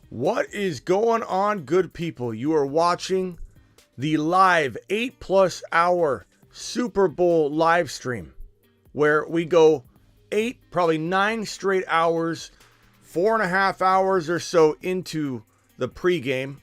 What is going on, good people? You are watching the live 8+ hour Super Bowl live stream where we go 8, probably 9 straight hours, 4.5 hours or so into the pregame,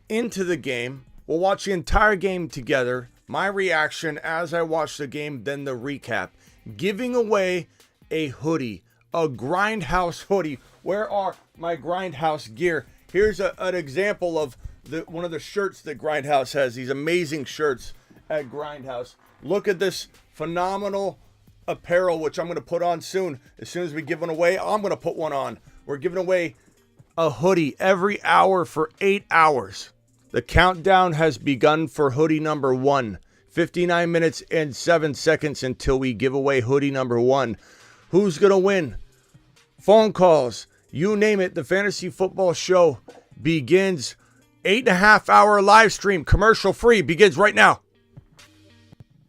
into the game. We'll watch the entire game together. My reaction as I watch the game, then the recap. Giving away a hoodie, a Grindhouse hoodie. Where are my Grindhouse gear? Here's an example of one of the shirts that Grindhouse has. These amazing shirts at Grindhouse. Look at this phenomenal apparel, which I'm going to put on soon. As soon as we give one away, I'm going to put one on. We're giving away a hoodie every hour for 8 hours. The countdown has begun for hoodie number 1. 59 minutes and 7 seconds until we give away hoodie number 1. Who's going to win? Phone calls, you name it. The Fantasy Football Show begins. 8.5 hour live stream, commercial free, begins right now.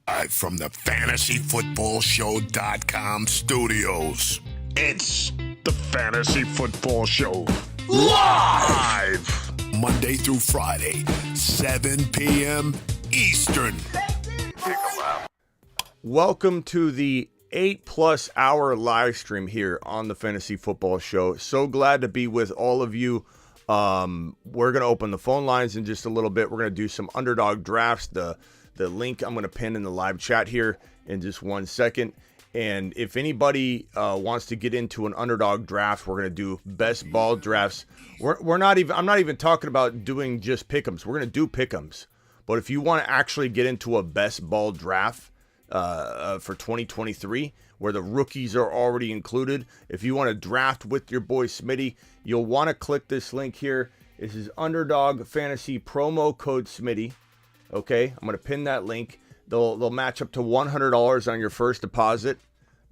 Live from the FantasyFootballShow.com studios. It's the Fantasy Football Show. Live! Monday through Friday, 7 p.m. Eastern. Welcome to the 8+ hour live stream here on the Fantasy Football Show. So glad to be with all of you. We're going to open the phone lines in just a little bit. We're going to do some Underdog drafts. The link I'm going to pin in the live chat here in just 1 second. And if anybody wants to get into an Underdog draft, we're going to do best ball drafts. I'm not even talking about doing just pick'ems. We're going to do pick'ems. But if you want to actually get into a best ball draft for 2023, where the rookies are already included, if you want to draft with your boy Smitty, you'll want to click this link here. This is Underdog Fantasy promo code Smitty. Okay, I'm going to pin that link. They'll match up to $100 on your first deposit.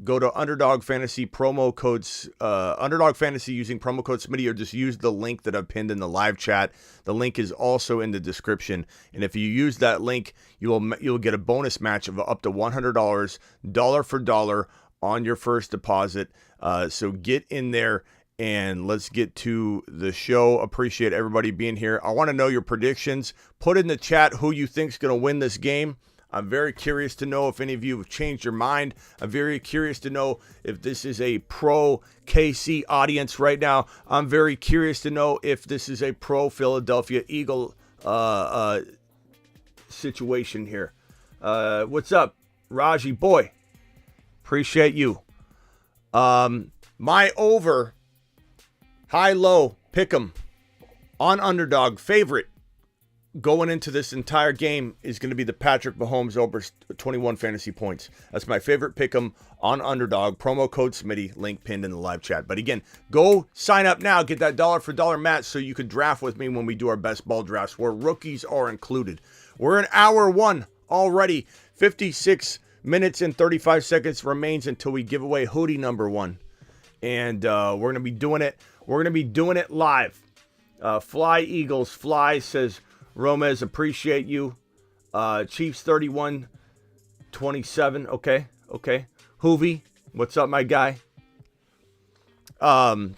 Go to Underdog Fantasy promo codes, Underdog Fantasy using promo code Smitty, or just use the link that I've pinned in the live chat. The link is also in the description. And if you use that link, you'll get a bonus match of up to $100, dollar for dollar on your first deposit. So get in there and let's get to the show. Appreciate everybody being here. I want to know your predictions. Put in the chat who you think's going to win this game. I'm very curious to know if any of you have changed your mind. I'm very curious to know if this is a pro KC audience right now. I'm very curious to know if this is a pro Philadelphia Eagle situation here. What's up, Raji boy? Appreciate you. My over, high-low, pick'em on Underdog favorite going into this entire game is going to be the Patrick Mahomes over 21 fantasy points. That's my favorite pick'em on Underdog. Promo code Smitty, link pinned in the live chat. But again, go sign up now. Get that dollar for dollar match so you can draft with me when we do our best ball drafts where rookies are included. We're in hour 1 already. 56 minutes and 35 seconds remains until we give away hoodie number 1. And we're going to be doing it. We're going to be doing it live. Fly Eagles Fly says, Romez, appreciate you. Chiefs 31-27. Okay. Hoovy, what's up, my guy? I'm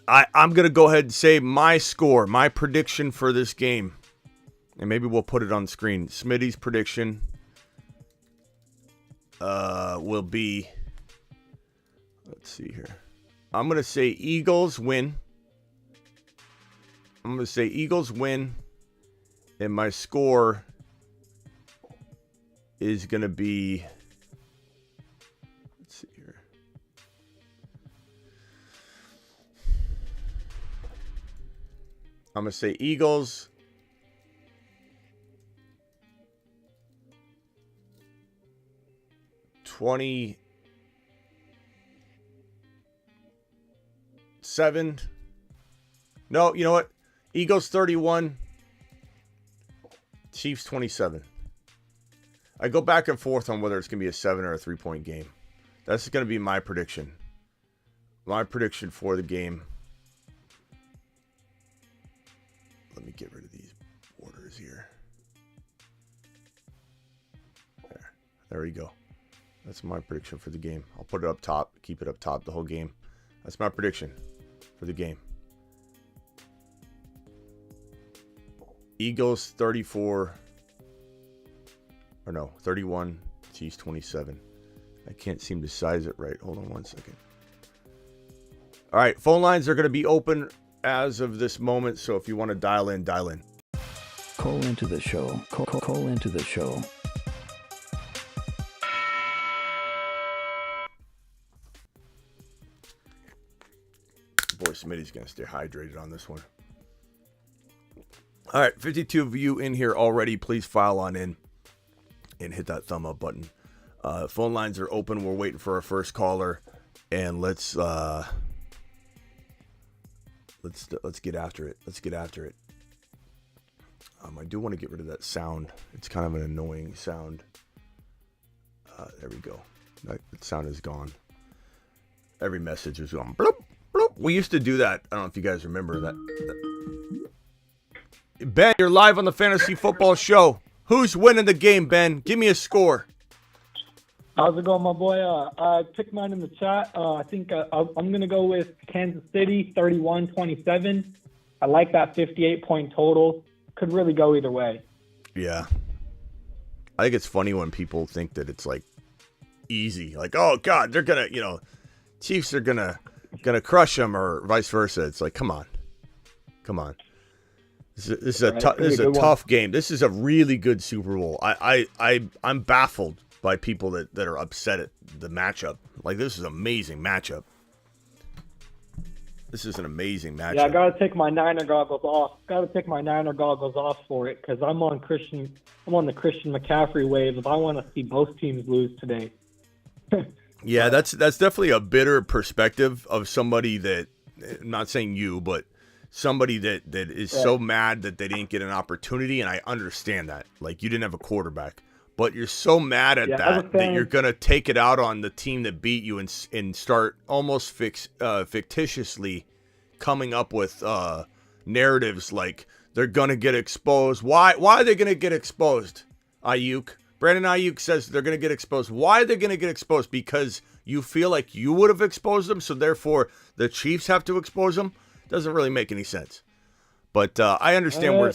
going to go ahead and say my score, my prediction for this game. And maybe we'll put it on the screen. Smitty's prediction will be, let's see here. I'm going to say Eagles win. And my score is going to be, let's see here. I'm going to say Eagles 27. No, you know what? Eagles 31. Chiefs 27. I go back and forth on whether it's going to be a 7 or a 3-point game. That's going to be my prediction. My prediction for the game. Let me get rid of these borders here. There we go. That's my prediction for the game. I'll put it up top. Keep it up top the whole game. That's my prediction for the game. Eagles 34. Or no, 31. Chiefs 27. I can't seem to size it right. Hold on one second. All right, phone lines are going to be open as of this moment, so if you want to dial in, dial in. Call into the show. Call into the show. Boy, Smitty's going to stay hydrated on this one. All right, 52 of you in here already. Please file on in and hit that thumb up button. Phone lines are open. We're waiting for our first caller, and let's get after it. Let's get after it. I do want to get rid of that sound. It's kind of an annoying sound. There we go. That sound is gone. Every message is going bloop, bloop. We used to do that. I don't know if you guys remember that. Ben, you're live on the Fantasy Football Show. Who's winning the game, Ben? Give me a score. How's it going, my boy? I picked mine in the chat. I think I'm going to go with Kansas City, 31-27. I like that 58-point total. Could really go either way. Yeah. I think it's funny when people think that it's, like, easy. Like, oh, God, they're going to, Chiefs are going to crush them or vice versa. It's like, come on. Come on. This is a tough game. This is a really good Super Bowl. I'm baffled by people that are upset at the matchup. Like, this is an amazing matchup. This is an amazing matchup. Yeah, I gotta take my Niner goggles off. For it because I'm on the Christian McCaffrey wave. I want to see both teams lose today. Yeah, that's definitely a bitter perspective of somebody that, I'm not saying you, but somebody that is so mad that they didn't get an opportunity, and I understand that. Like, you didn't have a quarterback. But you're so mad at that you're going to take it out on the team that beat you and start almost fictitiously coming up with narratives like they're going to get exposed. Why are they going to get exposed, Ayuk? Brandon Ayuk says they're going to get exposed. Why are they going to get exposed? Because you feel like you would have exposed them, so therefore the Chiefs have to expose them? Doesn't really make any sense. But I understand where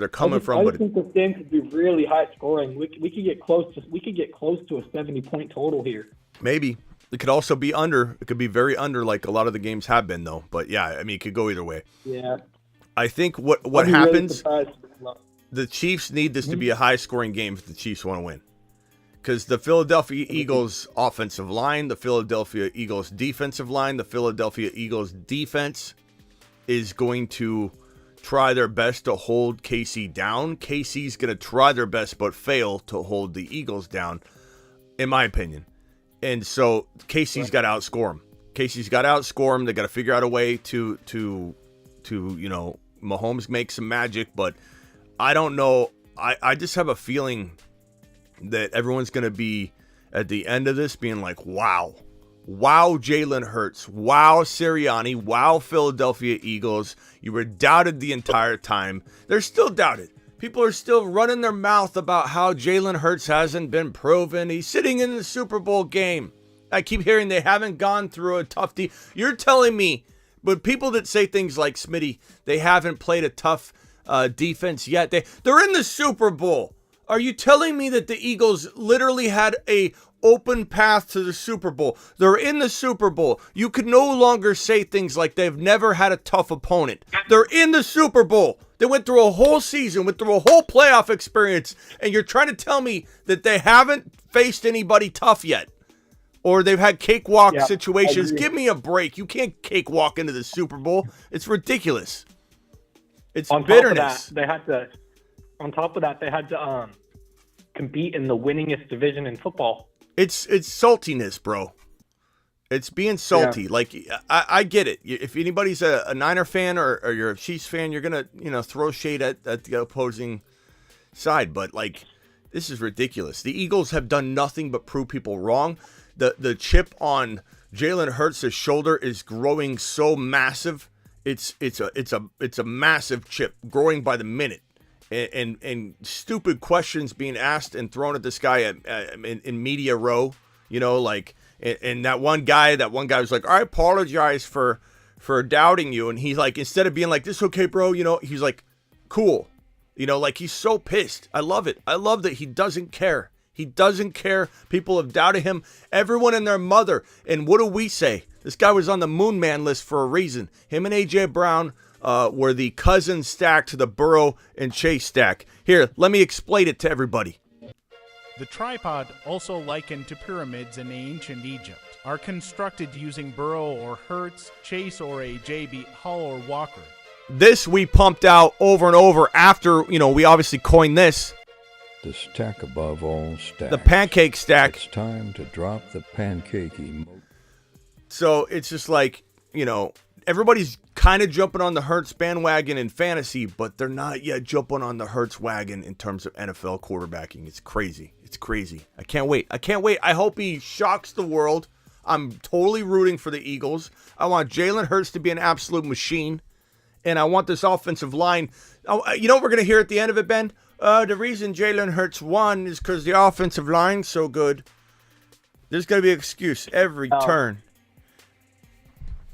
they're coming from. I think this game could be really high scoring. We could get close to a 70-point total here. Maybe. It could also be under. It could be very under, like a lot of the games have been, though. But yeah, I mean, it could go either way. Yeah. I think what happens, the Chiefs need this to be a high scoring game if the Chiefs want to win. Because the Philadelphia Eagles offensive line, the Philadelphia Eagles defensive line, the Philadelphia Eagles defense is going to try their best to hold KC down. KC's going to try their best but fail to hold the Eagles down, in my opinion. And so KC's got to outscore them. KC's got to outscore them. They got to figure out a way to Mahomes make some magic, but I don't know. I just have a feeling that everyone's going to be at the end of this being like, wow, Jalen Hurts, wow, Sirianni, wow, Philadelphia Eagles. You were doubted the entire time. They're still doubted. People are still running their mouth about how Jalen Hurts hasn't been proven. He's sitting in the Super Bowl game. I keep hearing they haven't gone through a tough You're telling me, but people that say things like Smitty, they haven't played a tough defense yet. They're in the Super Bowl. Are you telling me that the Eagles literally had a open path to the Super Bowl? They're in the Super Bowl. You could no longer say things like they've never had a tough opponent. They're in the Super Bowl. They went through a whole season, went through a whole playoff experience, and you're trying to tell me that they haven't faced anybody tough yet? Or they've had cakewalk situations. Give me a break. You can't cakewalk into the Super Bowl. It's ridiculous. It's bitterness. On top of that, they had to compete in the winningest division in football. It's saltiness, bro. It's being salty. Yeah. Like, I get it. If anybody's a Niner fan or you're a Chiefs fan, you're going to, throw shade at the opposing side. But, like, this is ridiculous. The Eagles have done nothing but prove people wrong. The chip on Jalen Hurts' shoulder is growing so massive. It's a massive chip growing by the minute. And stupid questions being asked and thrown at this guy in media row, and that one guy was like, I apologize for doubting you. And he's like, instead of being like, this okay, bro, he's like, cool. You know, like he's so pissed. I love it. I love that he doesn't care. He doesn't care. People have doubted him. Everyone and their mother. And what do we say? This guy was on the Moon Man list for a reason. Him and A.J. Brown were the cousin stack to the Burrow and Chase stack. Here, let me explain it to everybody. The tripod, also likened to pyramids in ancient Egypt, are constructed using Burrow or Hurts, Chase or a JB, Hall or Walker. This we pumped out over and over after, we obviously coined this. The stack above all stacks. The pancake stack. It's time to drop the pancake emoji. So it's just like, everybody's kind of jumping on the Hurts bandwagon in fantasy, but they're not yet jumping on the Hurts wagon in terms of NFL quarterbacking. It's crazy. It's crazy. I can't wait. I hope he shocks the world. I'm totally rooting for the Eagles. I want Jalen Hurts to be an absolute machine. And I want this offensive line. You know what we're going to hear at the end of it, Ben? The reason Jalen Hurts won is because the offensive line's so good. There's going to be an excuse every turn.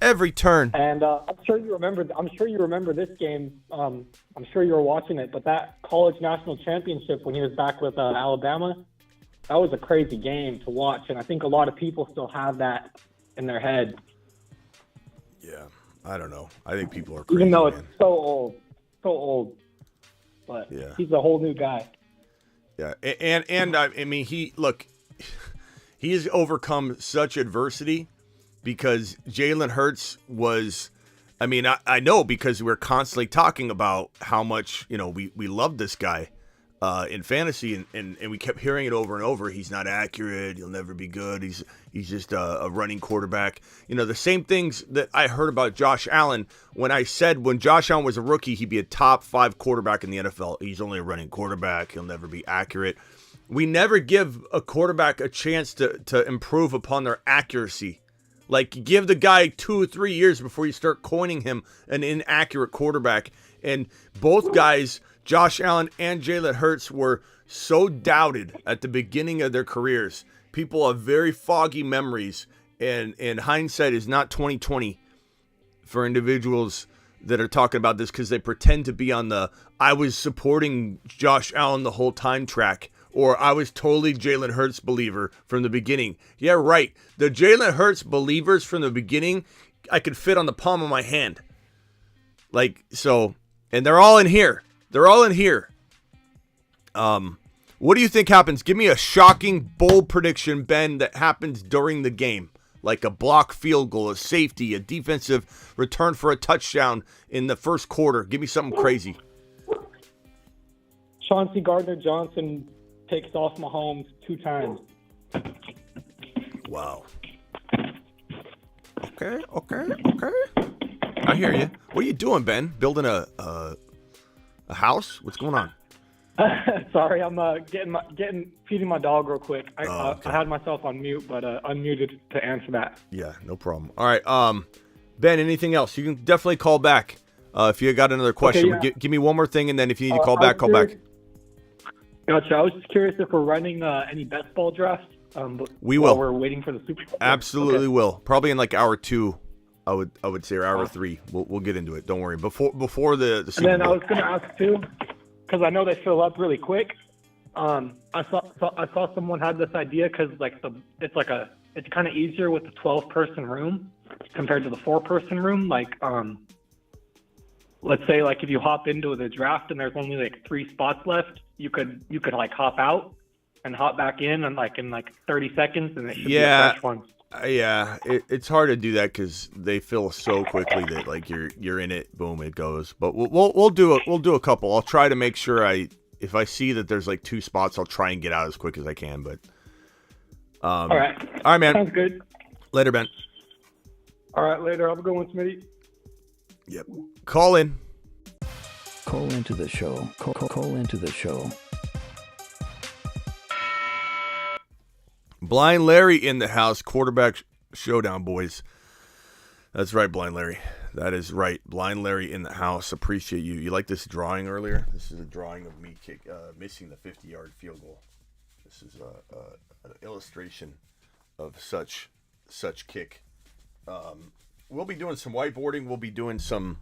Every turn. And I'm sure you remember this game. I'm sure you were watching it, but that college national championship when he was back with Alabama, that was a crazy game to watch. And I think a lot of people still have that in their head. Yeah. I don't know. I think people are crazy, even though man. It's so old. But yeah. He's a whole new guy. Yeah, and I mean, he has overcome such adversity because Jalen Hurts was. I mean, I know because we're constantly talking about how much we love this guy in fantasy, and we kept hearing it over and over. He's not accurate. He'll never be good. He's just a running quarterback. The same things that I heard about Josh Allen when I said when Josh Allen was a rookie, he'd be a top 5 quarterback in the NFL. He's only a running quarterback. He'll never be accurate. We never give a quarterback a chance to improve upon their accuracy. Like, give the guy 2 or 3 years before you start coining him an inaccurate quarterback. And both guys, Josh Allen and Jalen Hurts, were so doubted at the beginning of their careers. People have very foggy memories, and hindsight is not 20/20 for individuals that are talking about this because they pretend to be on the I was supporting Josh Allen the whole time track, or I was totally Jalen Hurts believer from the beginning. Yeah, right. The Jalen Hurts believers from the beginning, I could fit on the palm of my hand. And they're all in here. They're all in here. What do you think happens? Give me a shocking, bold prediction, Ben, that happens during the game. Like a block field goal, a safety, a defensive return for a touchdown in the first quarter. Give me something crazy. Chauncey Gardner-Johnson takes off Mahomes 2 times. Wow. Okay. I hear you. What are you doing, Ben? Building a house? What's going on? Sorry, I'm feeding my dog real quick. Okay. I had myself on mute, but unmuted to answer that. Yeah, no problem. All right, Ben, anything else? You can definitely call back if you got another question. Okay, yeah. Give me one more thing, and then if you need to call back, call back. Gotcha. I was just curious if we're running any best ball drafts. We will. While we're waiting for the Super Bowl. Absolutely will. Probably in like hour 2. I would say, or hour 3. We'll get into it. Don't worry. Before the Super Bowl. And then I was going to ask too, because I know they fill up really quick. I saw someone had this idea because it's kind of easier with the 12-person room compared to the 4-person room. Let's say if you hop into the draft and there's only 3 spots left, you could hop out and hop back in 30 seconds, and it should be a fresh one. Yeah, it's hard to do that because they fill so quickly that you're in it, boom, it goes. But we'll do a couple. I'll try to make sure if I see that there's 2 spots, I'll try and get out as quick as I can. But all right, man. Sounds good. Later, Ben. All right, later. Have a good one, Smitty. Yep. Call in. Call into the show. Call into the show. Blind Larry in the house. Quarterback showdown, boys. That's right, Blind Larry. That is right. Blind Larry in the house. Appreciate you. You like this drawing earlier? This is a drawing of me missing the 50-yard field goal. This is an illustration of such kick. We'll be doing some whiteboarding. We'll be doing some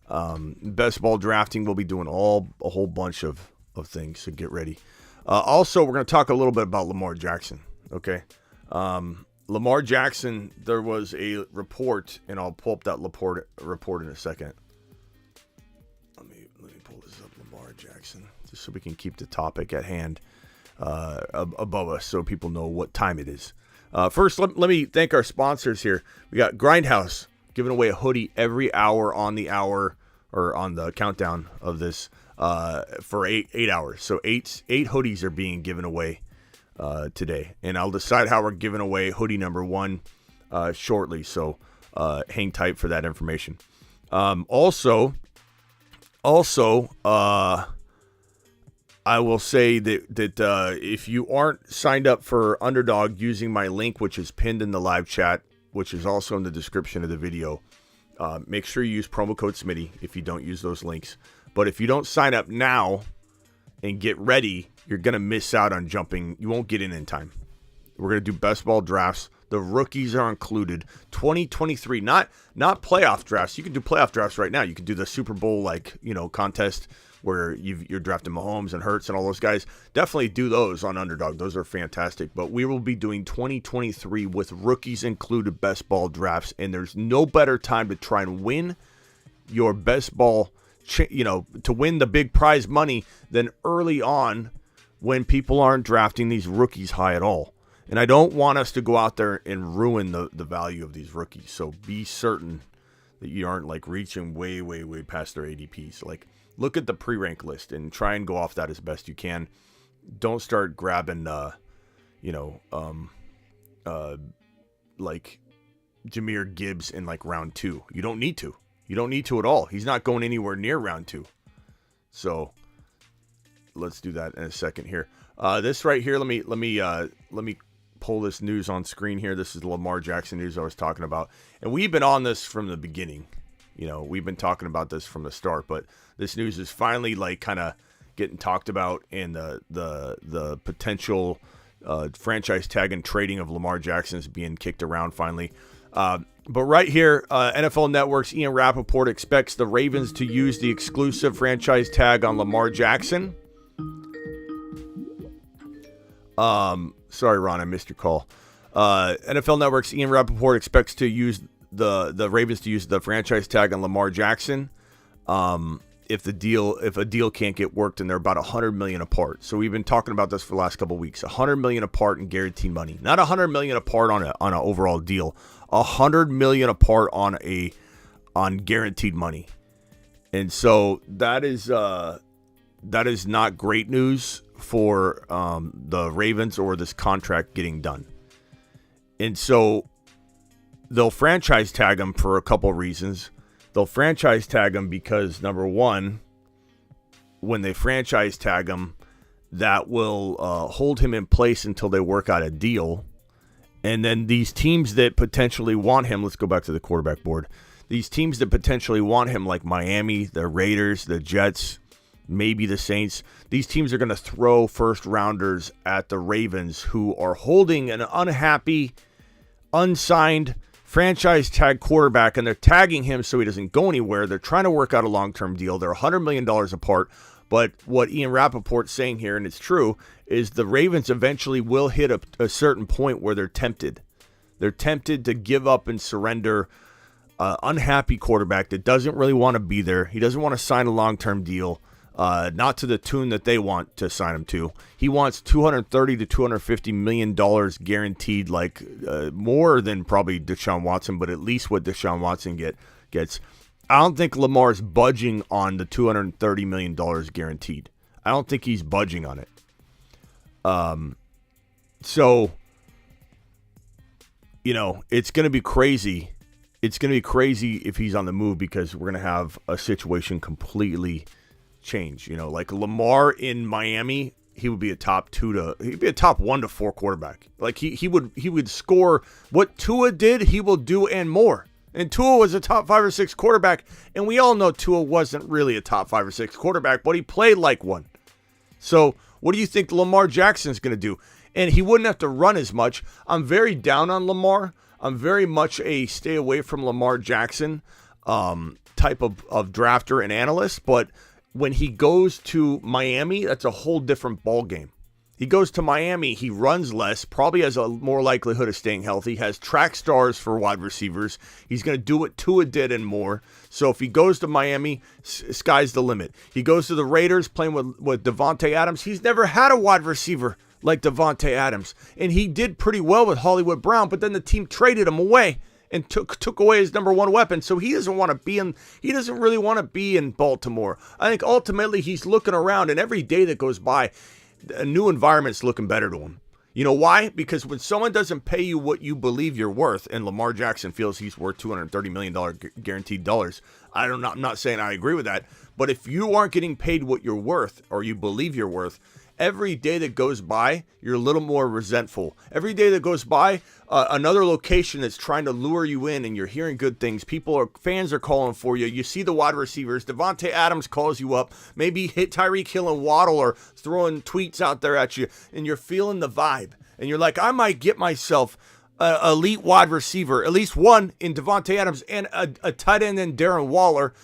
Best ball drafting, we'll be doing a whole bunch of things, so get ready. Also, we're going to talk a little bit about Lamar Jackson, okay? Lamar Jackson, there was a report, and I'll pull up that report in a second. Let me pull this up, Lamar Jackson, just so we can keep the topic at hand above us so people know what time it is. First, let me thank our sponsors here. We got Grindhouse giving away a hoodie every hour on the hour, or on the countdown of this, for eight hours. So eight hoodies are being given away today, and I'll decide how we're giving away hoodie number 1 shortly. So hang tight for that information. Also, I will say that if you aren't signed up for Underdog using my link, which is pinned in the live chat, which is also in the description of the video, make sure you use promo code Smitty if you don't use those links. But if you don't sign up now and get ready, you're going to miss out on jumping. You won't get in time. We're going to do best ball drafts. The rookies are included. 2023, not playoff drafts. You can do playoff drafts right now. You can do the Super Bowl contest where you're drafting Mahomes and Hurts and all those guys. Definitely do those on Underdog. Those are fantastic. But we will be doing 2023 with rookies included best ball drafts, and there's no better time to try and win your best ball, to win the big prize money than early on when people aren't drafting these rookies high at all. And I don't want us to go out there and ruin the value of these rookies. So be certain that you aren't reaching way, way, way past their ADPs. Look at the pre-rank list and try and go off that as best you can. Don't start grabbing, Jahmyr Gibbs in round 2. You don't need to. You don't need to at all. He's not going anywhere near round 2. So let's do that in a second here. This right here, let me pull this news on screen here. This is the Lamar Jackson news I was talking about. And we've been on this from the beginning. We've been talking about this from the start, but this news is finally kind of getting talked about, and the potential franchise tag and trading of Lamar Jackson is being kicked around finally. But right here, NFL Network's Ian Rappaport expects the Ravens to use the exclusive franchise tag on Lamar Jackson. Sorry, Ron, I missed your call. NFL Network's Ian Rappaport expects to use the Ravens to use the franchise tag on Lamar Jackson if a deal can't get worked, and they're about $100 million apart. So we've been talking about this for the last couple of weeks. $100 million apart in guaranteed money, not $100 million apart on an overall deal. $100 million apart on guaranteed money, and so that is not great news for the Ravens or this contract getting done. And so they'll franchise tag him for a couple reasons. They'll franchise tag him because, number one, when they franchise tag him, that will hold him in place until they work out a deal. And then these teams that potentially want him, let's go back to the quarterback board. These teams that potentially want him, like Miami, the Raiders, the Jets, maybe the Saints, these teams are going to throw first rounders at the Ravens, who are holding an unhappy, unsigned franchise tag quarterback, and they're tagging him so he doesn't go anywhere. They're trying to work out a long-term deal. They're $100 million apart. But what Ian Rappaport's saying here, and it's true, is the Ravens eventually will hit a certain point where they're tempted. They're tempted to give up and surrender an unhappy quarterback that doesn't really want to be there. He doesn't want to sign a long-term deal, not to the tune that they want to sign him to. He wants $230 to $250 million guaranteed, more than probably Deshaun Watson, but at least what Deshaun Watson gets. I don't think Lamar's budging on the $230 million guaranteed. I don't think he's budging on it. So, it's going to be crazy. It's going to be crazy if he's on the move, because we're going to have a situation completely change. Like Lamar in Miami, he would be he'd be a top 1 to 4 quarterback. He would score what Tua did, he will do and more. And Tua was a top 5 or 6 quarterback, and we all know Tua wasn't really a top 5 or 6 quarterback, but he played like one. So what do you think Lamar Jackson's going to do? And he wouldn't have to run as much. I'm very down on Lamar. I'm very much a stay away from Lamar Jackson. type of drafter and analyst, but when he goes to Miami, that's a whole different ball game. He goes to Miami, he runs less, probably has a more likelihood of staying healthy, has track stars for wide receivers. He's going to do what Tua did and more. So if he goes to Miami, sky's the limit. He goes to the Raiders playing with Devontae Adams. He's never had a wide receiver like Devontae Adams. And he did pretty well with Hollywood Brown, but then the team traded him away and took away his number one weapon. So he doesn't really want to be in Baltimore. I think ultimately he's looking around, and every day that goes by, a new environment's looking better to him. You know why? Because when someone doesn't pay you what you believe you're worth, and Lamar Jackson feels he's worth $230 million guaranteed dollars, I'm not saying I agree with that, but if you aren't getting paid what you're worth, or you believe you're worth, every day that goes by, you're a little more resentful. Every day that goes by, another location that's trying to lure you in, and you're hearing good things. Fans are calling for you. You see the wide receivers. Devontae Adams calls you up. Maybe hit Tyreek Hill and Waddle or throwing tweets out there at you, and you're feeling the vibe. And you're like, I might get myself an elite wide receiver, at least one in Devontae Adams, and a tight end in Darren Waller.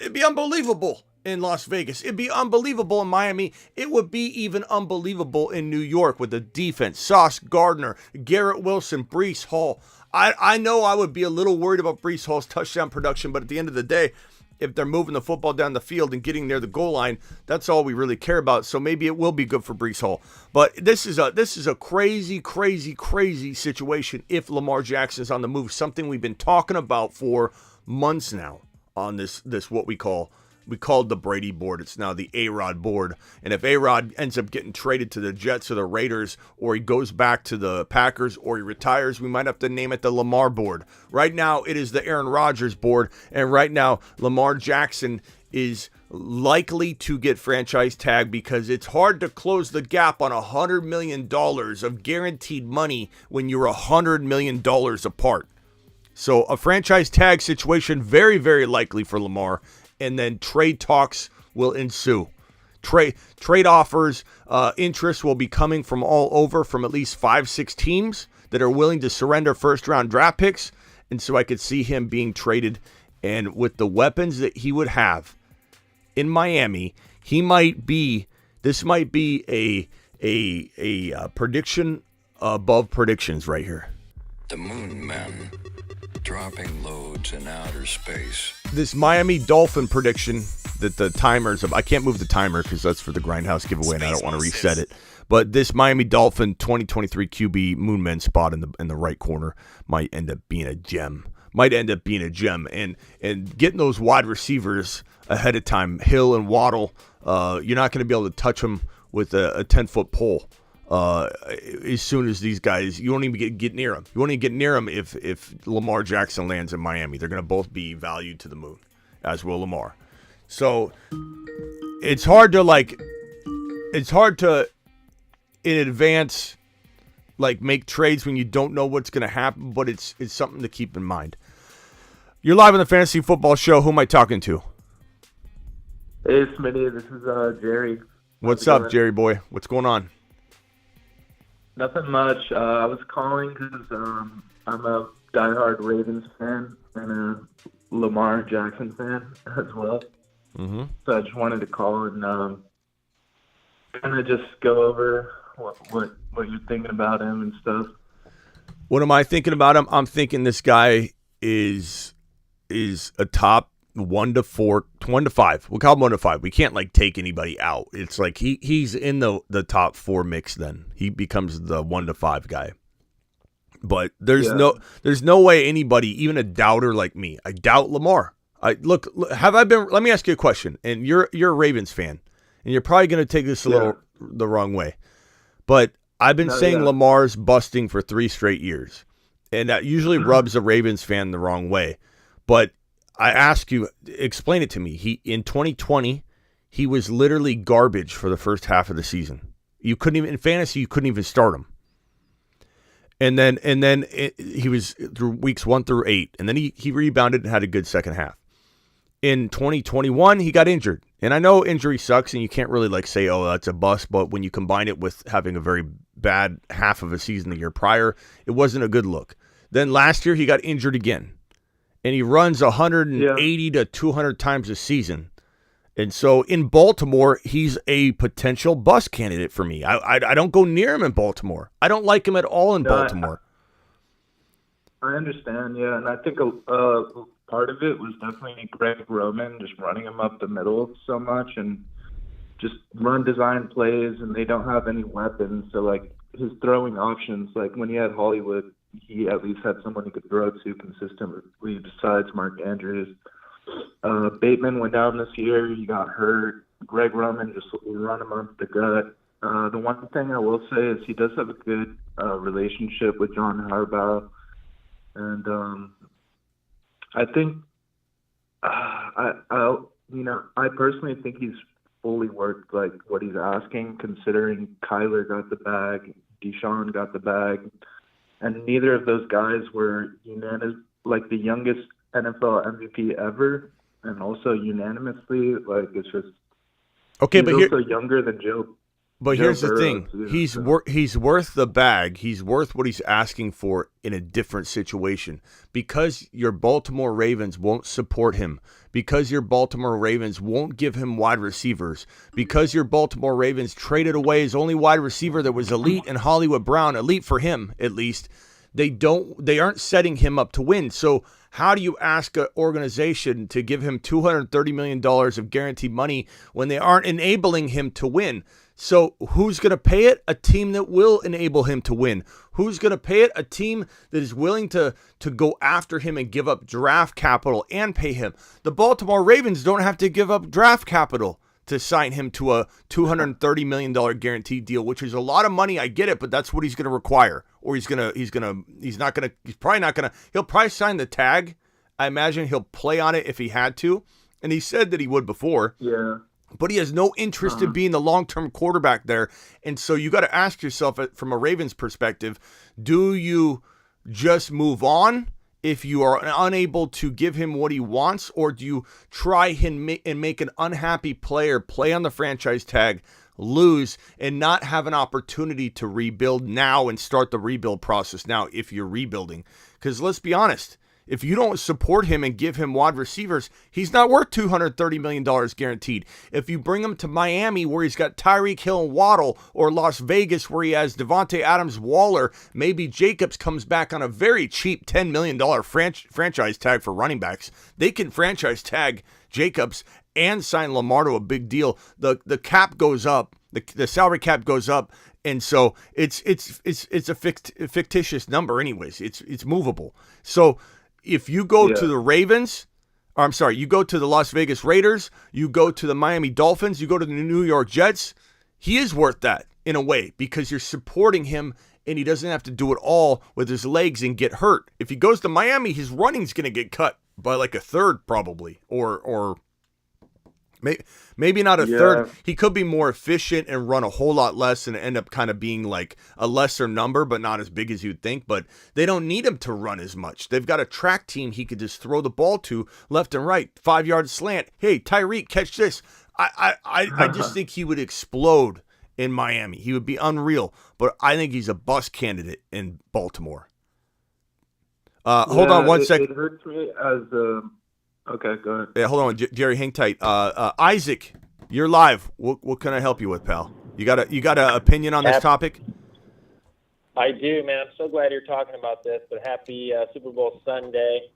It'd be unbelievable in Las Vegas. It'd be unbelievable in Miami. It would be even unbelievable in New York with the defense. Sauce Gardner, Garrett Wilson, Breece Hall. I know I would be a little worried about Breece Hall's touchdown production, but at the end of the day, if they're moving the football down the field and getting near the goal line, that's all we really care about. So maybe it will be good for Breece Hall. But this is a crazy, crazy, crazy situation if Lamar Jackson's on the move. Something we've been talking about for months now on this what we called the Brady board. It's now the A-Rod board. And if A-Rod ends up getting traded to the Jets or the Raiders, or he goes back to the Packers, or he retires, we might have to name it the Lamar board. Right now, it is the Aaron Rodgers board. And right now, Lamar Jackson is likely to get franchise tag because it's hard to close the gap on $100 million of guaranteed money when you're $100 million apart. So a franchise tag situation, very, very likely for Lamar. And then trade talks will ensue. Trade offers, interest will be coming from all over, from at least 5-6 teams that are willing to surrender first-round draft picks. And so I could see him being traded. And with the weapons that he would have in Miami, this might be a prediction above predictions right here. The Moon Men, dropping loads in outer space. This Miami Dolphin prediction that the timers of, I can't move the timer because that's for the Grindhouse giveaway and I don't want to reset it. But this Miami Dolphin 2023 QB Moonman spot in the right corner might end up being a gem. And getting those wide receivers ahead of time, Hill and Waddle, you're not going to be able to touch them with a 10-foot pole. As soon as these guys, you won't even get near them. You won't even get near them if Lamar Jackson lands in Miami. They're going to both be valued to the moon, as will Lamar. So it's hard to in advance make trades when you don't know what's going to happen, but it's something to keep in mind. You're live on the Fantasy Football Show. Who am I talking to? Hey, Smitty. This is Jerry. What's up, Jerry boy? What's going on? Nothing much. I was calling because I'm a diehard Ravens fan and a Lamar Jackson fan as well. Mm-hmm. So I just wanted to call and kind of just go over what you're thinking about him and stuff. What am I thinking about him? I'm thinking this guy is a top 1 to 4, 1 to 5. We'll call him 1 to 5. We can't take anybody out. It's like he's in the top 4 mix. Then he becomes the 1 to 5 guy. But there's no way anybody, even a doubter like me, I doubt Lamar. Let me ask you a question. And you're a Ravens fan, and you're probably going to take this a little the wrong way. But I've been saying Lamar's busting for 3 straight years, and that usually rubs a Ravens fan the wrong way. But I ask you, explain it to me. In 2020, he was literally garbage for the first half of the season. You couldn't even, in fantasy, you couldn't even start him. And then he was through weeks 1 through 8, and then he rebounded and had a good second half. In 2021, he got injured. And I know injury sucks, and you can't really say, oh, that's a bust. But when you combine it with having a very bad half of a season the year prior, it wasn't a good look. Then last year, he got injured again. and he runs 180 to 200 times a season. And so in Baltimore, he's a potential bust candidate for me. I don't go near him in Baltimore. I don't like him at all in Baltimore. I understand, yeah, and I think part of it was definitely Greg Roman just running him up the middle so much and just run design plays, and they don't have any weapons. So, like, his throwing options, like when he had Hollywood, he at least had someone he could throw to consistently besides Mark Andrews. Bateman went down this year. He got hurt. Greg Roman just run him up the gut. The one thing I will say is he does have a good relationship with John Harbaugh. And I think, I personally think he's fully worked like what he's asking, considering Kyler got the bag, Deshaun got the bag, and neither of those guys were unanimous, like the youngest NFL MVP ever, and also unanimously, like it's just okay. But also younger than Joe. But Joe here's the Burrow, thing: too, he's worth the bag. He's worth what he's asking for in a different situation. Because your Baltimore Ravens won't support him. Because your Baltimore Ravens won't give him wide receivers. Because your Baltimore Ravens traded away his only wide receiver that was elite in Hollywood Brown, elite for him at least. They aren't setting him up to win. So how do you ask an organization to give him $230 million of guaranteed money when they aren't enabling him to win? So who's going to pay it? A team that will enable him to win. Who's going to pay it? A team that is willing to go after him and give up draft capital and pay him. The Baltimore Ravens don't have to give up draft capital to sign him to a $230 million guaranteed deal, which is a lot of money. I get it, but that's what he's going to require. Or he's probably not going to, he'll probably sign the tag. I imagine he'll play on it if he had to. And he said that he would before. Yeah. But he has no interest in being the long-term quarterback there. And so you got to ask yourself from a Ravens perspective, do you just move on if you are unable to give him what he wants, or do you try and make an unhappy player play on the franchise tag, lose, and not have an opportunity to rebuild now and start the rebuild process now if you're rebuilding? Because let's be honest, if you don't support him and give him wide receivers, he's not worth $230 million guaranteed. If you bring him to Miami where he's got Tyreek Hill and Waddle, or Las Vegas where he has Devontae Adams, Waller, maybe Jacobs comes back on a very cheap $10 million franchise tag for running backs. They can franchise tag Jacobs and sign Lamar to a big deal. The cap goes up, the salary cap goes up, and so it's a fictitious number anyways. It's movable. So if you go to the Ravens, you go to the Las Vegas Raiders, you go to the Miami Dolphins, you go to the New York Jets, he is worth that in a way because you're supporting him and he doesn't have to do it all with his legs and get hurt. If he goes to Miami, his running's going to get cut by like a third probably, or maybe not a third. He could be more efficient and run a whole lot less and end up kind of being like a lesser number, but not as big as you'd think. But they don't need him to run as much. They've got a track team he could just throw the ball to left and right, 5-yard slant. Hey, Tyreek, catch this. I just think he would explode in Miami. He would be unreal. But I think he's a bust candidate in Baltimore. Hold on one second. It hurts me as okay, go ahead. Yeah, hold on, Jerry, hang tight. Isaac, you're live. What can I help you with, pal? You got an opinion on this topic? I do, man. I'm so glad you're talking about this. But happy Super Bowl Sunday.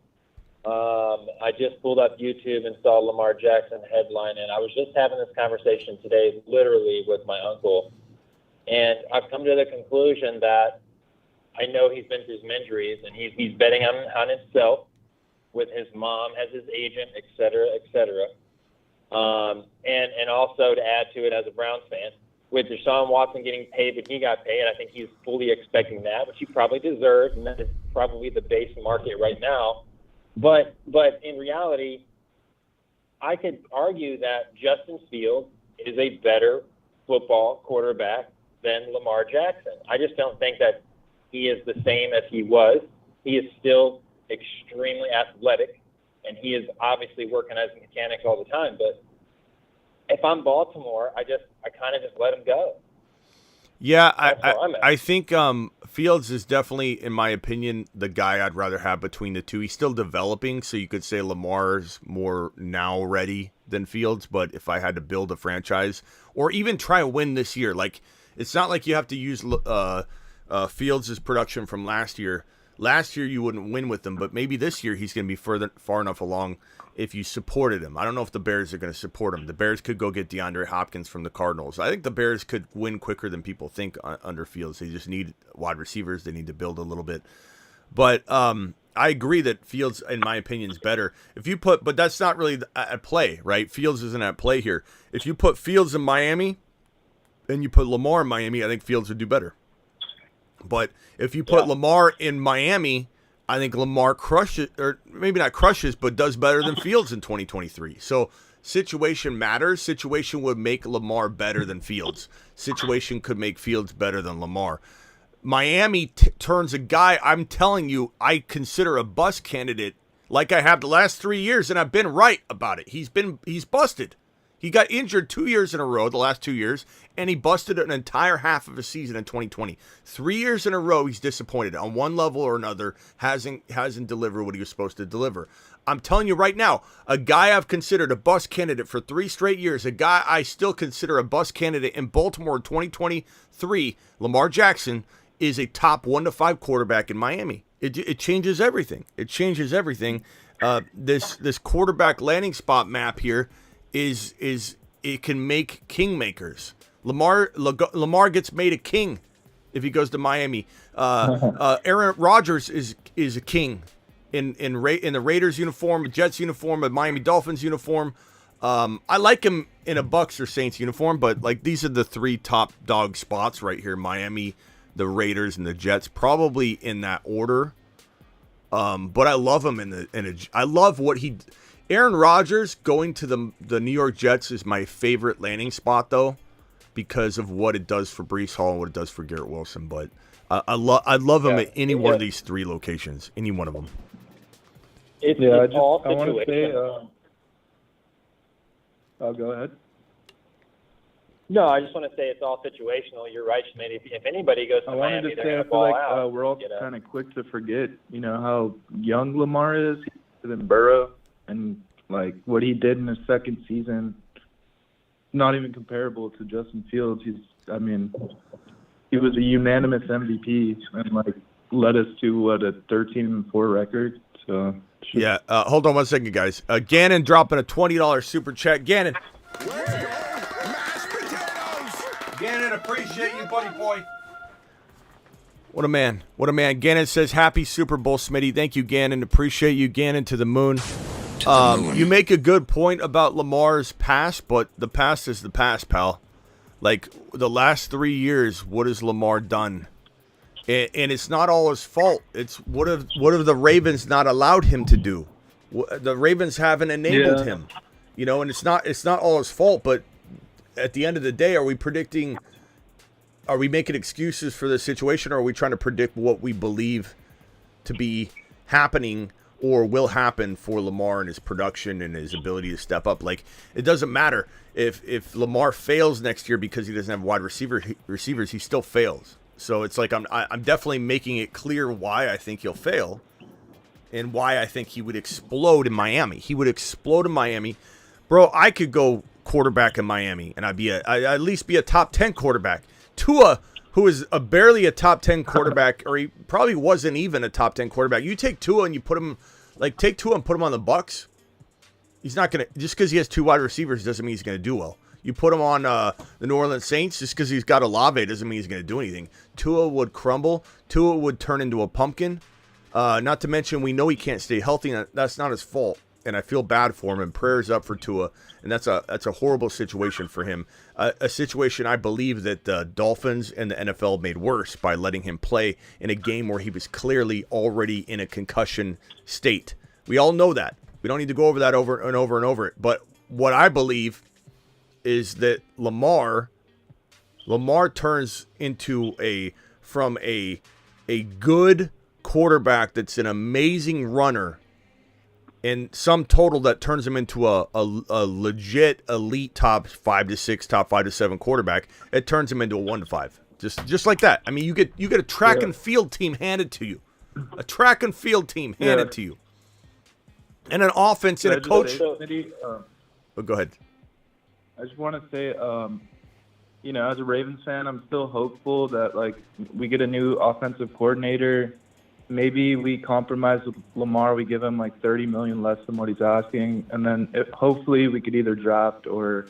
I just pulled up YouTube and saw Lamar Jackson headline, and I was just having this conversation today, literally with my uncle. And I've come to the conclusion that I know he's been through some injuries, and he's betting on himself, with his mom as his agent, et cetera, et cetera. And also to add to it as a Browns fan, with Deshaun Watson getting paid, but he got paid, I think he's fully expecting that, which he probably deserves, and that is probably the base market right now. But in reality, I could argue that Justin Fields is a better football quarterback than Lamar Jackson. I just don't think that he is the same as he was. He is still extremely athletic, and he is obviously working as a mechanic all the time. But if I'm Baltimore, I kind of just let him go. Yeah, That's where I'm at. I think Fields is definitely, in my opinion, the guy I'd rather have between the two. He's still developing, so you could say Lamar's more now ready than Fields. But if I had to build a franchise or even try and win this year, like it's not like you have to use Fields' production from last year. Last year you wouldn't win with him, but maybe this year he's going to be far enough along if you supported him. I don't know if the Bears are going to support him. The Bears could go get DeAndre Hopkins from the Cardinals. I think the Bears could win quicker than people think under Fields. They just need wide receivers. They need to build a little bit. But I agree that Fields, in my opinion, is better. But that's not really at play, right? Fields isn't at play here. If you put Fields in Miami and you put Lamar in Miami, I think Fields would do better. But if you put Lamar in Miami, I think Lamar crushes, or maybe not crushes, but does better than Fields in 2023. So situation matters. Situation would make Lamar better than Fields. Situation could make Fields better than Lamar. Miami turns a guy, I'm telling you, I consider a bust candidate like I have the last 3 years, and I've been right about it. He's busted. He got injured 2 years in a row, the last 2 years, and he busted an entire half of a season in 2020. 3 years in a row, he's disappointed on one level or another, hasn't delivered what he was supposed to deliver. I'm telling you right now, a guy I've considered a bust candidate for 3 straight years, a guy I still consider a bust candidate in Baltimore in 2023, Lamar Jackson, is a top 1 to 5 quarterback in Miami. It changes everything. It changes everything. This quarterback landing spot map here is it can make kingmakers. Lamar gets made a king if he goes to Miami. Aaron Rodgers is a king in the Raiders uniform, a Jets uniform, a Miami Dolphins uniform. I like him in a Bucks or Saints uniform, but like these are the 3 top dog spots right here: Miami, the Raiders, and the Jets, probably in that order. But I love him I love what he. Aaron Rodgers going to the New York Jets is my favorite landing spot, though, because of what it does for Breece Hall and what it does for Garrett Wilson. But I love him at any one of these 3 locations, any one of them. It's all situational. I want to say, I'll go ahead. No, I just want to say it's all situational. You're right, Schmidt. If anybody goes to I wanted Miami, to they're say, going I to feel ball like out. we're all kind of quick to forget, how young Lamar is than Burrow, and like what he did in his second season, not even comparable to Justin Fields. He was a unanimous MVP and like led us to a 13-4 record. So yeah, hold on one second, guys. Gannon dropping a $20 super chat. Gannon. Let's go, mashed potatoes. Gannon, appreciate you, buddy boy. What a man. What a man. Gannon says, happy Super Bowl, Smitty. Thank you, Gannon. Appreciate you, Gannon, to the moon. You make a good point about Lamar's past, but the past is the past, pal. Like, the last 3 years, what has Lamar done? And it's not all his fault. It's what have the Ravens not allowed him to do? The Ravens haven't enabled him. And it's not all his fault, but at the end of the day, are we making excuses for the situation, or are we trying to predict what we believe to be happening or will happen for Lamar and his production and his ability to step up? Like, it doesn't matter if Lamar fails next year because he doesn't have wide receivers, he still fails. So it's like I'm definitely making it clear why I think he'll fail and why I think he would explode in Miami. He would explode in Miami. Bro, I could go quarterback in Miami and I'd at least be a top 10 quarterback. Tua, who is barely a top 10 quarterback, or he probably wasn't even a top 10 quarterback. You take Tua and you put him, take Tua and put him on the Bucks. He's not going to, just because he has 2 wide receivers doesn't mean he's going to do well. You put him on the New Orleans Saints, just because he's got Olave doesn't mean he's going to do anything. Tua would crumble. Tua would turn into a pumpkin. Not to mention, we know he can't stay healthy, and that's not his fault. And I feel bad for him, and prayers up for Tua. And that's a horrible situation for him. A situation I believe that the Dolphins and the NFL made worse by letting him play in a game where he was clearly already in a concussion state. We all know that. We don't need to go over that over and over and over. But what I believe is that Lamar turns into from a good quarterback that's an amazing runner, and some total that turns him into a legit elite top 5 to 6, top 5 to 7 quarterback. It turns him into a 1 to 5. Just like that. I mean, you get a track and field team handed to you. A track and field team handed to you. And an offense and a coach. Go ahead. I just want to say, as a Ravens fan, I'm still hopeful that, like, we get a new offensive coordinator. Maybe we compromise with Lamar. We give him, like, $30 million less than what he's asking. And then hopefully we could either draft or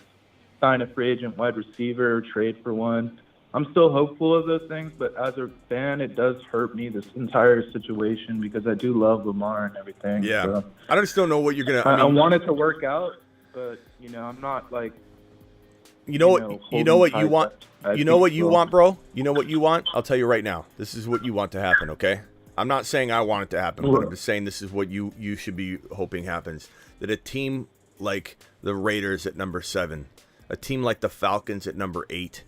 sign a free agent wide receiver or trade for one. I'm still hopeful of those things, but as a fan, it does hurt me, this entire situation, because I do love Lamar and everything. Yeah. So I just don't know what you're going to – I want it to work out, but, I'm not, like – You know what you want? You know what you want, bro? You know what you want? I'll tell you right now. This is what you want to happen, okay? I'm not saying I want it to happen, but I'm just saying this is what you should be hoping happens. That a team like the Raiders at number 7, a team like the Falcons at number 8,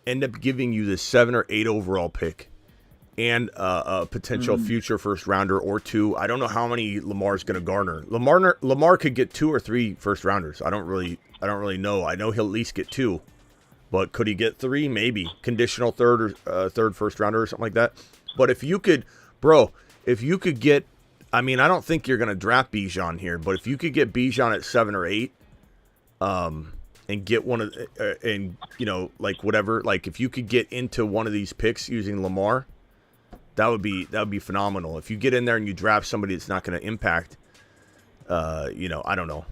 end up giving you the 7 or 8 overall pick and a potential future first rounder or 2. I don't know how many Lamar's going to garner. Lamar could get 2 or 3 first rounders. I don't really know. I know he'll at least get 2, but could he get 3? Maybe conditional third first rounder or something like that. But if you could get, I mean, I don't think you're going to draft Bijan here, but if you could get Bijan at 7 or 8, and get one of, like whatever, like if you could get into one of these picks using Lamar, that would be phenomenal. If you get in there and you draft somebody that's not going to impact, I don't know.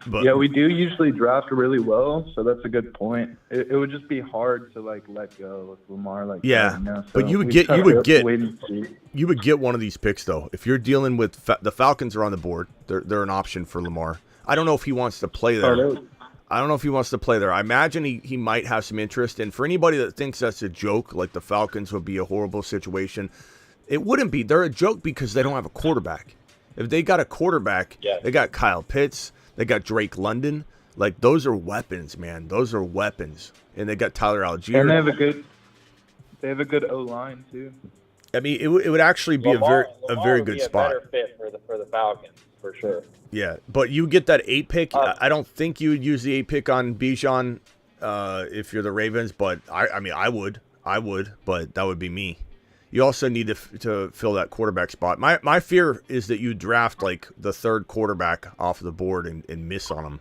But yeah, we do usually draft really well, so that's a good point. It would just be hard to like let go with Lamar, like so but you would get one of these picks though. If you're dealing with the Falcons are on the board, they're an option for Lamar. I don't know if he wants to play there. I imagine he might have some interest. And for anybody that thinks that's a joke, like the Falcons would be a horrible situation, it wouldn't be. They're a joke because they don't have a quarterback. If they got a quarterback, they got Kyle Pitts, they got Drake London. Like, those are weapons, man. Those are weapons. And they got Tyler Algier. And they have a good O-line too. I mean, it would actually be Lamar a very good spot. Better fit for the Falcons for sure. Yeah, but you get that 8 pick. I don't think you would use the 8 pick on Bijan if you're the Ravens, but I mean, I would, but that would be me. You also need to fill that quarterback spot. My fear is that you draft like the 3rd quarterback off the board and miss on him.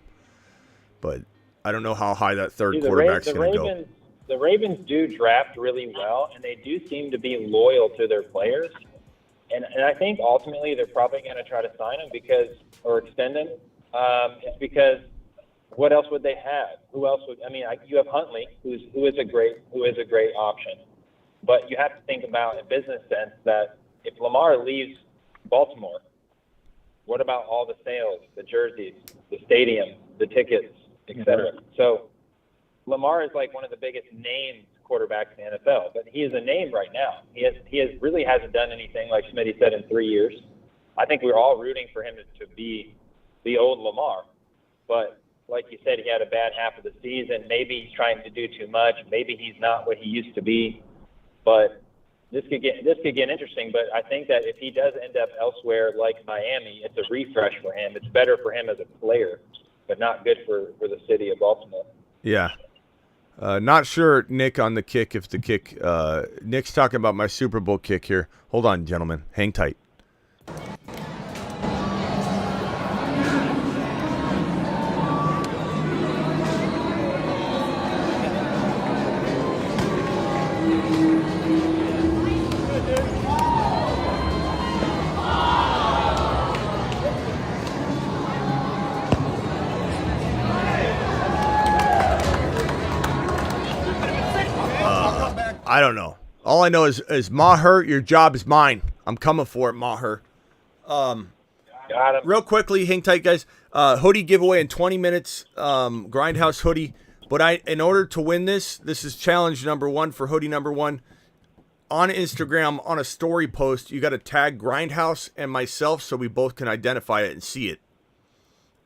But I don't know how high that 3rd quarterback's going to go. The Ravens do draft really well, and they do seem to be loyal to their players. And I think ultimately they're probably going to try to sign him or extend him. It's because what else would they have? Who else would? I mean, you have Huntley, who is a great option. But you have to think about in business sense that if Lamar leaves Baltimore, what about all the sales, the jerseys, the stadium, the tickets, etc.? So Lamar is like one of the biggest named quarterbacks in the NFL, but he is a name right now. He really hasn't done anything, like Smitty said, in 3 years. I think we're all rooting for him to be the old Lamar. But like you said, he had a bad half of the season. Maybe he's trying to do too much. Maybe he's not what he used to be. But this could get interesting. But I think that if he does end up elsewhere like Miami, it's a refresh for him. It's better for him as a player, but not good for the city of Baltimore. Yeah. Not sure, Nick, on the kick. If the kick, Nick's talking about my Super Bowl kick here. Hold on, gentlemen. Hang tight. I don't know. All I know is Maher, your job is mine. I'm coming for it, Maher. Got him. Real quickly, hang tight, guys. Hoodie giveaway in 20 minutes. Grindhouse hoodie. But in order to win this is challenge number 1 for hoodie number 1. On Instagram, on a story post, you got to tag Grindhouse and myself so we both can identify it and see it.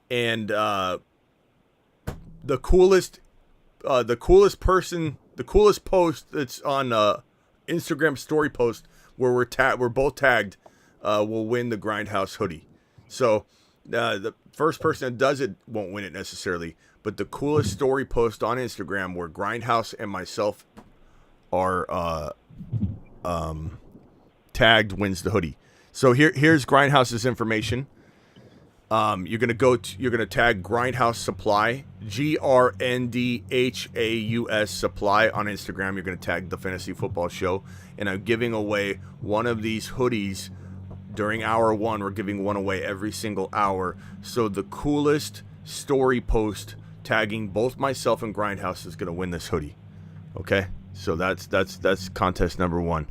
And the coolest post that's on Instagram story post where we're both tagged will win the Grindhouse hoodie. So The first person that does it won't win it necessarily, but the coolest story post on Instagram where Grindhouse and myself are tagged wins the hoodie. So here's Grindhouse's information. You're gonna tag Grindhouse Supply, GRNDHAUS Supply on Instagram. You're gonna tag the Fantasy Football Show, and I'm giving away one of these hoodies during hour one. We're giving one away every single hour. So the coolest story post tagging both myself and Grindhouse is gonna win this hoodie. Okay, so that's contest number one.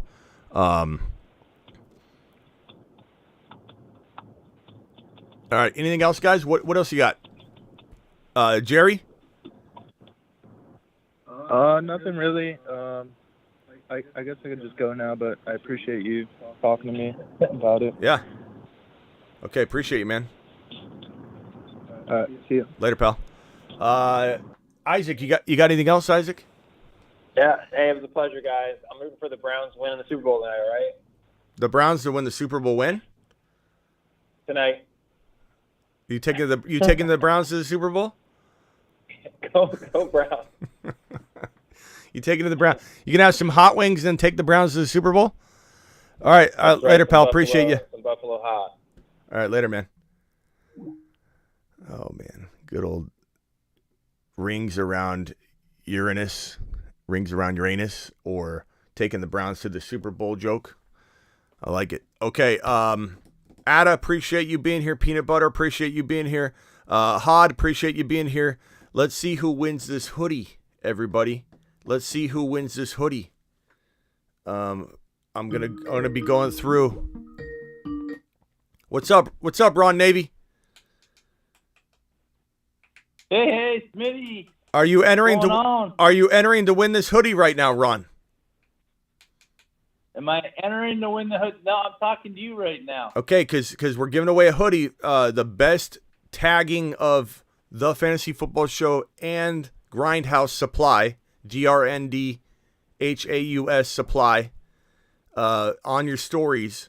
All right. Anything else, guys? What else you got? Jerry? Nothing really. I guess I could just go now, but I appreciate you talking to me about it. Yeah. Okay. Appreciate you, man. See you Later, pal. Isaac, you got anything else, Isaac? Yeah. Hey, it was a pleasure, guys. I'm rooting for the Browns winning the Super Bowl tonight, all right? The Browns to win the Super Bowl win? Tonight. You taking the Browns to the Super Bowl? Go Browns. You taking to the Browns? You can have some hot wings and take the Browns to the Super Bowl? All right. Later, pal. Appreciate you. Some Buffalo hot. All right. Later, man. Oh, man. Good old rings around Uranus, or taking the Browns to the Super Bowl joke. I like it. Okay. Ada, appreciate you being here. Peanut Butter, appreciate you being here. Hod, appreciate you being here. Let's see who wins this hoodie, everybody. Let's see who wins this hoodie. I'm gonna be going through. What's up, Ron Navy? Hey, Smitty. Are you entering to win this hoodie right now, Ron? Am I entering to win the hoodie? No, I'm talking to you right now. Okay, because we're giving away a hoodie, the best tagging of the Fantasy Football Show and Grindhouse Supply, GRNDHAUS Supply, on your stories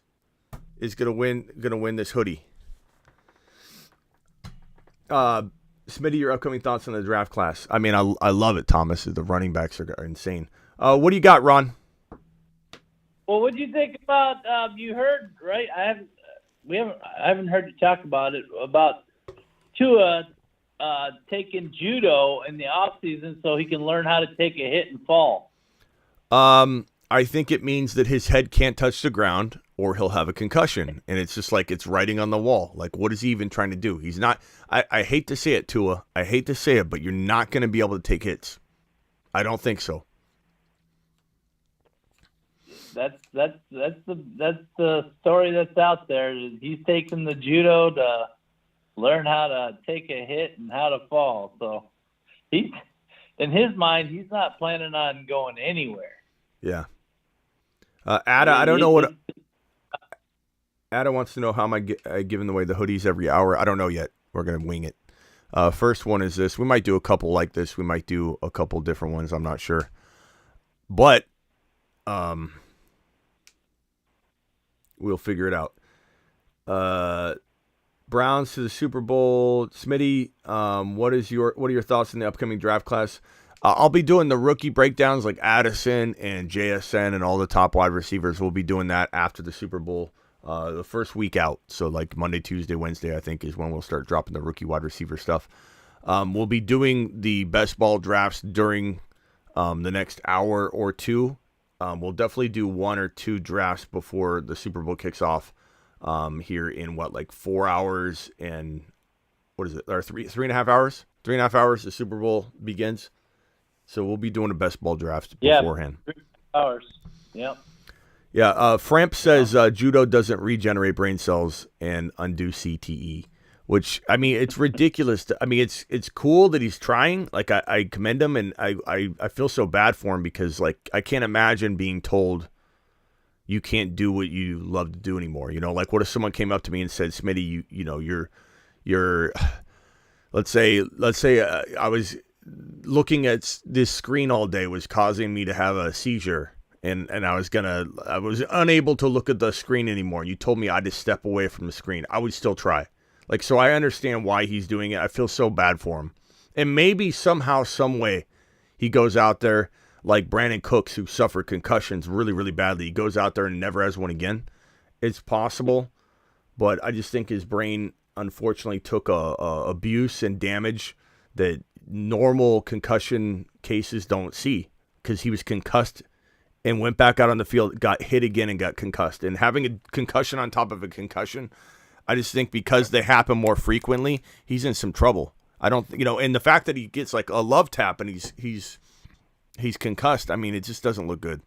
is gonna win this hoodie. Smitty, your upcoming thoughts on the draft class? I mean, I love it, Thomas. The running backs are insane. What do you got, Ron? Well, what do you think about? You heard, right? I haven't heard you talk about it, about Tua taking judo in the off season so he can learn how to take a hit and fall. I think it means that his head can't touch the ground or he'll have a concussion, and it's just like it's writing on the wall. Like, what is he even trying to do? He's not. I hate to say it, Tua. I hate to say it, but you're not going to be able to take hits. I don't think so. That's the story that's out there. He's taking the judo to learn how to take a hit and how to fall. So in his mind, he's not planning on going anywhere. Yeah. Ada, I don't know what. Ada wants to know how am I giving away the hoodies every hour. I don't know yet. We're gonna wing it. First one is this. We might do a couple like this. We might do a couple different ones. I'm not sure, but we'll figure it out. Browns to the Super Bowl. Smitty, what are your thoughts on the upcoming draft class? I'll be doing the rookie breakdowns like Addison and JSN and all the top wide receivers. We'll be doing that after the Super Bowl, the first week out. So like Monday, Tuesday, Wednesday, I think is when we'll start dropping the rookie wide receiver stuff. We'll be doing the best ball drafts during the next hour or two. We'll definitely do one or two drafts before the Super Bowl kicks off here in 4 hours and what is it? Or 3.5 hours? 3.5 hours the Super Bowl begins. So we'll be doing a best ball draft beforehand. 3 hours. Yep. Yeah. Framp says judo doesn't regenerate brain cells and undo CTE, which, I mean, it's ridiculous. It's cool that he's trying. Like, I commend him, and I feel so bad for him because, like, I can't imagine being told you can't do what you love to do anymore. You know, like, what if someone came up to me and said, Smitty, you're let's say I was looking at this screen all day was causing me to have a seizure, and I was unable to look at the screen anymore. You told me I had to step away from the screen. I would still try. Like, so I understand why he's doing it. I feel so bad for him. And maybe somehow, some way, he goes out there like Brandon Cooks, who suffered concussions really, really badly. He goes out there and never has one again. It's possible, but I just think his brain, unfortunately, took a abuse and damage that normal concussion cases don't see, because he was concussed and went back out on the field, got hit again and got concussed. And having a concussion on top of a concussion, I just think because they happen more frequently, he's in some trouble. I don't, and the fact that he gets like a love tap and he's concussed, I mean, it just doesn't look good.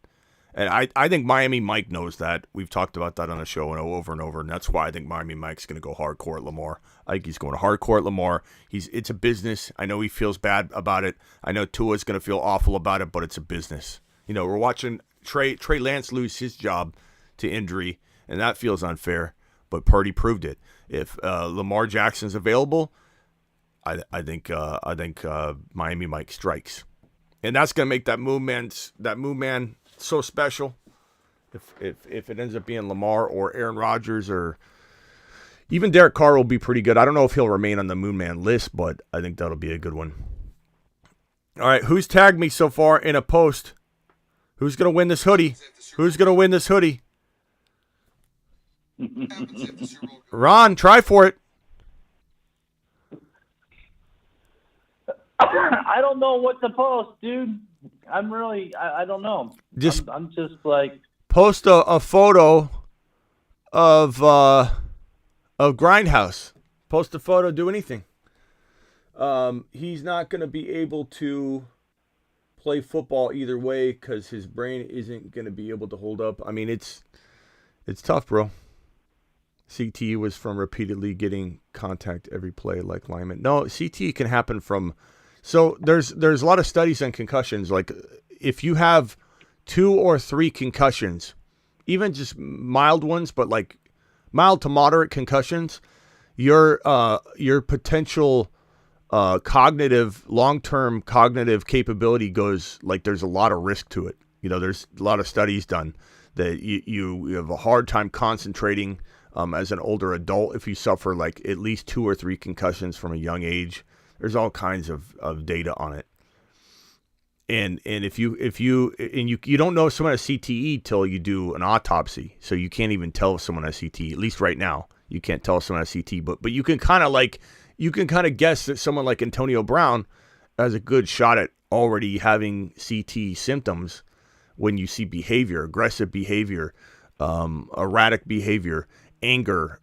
And I think Miami Mike knows that. We've talked about that on the show over and over, and that's why I think Miami Mike's going to go hardcore at Lamar. I think he's going hardcore at Lamar. It's a business. I know he feels bad about it. I know Tua's going to feel awful about it, but it's a business. We're watching Trey Lance lose his job to injury, and that feels unfair, but Purdy proved it. If Lamar Jackson's available, I think Miami Mike strikes. And that's going to make that move man so special. If it ends up being Lamar or Aaron Rodgers or even Derek Carr will be pretty good. I don't know if he'll remain on the Moon Man list, but I think that'll be a good one. All right, who's tagged me so far in a post? Who's going to win this hoodie? Who's going to win this hoodie? Ron, try for it. I don't know what to post, dude. I don't know. I'm just like, post a photo of Grindhouse. Post a photo. Do anything. He's not going to be able to play football either way because his brain isn't going to be able to hold up. I mean, it's tough, bro. CTE was from repeatedly getting contact every play like lineman. No, CTE can happen from. So there's a lot of studies on concussions. Like if you have 2 or 3 concussions, even just mild ones, but like mild to moderate concussions, your potential long-term cognitive capability goes, like there's a lot of risk to it. There's a lot of studies done that you have a hard time concentrating as an older adult if you suffer like at least 2 or 3 concussions from a young age. There's all kinds of data on it. And if you don't know if someone has CTE till you do an autopsy. So you can't even tell if someone has CTE, at least right now. You can't tell if someone has CTE, but you can kind of guess that someone like Antonio Brown has a good shot at already having CTE symptoms when you see behavior, aggressive behavior, erratic behavior, anger,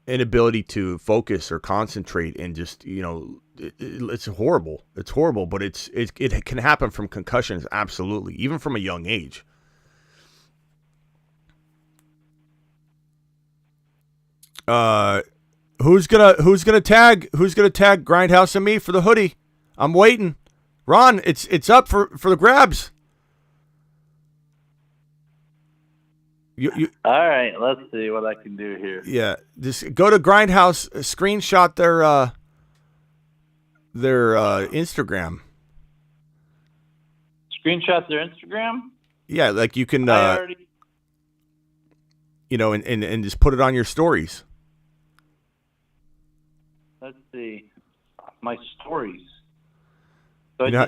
inability to focus or concentrate, and just it's horrible. It's horrible, but it can happen from concussions, absolutely, even from a young age. Who's gonna tag Grindhouse and me for the hoodie? I'm waiting. Ron, it's up for the grabs. All right, let's see what I can do here. Yeah, just go to Grindhouse, screenshot their Instagram. Screenshot their Instagram? Yeah, like you can, and just put it on your stories. Let's see, my stories. So you know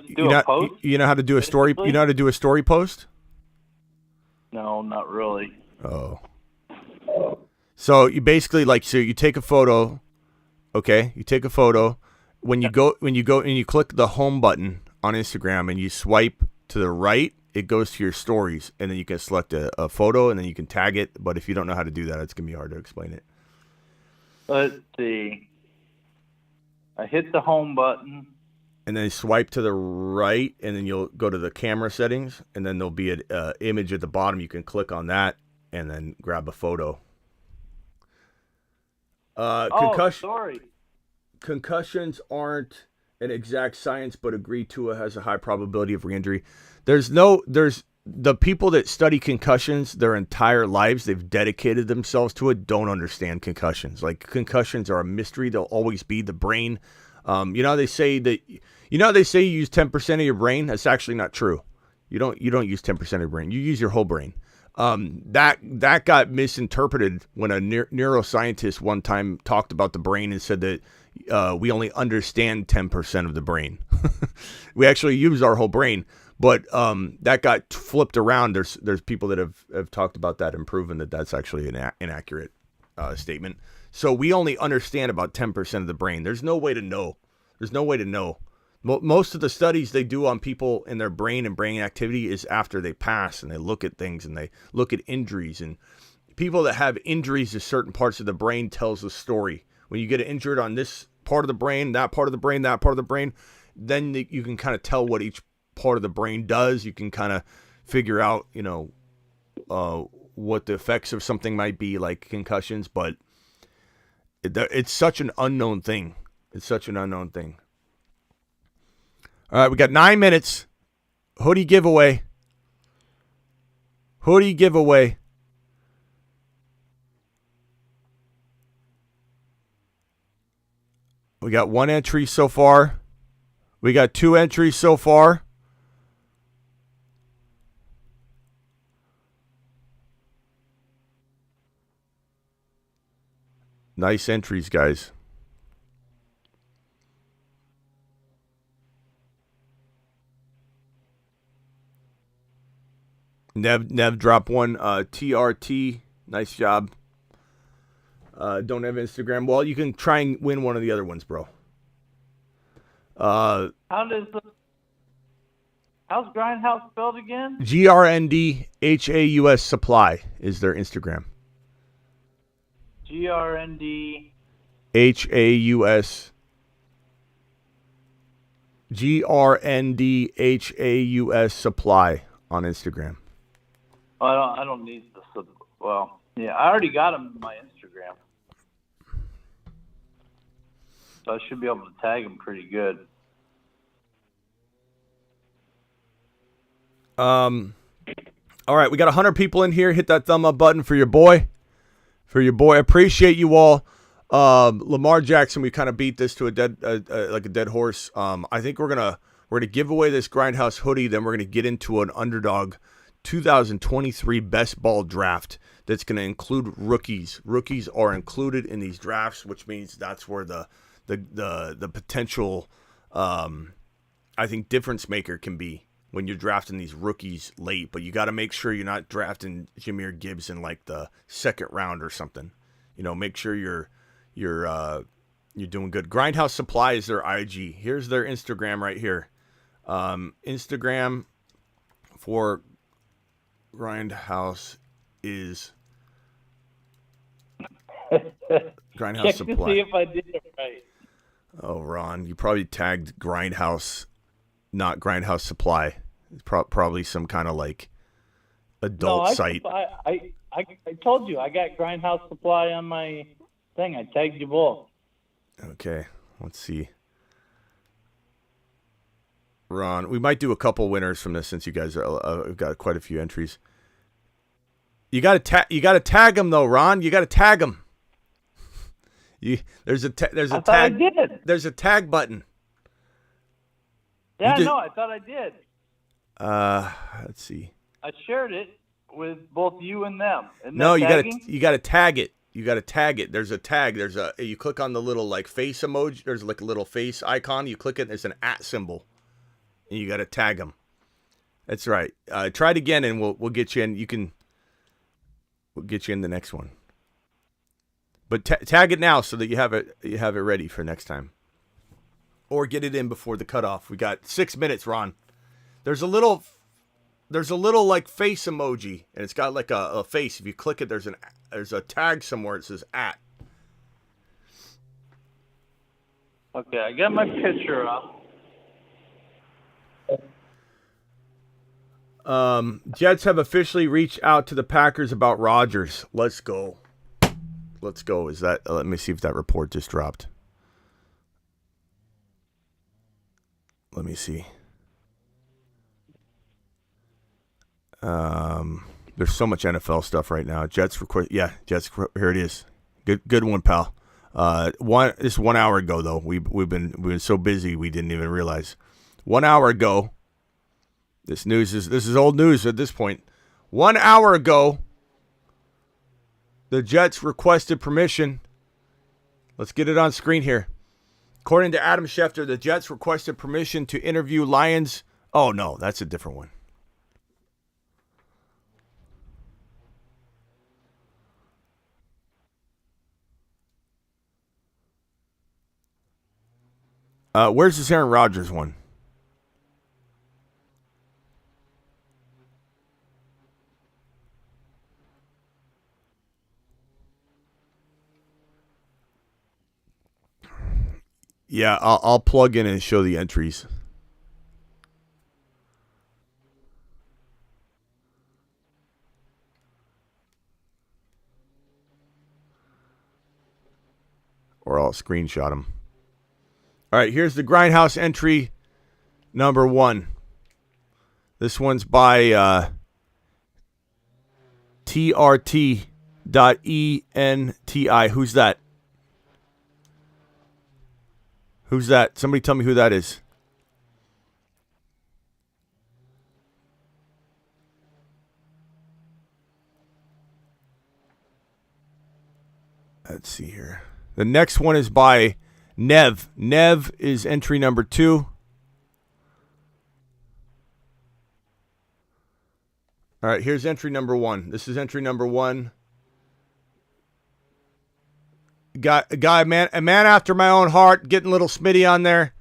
how to do a story. You know how to do a story post? No, not really. Oh. So you basically you take a photo, okay? You take a photo. When you go and you click the home button on Instagram and you swipe to the right, it goes to your stories, and then you can select a photo and then you can tag it. But if you don't know how to do that, it's gonna be hard to explain it. Let's see. I hit the home button. And then swipe to the right, and then you'll go to the camera settings, and then there'll be an image at the bottom. You can click on that and then grab a photo. Sorry. Concussions aren't an exact science, but agree Tua has a high probability of re-injury. There's the people that study concussions their entire lives, they've dedicated themselves to it, don't understand concussions. Like, concussions are a mystery. They'll always be. The brain. They say you use 10% of your brain. That's actually not true. You don't use 10% of your brain. You use your whole brain. That got misinterpreted when a neuroscientist one time talked about the brain and said that we only understand 10% of the brain. We actually use our whole brain, but that got flipped around. There's people that have talked about that and proven that that's actually an inaccurate statement. So we only understand about 10% of the brain. There's no way to know. Most of the studies they do on people and their brain and brain activity is after they pass, and they look at things and they look at injuries. And people that have injuries to certain parts of the brain tells a story. When you get injured on this part of the brain, that part of the brain, that part of the brain, then you can kind of tell what each part of the brain does. You can kind of figure out, what the effects of something might be, like concussions. But it's such an unknown thing. All right, we got 9 minutes. Hoodie giveaway. We got 1 entry so far. We got 2 entries so far. Nice entries, guys. Nev drop one. TRT, nice job. Don't have Instagram. Well, you can try and win one of the other ones, bro. How's Grindhouse spelled again? GRNDHAUS Supply is their Instagram. GRND HAUS. GRNDHAUS Supply on Instagram. I don't need the well. Yeah, I already got him in my Instagram, so I should be able to tag him pretty good. All right, we got 100 people in here. Hit that thumb up button for your boy. Appreciate you all. Lamar Jackson, we kind of beat this to a dead horse. I think we're gonna give away this Grindhouse hoodie. Then we're gonna get into an Underdog 2023 best ball draft that's going to include rookies. Rookies are included in these drafts, which means that's where the potential, I think, difference maker can be when you're drafting these rookies late. But you got to make sure you're not drafting Jahmyr Gibbs in like the second round or something. Make sure you're doing good. Grindhouse Supply is their IG. Here's their Instagram right here. Instagram for Grindhouse is Grindhouse Check Supply. to see if I did it right. Oh, Ron, you probably tagged Grindhouse, not Grindhouse Supply. It's probably some kind of like adult site. I told you I got Grindhouse Supply on my thing. I tagged you both. Okay, let's see. Ron, we might do a couple winners from this since you guys have got quite a few entries. You got to tag them though, Ron. You got to tag them. There's a tag. I did. There's a tag button. Yeah, no, I thought I did. Let's see. I shared it with both you and them. No, you got to tag it. You got to tag it. There's a tag. You click on the little like face emoji. There's like a little face icon. You click it. There's an @ symbol. And you got to tag them. That's right. Try it again, and we'll get you in. We'll get you in the next one. But tag it now so that you have it ready for next time, or get it in before the cutoff. We got 6 minutes, Ron. There's a little like face emoji, and it's got like a face. If you click it, there's a tag somewhere. It says @. Okay, I got my picture up. Jets have officially reached out to the Packers about Rodgers. Let's go. Is that? Let me see if that report just dropped. Let me see. There's so much NFL stuff right now. Jets request. Yeah, Jets. Here it is. Good one, pal. This 1 hour ago though. We've been so busy we didn't even realize. 1 hour ago. This is old news at this point. 1 hour ago, the Jets requested permission. Let's get it on screen here. According to Adam Schefter, the Jets requested permission to interview Lions. Oh, no, that's a different one. Where's this Aaron Rodgers one? Yeah, I'll plug in and show the entries. Or I'll screenshot them. All right, here's the Grindhouse entry number 1. This one's by TRT.ENTI. Who's that? Who's that? Somebody tell me who that is. Let's see here. The next one is by Nev. Nev is entry number 2. All right, here's entry number 1. This is entry number 1. A man after my own heart, getting little Smitty on there.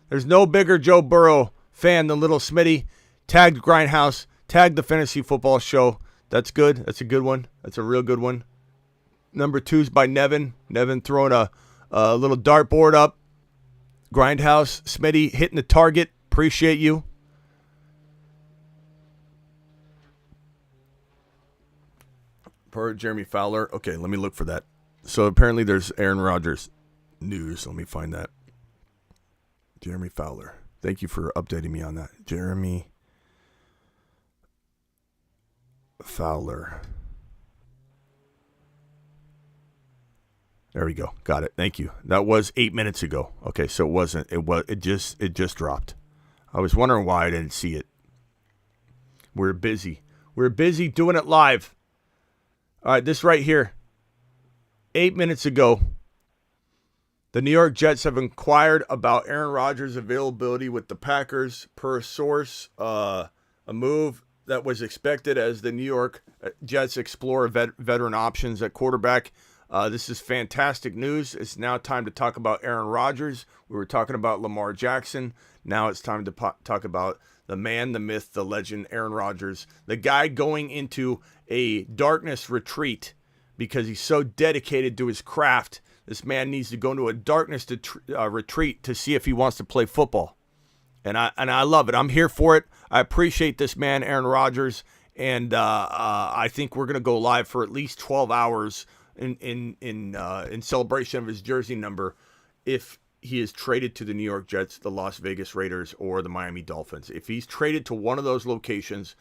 There's no bigger Joe Burrow fan than little Smitty. Tagged Grindhouse, tagged the Fantasy Football Show. That's good. That's a good one. That's a real good one. Number 2's by Nevin. Nevin throwing a little dartboard up. Grindhouse, Smitty hitting the target. Appreciate you. Per Jeremy Fowler. Okay, let me look for that. So apparently there's Aaron Rodgers news. Let me find that. Jeremy Fowler. Thank you for updating me on that. Jeremy Fowler. There we go. Got it. Thank you. That was 8 minutes ago. Okay, so it wasn't. It just dropped. I was wondering why I didn't see it. We're busy. We're busy doing it live. All right, this right here. 8 minutes ago, the New York Jets have inquired about Aaron Rodgers' availability with the Packers. Per source, a move that was expected as the New York Jets explore veteran options at quarterback. This is fantastic news. It's now time to talk about Aaron Rodgers. We were talking about Lamar Jackson. Now it's time to talk about the man, the myth, the legend, Aaron Rodgers, the guy going into a darkness retreat because he's so dedicated to his craft. This man needs to go into a darkness retreat to see if he wants to play football. And I love it. I'm here for it. I appreciate this man, Aaron Rodgers, and I think we're going to go live for at least 12 hours in celebration of his jersey number if he is traded to the New York Jets, the Las Vegas Raiders, or the Miami Dolphins. If he's traded to one of those locations,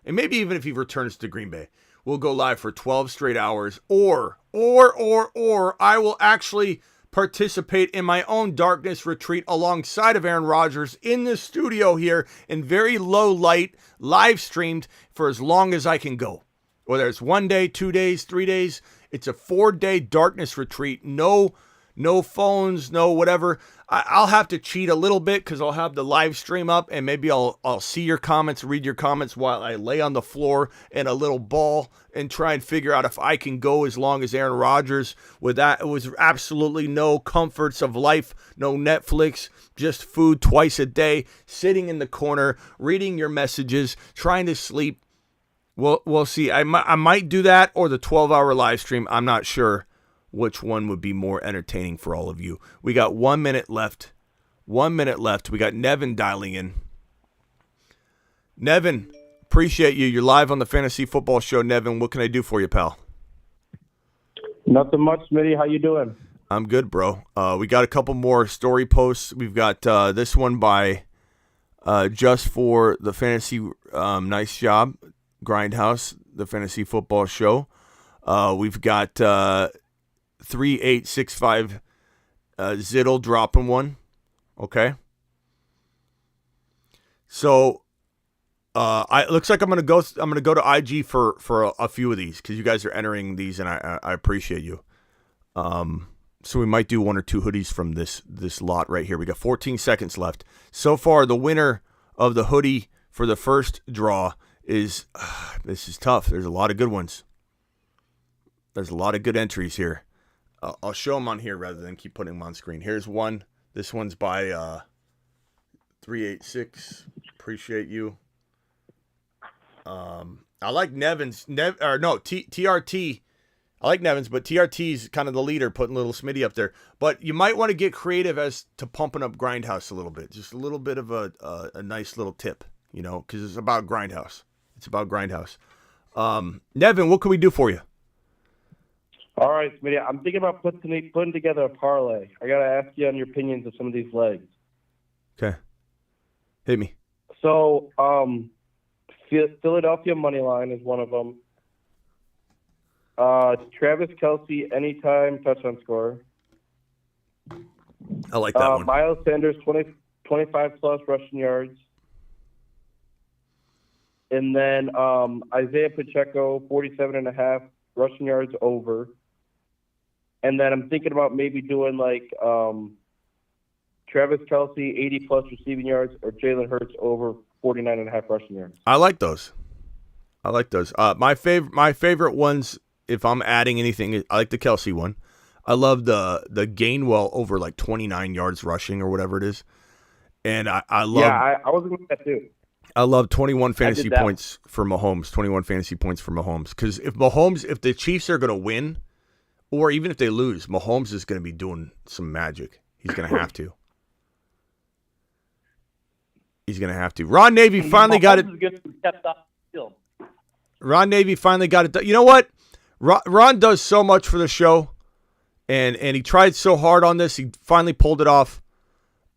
and maybe even if he returns to Green Bay, we'll go live for 12 straight hours, or I will actually participate in my own darkness retreat alongside of Aaron Rodgers in the studio here in very low light, live streamed for as long as I can go. Whether it's 1 day, 2 days, 3 days, it's a 4-day darkness retreat. No phones, no whatever. I'll have to cheat a little bit because I'll have the live stream up and maybe I'll see your comments, read your comments while I lay on the floor in a little ball and try and figure out if I can go as long as Aaron Rodgers. With that, it was absolutely no comforts of life, no Netflix, just food twice a day, sitting in the corner, reading your messages, trying to sleep. We'll see. I might do that or the 12-hour live stream. I'm not sure which one would be more entertaining for all of you. We got 1 minute left. 1 minute left. We got Nevin dialing in. Nevin, appreciate you. You're live on the Fantasy Football Show. Nevin, what can I do for you, pal? Nothing much, Smitty. How you doing? I'm good, bro. We got a couple more story posts. We've got this one by Just for the Fantasy. Nice job, Grindhouse, the Fantasy Football Show. We've got 3865 Ziddle dropping one. Okay. So It looks like I'm gonna go to IG for a few of these because you guys are entering these, and I appreciate you. So we might do one or two hoodies from this lot right here. We got 14 seconds left. So far, the winner of the hoodie for the first draw is this is tough. There's a lot of good ones. There's a lot of good entries here. I'll show them on here rather than keep putting them on screen. Here's one. This one's by 386. Appreciate you. I like Nevin's. TRT. I like Nevin's, but TRT's kind of the leader, putting little Smitty up there. But you might want to get creative as to pumping up Grindhouse a little bit. Just a little bit of a nice little tip, because it's about Grindhouse. It's about Grindhouse. Nevin, what can we do for you? All right, Smitty. I'm thinking about putting together a parlay. I got to ask you on your opinions of some of these legs. Okay. Hit me. So, Philadelphia money line is one of them. Travis Kelce anytime touchdown scorer. I like that one. Miles Sanders 25 plus rushing yards. And then Isaiah Pacheco 47.5 rushing yards over. And then I'm thinking about maybe doing like Travis Kelce 80 plus receiving yards or Jalen Hurts over 49.5 rushing yards. I like those. My favorite ones, if I'm adding anything, I like the Kelce one. I love the Gainwell over like 29 yards rushing or whatever it is. And I love. Yeah, I was looking at that too. I love 21 fantasy points for Mahomes. 21 fantasy points for Mahomes. Because if the Chiefs are going to win, or even if they lose, Mahomes is going to be doing some magic. He's going to have to. Ron Navy finally got it. Ron Navy finally got it done. You know what? Ron does so much for the show, and he tried so hard on this. He finally pulled it off.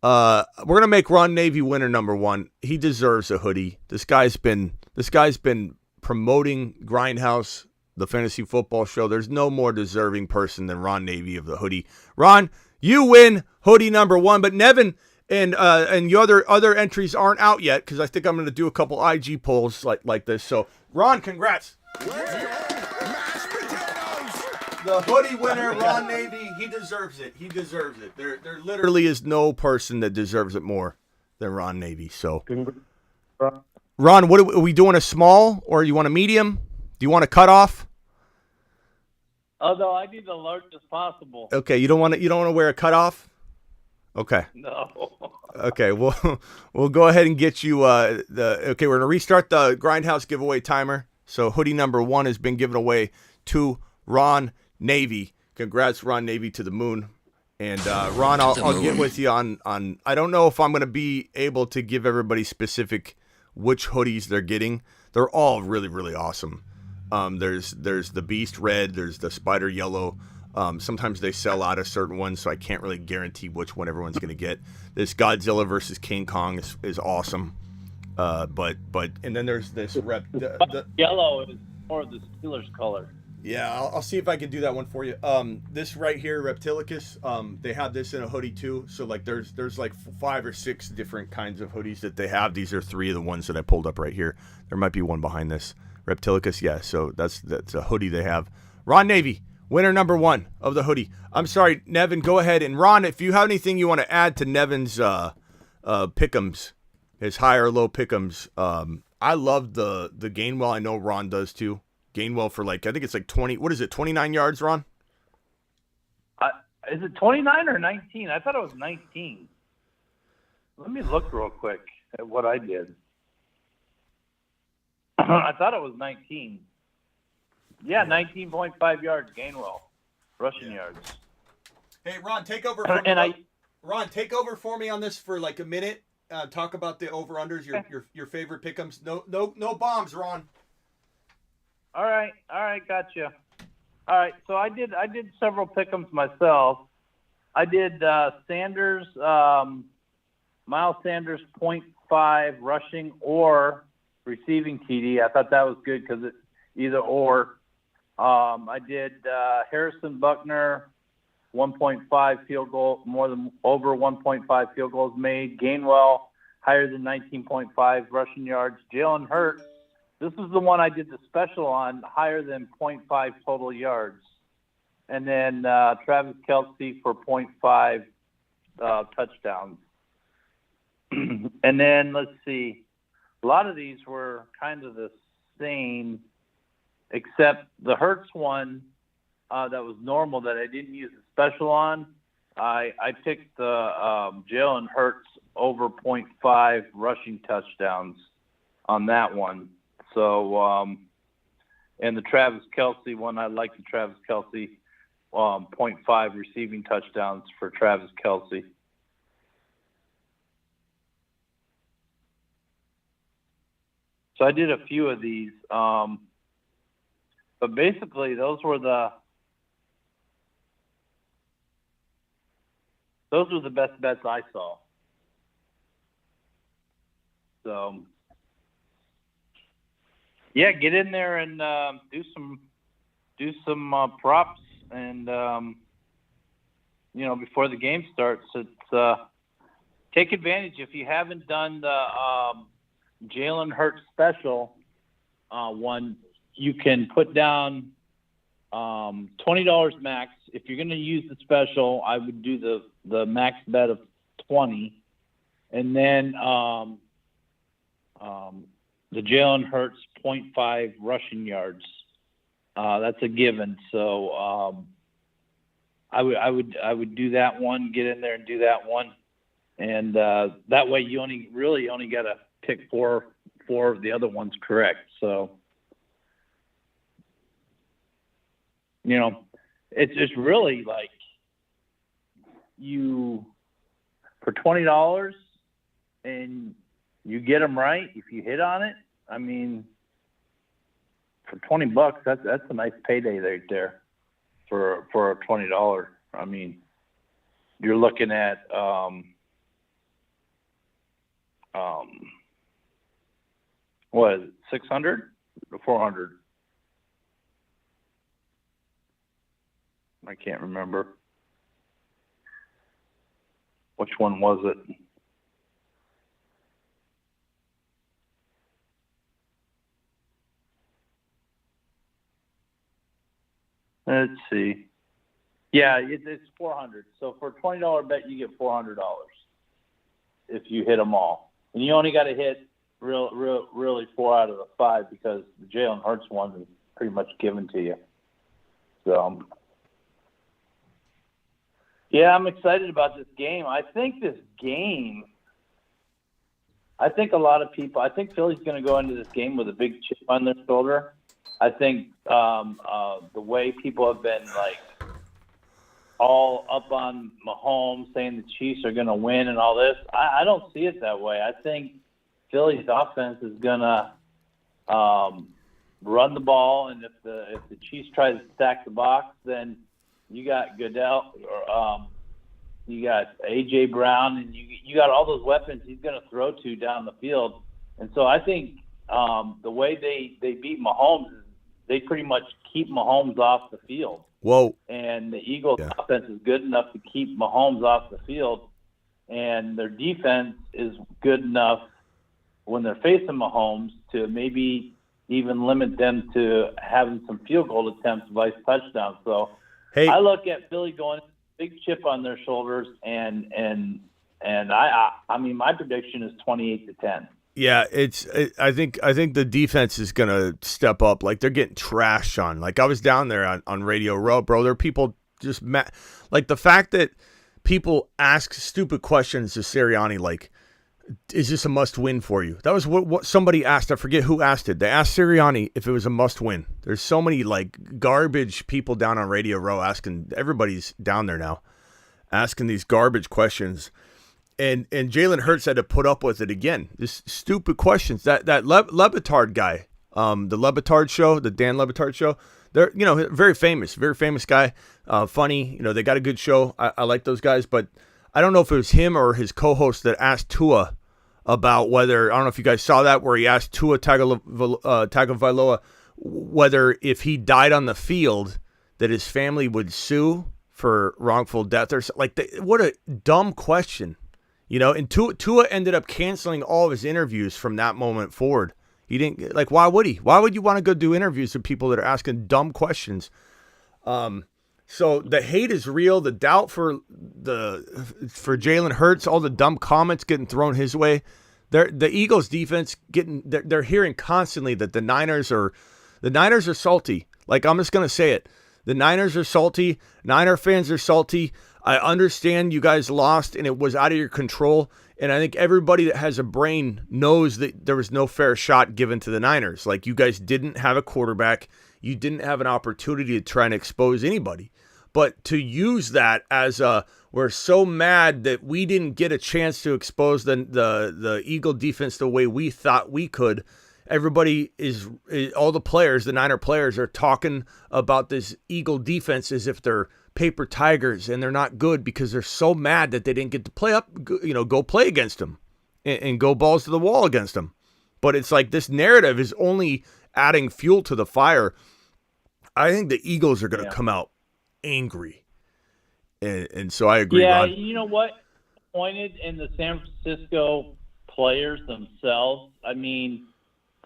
We're gonna make Ron Navy winner number one. He deserves a hoodie. This guy's been promoting Grindhouse, the fantasy football show. There's no more deserving person than Ron Navy of the hoodie. Ron, you win hoodie number one. But Nevin and your other entries aren't out yet because I think I'm gonna do a couple IG polls like this. So Ron, congrats. The hoodie winner, Ron Navy, he deserves it. There literally is no person that deserves it more than Ron Navy. So, Ron, what are we doing? A small or you want a medium? Do you want a cutoff? Although I need the largest possible. Okay, you don't want to wear a cutoff? Okay. No. Okay, we'll go ahead and get you we're gonna restart the Grindhouse giveaway timer. So hoodie number one has been given away to Ron Navy. Congrats, Ron Navy, to the moon. And Ron, I'll get with you on. I don't know if I'm going to be able to give everybody specific which hoodies they're getting. They're all really, really awesome. There's the Beast Red. There's the Spider Yellow. Sometimes they sell out of certain ones, so I can't really guarantee which one everyone's going to get. This Godzilla versus King Kong is awesome. But and then there's this yellow is more of the Steelers color. Yeah, I'll see if I can do that one for you. This right here, Reptilicus, they have this in a hoodie too. So like there's like 5 or 6 different kinds of hoodies that they have. These are 3 of the ones that I pulled up right here. There might be one behind this. Reptilicus, yeah. So that's a hoodie they have. Ron Navy, winner number one of the hoodie. I'm sorry, Nevin, go ahead. And Ron, if you have anything you want to add to Nevin's pick'ems, his high or low pick'ems, I love the Gainwell. I know Ron does too. Gainwell for I think it's 20. What is it? 29 yards, Ron? Is it 29 or 19? I thought it was 19. Let me look real quick at what I did. I thought it was 19. Yeah, 19.5 yards, Gainwell, rushing yards. Hey, Ron, take over for me. Ron, take over for me on this for a minute. Talk about the over-unders, your favorite pick'ems. No bombs, Ron. All right, gotcha. All right, so I did several pick'ems myself. I did Sanders, Miles Sanders 0.5 rushing or receiving TD. I thought that was good because it's either or. I did Harrison Buckner 1.5 field goal, over 1.5 field goals made. Gainwell higher than 19.5 rushing yards. Jalen Hurts, this is the one I did the special on, higher than 0.5 total yards. And then Travis Kelce for 0.5 touchdowns. And then let's see. A lot of these were kind of the same, except the Hurts one that was normal that I didn't use a special on. I picked the Jalen Hurts over 0.5 rushing touchdowns on that one. So, and the Travis Kelce one, I like the Travis Kelce 0.5 receiving touchdowns for Travis Kelce. So I did a few of these, but basically those were the best bets I saw. So yeah, get in there and do some props, and before the game starts, it's take advantage. If you haven't done the Jalen Hurts special one, you can put down $20 max. If you're going to use the special, I would do the max bet of 20, and then the Jalen Hurts 0.5 rushing yards. That's a given. So I would do that one. Get in there and do that one, and that way you only got to pick four of the other ones correct. So it's really like you for $20 and you get them right. If you hit on it, I mean, for $20, that's a nice payday right there for a $20. I mean, you're looking at what is it, 600 or 400? I can't remember. Which one was it? Let's see. Yeah, it's 400. So for a $20 bet, you get $400 if you hit them all. And you only got to hit really 4 out of the 5 because the Jalen Hurts one is pretty much given to you. So, yeah, I'm excited about this game. I think a lot of people, I think Philly's going to go into this game with a big chip on their shoulder. I think the way people have been like all up on Mahomes saying the Chiefs are going to win and all this, I don't see it that way. I think Philly's offense is going to run the ball, and if the Chiefs try to stack the box, then you got Goodell, or you got A.J. Brown, and you got all those weapons he's going to throw to down the field. And so I think the way they beat Mahomes is they pretty much keep Mahomes off the field. Whoa. And the Eagles' offense is good enough to keep Mahomes off the field, and their defense is good enough when they're facing Mahomes to maybe even limit them to having some field goal attempts, vice touchdowns. So I look at Philly going big chip on their shoulders, and I mean my prediction is 28-10. Yeah, I think the defense is gonna step up. Like they're getting trashed on. Like I was down there on Radio Row, bro. There are people just like the fact that people ask stupid questions to Sirianni, like, is this a must-win for you? That was what somebody asked. I forget who asked it. They asked Sirianni if it was a must-win. There's so many like garbage people down on Radio Row asking. Everybody's down there now, asking these garbage questions. And Jalen Hurts had to put up with it again. This stupid questions. That LeBatard guy, the LeBatard show, the Dan LeBatard show. They're very famous guy, funny. They got a good show. I like those guys, but I don't know if it was him or his co-host that asked Tua about whether, I don't know if you guys saw that, where he asked Tua Tagovailoa whether if he died on the field that his family would sue for wrongful death or something. Like what a dumb question. And Tua ended up canceling all of his interviews from that moment forward. He didn't, like, why would he? Why would you want to go do interviews with people that are asking dumb questions? So the hate is real. The doubt for Jalen Hurts, all the dumb comments getting thrown his way. The Eagles defense they're hearing constantly that the Niners are salty. Like, I'm just gonna say it. The Niners are salty. Niner fans are salty. I understand you guys lost and it was out of your control. And I think everybody that has a brain knows that there was no fair shot given to the Niners. Like, you guys didn't have a quarterback. You didn't have an opportunity to try and expose anybody. But to use that as we're so mad that we didn't get a chance to expose the Eagle defense the way we thought we could. Everybody all the players, the Niner players, are talking about this Eagle defense as if they're paper tigers and they're not good because they're so mad that they didn't get to go play against them and go balls to the wall against them. But it's like this narrative is only adding fuel to the fire. I think the Eagles are going to come out angry. And so I agree, Yeah, Ron. you know what? Pointed in the San Francisco players themselves. I mean,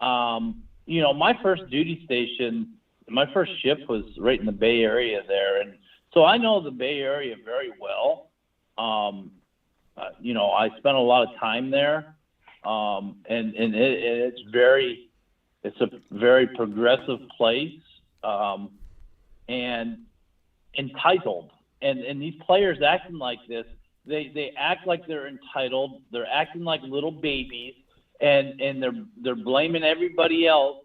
my first duty station, my first shift was right in the Bay Area there. And so I know the Bay Area very well. I spent a lot of time there. And it's a very progressive place. And entitled, and these players acting like this, they act like they're entitled. They're acting like little babies, and they're blaming everybody else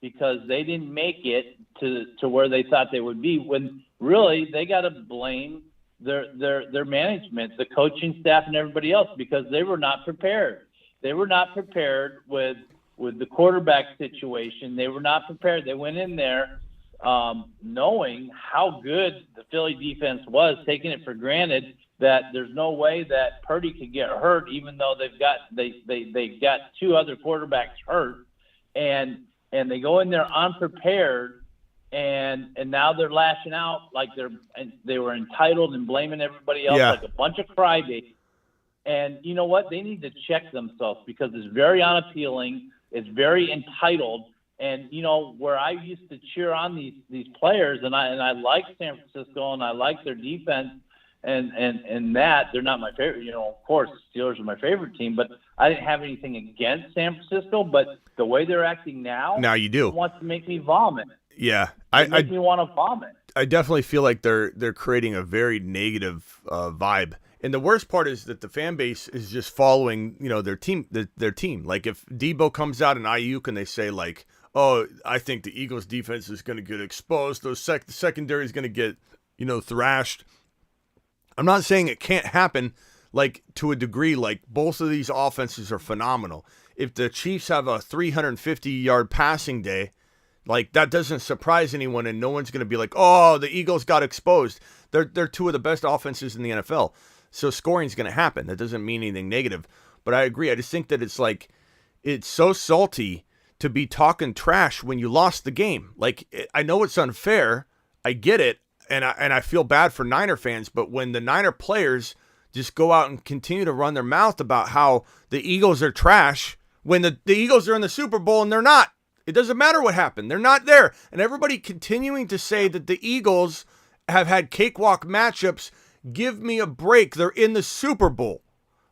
because they didn't make it to where they thought they would be. When really they got to blame their management, the coaching staff, and everybody else because they were not prepared. They were not prepared with the quarterback situation. They were not prepared. They went in there knowing how good the Philly defense was, taking it for granted that there's no way that Purdy could get hurt, even though they got two other quarterbacks hurt, and they go in there unprepared, and now they're lashing out like they were entitled and blaming everybody else like a bunch of crybabies. And you know what? They need to check themselves because it's very unappealing. It's very entitled. And, where I used to cheer on these players, and I like San Francisco, and I like their defense, and that they're not my favorite. Of course, Steelers are my favorite team, but I didn't have anything against San Francisco. But the way they're acting now you do. Wants to make me vomit. Yeah, It makes me want to vomit. I definitely feel like they're creating a very negative vibe. And the worst part is that the fan base is just following, their team. Their team. Like if Debo comes out and Ayuk and they say like, "Oh, I think the Eagles defense is going to get exposed. The secondary is going to get, thrashed." I'm not saying it can't happen, like to a degree. Like both of these offenses are phenomenal. If the Chiefs have a 350-yard passing day, like that doesn't surprise anyone, and no one's going to be like, "Oh, the Eagles got exposed." They're two of the best offenses in the NFL. So scoring's going to happen. That doesn't mean anything negative. But I agree. I just think that it's so salty to be talking trash when you lost the game. Like, I know it's unfair. I get it. And I feel bad for Niner fans. But when the Niner players just go out and continue to run their mouth about how the Eagles are trash, when the Eagles are in the Super Bowl and they're not. It doesn't matter what happened. They're not there. And everybody continuing to say that the Eagles have had cakewalk matchups. Give me a break. They're in the Super Bowl.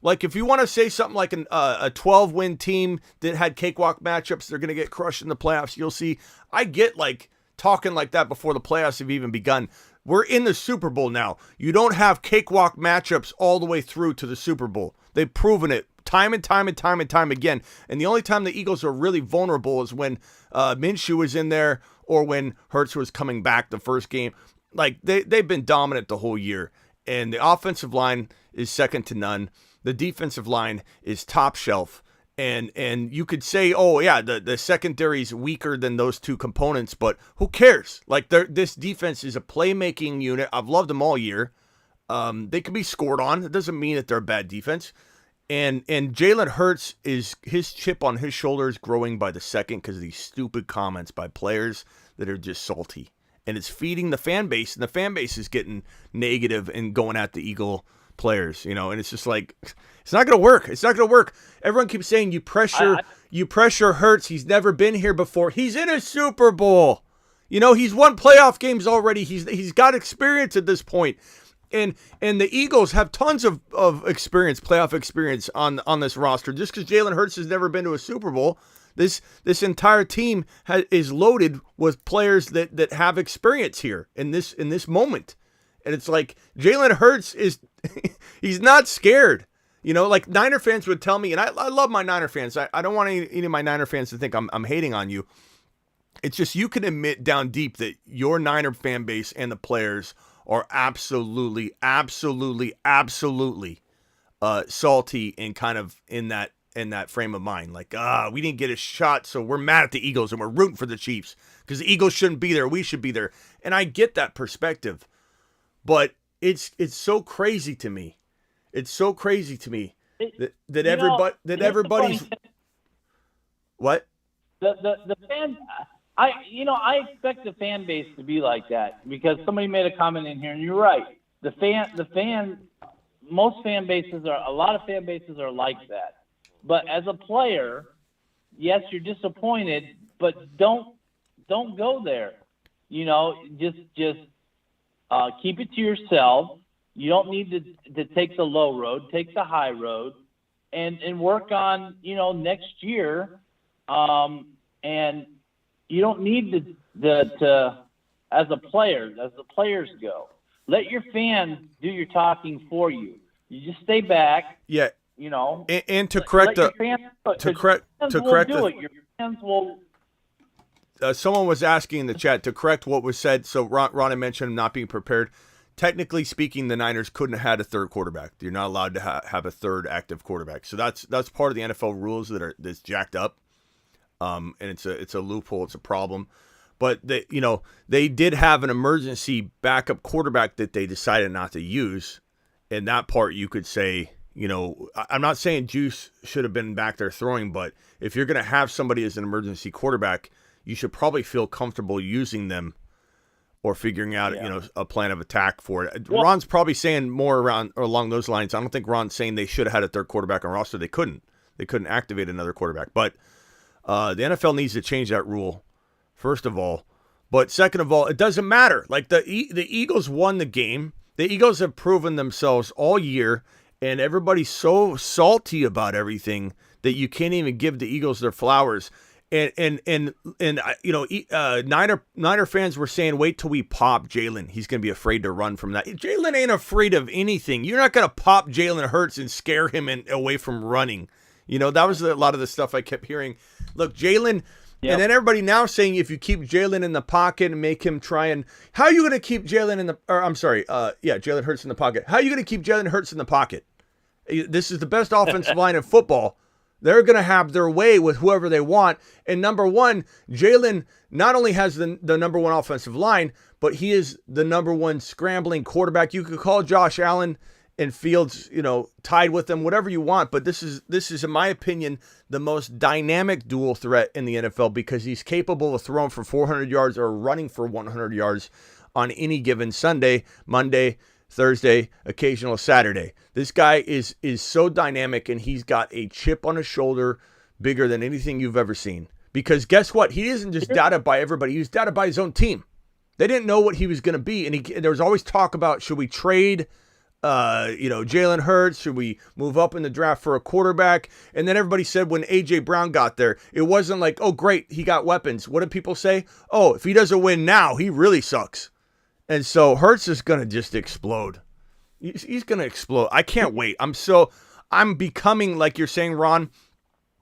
Like, if you want to say something like a 12-win team that had cakewalk matchups, they're going to get crushed in the playoffs, you'll see. I get, like, talking like that before the playoffs have even begun. We're in the Super Bowl now. You don't have cakewalk matchups all the way through to the Super Bowl. They've proven it time and time and time and time again. And the only time the Eagles are really vulnerable is when Minshew was in there or when Hurts was coming back the first game. Like, they've been dominant the whole year. And the offensive line is second to none. The defensive line is top shelf. And you could say, oh, yeah, the secondary is weaker than those two components, but who cares? Like, this defense is a playmaking unit. I've loved them all year. They can be scored on. It doesn't mean that they're a bad defense. And Jalen Hurts, his chip on his shoulder is growing by the second because of these stupid comments by players that are just salty. And it's feeding the fan base, and the fan base is getting negative and going at the Eagle players, and it's just like, it's not going to work. It's not going to work. Everyone keeps saying you pressure Hurts. He's never been here before. He's in a Super Bowl. He's won playoff games already. He's got experience at this point. And the Eagles have tons of experience, playoff experience on this roster. Just because Jalen Hurts has never been to a Super Bowl, this entire team is loaded with players that have experience here in this moment. And it's like Jalen Hurts he's not scared. Like Niner fans would tell me, and I love my Niner fans. I don't want any of my Niner fans to think I'm hating on you. It's just you can admit down deep that your Niner fan base and the players are absolutely salty and kind of in that frame of mind. Like, we didn't get a shot, so we're mad at the Eagles and we're rooting for the Chiefs because the Eagles shouldn't be there. We should be there. And I get that perspective, but it's so crazy to me. It's so crazy to me that everybody's what? The fans, I expect the fan base to be like that because somebody made a comment in here, and you're right. A lot of fan bases are like that. But as a player, yes, you're disappointed, but don't go there. Just keep it to yourself. You don't need to take the low road. Take the high road, and work on next year. And you don't need to as the players go. Let your fans do your talking for you. You just stay back. Yeah. And to correct your fans will. Someone was asking in the chat to correct what was said. So Ron had mentioned not being prepared. Technically speaking, the Niners couldn't have had a third quarterback. You're not allowed to have a third active quarterback. So that's part of the NFL rules that's jacked up. And it's a loophole. It's a problem. But they did have an emergency backup quarterback that they decided not to use. And that part you could say, I'm not saying Juice should have been back there throwing, but if you're going to have somebody as an emergency quarterback, you should probably feel comfortable using them or figuring out, a plan of attack for it. Well, Ron's probably saying more along those lines. I don't think Ron's saying they should have had a third quarterback on roster. They couldn't activate another quarterback. But the NFL needs to change that rule, first of all. But second of all, it doesn't matter. Like the Eagles won the game. The Eagles have proven themselves all year, and everybody's so salty about everything that you can't even give the Eagles their flowers. And Niner fans were saying, wait till we pop Jalen. He's going to be afraid to run from that. Jalen ain't afraid of anything. You're not going to pop Jalen Hurts and scare him away from running. That was a lot of the stuff I kept hearing. Look, Jalen, and then everybody now saying if you keep Jalen in the pocket and make him try and, how are you going to keep Jalen Jalen Hurts in the pocket? How are you going to keep Jalen Hurts in the pocket? This is the best offensive line in football. They're going to have their way with whoever they want. And number one, Jalen not only has the number one offensive line, but he is the number one scrambling quarterback. You could call Josh Allen and Fields, tied with them, whatever you want. But this is, in my opinion, the most dynamic dual threat in the NFL because he's capable of throwing for 400 yards or running for 100 yards on any given Sunday, Monday, Thursday, occasional Saturday. This guy is so dynamic, and he's got a chip on his shoulder bigger than anything you've ever seen. Because guess what? He isn't just doubted by everybody. He was doubted by his own team. They didn't know what he was going to be, and there was always talk about, should we trade Jalen Hurts? Should we move up in the draft for a quarterback? And then everybody said when A.J. Brown got there, it wasn't like, oh, great, he got weapons. What did people say? Oh, if he doesn't win now, he really sucks. And so Hurts is going to just explode. He's going to explode. I can't wait. I'm becoming, like you're saying, Ron,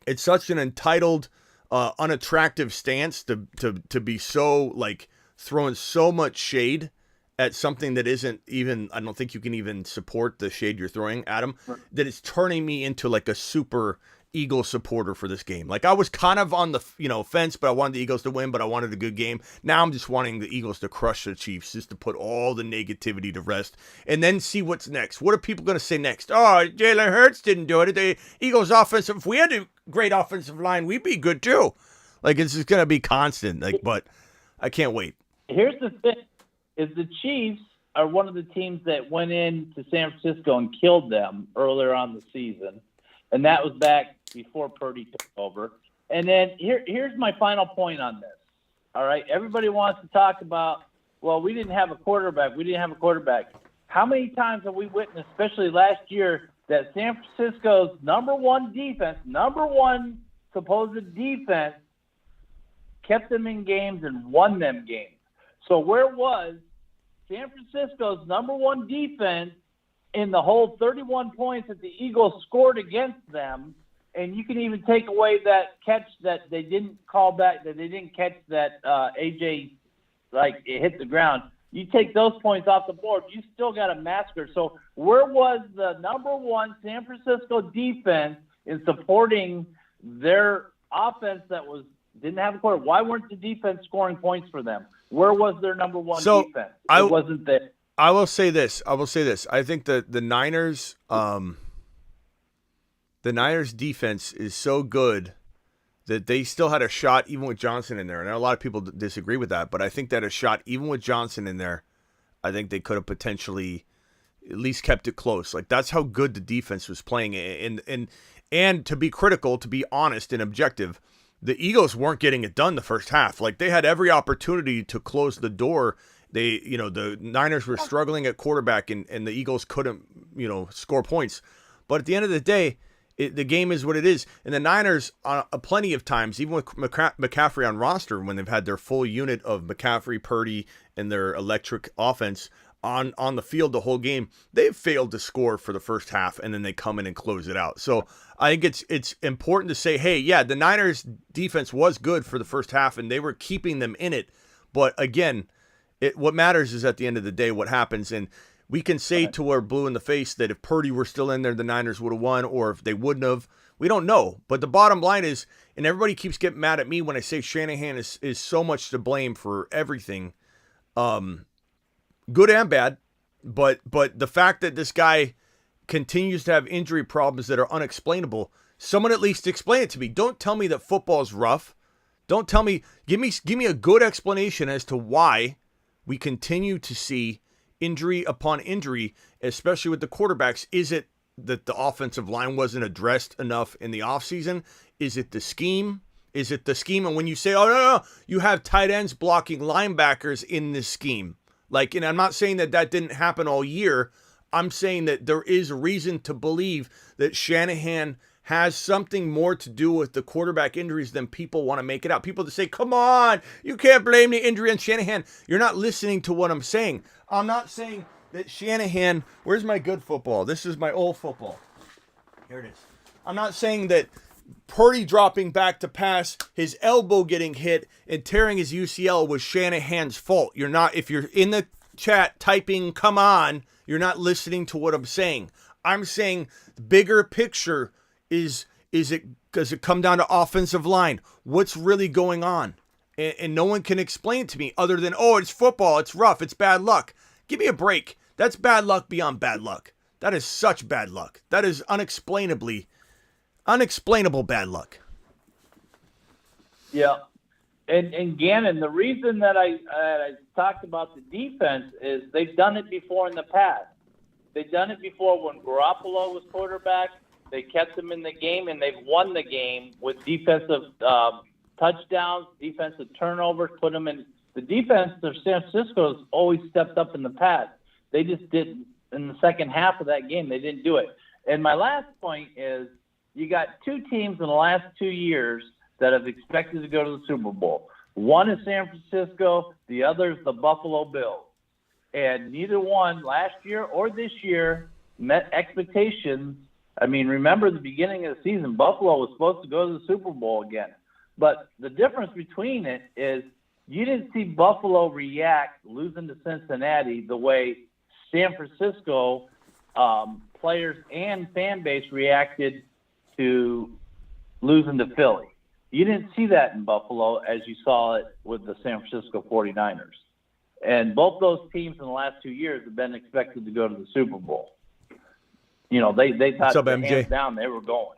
it's such an entitled, unattractive stance to be so, like, throwing so much shade at something that isn't even, I don't think you can even support the shade you're throwing, Adam, that it's turning me into like a super Eagle supporter for this game. Like I was kind of on the, fence, but I wanted the Eagles to win, but I wanted a good game. Now I'm just wanting the Eagles to crush the Chiefs, just to put all the negativity to rest and then see what's next. What are people going to say next? Oh, Jalen Hurts didn't do it. The Eagles offensive, if we had a great offensive line, we'd be good too. Like it's just going to be constant. Like, but I can't wait. Here's the thing. Is the Chiefs are one of the teams that went into San Francisco and killed them earlier on the season, and that was back before Purdy took over. And then here's my final point on this. All right, everybody wants to talk about, well, we didn't have a quarterback. We didn't have a quarterback. How many times have we witnessed, especially last year, that San Francisco's number one supposed defense, kept them in games and won them games? So where was San Francisco's number one defense in the whole 31 points that the Eagles scored against them? And you can even take away that catch that they didn't call back, that they didn't catch that AJ, like, it hit the ground. You take those points off the board, you still got a massacre. So where was the number one San Francisco defense in supporting their offense that didn't have a quarter? Why weren't the defense scoring points for them? Where was their number one defense? It wasn't there. I will say this. I think that the Niners, defense is so good that they still had a shot even with Johnson in there. And a lot of people disagree with that, but I think that a shot even with Johnson in there, I think they could have potentially at least kept it close. Like, that's how good the defense was playing. And to be critical, to be honest and objective, the Eagles weren't getting it done the first half. Like, they had every opportunity to close the door. The Niners were struggling at quarterback, and the Eagles couldn't, score points. But at the end of the day, the game is what it is. And the Niners, plenty of times, even with McCaffrey on roster, when they've had their full unit of McCaffrey, Purdy, and their electric offense on the field the whole game, they've failed to score for the first half, and then they come in and close it out. So I think it's important to say, hey, yeah, the Niners defense was good for the first half, and they were keeping them in it. But again, what matters is at the end of the day what happens. And we can say to we're blue in the face that if Purdy were still in there, the Niners would have won, or if they wouldn't have. We don't know. But the bottom line is, and everybody keeps getting mad at me when I say Shanahan is so much to blame for everything, good and bad. But the fact that this guy continues to have injury problems that are unexplainable, someone at least explain it to me. Don't tell me that football's rough. Don't tell me. Give me a good explanation as to why we continue to see injury upon injury, especially with the quarterbacks. Is it that the offensive line wasn't addressed enough in the offseason? Is it the scheme? And when you say, oh, no, you have tight ends blocking linebackers in this scheme. Like, and I'm not saying that didn't happen all year. I'm saying that there is reason to believe that Shanahan has something more to do with the quarterback injuries than people want to make it out. People that say, come on, you can't blame the injury on Shanahan. You're not listening to what I'm saying. I'm not saying that Shanahan, where's my good football? This is my old football. Here it is. I'm not saying that Purdy dropping back to pass, his elbow getting hit and tearing his UCL was Shanahan's fault. You're not, if you're in the chat typing, come on, you're not listening to what I'm saying. I'm saying the bigger picture does it come down to offensive line? What's really going on? And no one can explain it to me other than, oh, it's football, it's rough, it's bad luck. Give me a break. That's bad luck beyond bad luck. That is such bad luck. That is unexplainable bad luck. Yeah. And Gannon, the reason that I talked about the defense is they've done it before in the past. They've done it before when Garoppolo was quarterback. They kept them in the game, and they've won the game with defensive touchdowns, defensive turnovers, put them in. The defense of San Francisco has always stepped up in the past. They just didn't in the second half of that game. They didn't do it. And my last point is you got two teams in the last 2 years that have expected to go to the Super Bowl. One is San Francisco. The other is the Buffalo Bills. And neither one last year or this year met expectations. I mean, remember the beginning of the season, Buffalo was supposed to go to the Super Bowl again. But the difference between it is you didn't see Buffalo react losing to Cincinnati the way San Francisco players and fan base reacted to losing to Philly. You didn't see that in Buffalo as you saw it with the San Francisco 49ers. And both those teams in the last 2 years have been expected to go to the Super Bowl. You know, they thought hands down they were going.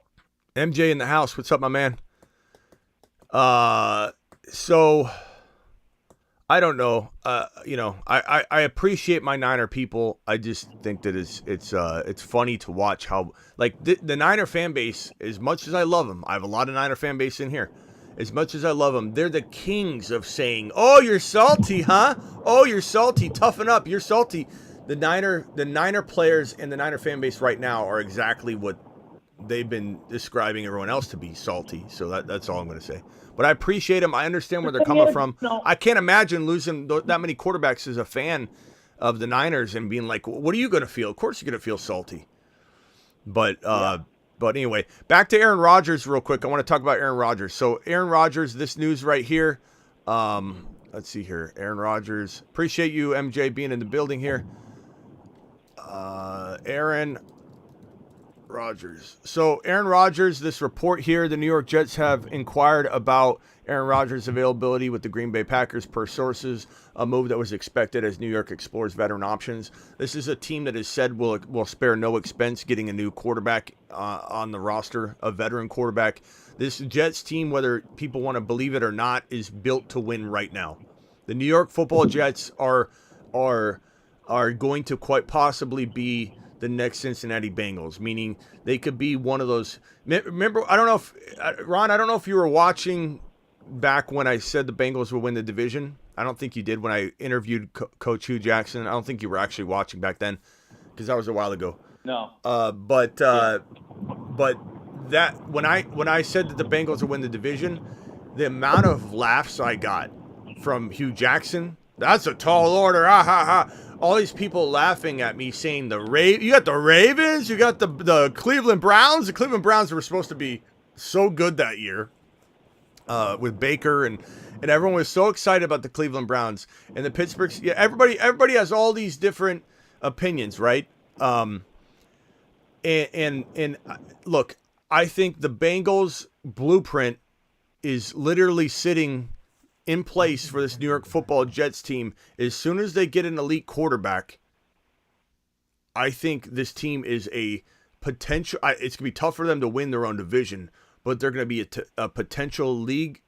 MJ in the house. What's up, my man? So I don't know. I appreciate my Niner people. I just think that it's funny to watch how like the Niner fan base. As much as I love them, I have a lot of Niner fan base in here. As much as I love them, they're the kings of saying, "Oh, you're salty, huh? Oh, you're salty. Toughen up. You're salty." The Niner players and the Niner fan base right now are exactly what they've been describing everyone else to be, salty. So that's all I'm going to say. But I appreciate them. I understand where they're coming from. I can't imagine losing that many quarterbacks as a fan of the Niners and being like, what are you going to feel? Of course you're going to feel salty. But anyway, back to Aaron Rodgers real quick. I want to talk about Aaron Rodgers. So Aaron Rodgers, this news right here. Let's see here. Aaron Rodgers. Appreciate you, MJ, being in the building here. Aaron Rodgers. So Aaron Rodgers, this report here, the New York Jets have inquired about Aaron Rodgers' availability with the Green Bay Packers per sources, a move that was expected as New York explores veteran options. This is a team that has said will spare no expense getting a new quarterback on the roster, a veteran quarterback. This Jets team, whether people want to believe it or not, is built to win right now. The New York Football Jets are going to quite possibly be the next Cincinnati Bengals, meaning they could be one of those. Remember, I don't know if, Ron, I don't know if you were watching back when I said the Bengals would win the division. I don't think you did when I interviewed Coach Hugh Jackson. I don't think you were actually watching back then because that was a while ago. No. But that when I said that the Bengals would win the division, the amount of laughs I got from Hugh Jackson, that's a tall order. Ah, ha, ha. All these people laughing at me saying you got the Ravens, you got the Cleveland Browns. The Cleveland Browns were supposed to be so good that year with Baker and everyone was so excited about the Cleveland Browns and the Pittsburgh. Yeah, everybody has all these different opinions, right? And look, I think the Bengals blueprint is literally sitting in place for this New York Football Jets team. As soon as they get an elite quarterback, I think this team is a potential. It's going to be tough for them to win their own division, but they're going to be a potential league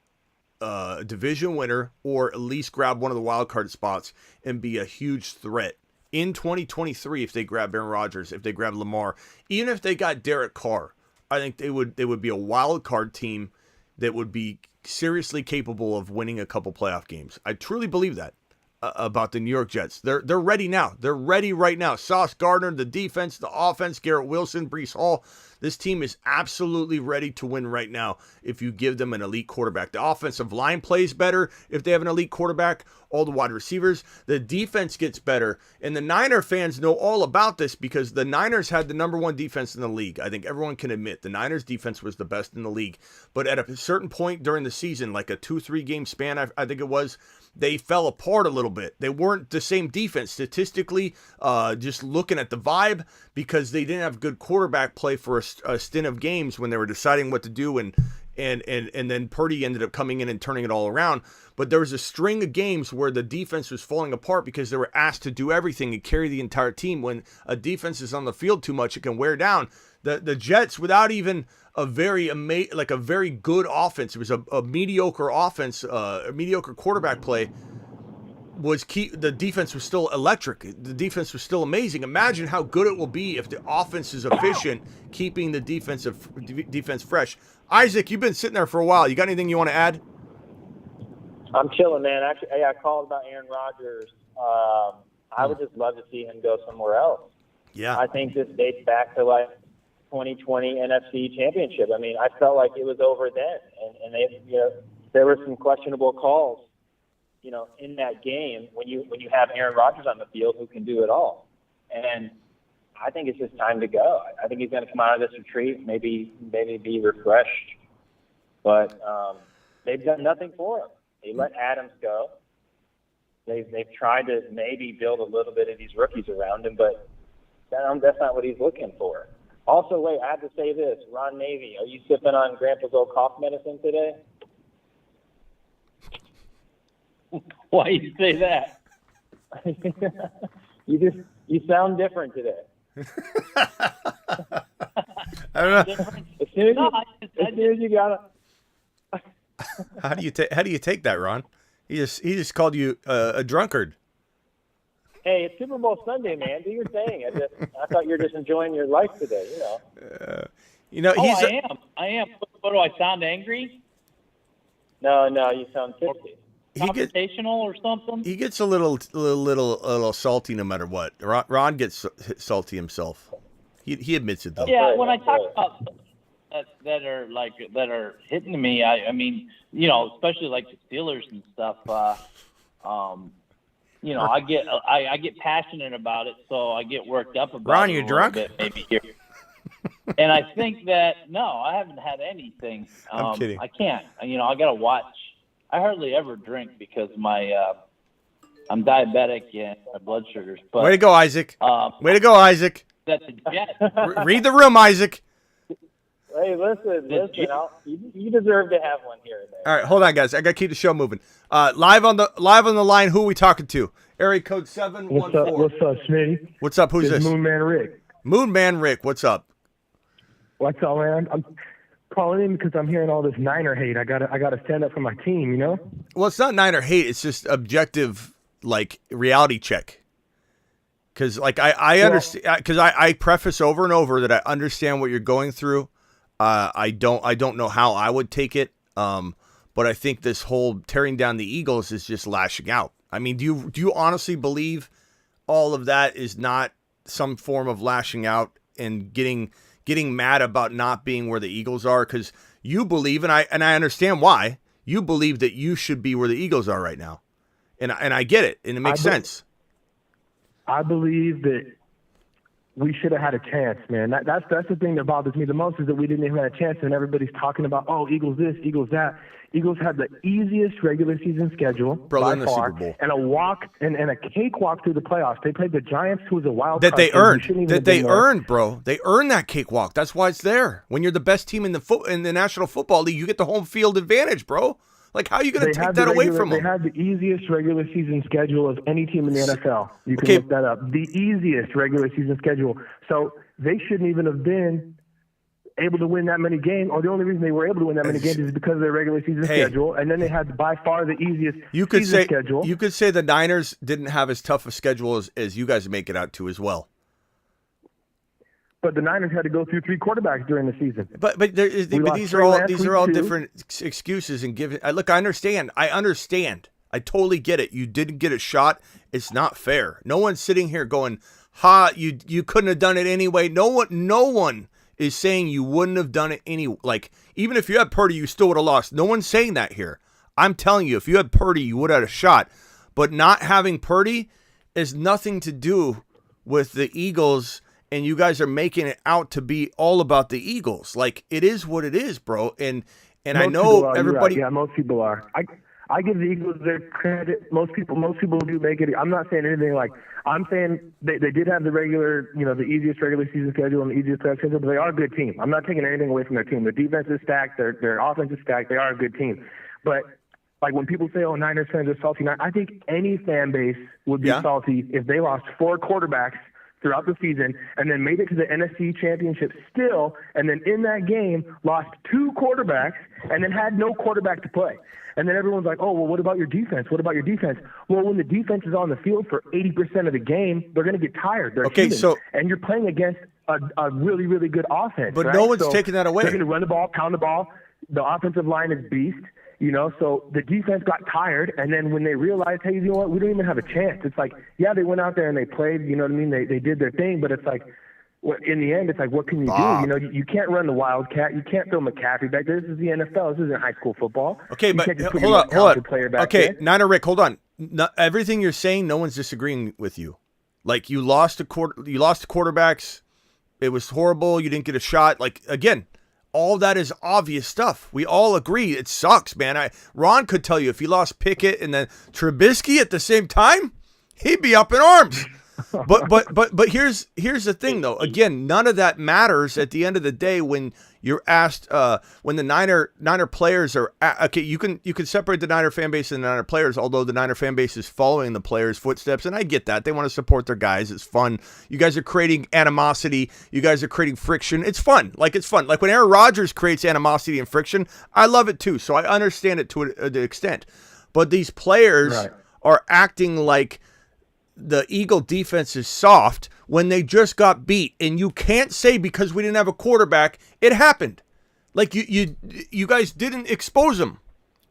division winner, or at least grab one of the wild card spots and be a huge threat in 2023 if they grab Aaron Rodgers, if they grab Lamar, even if they got Derek Carr. I think they would be a wild card team that would be seriously capable of winning a couple playoff games. I truly believe that about the New York Jets. They're ready now. They're ready right now. Sauce Gardner, the defense, the offense, Garrett Wilson, Breece Hall. This team is absolutely ready to win right now if you give them an elite quarterback. The offensive line plays better if they have an elite quarterback. All the wide receivers. The defense gets better. And the Niner fans know all about this because the Niners had the number one defense in the league. I think everyone can admit the Niners defense was the best in the league. But at a certain point during the season, like a 2-3 game span, I think it was, they fell apart a little bit. They weren't the same defense statistically, just looking at the vibe, because they didn't have good quarterback play for a stint of games when they were deciding what to do, and then Purdy ended up coming in and turning it all around. But there was a string of games where the defense was falling apart because they were asked to do everything and carry the entire team. When a defense is on the field too much, it can wear down. The Jets, without even a very good offense, it was a mediocre offense, a mediocre quarterback play, was key. The defense was still electric. The defense was still amazing. Imagine how good it will be if the offense is efficient, keeping the defense fresh. Isaac, you've been sitting there for a while. You got anything you want to add? I'm chilling, man. Actually, I called about Aaron Rodgers. I would just love to see him go somewhere else. Yeah. I think this dates back to like 2020 NFC Championship. I mean, I felt like it was over then, and they, there were some questionable calls, in that game when you have Aaron Rodgers on the field who can do it all. And I think it's just time to go. I think he's going to come out of this retreat, maybe be refreshed. But they've done nothing for him. They let Adams go. They've tried to maybe build a little bit of these rookies around him, but that's not what he's looking for. Also, wait, I have to say this. Ron Navy, are you sipping on Grandpa's old cough medicine today? Why you say that? You sound different today. I don't know. As soon as you got it. How do you take that, Ron? He just called you a drunkard. Hey, it's Super Bowl Sunday, man. Do your thing. I thought you were just enjoying your life today. I am. What do I sound angry? No, you sound tipsy. Confrontational or something? He gets a little salty no matter what. Ron gets salty himself. He admits it though. Yeah, when I talk about that are hitting me, I mean, especially like the Steelers and stuff. I get passionate about it, so I get worked up about Ron, it. you drunk? Bit, maybe here. And I think that I haven't had anything. I'm kidding. I can't. I got to watch. I hardly ever drink because I'm diabetic and my blood sugars. But way to go, Isaac. Way to go, Isaac. That's a jet. Read the room, Isaac. Hey, listen. You deserve to have one here and there. All right, hold on, guys. I got to keep the show moving. Live on the line. Who are we talking to? Area code 714. What's up, Smitty? What's up? Who's this? Moon Man Rick. Moon Man Rick. What's up? What's up, man? I'm calling in because I'm hearing all this Niner hate. I gotta stand up for my team. Well, it's not Niner hate. It's just objective, reality check. Because I understand. Because I preface over and over that I understand what you're going through. I don't know how I would take it. But I think this whole tearing down the Eagles is just lashing out. I mean, do you honestly believe all of that is not some form of lashing out and getting mad about not being where the Eagles are? Because you believe, and I understand why, you believe that you should be where the Eagles are right now. And I get it, and it makes sense. I believe that we should have had a chance, man. That's the thing that bothers me the most, is that we didn't even have a chance, and everybody's talking about, Eagles this, Eagles that. Eagles had the easiest regular season schedule by in the far, Super Bowl. and a walk and a cakewalk through the playoffs. They played the Giants, who was a wild that card they team. earned. That they earned, bro. They earned that cakewalk. That's why it's there. When you're the best team in the National Football League, you get the home field advantage, bro. How are you going to take that away from them? They had the easiest regular season schedule of any team in the NFL. You can look that up. The easiest regular season schedule. So they shouldn't even have been able to win that many games, or the only reason they were able to win that many games is because of their regular season schedule, and then they had by far the easiest schedule. You could say the Niners didn't have as tough a schedule as you guys make it out to as well. But the Niners had to go through 3 quarterbacks during the season. But these are all different excuses and giving. Look, I understand. I totally get it. You didn't get a shot. It's not fair. No one's sitting here going, "Ha, you couldn't have done it anyway." No one is saying you wouldn't have done it even if you had Purdy, you still would have lost. No one's saying that here. I'm telling you, if you had Purdy, you would have had a shot. But not having Purdy is nothing to do with the Eagles, and you guys are making it out to be all about the Eagles. It is what it is, bro. And I know everybody. Right. Yeah, most people are. I give the Eagles their credit. Most people do make it. I'm not saying anything I'm saying they did have the regular, the easiest regular season schedule and the easiest playoff schedule, but they are a good team. I'm not taking anything away from their team. Their defense is stacked. Their offense is stacked. They are a good team. But when people say, Niners fans are salty, I think any fan base would be salty if they lost 4 quarterbacks throughout the season and then made it to the NFC Championship still, and then in that game lost 2 quarterbacks and then had no quarterback to play. And then everyone's like, what about your defense? What about your defense? Well, when the defense is on the field for 80% of the game, they're going to get tired. They're human. And you're playing against a really, really good offense. But right? no one's taking that away. They're going to run the ball, pound the ball. The offensive line is beast. So the defense got tired, and then when they realized, hey, you know what, we don't even have a chance. It's they went out there and they played, you know what I mean? They did their thing, but it's in the end, it's what can you do? You can't run the Wildcat. You can't throw McCaffrey back there. This is the NFL. This isn't high school football. Okay, but hold on. Okay, Niner Rick, hold on. Everything you're saying, no one's disagreeing with you. You lost quarterbacks. It was horrible. You didn't get a shot. Again, all that is obvious stuff. We all agree. It sucks, man. Ron could tell you if he lost Pickett and then Trubisky at the same time, he'd be up in arms. But here's the thing though. Again, none of that matters at the end of the day when you're asked when the Niner players are okay. You can separate the Niner fan base and the Niner players, although the Niner fan base is following the players' footsteps, and I get that. They want to support their guys. It's fun. You guys are creating animosity. You guys are creating friction. It's fun. It's fun. When Aaron Rodgers creates animosity and friction, I love it too. So I understand it to an extent. but these players Right. are acting like the Eagle defense is soft when they just got beat. And you can't say because we didn't have a quarterback, it happened. Like you guys didn't expose them.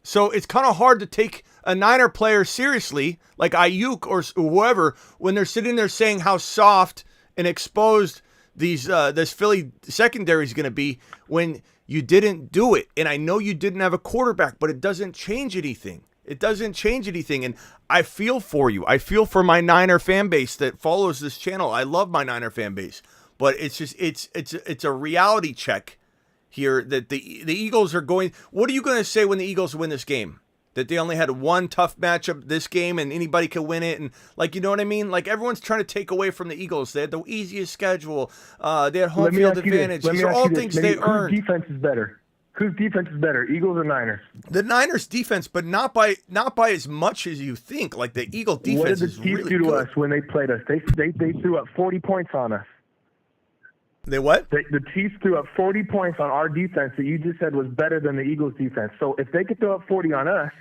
So it's kind of hard to take a Niner player seriously, like Ayuk or whoever, when they're sitting there saying how soft and exposed this Philly secondary is going to be when you didn't do it. And I know you didn't have a quarterback, but it doesn't change anything. It doesn't change anything. And I feel for you. I feel for my Niner fan base that follows this channel. I love my Niner fan base. But it's just it's a reality check here that the Eagles are going. What are you going to say when the Eagles win this game? That they only had one tough matchup this game and anybody could win it, and like, you know what I mean? Like, everyone's trying to take away from the Eagles. They had the easiest schedule. They had home field advantage. These are all things they earned. Whose defense is better? Whose defense is better, Eagles or Niners? The Niners defense, but not by as much as you think. Like, the Eagle defense is really good. What did the Chiefs do to us when they played us? They threw up 40 points on us. They what? The Chiefs threw up 40 points on our defense that you just said was better than the Eagles' defense. So if they could throw up 40 on us,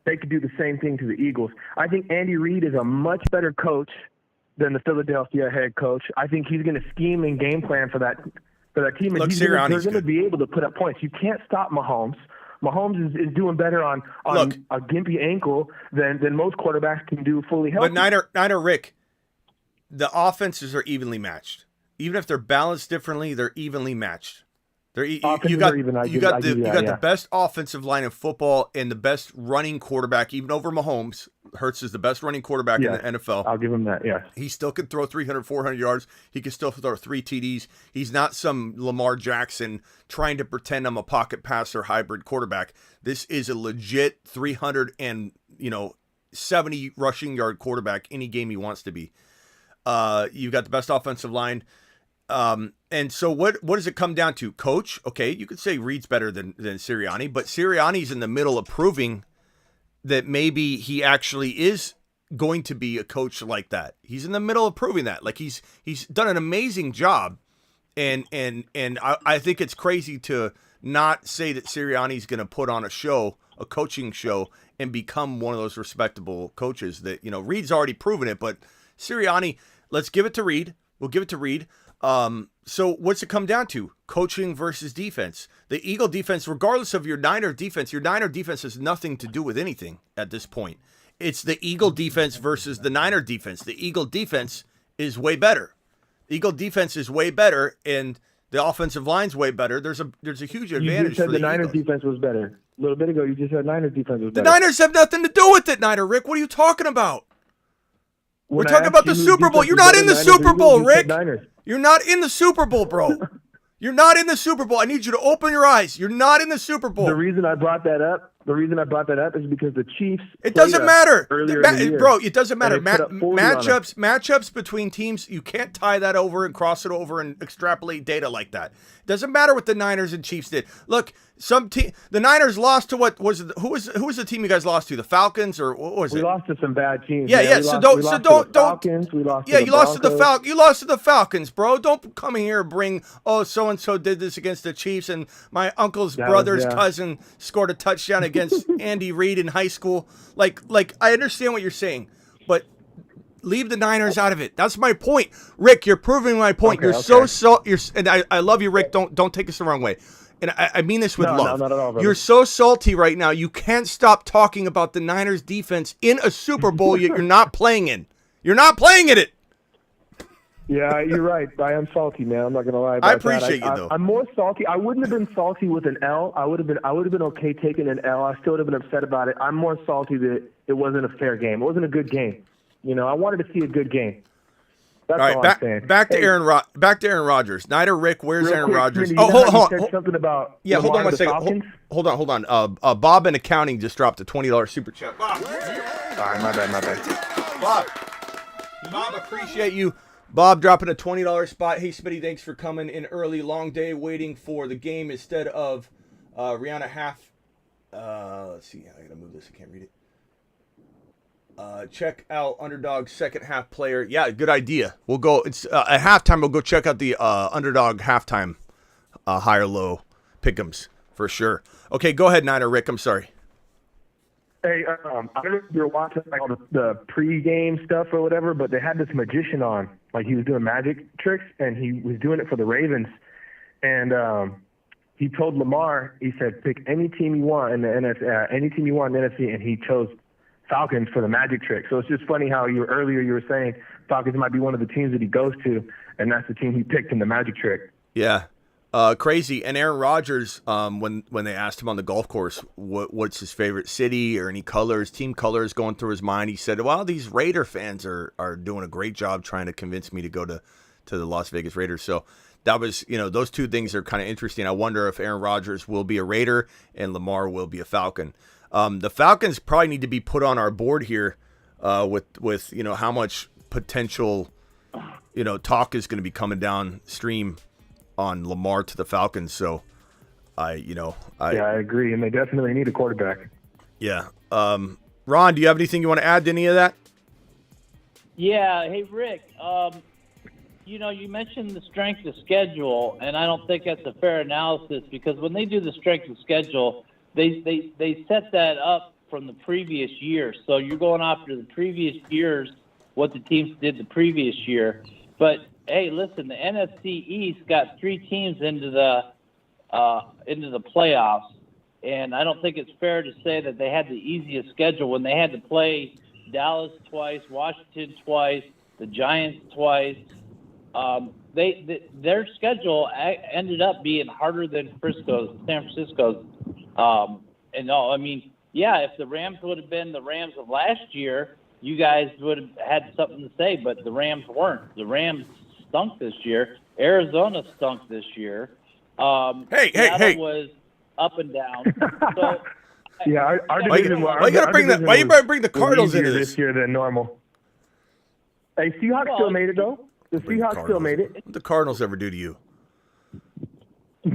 they could do the same thing to the Eagles. I think Andy Reid is a much better coach than the Philadelphia head coach. I think he's going to scheme and game plan for that team. And they're going to be able to put up points. You can't stop Mahomes. Mahomes is doing better on a gimpy ankle than most quarterbacks can do fully healthy. But Niner Rick, the offenses are evenly matched. Even if they're balanced differently, they're evenly matched. You got the best offensive line in football and the best running quarterback, even over Mahomes. Hurts is the best running quarterback in the NFL. I'll give him that, yeah. He still can throw 300, 400 yards. He can still throw 3 TDs. He's not some Lamar Jackson trying to pretend I'm a pocket passer hybrid quarterback. This is a legit 370 rushing yard quarterback any game he wants to be. You've got the best offensive line. And so what does it come down to? Coach, okay, you could say Reed's better than Sirianni, but Sirianni's in the middle of proving that maybe he actually is going to be a coach like that. He's in the middle of proving that. Like, he's done an amazing job, and I think it's crazy to not say that Sirianni's going to put on a coaching show, and become one of those respectable coaches that, Reed's already proven it, but Sirianni, let's give it to Reed. We'll give it to Reed. So what's it come down to? Coaching versus defense. The Eagle defense, regardless of your Niner defense has nothing to do with anything at this point. It's the Eagle defense versus the Niner defense. The Eagle defense is way better. The Eagle defense is way better, and the offensive line's way better. There's a huge advantage. You just said for the Niners Niners defense was better. A little bit ago, you just said Niners defense was better. The Niners have nothing to do with it, Niner Rick. What are you talking about? We're talking about the Super Bowl. You're not in the Super Bowl, Rick. You're not in the Super Bowl, bro. You're not in the Super Bowl. I need you to open your eyes. You're not in the Super Bowl. The reason I brought that up is because the Chiefs. It doesn't matter, bro. It doesn't matter. Matchups between teams, you can't tie that over and cross it over and extrapolate data like that. It doesn't matter what the Niners and Chiefs did. Look, the Niners lost to what was it? Who was the team you guys lost to? The Falcons, or what was it? We lost to some bad teams. Yeah. We lost to the Falcons. You lost to the Falcons. You lost to the Falcons, bro. Don't come here and bring, so and so did this against the Chiefs, and my uncle's brother's cousin scored a touchdown against Andy Reid in high school. Like I understand what you're saying, but leave the Niners out of it. That's my point, Rick. You're proving my point. And I love you, Rick. Don't take us the wrong way. And I mean this with love. No, not at all, brother. You're so salty right now. You can't stop talking about the Niners defense in a Super Bowl yet you're not playing in. You're not playing in it. Yeah, you're right. I am salty, man. I'm not gonna lie. I appreciate you, though. I'm more salty. I wouldn't have been salty with an L. I would have been okay taking an L. I still would have been upset about it. I'm more salty that it wasn't a fair game. It wasn't a good game. I wanted to see a good game. That's all I'm saying. Back to Aaron Rodgers. Niner Rick, where's Aaron Rodgers? Hold on. Something about hold on one second. Hold on. Bob in accounting just dropped a $20 super chat. Bob. Sorry, my bad. Bob, appreciate you. Bob dropping a $20 spot. Hey, Smitty, thanks for coming in early. Long day waiting for the game instead of Rihanna half. Let's see. I gotta move this. I can't read it. Check out Underdog second half player. Yeah, good idea. We'll go. It's at halftime. We'll go check out the Underdog halftime high or low pick'ems for sure. Okay, go ahead, Niner Rick. I'm sorry. Hey, I don't know if you were watching like all the pregame stuff or whatever, but they had this magician on, like he was doing magic tricks, and he was doing it for the Ravens. And he told Lamar, he said, pick any team you want in the NFC, and he chose Falcons for the magic trick. So it's just funny how earlier you were saying Falcons might be one of the teams that he goes to, and that's the team he picked in the magic trick. Yeah. Crazy. And Aaron Rodgers, when they asked him on the golf course what's his favorite city or any colors, team colors going through his mind, he said, well, these Raider fans are doing a great job trying to convince me to go to the Las Vegas Raiders. So that was, those two things are kind of interesting. I wonder if Aaron Rodgers will be a Raider and Lamar will be a Falcon. The Falcons probably need to be put on our board here with how much potential, talk is going to be coming downstream on Lamar to the Falcons. So I agree. And they definitely need a quarterback. Yeah. Ron, do you have anything you want to add to any of that? Yeah. Hey, Rick, you mentioned the strength of schedule, and I don't think that's a fair analysis because when they do the strength of schedule, they set that up from the previous year. So you're going after the previous years, what the teams did the previous year. But hey, listen, the NFC East got 3 teams into the playoffs, and I don't think it's fair to say that they had the easiest schedule when they had to play Dallas twice, Washington twice, the Giants twice. Their schedule ended up being harder than San Francisco's. If the Rams would have been the Rams of last year, you guys would have had something to say, but the Rams weren't. The Rams stunk this year. Arizona stunk this year. Seattle was up and down. So, yeah, our division. Why you bring the Cardinals into this year than normal? Hey, Seahawks still made it though. The Seahawks still made it. What did the Cardinals ever do to you?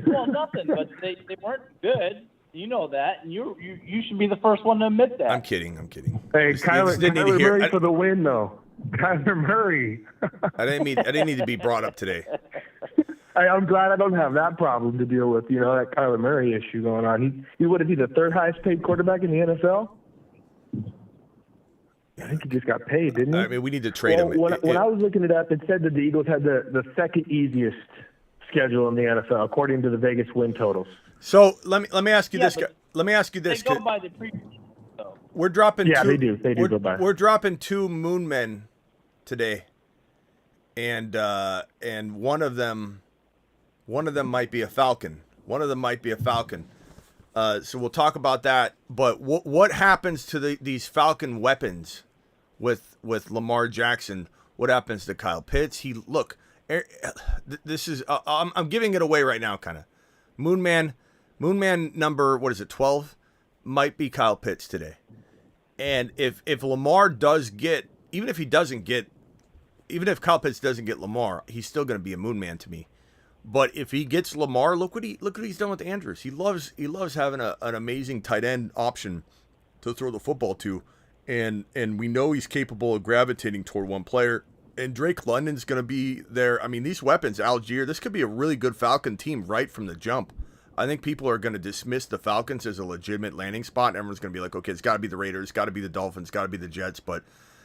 Well, nothing, but they weren't good. You know that, and you should be the first one to admit that. I'm kidding. Hey, Kyler Murray for the win, though. Kyler Murray. I didn't need to be brought up today. I'm glad I don't have that problem to deal with. That Kyler Murray issue going on. He would be the 3rd highest paid quarterback in the NFL. I think he just got paid, didn't he? I mean, we need to trade him. When I was looking it up, it said that the Eagles had the 2nd easiest schedule in the NFL, according to the Vegas win totals. So let me ask you this. Let me ask you this. They go by the previous, though. We're dropping. Yeah, two, they do. They do go by. We're dropping 2 Moon Men today, and one of them might be a Falcon. So we'll talk about that. But what happens to these Falcon weapons with Lamar Jackson? What happens to Kyle Pitts? This is I'm giving it away right now, kind of. Moon Man number, 12, might be Kyle Pitts today. And if Lamar does get, even if Kyle Pitts doesn't get Lamar, he's still going to be a Moon Man to me. But if he gets Lamar, look what he's done with Andrews. He loves having an amazing tight end option to throw the football to, and we know he's capable of gravitating toward one player. And Drake London's going to be there. I mean, these weapons, Algier, this could be a really good Falcon team right from the jump. I think people are going to dismiss the Falcons as a legitimate landing spot. Everyone's going to be like, okay, it's got to be the Raiders, got to be the Dolphins, got to be the Jets. But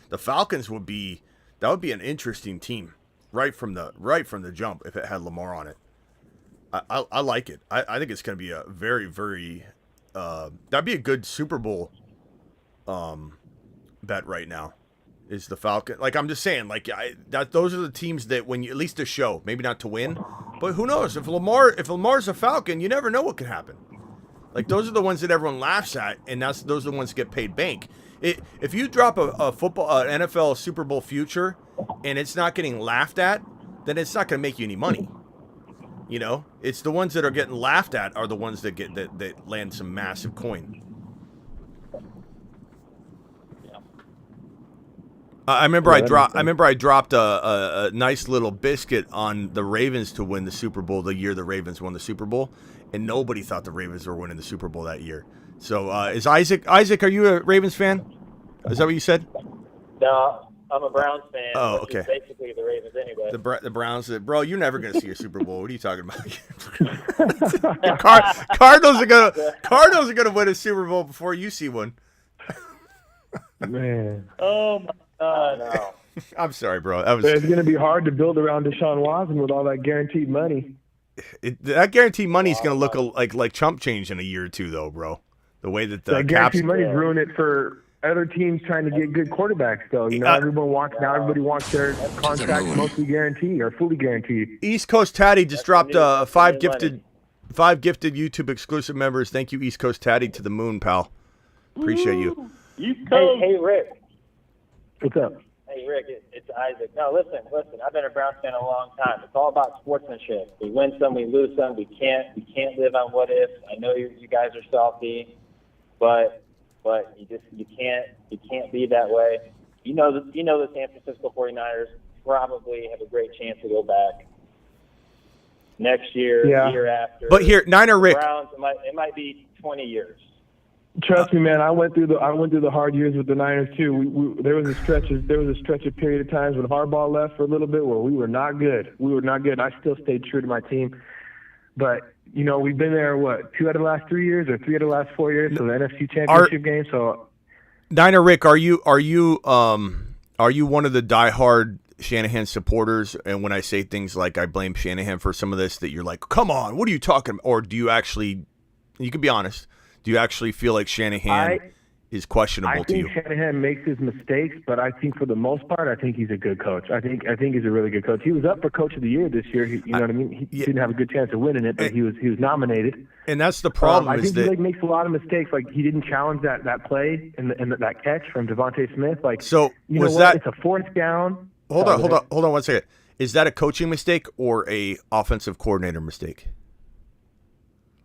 the Falcons would be an interesting team right from the jump if it had Lamar on it. I like it. I think it's going to be a very, very that'd be a good Super Bowl bet right now. Is the Falcon, like I'm just saying, like those are the teams that when you, at least to show, maybe not to win, but who knows if Lamar's a Falcon, you never know what could happen. Like those are the ones that everyone laughs at, and those are the ones that get paid bank. If you drop a football an NFL Super Bowl future and it's not getting laughed at, then it's not going to make you any money. It's the ones that are getting laughed at are the ones that get that land some massive coin. I remember I dropped a nice little biscuit on the Ravens to win the Super Bowl the year the Ravens won the Super Bowl, and nobody thought the Ravens were winning the Super Bowl that year. So is Isaac, are you a Ravens fan? Is that what you said? No, I'm a Browns fan. Oh, which okay. is basically the Ravens anyway. The Browns, bro, you're never going to see a Super Bowl. What are you talking about? Cardinals are going to win a Super Bowl before you see one. Man. Oh my God! No. I'm sorry, bro. That was It's going to be hard to build around Deshaun Watson with all that guaranteed money. that guaranteed money is going to look like chump change in a year or two, though, bro. The way that the That guaranteed money's ruined it for other teams trying to get good quarterbacks, though. You know, everybody wants their contracts mostly guaranteed or fully guaranteed. East Coast Tatty just dropped five gifted YouTube exclusive members. Thank you, East Coast Tatty, to the moon, pal. Appreciate you. Hey, Rick. What's up? Hey, Rick, it's Isaac. No, listen. I've been a Browns fan a long time. It's all about sportsmanship. We win some, we lose some. We can't live on what if. I know you guys are salty, but you can't be that way. You know the San Francisco 49ers probably have a great chance to go back next year, the year after. But here, Niner Rick, Browns, it might be 20 years. Trust me, man. I went through the hard years with the Niners too. There was a stretch of period of times when Harbaugh left for a little bit where we were not good. I still stayed true to my team, but you know we've been there 2 out of the last 3 years or 3 out of the last 4 years, so the NFC Championship game. So, Niner Rick, are you one of the diehard Shanahan supporters? And when I say things like I blame Shanahan for some of this, that you're like, come on, what are you talking about? Or do you actually? You can be honest. Do you actually feel like Shanahan is questionable to you? I think Shanahan makes his mistakes, but I think for the most part, I think he's a good coach. I think he's a really good coach. He was up for Coach of the Year this year. You know what I mean? He didn't have a good chance of winning it, but he was nominated. And that's the problem. I think he makes a lot of mistakes. Like he didn't challenge that play and that catch from Devontae Smith. Like so, you was know what? that? It's a fourth down. Hold on 1 second. Is that a coaching mistake or a offensive coordinator mistake?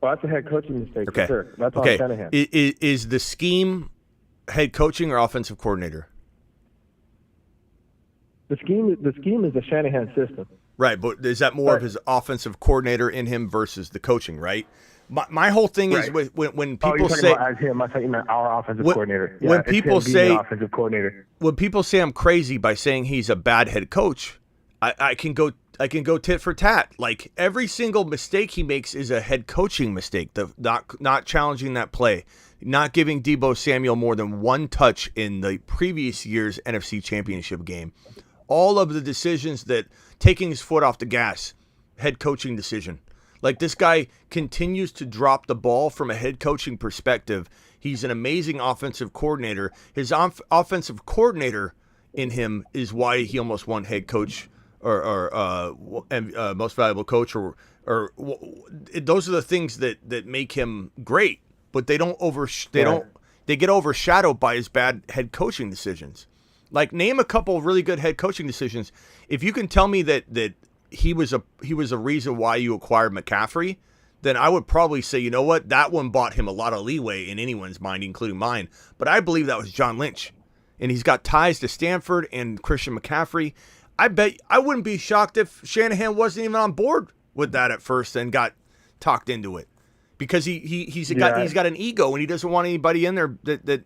Well, that's a head coaching mistake okay. for sure. That's on Shanahan. Is the scheme head coaching or offensive coordinator? The scheme is the Shanahan system. Right, but is that more of his offensive coordinator in him versus the coaching, right? My whole thing is when people say as him, I thought you meant our offensive coordinator. Yeah, when people say offensive coordinator. When people say I'm crazy by saying he's a bad head coach, I can go tit for tat. Like every single mistake he makes is a head coaching mistake. The not challenging that play, not giving Deebo Samuel more than one touch in the previous year's NFC Championship game. All of the decisions that taking his foot off the gas, head coaching decision. Like this guy continues to drop the ball from a head coaching perspective. He's an amazing offensive coordinator. His offensive coordinator in him is why he almost won head coach or most valuable coach or those are the things that make him great, but they get overshadowed by his bad head coaching decisions. Like name a couple of really good head coaching decisions. If you can tell me that he was a reason why you acquired McCaffrey, then I would probably say, you know what, that one bought him a lot of leeway in anyone's mind, including mine. But I believe that was John Lynch, and he's got ties to Stanford and Christian McCaffrey. I bet I wouldn't be shocked if Shanahan wasn't even on board with that at first and got talked into it, because he's got an ego and he doesn't want anybody in there that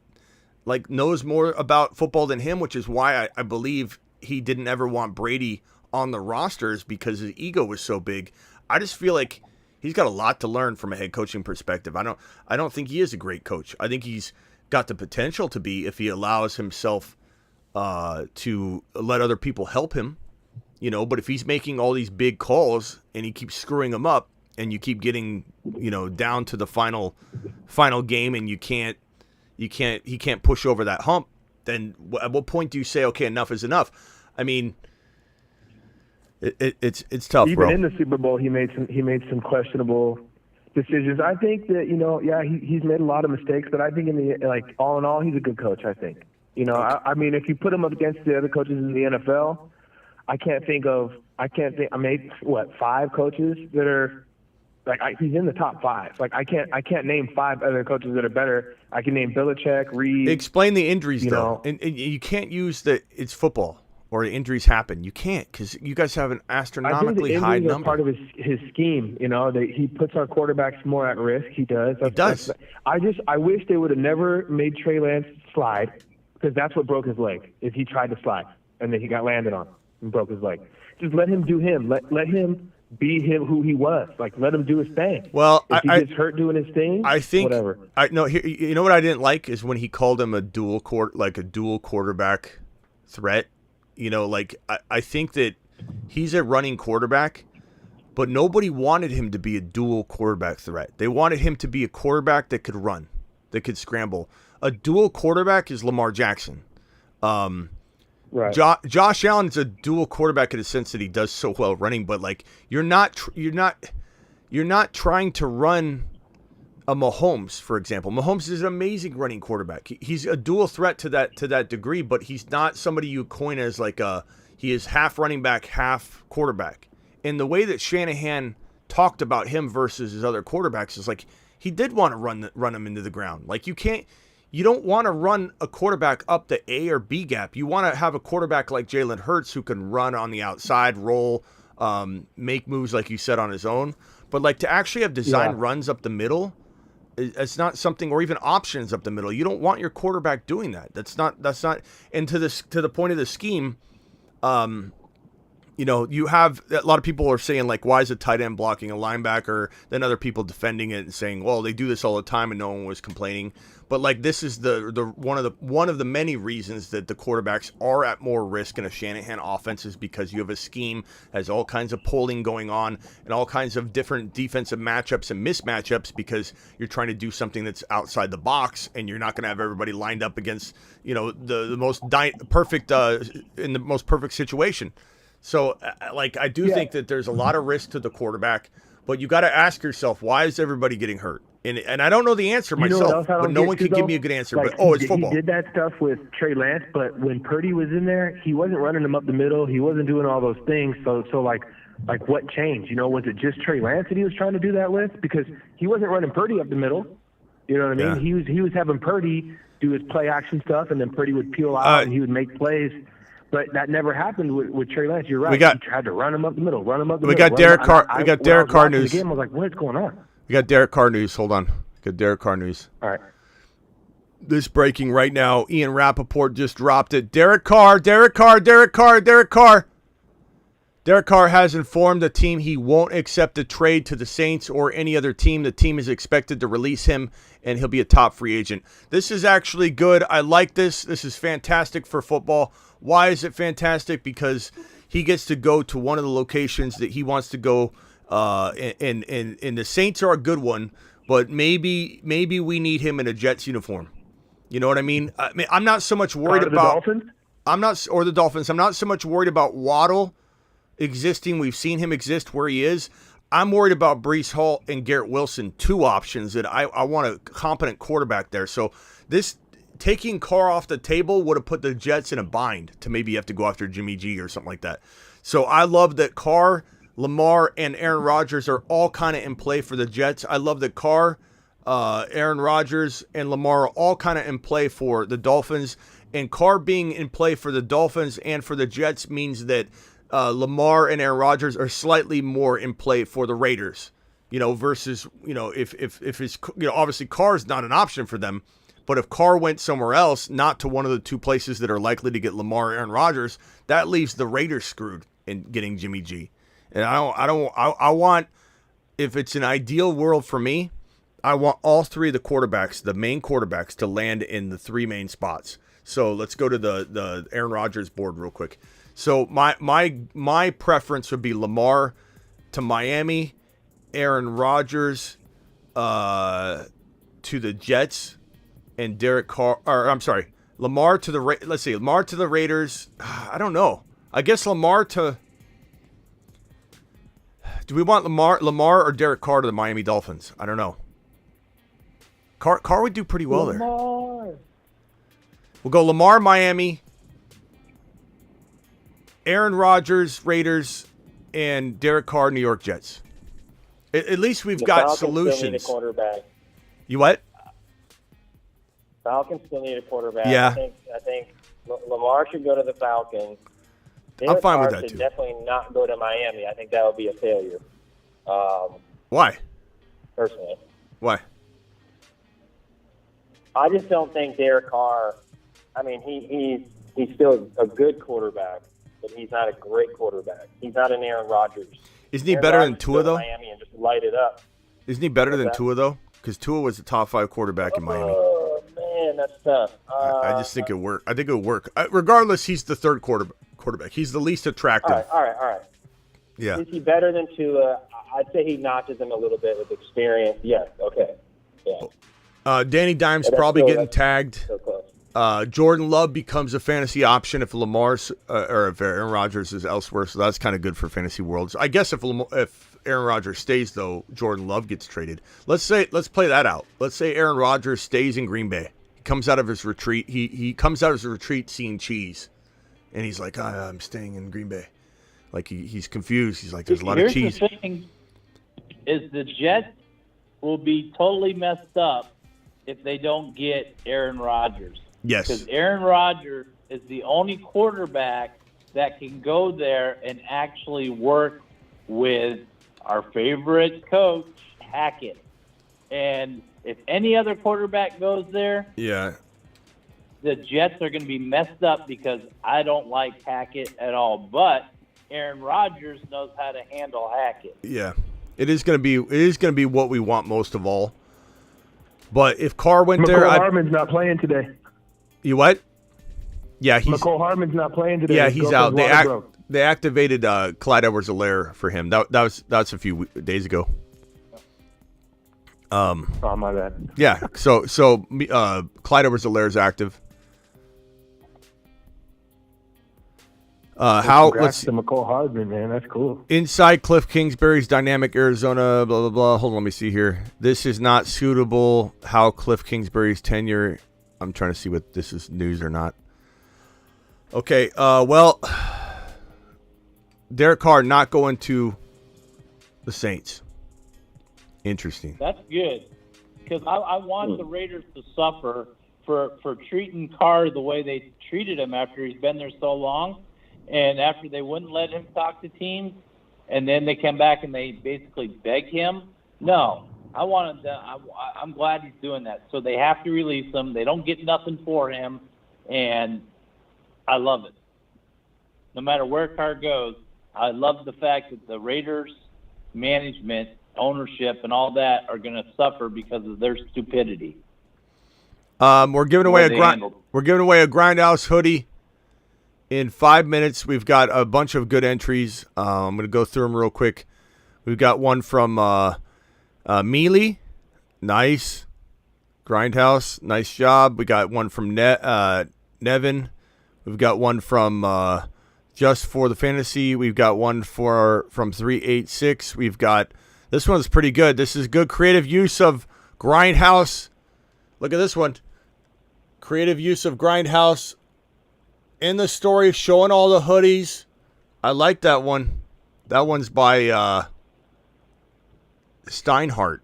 like knows more about football than him, which is why I believe he didn't ever want Brady on the rosters, because his ego was so big. I just feel like he's got a lot to learn from a head coaching perspective. I don't think he is a great coach. I think he's got the potential to be if he allows himself to let other people help him, you know. But if he's making all these big calls and he keeps screwing them up, and you keep getting, you know, down to the final game, and he can't push over that hump, then at what point do you say, okay, enough is enough? I mean, it's tough, even bro. in the Super Bowl, he made some questionable decisions. I think that, you know, he's made a lot of mistakes, but I think all in all, he's a good coach. I think. You know, I mean, if you put him up against the other coaches in the NFL, I made 5 coaches that are like he's in the top 5. Like I can't name 5 other coaches that are better. I can name Belichick, Reed. Explain the injuries though, and you can't use it's football or the injuries happen. You can't, because you guys have an astronomically high number. Part of his scheme, you know, that he puts our quarterbacks more at risk. He does. I wish they would have never made Trey Lance slide. Because that's what broke his leg, is he tried to slide, and then he got landed on and broke his leg. Just let him do him. Let him be him who he was. Like, let him do his thing. Well, if he gets hurt doing his thing, I think whatever. You know what I didn't like is when he called him a dual quarterback threat. You know, like I think that he's a running quarterback, but nobody wanted him to be a dual quarterback threat. They wanted him to be a quarterback that could run, that could scramble. A dual quarterback is Lamar Jackson. Right. Josh Allen's a dual quarterback in the sense that he does so well running, but like you're not trying to run a Mahomes, for example. Mahomes is an amazing running quarterback. He's a dual threat to that degree, but he's not somebody you coin as like he is half running back, half quarterback. And the way that Shanahan talked about him versus his other quarterbacks is like he did want to run him into the ground. Like you don't want to run a quarterback up the A or B gap. You want to have a quarterback like Jalen Hurts who can run on the outside, roll, make moves like you said on his own. But like to actually have designed runs up the middle, it's not something, or even options up the middle. You don't want your quarterback doing that. That's not. And to the point of the scheme, you know, you have a lot of people are saying like, why is a tight end blocking a linebacker? Then other people defending it and saying, well, they do this all the time and no one was complaining. But like this is the one of the many reasons that the quarterbacks are at more risk in a Shanahan offense is because you have a scheme that has all kinds of pulling going on and all kinds of different defensive matchups and mismatchups because you're trying to do something that's outside the box and you're not going to have everybody lined up against, you know, the most perfect in the most perfect situation. So like I do think that there's a lot of risk to the quarterback, but you got to ask yourself, why is everybody getting hurt? And I don't know the answer myself, but no one can give me a good answer. Like, but it's football. He did that stuff with Trey Lance, but when Purdy was in there, he wasn't running him up the middle. He wasn't doing all those things. So like what changed? You know, was it just Trey Lance that he was trying to do that with? Because he wasn't running Purdy up the middle. You know what I mean? He was having Purdy do his play action stuff, and then Purdy would peel out and he would make plays. But that never happened with Trey Lance. You're right. He tried to run him up the middle, We got Derek Carr. We got Derek Carr news. I was like, what's going on? We got Derek Carr news. Hold on. Got Derek Carr news. All right. This breaking right now. Ian Rappaport just dropped it. Derek Carr has informed the team he won't accept a trade to the Saints or any other team. The team is expected to release him, and he'll be a top free agent. This is actually good. I like this. This is fantastic for football. Why is it fantastic? Because he gets to go to one of the locations that he wants to go, and the Saints are a good one, but maybe we need him in a Jets uniform. You know what I mean? I'm not so much worried about the Dolphins. The Dolphins. I'm not so much worried about Waddle existing. We've seen him exist where he is. I'm worried about Breece Hall and Garrett Wilson, two options that I want a competent quarterback there. So this taking Carr off the table would have put the Jets in a bind to maybe have to go after Jimmy G or something like that. So I love that Carr, Lamar, and Aaron Rodgers are all kind of in play for the Jets. I love that Carr, Aaron Rodgers, and Lamar are all kind of in play for the Dolphins. And Carr being in play for the Dolphins and for the Jets means that Lamar and Aaron Rodgers are slightly more in play for the Raiders. You know, versus, you know, if it's, you know, obviously Carr's not an option for them. But if Carr went somewhere else, not to one of the two places that are likely to get Lamar or Aaron Rodgers, that leaves the Raiders screwed in getting Jimmy G. And I want, if it's an ideal world for me, I want all three of the quarterbacks, the main quarterbacks, to land in the three main spots. So let's go to the Aaron Rodgers board real quick. So my preference would be Lamar to Miami, Aaron Rodgers to the Jets, and Derek Carr. Or I'm sorry, Lamar to the Lamar to the Raiders. I don't know. I guess Lamar to. Do we want Lamar or Derek Carr to the Miami Dolphins? I don't know. Carr would do pretty well there. We'll go Lamar, Miami, Aaron Rodgers, Raiders, and Derek Carr, New York Jets. At least we've got Falcons solutions. Still need a quarterback. You what? Falcons still need a quarterback. Yeah. I think Lamar should go to the Falcons. I'm fine with Carr that should too. Definitely not go to Miami. I think that would be a failure. Why? Personally. Why? I just don't think Derek Carr. I mean, he's still a good quarterback, but he's not a great quarterback. He's not an Aaron Rodgers. Isn't he Aaron better than Rodgers Tua go to though? Miami and just light it up. Isn't he better What's than that? Tua though? Because Tua was the top 5 quarterback in Miami. Oh man, that's tough. I just think it'll work. I think it'll work. Regardless, he's the third quarterback. He's the least attractive. All right. Yeah. Is he better than Tua? I'd say he notches him a little bit with experience. Yes. Okay. Yeah. Danny Dimes But that's probably still- getting that's tagged. So close. Jordan Love becomes a fantasy option if Lamar's or if Aaron Rodgers is elsewhere, so that's kind of good for fantasy worlds. I guess if Aaron Rodgers stays though, Jordan Love gets traded. Let's play that out. Let's say Aaron Rodgers stays in Green Bay. He comes out of his retreat. He comes out of his retreat seeing cheese, and he's like, I'm staying in Green Bay. Like he's confused. He's like, there's a lot of cheese. Here's the thing: is the Jets will be totally messed up if they don't get Aaron Rodgers. Yes. Because Aaron Rodgers is the only quarterback that can go there and actually work with our favorite coach, Hackett. And if any other quarterback goes there, Yeah. the Jets are going to be messed up because I don't like Hackett at all. But Aaron Rodgers knows how to handle Hackett. Yeah. It is going to be what we want most of all. But if Carr went there, Hardman's not playing today. You what? Yeah, McCole Hardman's not playing today. Yeah, His he's out. girlfriend's water broke. They activated Clyde Edwards-Helaire for him. That's a few days ago. Oh, my bad. Yeah. So Clyde Edwards-Helaire is active. Congrats to McCole Hardman, man. That's cool. Inside Cliff Kingsbury's dynamic Arizona, blah, blah, blah. Hold on, let me see here. This is not suitable. How Cliff Kingsbury's tenure. I'm trying to see what this is news or not. Okay, well, Derek Carr not going to the Saints. Interesting. That's good because I want the Raiders to suffer for treating Carr the way they treated him after he's been there so long, and after they wouldn't let him talk to teams, and then they come back and they basically beg him. No, I'm glad he's doing that. So they have to release him. They don't get nothing for him, and I love it. No matter where Carr goes, I love the fact that the Raiders management, ownership, and all that are going to suffer because of their stupidity. We're giving away a Grindhouse hoodie in 5 minutes. We've got a bunch of good entries. I'm going to go through them real quick. We've got one from Mealy. Nice. Grindhouse. Nice job. We got one from Nevin. We've got one from Just for the Fantasy. We've got one from 386. We've got this one's pretty good. This is good creative use of Grindhouse. Look at this one. Creative use of Grindhouse in the story, showing all the hoodies. I like that one. That one's by Steinhardt.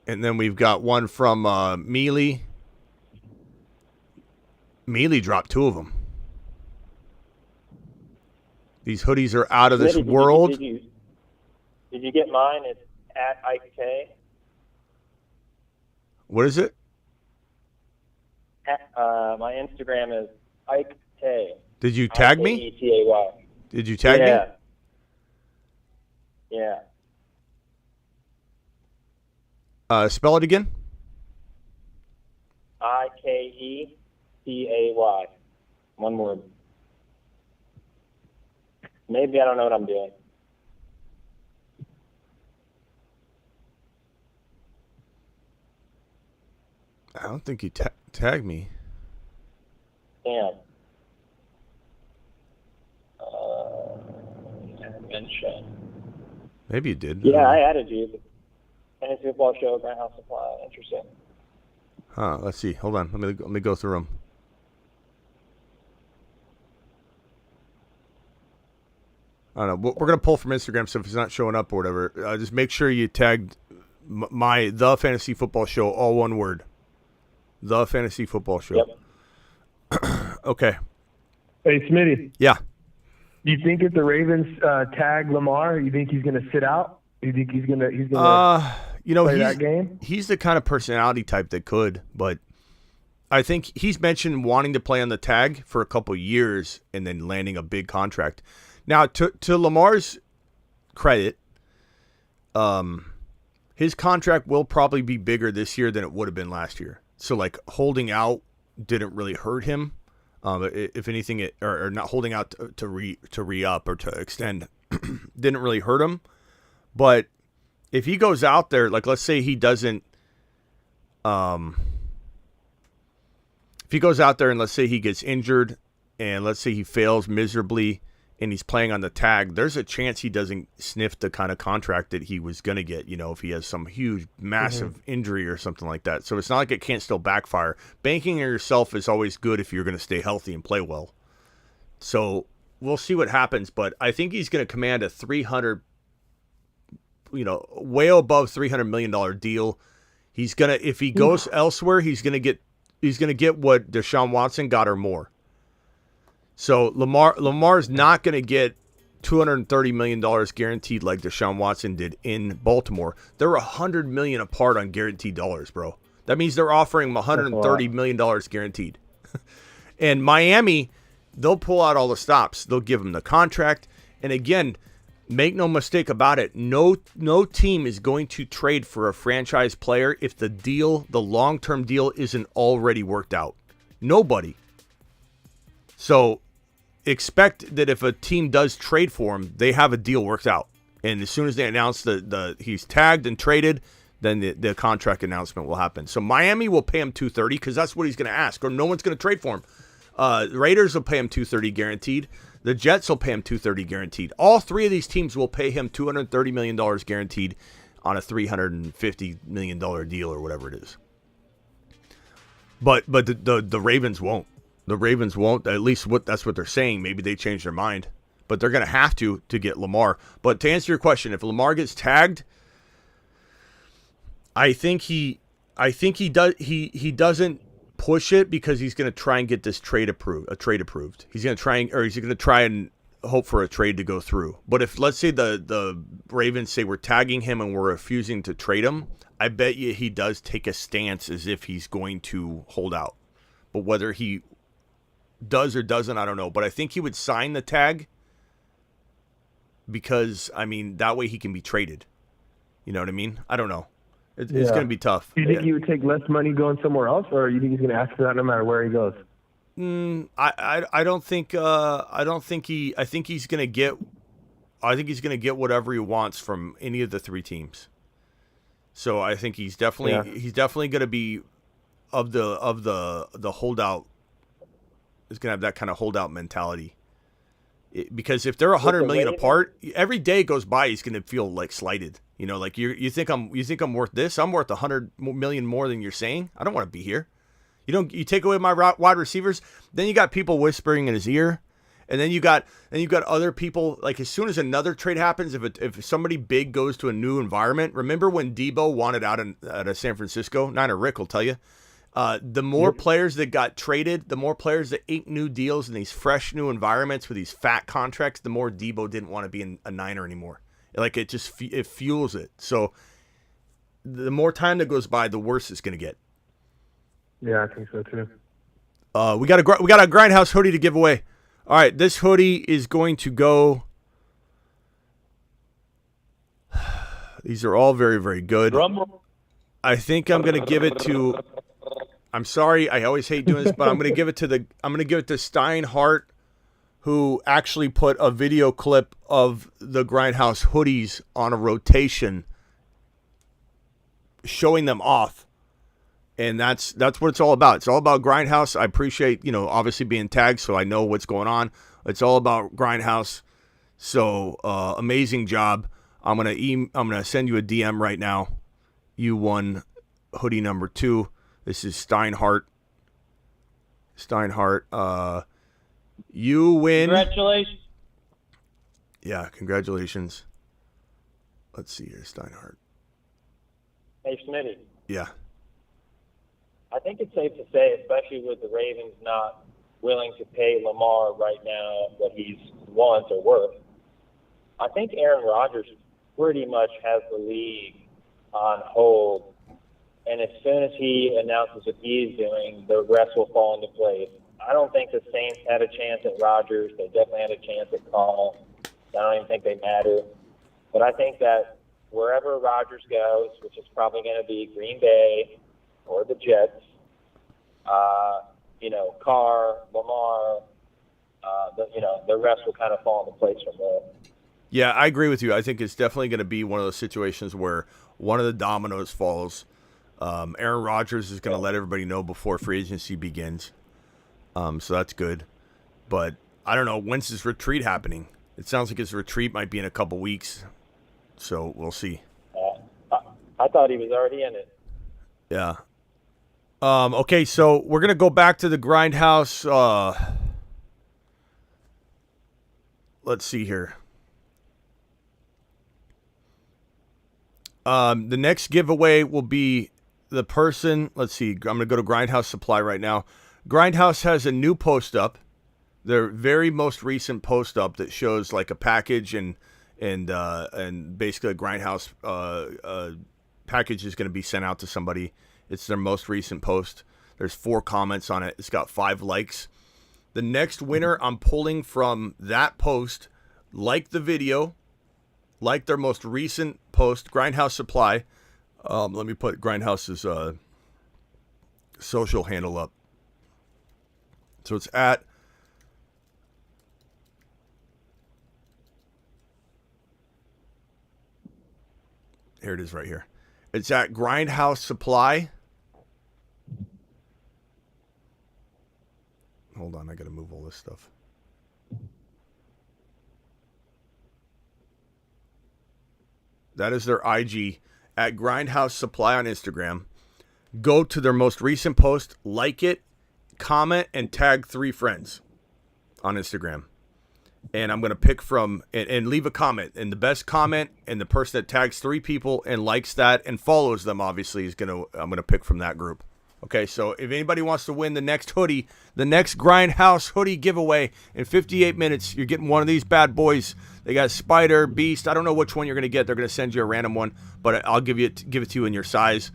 And then we've got one from Mealy. Mealy dropped 2 of them. These hoodies are out of this world. Did you get mine? It's at Ike K. What is it? My Instagram is Ike K. Did you tag me? IKETAY. Did you tag me? Yeah. Spell it again. IKETAY. One word. Maybe I don't know what I'm doing. I don't think you tagged me. Damn. Mention. Maybe you did. Yeah, I added you. Fantasy Football Show, Grindhouse Supply. Interesting. Huh. Let's see. Hold on. Let me go through them. I don't know. We're gonna pull from Instagram, so if it's not showing up or whatever, just make sure you tagged the Fantasy Football Show, all one word. The Fantasy Football Show. Yep. Okay. Hey, Smitty. Yeah. Do you think if the Ravens tag Lamar, you think he's going to sit out? You think he's going to play that game? He's the kind of personality type that could, but I think he's mentioned wanting to play on the tag for a couple years and then landing a big contract. Now, to Lamar's credit, his contract will probably be bigger this year than it would have been last year. So, like, holding out didn't really hurt him. If anything, or not holding out to re-up or to extend didn't really hurt him. But if he goes out there, like, let's say he doesn't, if he goes out there and let's say he gets injured and let's say he fails miserably and he's playing on the tag, there's a chance he doesn't sniff the kind of contract that he was going to get, if he has some huge, massive injury or something like that. So it's not like it can't still backfire. Banking on yourself is always good if you're going to stay healthy and play well. So we'll see what happens, but I think he's going to command a way above $300 million deal. He's going to, if he goes elsewhere, he's going to get what Deshaun Watson got or more. So Lamar's not going to get $230 million guaranteed like Deshaun Watson did in Baltimore. They're $100 million apart on guaranteed dollars, bro. That means they're offering him $130 million guaranteed. And Miami, they'll pull out all the stops. They'll give him the contract. And again, make no mistake about it, no team is going to trade for a franchise player if the long-term deal isn't already worked out. Nobody. So expect that if a team does trade for him, they have a deal worked out. And as soon as they announce the he's tagged and traded, then the contract announcement will happen. So Miami will pay him $230 because that's what he's going to ask, or no one's going to trade for him. The Raiders will pay him $230 guaranteed. The Jets will pay him $230 guaranteed. All three of these teams will pay him $230 million guaranteed on a $350 million deal or whatever it is. But the Ravens won't. The Ravens won't. At least that's what they're saying. Maybe they change their mind, but they're going to have to get Lamar. But to answer your question, if Lamar gets tagged, I think he doesn't push it because he's going to try and get this trade approved. He's going to try and hope for a trade to go through. But if let's say the Ravens say we're tagging him and we're refusing to trade him, I bet you he does take a stance as if he's going to hold out. But whether he does or doesn't, I don't know. But I think he would sign the tag because, that way he can be traded. You know what I mean? I don't know. It's going to be tough. Do you think he would take less money going somewhere else, or you think he's going to ask for that no matter where he goes? I don't think I think he's going to get whatever he wants from any of the three teams. So I think he's definitely going to be of the holdout. Is going to have that kind of holdout mentality. Because if they're $100 million apart, every day goes by, he's going to feel like slighted. Like you think I'm worth this? I'm worth $100 million more than you're saying. I don't want to be here. You take away my wide receivers, then you got people whispering in his ear, and then you got other people. Like as soon as another trade happens, if somebody big goes to a new environment, remember when Debo wanted out of San Francisco? Niner Rick will tell you. The more players that got traded, the more players that inked new deals in these fresh new environments with these fat contracts, the more Debo didn't want to be a Niner anymore. Like it just it fuels it. So the more time that goes by, the worse it's going to get. Yeah, I think so too. We got a Grindhouse hoodie to give away. All right, this hoodie is going to go. These are all very, very good. I think I'm going to give it to. I'm sorry, I always hate doing this, but I'm going to give it to Steinhardt, who actually put a video clip of the Grindhouse hoodies on a rotation, showing them off. And that's what it's all about. It's all about Grindhouse. I appreciate, obviously being tagged, so I know what's going on. It's all about Grindhouse. So amazing job. I'm gonna send you a DM right now. You won hoodie number 2. This is Steinhardt. You win. Congratulations. Yeah, congratulations. Let's see here, Steinhardt. Hey, Smitty. Yeah. I think it's safe to say, especially with the Ravens not willing to pay Lamar right now what he's wants or worth, I think Aaron Rodgers pretty much has the league on hold and as soon as he announces what he's doing, the rest will fall into place. I don't think the Saints had a chance at Rodgers. They definitely had a chance at Carr. I don't even think they matter. But I think that wherever Rodgers goes, which is probably going to be Green Bay or the Jets, Carr, Lamar, the rest will kind of fall into place from there. Yeah, I agree with you. I think it's definitely going to be one of those situations where one of the dominoes falls. Aaron Rodgers is going to let everybody know before free agency begins. So that's good. But I don't know, when's his retreat happening? It sounds like his retreat might be in a couple weeks. So we'll see. I thought he was already in it. Yeah. Okay, so we're going to go back to the Grindhouse. Let's see here. The next giveaway will be the person. Let's see. I'm going to go to Grindhouse Supply right now. Grindhouse has a new post up. Their very most recent post up that shows like a package and basically a Grindhouse package is going to be sent out to somebody. It's their most recent post. There's 4 comments on it. It's got 5 likes. The next winner I'm pulling from that post, like the video, like their most recent post, Grindhouse Supply. Let me put Grindhouse's social handle up. So it's at here it is right here. It's at Grindhouse Supply. Hold on, I got to move all this stuff. That is their IG at Grindhouse Supply on Instagram. Go to their most recent post, like it, comment, and tag 3 friends on Instagram. And I'm going to pick from and leave a comment. And the best comment and the person that tags 3 people and likes that and follows them, obviously, I'm going to pick from that group. Okay, so if anybody wants to win the next hoodie, the next Grindhouse hoodie giveaway in 58 minutes, you're getting one of these bad boys. They got Spider, Beast. I don't know which one you're going to get. They're going to send you a random one, but I'll give it to you in your size.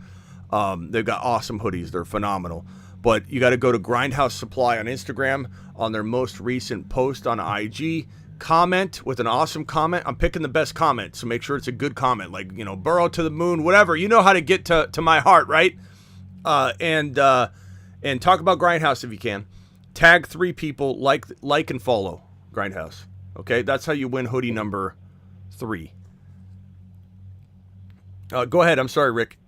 They've got awesome hoodies. They're phenomenal. But you got to go to Grindhouse Supply on Instagram on their most recent post on IG. Comment with an awesome comment. I'm picking the best comment, so make sure it's a good comment, like, Burrow to the moon, whatever. You know how to get to my heart, right? And talk about Grindhouse if you can. Tag 3 people, like and follow Grindhouse. Okay, that's how you win hoodie number 3. Go ahead. I'm sorry, Rick.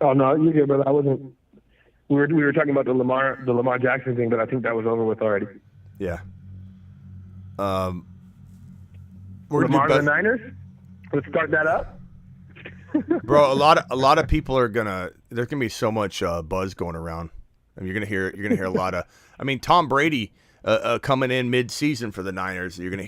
Oh no, you're good, brother. I wasn't. We were talking about the Lamar Jackson thing, but I think that was over with already. Yeah. Lamar the Niners. Let's start that up. Bro, a lot of people are there's gonna be so much buzz going around. I mean, you're gonna hear a lot of. I mean, Tom Brady coming in mid-season for the Niners. You're gonna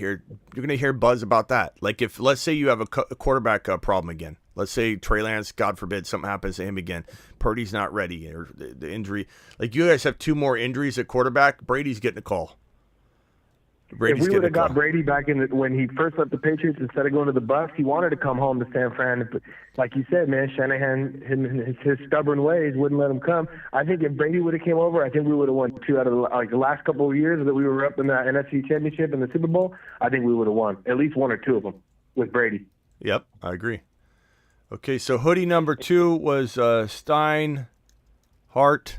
hear buzz about that. Like if let's say you have a quarterback problem again. Let's say Trey Lance, God forbid, something happens to him again. Purdy's not ready, or the injury. Like you guys have 2 more injuries at quarterback. Brady's getting a call. If we would have got Brady back when he first left the Patriots, instead of going to the Bucs, he wanted to come home to San Fran. But like you said, man, Shanahan, his stubborn ways wouldn't let him come. I think if Brady would have came over, I think we would have won 2 out of the last couple of years that we were up in the NFC Championship and the Super Bowl. I think we would have won at least 1 or 2 of them with Brady. Yep, I agree. Okay, so hoodie number 2 was Stein Hart.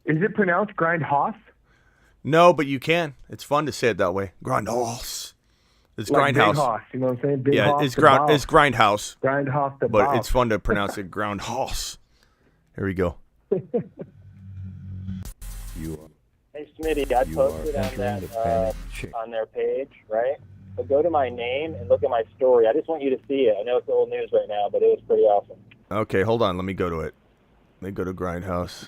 Is it pronounced Grindhouse? No, but you can. It's fun to say it that way. Grindhouse. It's like Grindhouse. Big Hoss, you know what I'm saying? Big yeah, Hoss it's Grindhouse. Grindhouse the But boss. it's fun to pronounce it Grindhouse. Here we go. Hey, Smitty, I posted on that on their page, right? So go to my name and look at my story. I just want you to see it. I know it's old news right now, but it was pretty awesome. Okay, hold on. Let me go to it. Let me go to Grindhouse.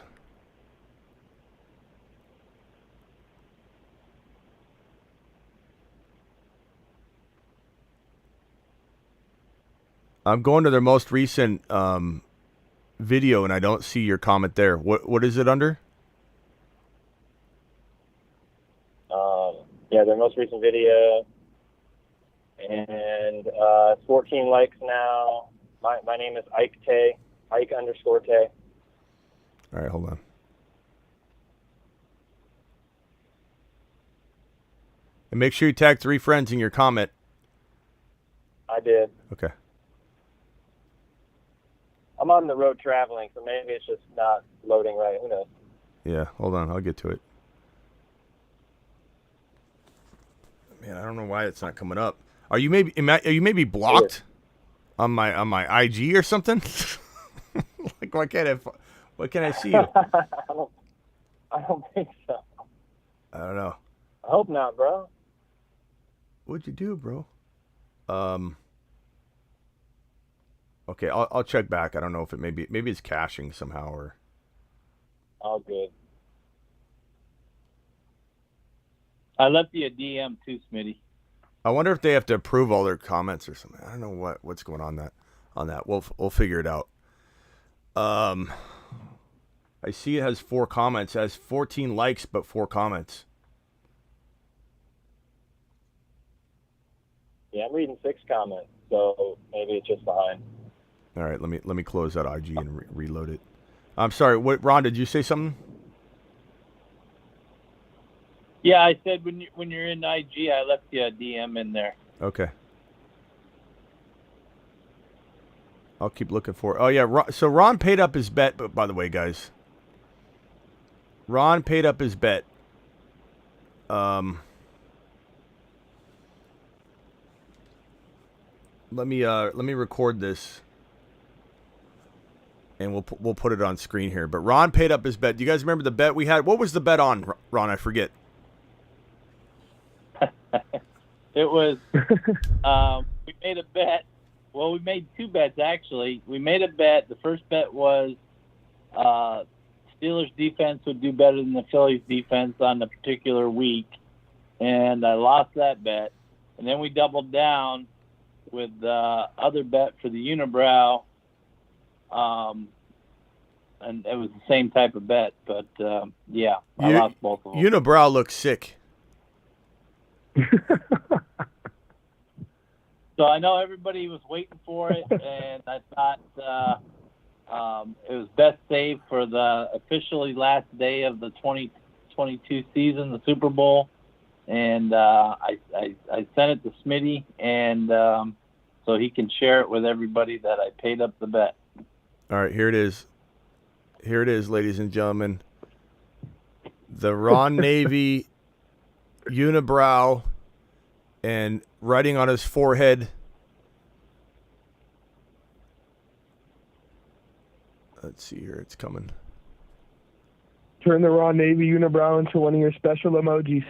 I'm going to their most recent video, and I don't see your comment there. What is it under? Yeah, their most recent video, and and 14 likes now. My name is Ike Tay, Ike_Tay. All right, hold on. And make sure you tag 3 friends in your comment. I did. Okay. I'm on the road traveling, so maybe it's just not loading right. Who knows? Yeah, hold on. I'll get to it. Man, I don't know why it's not coming up. Are you maybe blocked on my IG or something? Like why can't I see you? I don't think so. I don't know. I hope not, bro. What'd you do, bro? Okay, I'll check back. I don't know if maybe it's caching somehow or. All good. I left you a DM too, Smitty. I wonder if they have to approve all their comments or something. I don't know what's going on that. We'll figure it out. I see it has 4 comments. It has 14 likes but 4 comments. Yeah, I'm reading 6 comments, so maybe it's just behind. All right, let me close that IG and reload it. I'm sorry. What, Ron? Did you say something? Yeah, I said when you're in IG, I left you a DM in there. Okay. I'll keep looking for it. Oh yeah, so Ron paid up his bet. But by the way, guys, Ron paid up his bet. Let me record this, and we'll put it on screen here. But Ron paid up his bet. Do you guys remember the bet we had? What was the bet on, Ron? I forget. It was we made a bet. Well, we made 2 bets actually. We made a bet. The first bet was Steelers defense would do better than the Phillies defense on a particular week, and I lost that bet. And then we doubled down with the other bet for the unibrow, and it was the same type of bet. But yeah, I lost both of them. Unibrow looks sick. So I know everybody was waiting for it, and I thought it was best saved for the officially last day of the 2022 season, the Super Bowl. And I sent it to Smitty, and so he can share it with everybody that I paid up the bet. All right, here it is. Here it is, ladies and gentlemen. The Ron Navy unibrow and writing on his forehead. Let's see here. It's coming. Turn the Raw Navy unibrow into one of your special emojis.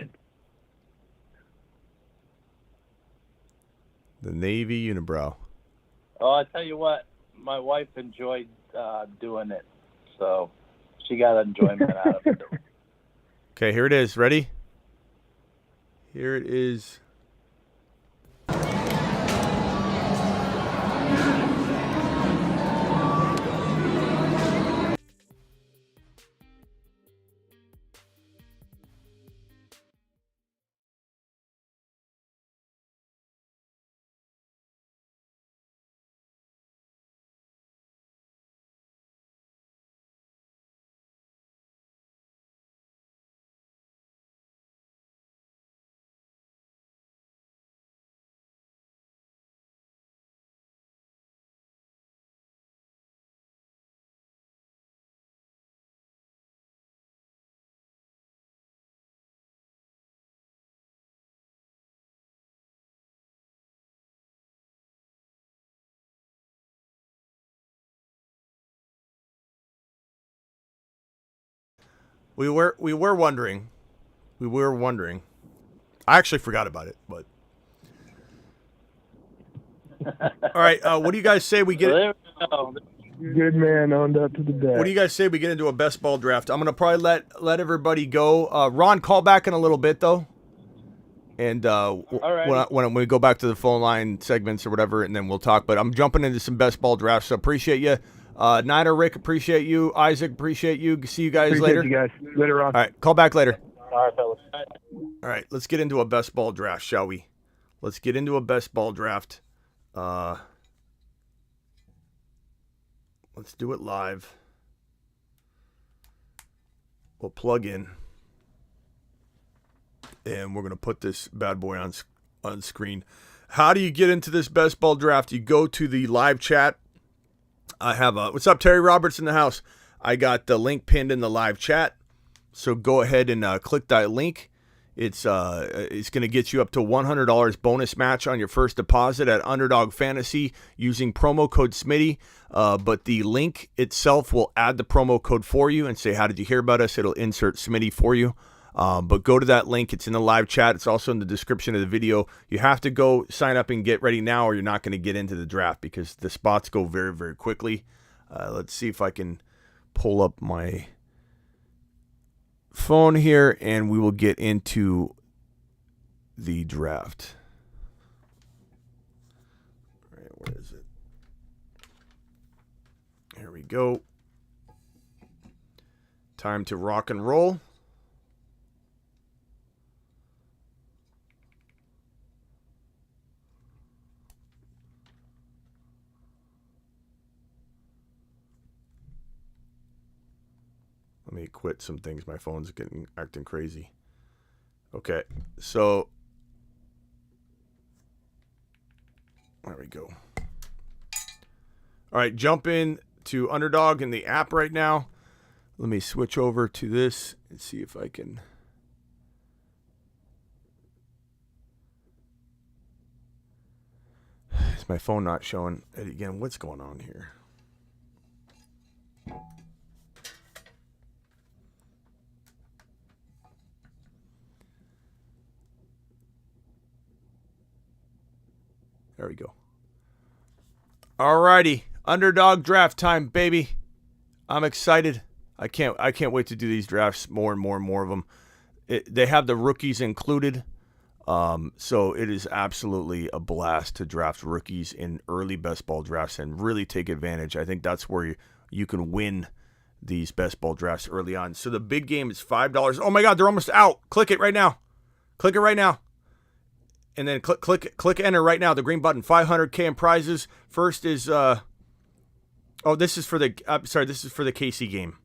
The Navy unibrow. Oh, I tell you what, my wife enjoyed doing it, so she got enjoyment out of it. Okay, here it is. Ready? Here it is. We were wondering. I actually forgot about it, but all right. What do you guys say we get? There we go. Good man, owned up to the bet. What do you guys say we get into a best ball draft? I'm gonna probably let everybody go. Ron, call back in a little bit though, and when we go back to the phone line segments or whatever, and then we'll talk. But I'm jumping into some best ball drafts, so appreciate you. Niner, Rick, appreciate you. Isaac, appreciate you. See you guys later. You guys later on. All right, call back later. All right, fellas. All right, let's get into a best ball draft, shall we? Let's get into a best ball draft. Let's do it live. We'll plug in. And we're going to put this bad boy on screen. How do you get into this best ball draft? You go to the live chat. I have what's up, Terry Roberts in the house? I got the link pinned in the live chat. So go ahead and click that link. It's going to get you up to $100 bonus match on your first deposit at Underdog Fantasy using promo code Smitty. But the link itself will add the promo code for you and say, how did you hear about us? It'll insert Smitty for you. But go to that link. It's in the live chat. It's also in the description of the video. You have to go sign up and get ready now, or you're not going to get into the draft because the spots go very, very quickly. Let's see if I can pull up my phone here, and we will get into the draft. All right, where is it? Here we go. Time to rock and roll. Let me quit some things. My phone's acting crazy. Okay, so there we go. All right, jump in to Underdog in the app right now. Let me switch over to this and see if I can. Is my phone not showing it again? What's going on here? There we go. Alrighty, Underdog draft time, baby. I'm excited. I can't wait to do these drafts more and more and more of them. They have the rookies included, so it is absolutely a blast to draft rookies in early best ball drafts and really take advantage. I think that's where you can win these best ball drafts early on. So the big game is $5. Oh my God, they're almost out. Click it right now. Click it right now. And then click enter right now. The green button. $500K in prizes. First is this is for the KC game.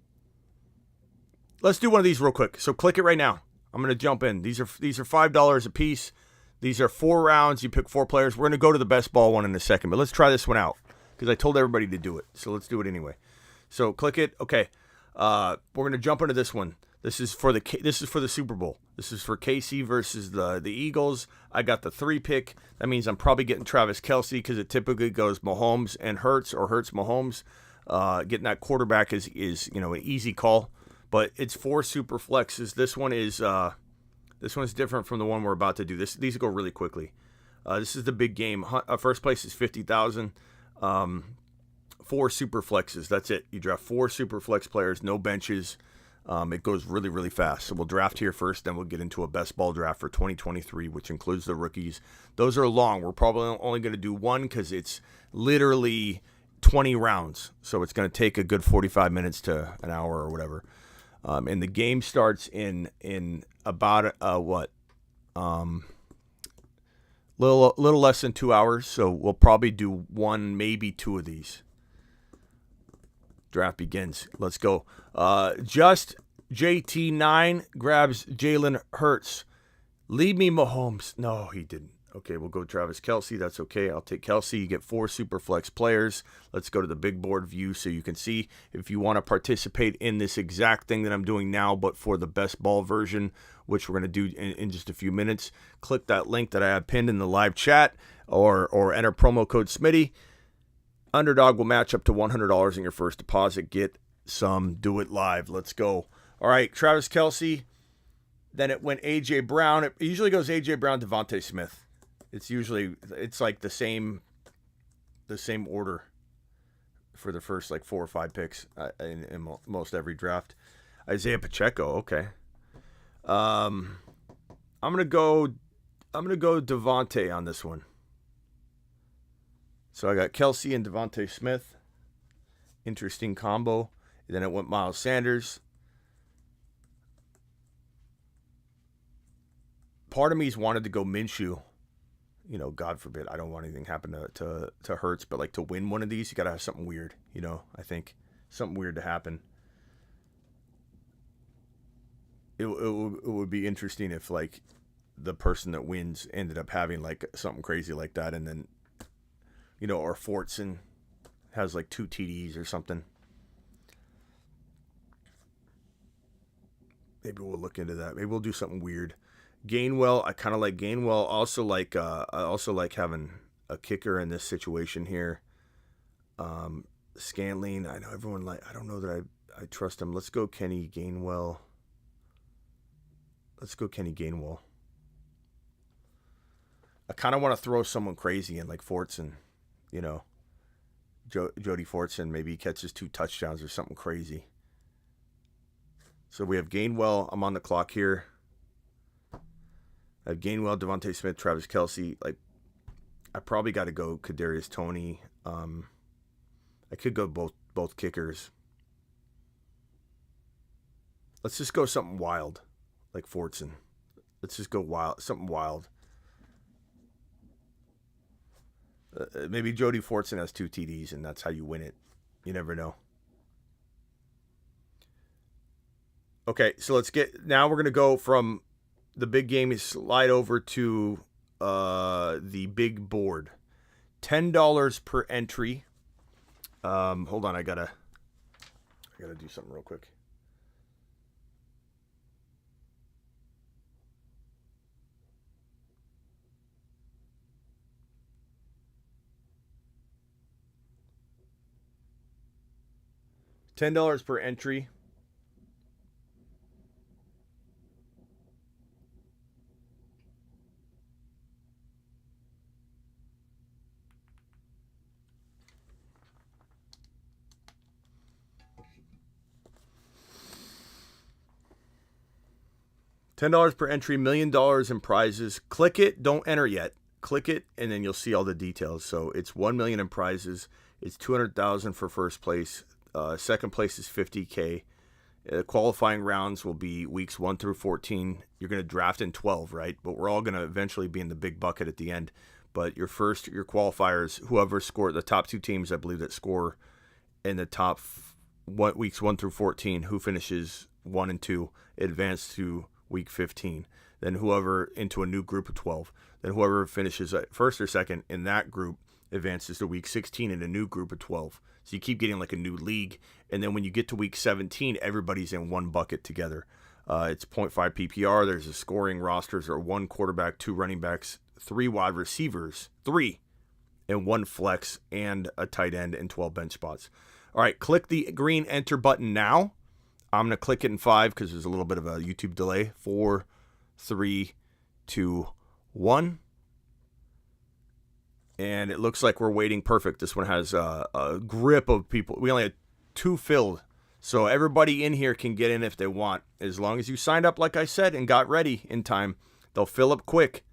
Let's do one of these real quick. So click it right now. I'm gonna jump in. These are $5 a piece. These are 4 rounds. You pick 4 players. We're gonna go to the best ball one in a second, but let's try this one out because I told everybody to do it. So let's do it anyway. So click it. Okay. We're gonna jump into this one. This is for the Super Bowl. This is for KC versus the Eagles. I got the 3 pick. That means I'm probably getting Travis Kelce because it typically goes Mahomes and Hurts or Hurts Mahomes. Getting that quarterback is an easy call, but it's 4 super flexes. This one is different from the one we're about to do. These go really quickly. This is the big game. First place is $50,000. 4 super flexes. That's it. You draft 4 super flex players, no benches. It goes really, really fast. So we'll draft here first, then we'll get into a best ball draft for 2023, which includes the rookies. Those are long. We're probably only going to do one because it's literally 20 rounds. So it's going to take a good 45 minutes to an hour or whatever. And the game starts in about little less than 2 hours. So we'll probably do 1, maybe 2 of these. Draft begins. Let's go. Just JT9 grabs Jalen Hurts. Leave me Mahomes. No, he didn't. Okay, we'll go Travis Kelce. That's okay. I'll take Kelce. You get 4 super flex players. Let's go to the big board view so you can see if you want to participate in this exact thing that I'm doing now, but for the best ball version, which we're going to do in just a few minutes. Click that link that I have pinned in the live chat or enter promo code Smitty. Underdog will match up to $100 in your first deposit. Get some. Do it live. Let's go. All right, Travis Kelce. Then it went A.J. Brown. It usually goes A.J. Brown, Devontae Smith. It's like the same order for the first 4 or 5 picks in most every draft. Isaiah Pacheco. Okay. I'm gonna go Devontae on this one. So I got Kelce and Devontae Smith. Interesting combo. Then it went Miles Sanders. Part of me's wanted to go Minshew God forbid, I don't want anything happen to Hurts, but like to win one of these, you got to have something weird, I think something weird to happen. It would be interesting if like the person that wins ended up having like something crazy like that, and then, or Fortson has like 2 TDs or something. Maybe we'll look into that. Maybe we'll do something weird. Gainwell, I kind of like Gainwell. I also like having a kicker in this situation here. Scantling, I know everyone I don't know that I trust him. Let's go Kenny Gainwell. I kind of want to throw someone crazy in like Fortson, Jody Fortson. Maybe he catches 2 touchdowns or something crazy. So we have Gainwell. I'm on the clock here. I have Gainwell, Devontae Smith, Travis Kelce. Like, I probably got to go Kadarius Toney. I could go both kickers. Let's just go something wild, like Fortson. Let's just go something wild. Maybe Jody Fortson has 2 TDs, and that's how you win it. You never know. Okay, so now we're going to go from the big game is slide over to the big board. $10 per entry. Hold on, I gotta do something real quick. $10 per entry. $10 per entry, $1 million in prizes. Click it. Don't enter yet. Click it, and then you'll see all the details. So it's $1 million in prizes. It's $200,000 for first place. Second place is $50K. Qualifying rounds will be weeks 1 through 14. You're going to draft in 12, right? But we're all going to eventually be in the big bucket at the end. But your qualifiers, whoever scored, the top 2 teams, I believe, that score in the top weeks 1 through 14, who finishes 1 and 2, advance to week 15. Then whoever into a new group of 12. Then whoever finishes first or second in that group advances to week 16 in a new group of 12. So you keep getting like a new league. And then when you get to week 17, everybody's in one bucket together. It's 0.5 PPR. There's a scoring rosters or 1 quarterback, 2 running backs, 3 wide receivers, 3, and 1 flex, and a tight end, and 12 bench spots. All right, click the green enter button now. I'm going to click it in 5 because there's a little bit of a YouTube delay. 4, 3, 2, 1. And it looks like we're waiting perfect. This one has a grip of people. We only had 2 filled. So everybody in here can get in if they want. As long as you signed up, like I said, and got ready in time, they'll fill up quick.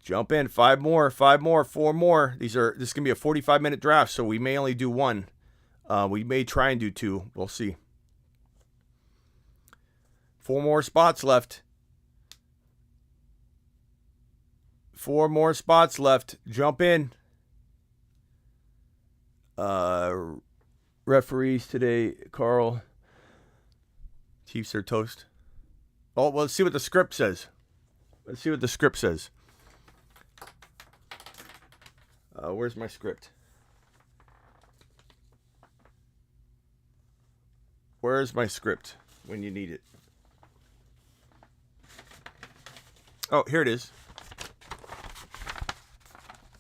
Jump in. 5 more, 4 more. This is going to be a 45-minute draft, so we may only do 1. We may try and do 2. We'll see. 4 more spots left. 4 more spots left. Jump in. Referees today, Carl. Chiefs are toast. Oh, well, let's see what the script says. Where's my script? Where's my script when you need it? Oh, here it is.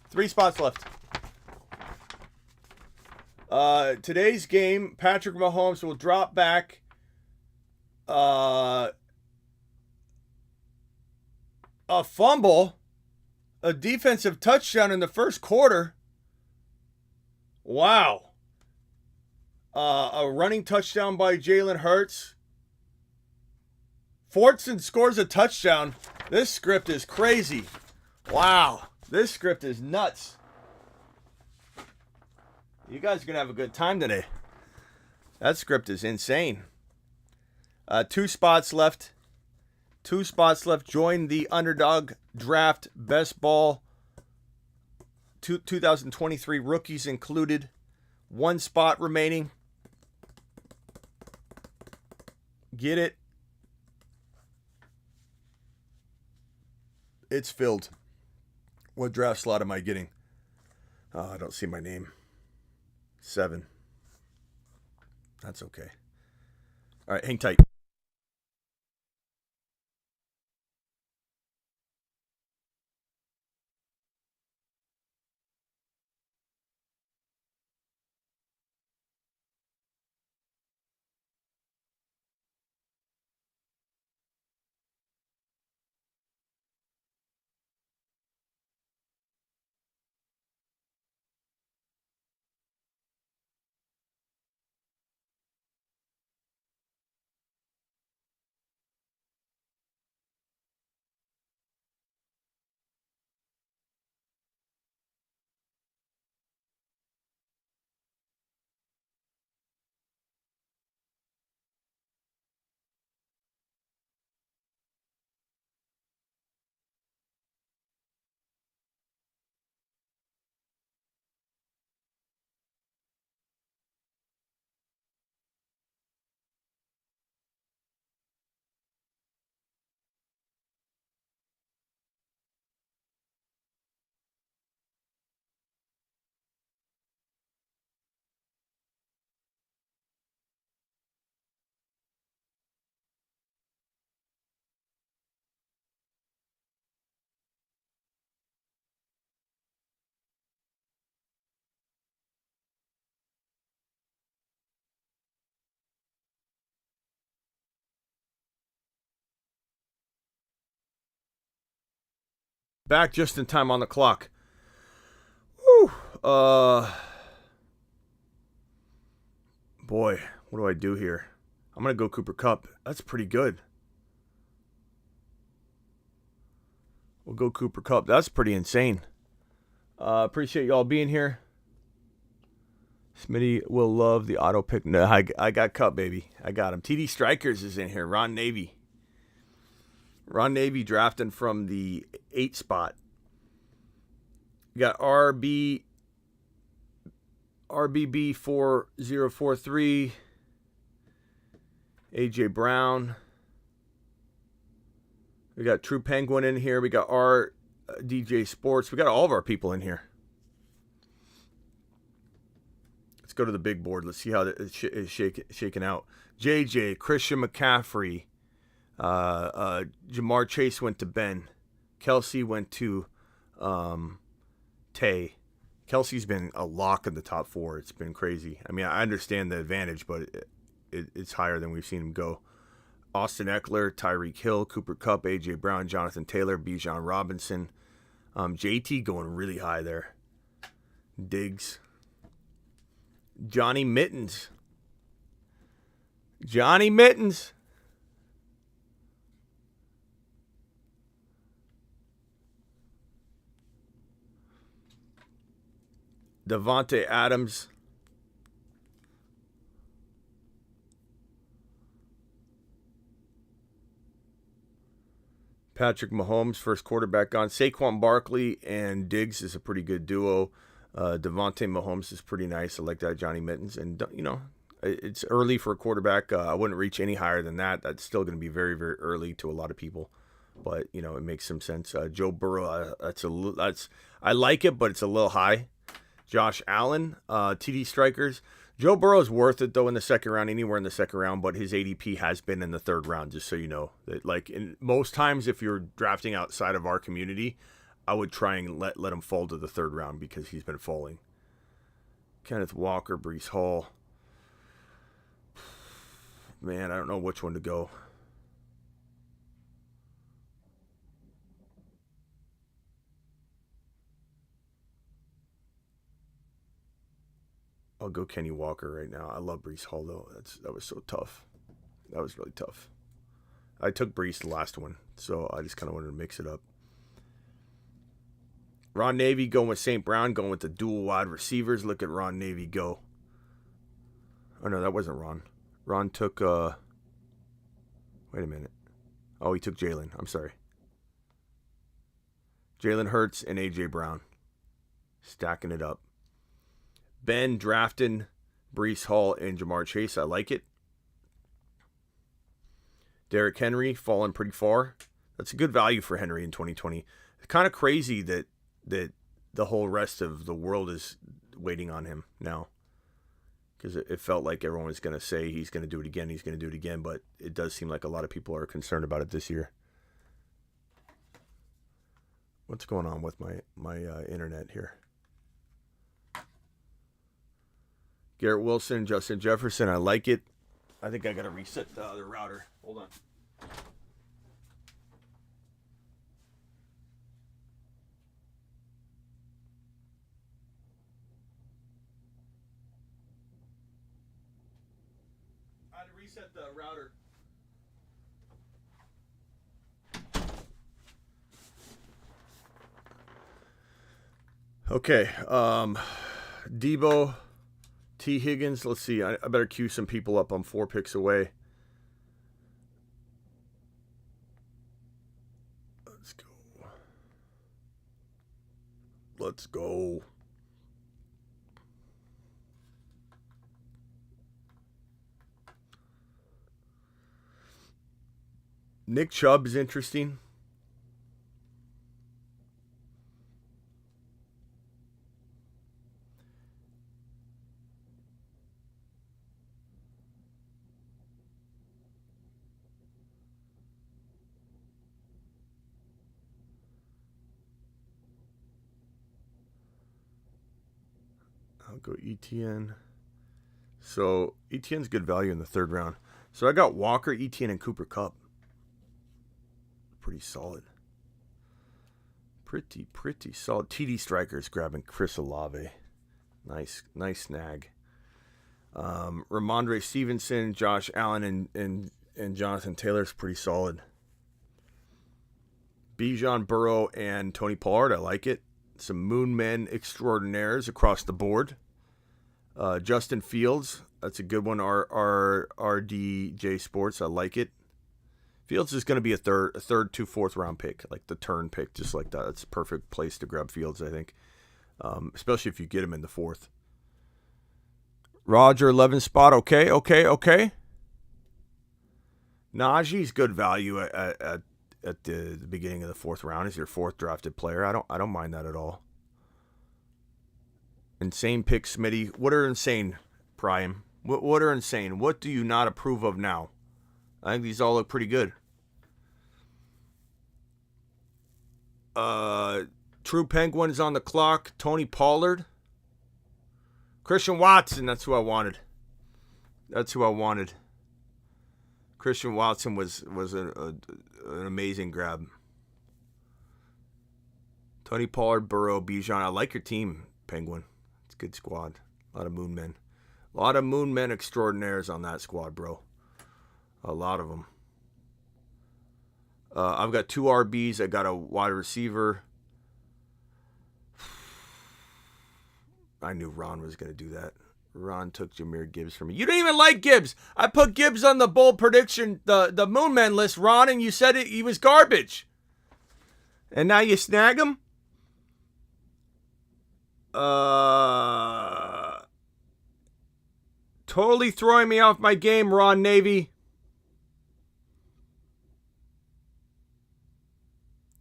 3 spots left. Today's game, Patrick Mahomes will drop back. A fumble. A defensive touchdown in the first quarter. Wow. A running touchdown by Jalen Hurts. Fortson scores a touchdown. This script is crazy. Wow. This script is nuts. You guys are going to have a good time today. That script is insane. 2 spots left. 2 spots left. Join the Underdog Draft Best Ball 2023 rookies included. 1 spot remaining. Get it. It's filled. What draft slot am I getting? Oh, I don't see my name. 7. That's okay. All right, hang tight. Back just in time on the clock. Whew. Boy, what do I do here? I'm going to go Cooper Kupp. That's pretty good. We'll go Cooper Kupp. That's pretty insane. Appreciate y'all being here. Smitty will love the auto pick. No, I got Kupp, baby. I got him. TD Strikers is in here. Ron Navy. Ron Navy drafting from the 8 spot. We got RBB4043. AJ Brown. We got True Penguin in here. We got DJ Sports. We got all of our people in here. Let's go to the big board. Let's see how it is shaking out. JJ, Christian McCaffrey. Jamar Chase went to Ben. Kelsey went to Tay. Kelsey's been a lock in the top 4. It's been crazy. I mean, I understand the advantage, but it's higher than we've seen him go. Austin Eckler, Tyreek Hill, Cooper Kupp, AJ Brown, Jonathan Taylor, Bijan Robinson. JT going really high there. Diggs. Johnny Mittens. Devontae Adams. Patrick Mahomes, first quarterback on. Saquon Barkley and Diggs is a pretty good duo. Devontae Mahomes is pretty nice. I like that, Johnny Mittens. And, it's early for a quarterback. I wouldn't reach any higher than that. That's still going to be very, very early to a lot of people. But, it makes some sense. Joe Burrow, I like it, but it's a little high. Josh Allen, TD Strikers. Joe Burrow's worth it, though, in the second round, anywhere in the second round, but his ADP has been in the third round, just so you know. That, most times, if you're drafting outside of our community, I would try and let him fall to the third round because he's been falling. Kenneth Walker, Breece Hall. Man, I don't know which one to go. I'll go Kenny Walker right now. I love Breece Hall, though. That was so tough. That was really tough. I took Breece the last one, so I just kind of wanted to mix it up. Ron Navy going with St. Brown, going with the dual wide receivers. Look at Ron Navy go. Oh, no, that wasn't Ron. Ron took, wait a minute. Oh, he took Jalen. I'm sorry. Jalen Hurts and A.J. Brown. Stacking it up. Ben drafting Breece Hall and Jamar Chase. I like it. Derrick Henry falling pretty far. That's a good value for Henry in 2020. It's kind of crazy that the whole rest of the world is waiting on him now. Because it felt like everyone was going to say he's going to do it again, he's going to do it again. But it does seem like a lot of people are concerned about it this year. What's going on with my internet here? Garrett Wilson, Justin Jefferson, I like it. I think I got to reset the other router. Hold on. I had to reset the router. Okay, Debo, T. Higgins. Let's see. I better cue some people up. I'm 4 picks away. Let's go. Nick Chubb is interesting. I'll go ETN. So ETN's good value in the 3rd round. So I got Walker, ETN, and Cooper Kupp. Pretty solid. Pretty solid. TD Strikers grabbing Chris Olave. Nice snag. Ramondre Stevenson, Josh Allen, and Jonathan Taylor's pretty solid. Bijan Burrow and Tony Pollard, I like it. Some moon men extraordinaires across the board. Justin Fields, that's a good one. RDJ Sports, I like it. Fields is going to be a third to 4th round pick, like the turn pick, just like that. That's a perfect place to grab Fields, I think, especially if you get him in the 4th. Roger 11 spot, okay. Najee's good value at the beginning of the 4th round. He's your 4th drafted player. I don't mind that at all. Insane pick, Smitty. What are insane, Prime? What are insane? What do you not approve of now? I think these all look pretty good. True Penguins on the clock. Tony Pollard. Christian Watson. That's who I wanted. Christian Watson was an amazing grab. Tony Pollard, Burrow, Bijan. I like your team, Penguin. It's a good squad. A lot of moon men. A lot of moon men extraordinaires on that squad, bro. A lot of them. I've got 2 RBs. I got a wide receiver. I knew Ron was going to do that. Ron took Jahmyr Gibbs from me. You didn't even like Gibbs. I put Gibbs on the bold prediction, the Moon Man list, Ron, and you said he was garbage. And now you snag him? Totally throwing me off my game, Ron Navy.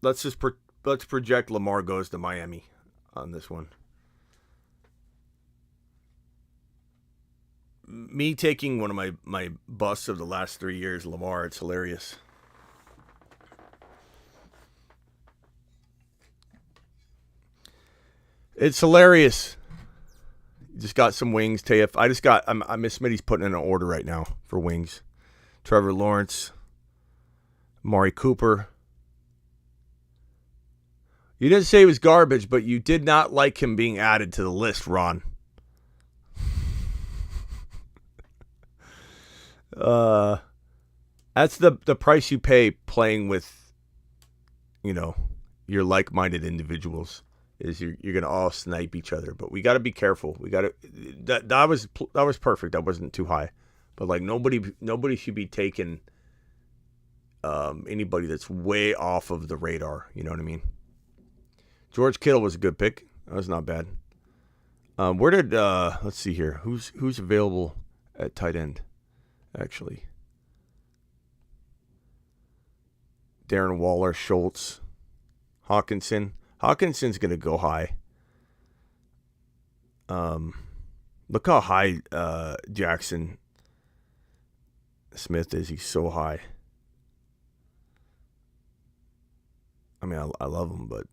Let's project Lamar goes to Miami on this one. Me taking one of my busts of the last 3 years, Lamar, it's hilarious. It's hilarious. Just got some wings, TF. I Miss Smitty's putting in an order right now for wings. Trevor Lawrence, Amari Cooper. You didn't say he was garbage, but you did not like him being added to the list, Ron. That's the price you pay playing with, your like-minded individuals. Is you're gonna all snipe each other, but we got to be careful. We got to that was perfect. That wasn't too high, but like nobody should be taking anybody that's way off of the radar. You know what I mean? George Kittle was a good pick. That was not bad. Where did let's see here. Who's available at tight end? Actually, Darren Waller, Schultz, Hawkinson. Hawkinson's gonna go high. Look how high Jackson Smith is. He's so high. I mean, I love him, but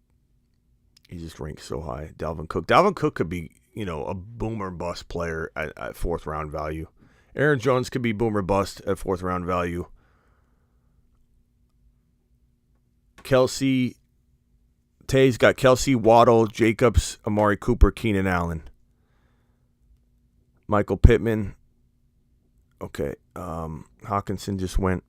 he just ranks so high. Dalvin Cook could be, a boomer bust player at fourth round value. Aaron Jones could be boomer bust at fourth round value. Tay's got Kelsey, Waddle, Jacobs, Amari Cooper, Keenan Allen. Michael Pittman. Okay. Hawkinson just went.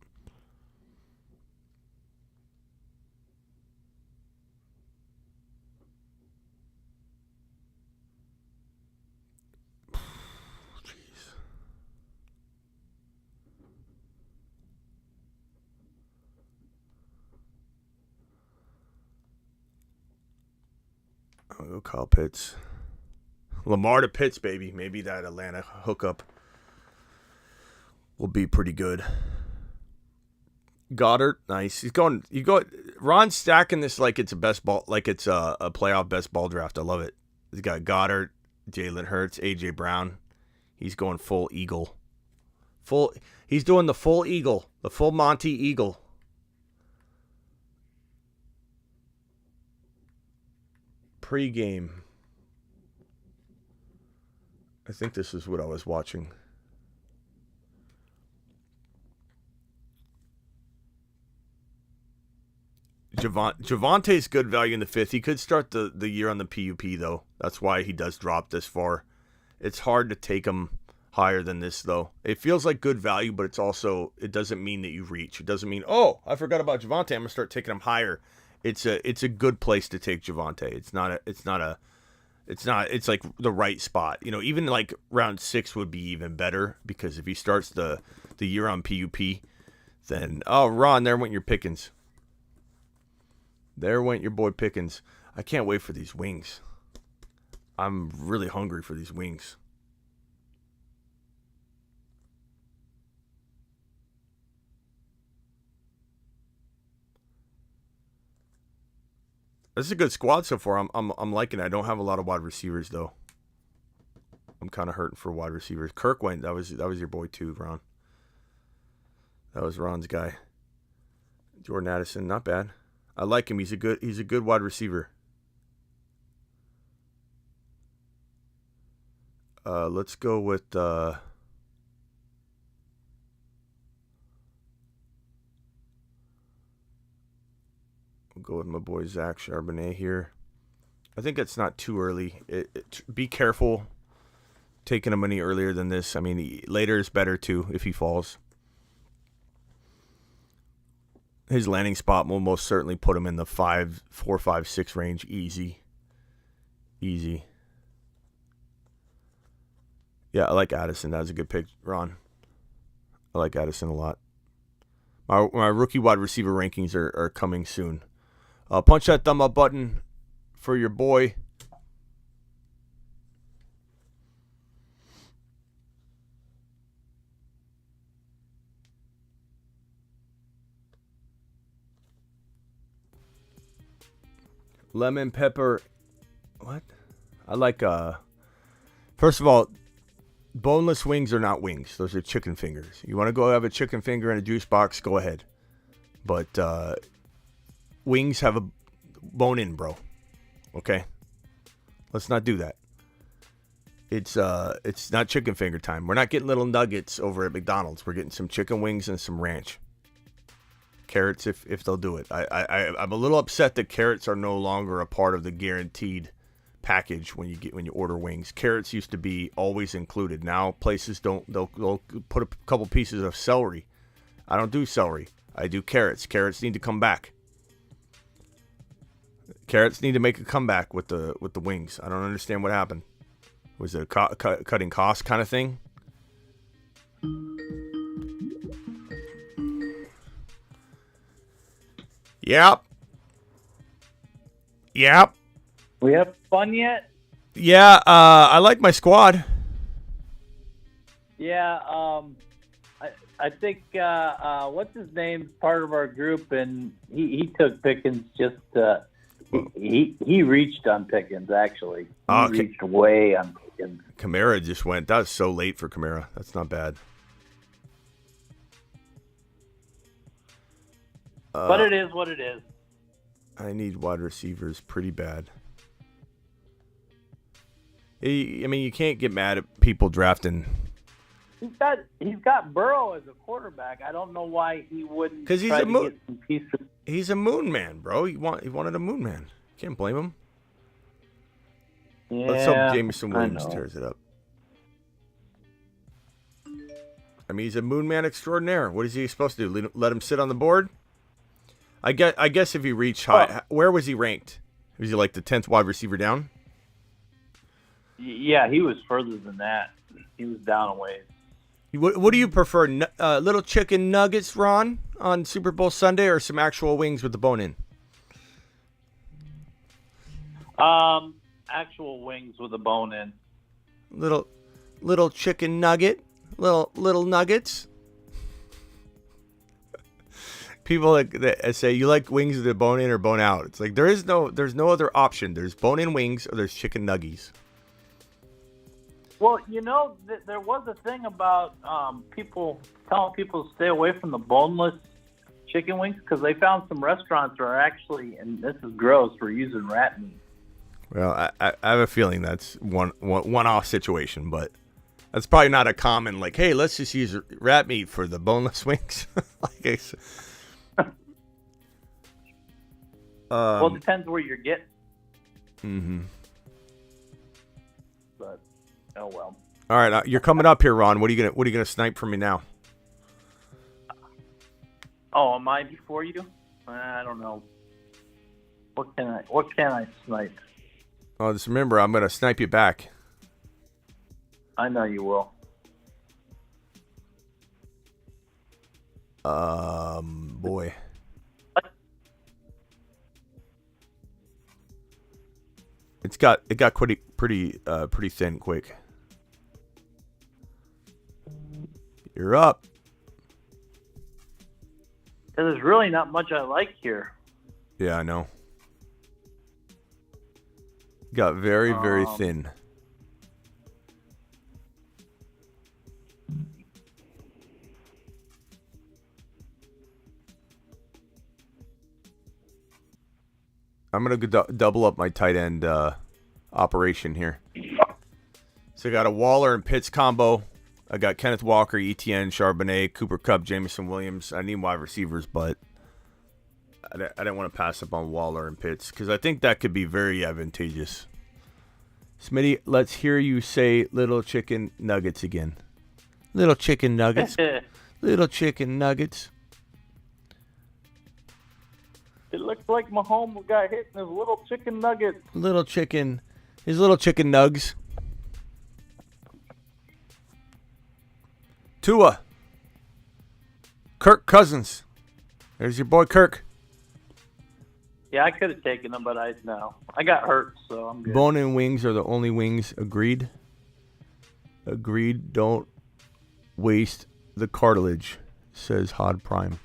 I'll go Kyle Pitts. Lamar to Pitts, baby. Maybe that Atlanta hookup will be pretty good. Goddard, nice. Ron's stacking this like it's a playoff best ball draft. I love it. He's got Goddard, Jalen Hurts, AJ Brown. He's going full Eagle. He's doing the full Eagle, the full Monty Eagle. Pregame. I think this is what I was watching. Javante's good value in the fifth. He could start the year on the PUP, though. That's why he does drop this far. It's hard to take him higher than this, though. It feels like good value, but it doesn't mean that you reach. It doesn't mean, oh, I forgot about Javante. I'm going to start taking him higher. It's a good place to take Javante. It's like the right spot. Even like round 6 would be even better, because if he starts the year on PUP, then, oh, Ron, there went your Pickens. There went your boy Pickens. I can't wait for these wings. I'm really hungry for these wings. This is a good squad so far. I'm liking it. I don't have a lot of wide receivers though. I'm kind of hurting for wide receivers. Kirk went. That was your boy too, Ron. That was Ron's guy. Jordan Addison, not bad. I like him. He's a good wide receiver. Let's go with we'll go with my boy Zach Charbonnet here. I think it's not too early. Be careful taking him any earlier than this. I mean, later is better too if he falls. His landing spot will most certainly put him in the 4, 5, 6 range. Easy. Yeah, I like Addison. That was a good pick, Ron. I like Addison a lot. My rookie wide receiver rankings are coming soon. Punch that thumb up button for your boy. Lemon pepper. What? I like, first of all, boneless wings are not wings. Those are chicken fingers. You want to go have a chicken finger in a juice box, go ahead. But wings have a bone in, bro. Okay? Let's not do that. It's not chicken finger time. We're not getting little nuggets over at McDonald's. We're getting some chicken wings and some ranch. Carrots if they'll do it. I'm a little upset that carrots are no longer a part of the guaranteed package when you order wings. Carrots used to be always included. Now places don't. They'll put a couple pieces of celery. I don't do celery. I do carrots. Carrots need to come back. Carrots need to make a comeback with the wings. I don't understand what happened. Was it a cutting cost kind of thing? Yep. Yep. We have fun yet? Yeah, I like my squad. Yeah, I think what's his name's part of our group, and he took Pickens. Just he reached on Pickens. Actually, he reached way on Pickens. Kamara just went. That was so late for Kamara. That's not bad. But it is what it is. I need wide receivers pretty bad. I mean, you can't get mad at people drafting. He's got Burrow as a quarterback. I don't know why he wouldn't. Because he's a moon. He's a moon man, bro. He wanted a moon man. Can't blame him. Yeah, Let's hope Jameson Williams tears it up. I mean, he's a moon man extraordinaire. What is he supposed to do? Let him sit on the board? I guess if he reached high, where was he ranked? Was he like the 10th wide receiver down? Yeah, he was further than that. He was down a ways. What do you prefer, little chicken nuggets, Ron, on Super Bowl Sunday, or some actual wings with the bone in? Actual wings with the bone in. Little chicken nugget, little nuggets. People that say you like wings with the bone in or bone out. It's like there's no other option. There's bone in wings or there's chicken nuggies. Well, there was a thing about people telling people to stay away from the boneless chicken wings because they found some restaurants are actually, and this is gross, we're using rat meat. Well, I have a feeling that's one-off situation, but that's probably not a common, like, hey, let's just use rat meat for the boneless wings. Well, it depends where you're getting. Mm-hmm. But, oh well. All right, you're coming up here, Ron. What are you gonna snipe from me now? Oh, am I before you? I don't know. What can I snipe? Oh, just remember, I'm gonna snipe you back. I know you will. Boy. It got pretty thin quick. You're up. There's really not much I like here. Yeah, I know. Got very thin. I'm going to double up my tight end operation here. So I got a Waller and Pitts combo. I got Kenneth Walker, Etienne, Charbonnet, Cooper Kupp, Jameson Williams. I need wide receivers, but I didn't want to pass up on Waller and Pitts because I think that could be very advantageous. Smitty, let's hear you say little chicken nuggets again. Little chicken nuggets. Little chicken nuggets. It looks like Mahomes got hit in his little chicken nuggets. His little chicken nugs. Tua. Kirk Cousins. There's your boy Kirk. Yeah, I could have taken him, but I got hurt, so I'm good. Bone and wings are the only wings. Agreed. Don't waste the cartilage, says Hod Prime.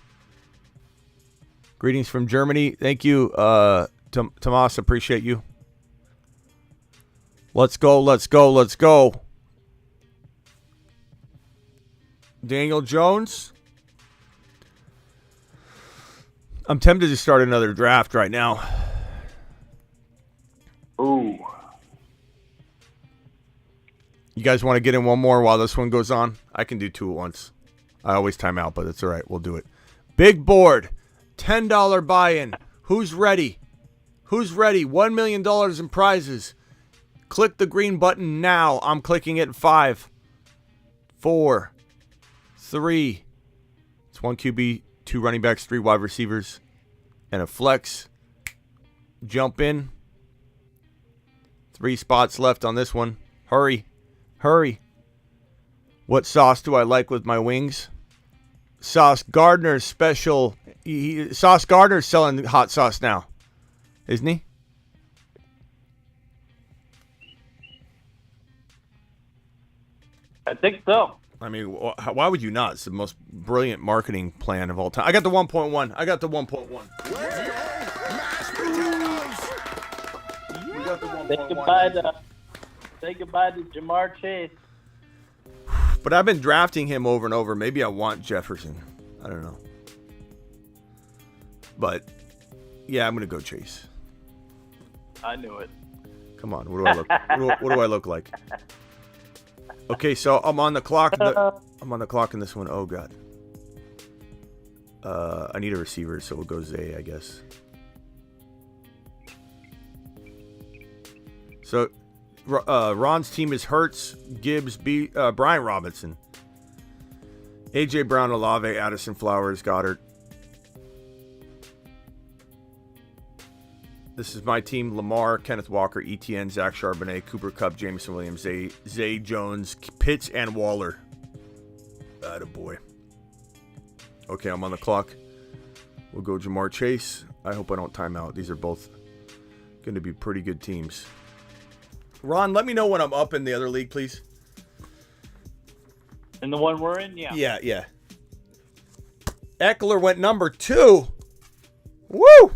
Greetings from Germany. Thank you, Tomas. Appreciate you. Let's go. Daniel Jones. I'm tempted to start another draft right now. Ooh. You guys want to get in one more while this one goes on? I can do two at once. I always time out, but it's all right. We'll do it. Big board. $10 buy-in. Who's ready? $1 million in prizes. Click the green button now. I'm clicking it in 5, 4, 3. It's 1 QB, 2 running backs, 3 wide receivers, and a flex. Jump in. 3 spots left on this one. Hurry. What sauce do I like with my wings? Sauce Gardner's special. Sauce Gardner's selling hot sauce now, isn't he? I think so. I mean, why would you not? It's the most brilliant marketing plan of all time. I got the 1.1. I got the 1.1. We got the 1.1. Say goodbye to Jamar Chase. But I've been drafting him over and over. Maybe I want Jefferson. I don't know. But, yeah, I'm going to go Chase. I knew it. Come on. What do I look what do I look like? Okay, so I'm on the clock. I'm on the clock in this one. Oh, God. I need a receiver, so we'll go Zay, I guess. So, Ron's team is Hurts, Gibbs, Brian Robinson, A.J. Brown, Olave, Addison, Flowers, Goddard. This is my team: Lamar, Kenneth Walker, Etienne, Zach Charbonnet, Cooper Kupp, Jameson Williams, Zay Jones, Pitts, and Waller. Attaboy. Okay, I'm on the clock. We'll go Jamar Chase. I hope I don't time out. These are both going to be pretty good teams. Ron, let me know when I'm up in the other league, please. In the one we're in, yeah. Yeah. Eckler went number 2. Woo!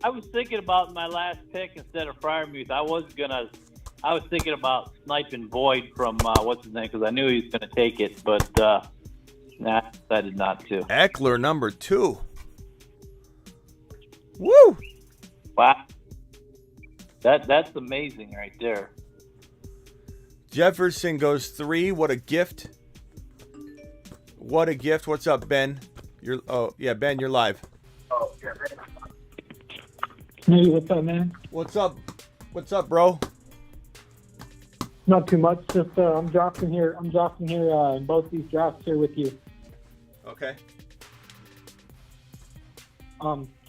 I was thinking about my last pick instead of Freiermuth. I was thinking about sniping Boyd from what's his name, because I knew he was going to take it, but I decided not to. Eckler number 2. Woo! Wow, that's amazing right there. Jefferson goes 3. What a gift! What a gift! What's up, Ben? Ben, you're live. Oh, yeah, man. Hey, what's up, man? What's up? What's up, bro? Not too much. Just I'm drafting here in both these drafts here with you. Okay.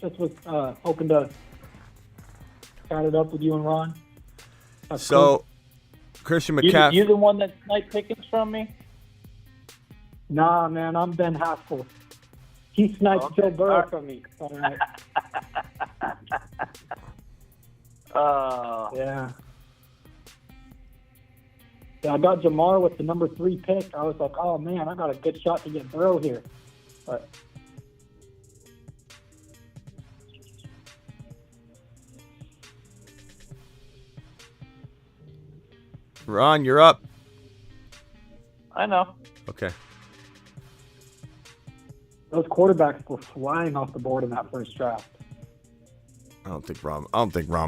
Just was hoping to chat it up with you and Ron. That's so, cool. Christian McCaffrey. You the one that sniped pickings from me? Nah, man, I'm Ben Haskell. He sniped Joe Burrow from me. All right. Yeah. Yeah, I got Jamar with the number 3 pick. I was like, oh, man, I got a good shot to get Burrow here. But Ron, you're up. I know. Okay. Those quarterbacks were flying off the board in that first draft. I don't think Ron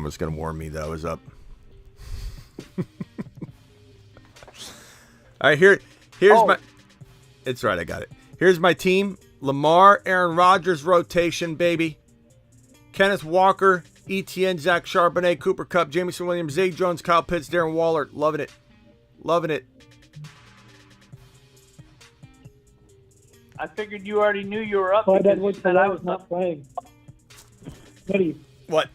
was going to warn me that I was up. All right, here's my. It's right, I got it. Here's my team: Lamar, Aaron Rodgers rotation, baby. Kenneth Walker, Etienne, Zach Charbonnet, Cooper Kupp, Jameson Williams, Zay Jones, Kyle Pitts, Darren Waller. Loving it. I figured you already knew you were up. Clyde because Edwards you said I was not playing. Buddy. What?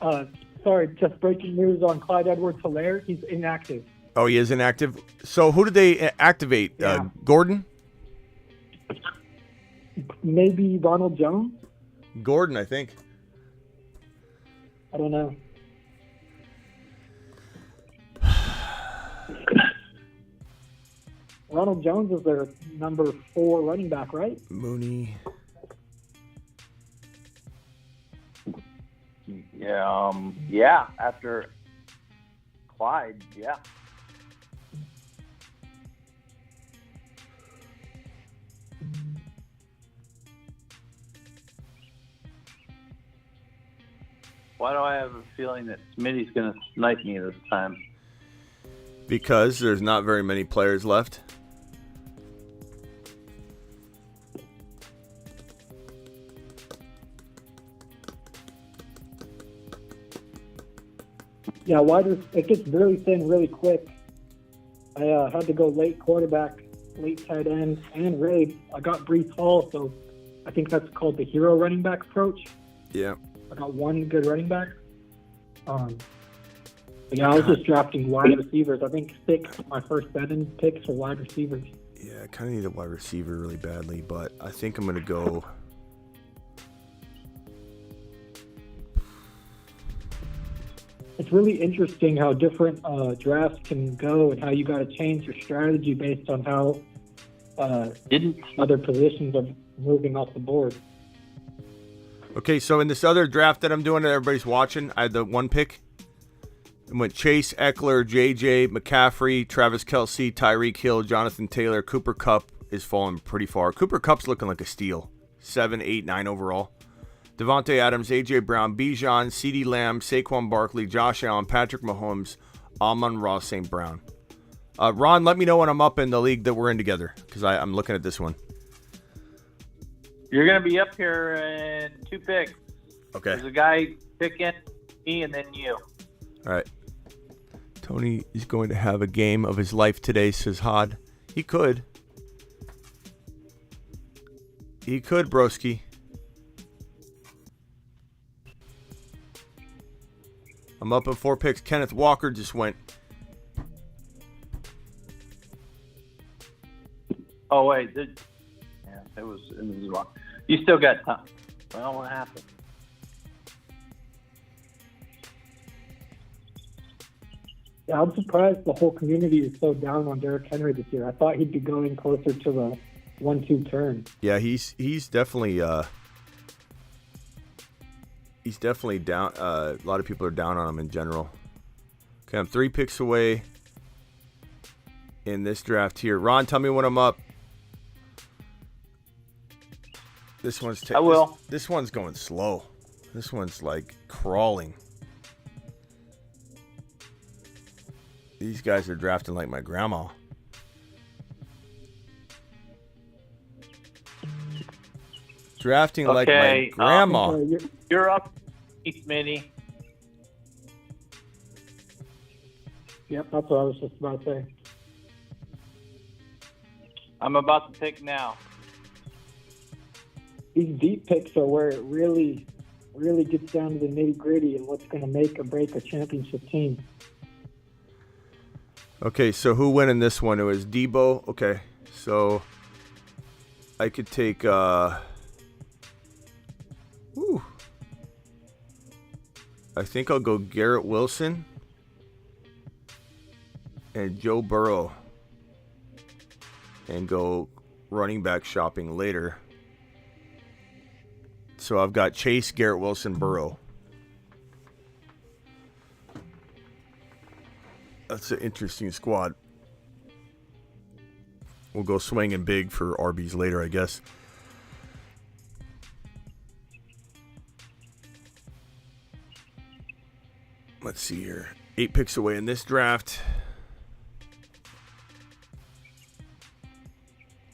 Sorry, just breaking news on Clyde Edwards-Helaire. He's inactive. Oh, he is inactive. So who did they activate? Yeah. Gordon? Maybe Ronald Jones? Gordon, I think. I don't know. Ronald Jones is their number 4 running back, right? Mooney. Yeah, after Clyde, yeah. Why do I have a feeling that Smitty's going to snipe me this time? Because there's not very many players left. Yeah, it gets really thin really quick. I had to go late quarterback, late tight end, and really I got Breece Hall, so I think that's called the hero running back approach. Yeah. I got one good running back. Yeah, I was just drafting wide receivers. I think 6 of my first 7 picks were wide receivers. Yeah, I kind of need a wide receiver really badly, but I think I'm going to go. It's really interesting how different drafts can go and how you got to change your strategy based on how other positions are moving off the board. Okay, so in this other draft that I'm doing that everybody's watching, I had the 1 pick. I went Chase, Eckler, JJ, McCaffrey, Travis Kelce, Tyreek Hill, Jonathan Taylor. Cooper Kupp is falling pretty far. Cooper Kupp's looking like a steal. 7, 8, 9 overall. Devontae Adams, A.J. Brown, Bijan, CeeDee Lamb, Saquon Barkley, Josh Allen, Patrick Mahomes, Amon-Ra St. Brown. Ron, let me know when I'm up in the league that we're in together, because I'm looking at this one. You're going to be up here in 2 picks. Okay. There's a guy picking me and then you. All right. Tony is going to have a game of his life today, says Hod. He could. He could, broski. I'm up in 4 picks. Kenneth Walker just went. Oh, wait. It was wrong. You still got time. Well, what happened? Yeah, I'm surprised the whole community is so down on Derrick Henry this year. I thought he'd be going closer to the 1-2 turn. Yeah, he's definitely down. A lot of people are down on him in general. Okay, I'm 3 picks away in this draft here. Ron, tell me when I'm up. This one's I will. This one's going slow. This one's like crawling. These guys are drafting like my grandma. Drafting like my grandma. You're up, Smitty. Yep, that's what I was just about to say. I'm about to pick now. These deep picks are where it really, really gets down to the nitty-gritty and what's going to make or break a championship team. Okay, so who went in this one? It was Debo. Okay, so I could take I think I'll go Garrett Wilson and Joe Burrow and go running back shopping later. So I've got Chase, Garrett Wilson, Burrow. That's an interesting squad. We'll go swinging big for RBs later, I guess. Let's see here. 8 picks away in this draft.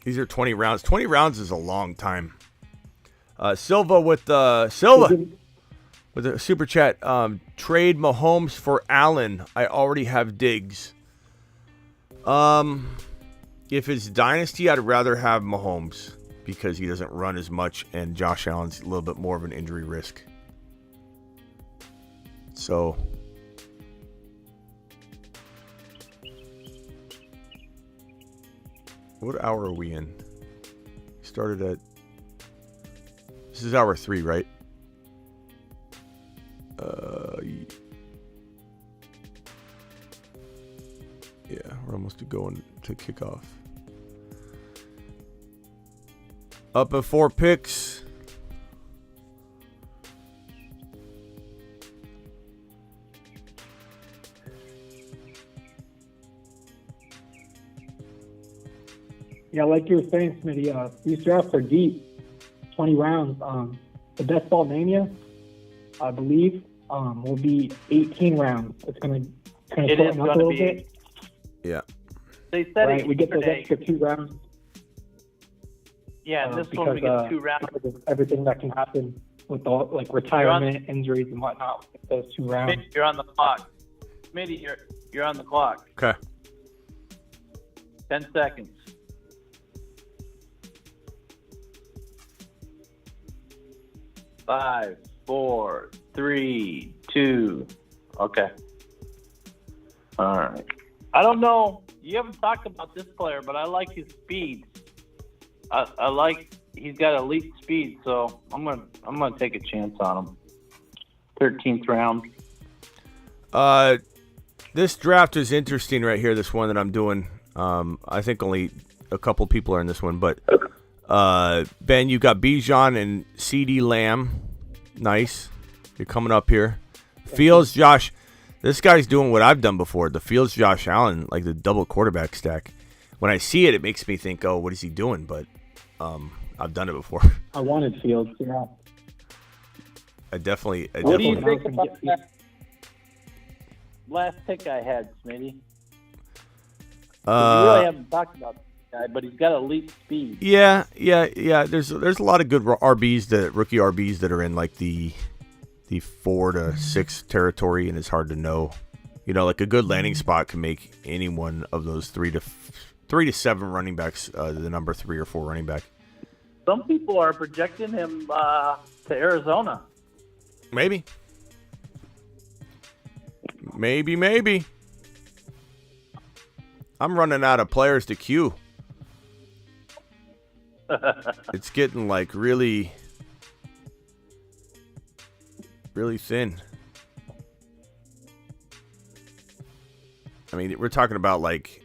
These are 20 rounds. 20 rounds is a long time. Silva with a super chat. Trade Mahomes for Allen. I already have Diggs. If it's dynasty, I'd rather have Mahomes because he doesn't run as much, and Josh Allen's a little bit more of an injury risk. So, what hour are we in? Started at. This is hour 3, right? Yeah, we're almost going to kick off. Up at 4 picks. Yeah, like you were saying, Smitty, these drafts are deep. 20 rounds. The Best Ball Mania, I believe, will be 18 rounds. It's going to shorten up a little bit. Yeah. They said right, we get those extra 2 rounds. Yeah, and this one we get 2 rounds. Because of everything that can happen with all like retirement, injuries, and whatnot with those 2 rounds. Smitty, you're on the clock. Smitty, you're on the clock. Okay. 10 seconds. 5, 4, 3, 2. Okay. All right. I don't know. You haven't talked about this player, but I like his speed. I like he's got elite speed, so I'm gonna take a chance on him. 13th round. This draft is interesting right here. This one that I'm doing. I think only a couple people are in this one, but Ben, you got Bijan and CD Lamb. Nice. You're coming up here. Fields, Josh. This guy's doing what I've done before. The Fields, Josh Allen, like the double quarterback stack. When I see it, it makes me think, oh, what is he doing? But I've done it before. I wanted Fields, yeah. What do you think about that last pick I had, Smitty? We really haven't talked about this guy, but he's got elite speed. Yeah. There's a lot of good rookie RBs that are in like the 4 to 6 territory, and it's hard to know. You know, like a good landing spot can make any one of those 3 to 7 running backs the number 3 or 4 running back. Some people are projecting him to Arizona. Maybe. I'm running out of players to queue. It's getting like really, really thin. I mean, we're talking about like,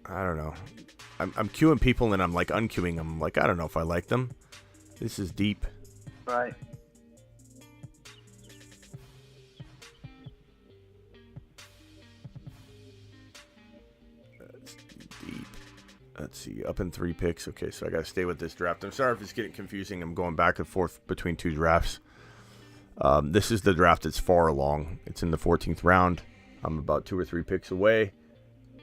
I don't know. I'm queuing people and I'm like unqueuing them. I'm like, I don't know if I like them. This is deep. Right. That's deep. Let's see. Up in 3 picks. Okay, so I got to stay with this draft. I'm sorry if it's getting confusing. I'm going back and forth between 2 drafts. This is the draft that's far along. It's in the 14th round. I'm about 2 or 3 picks away.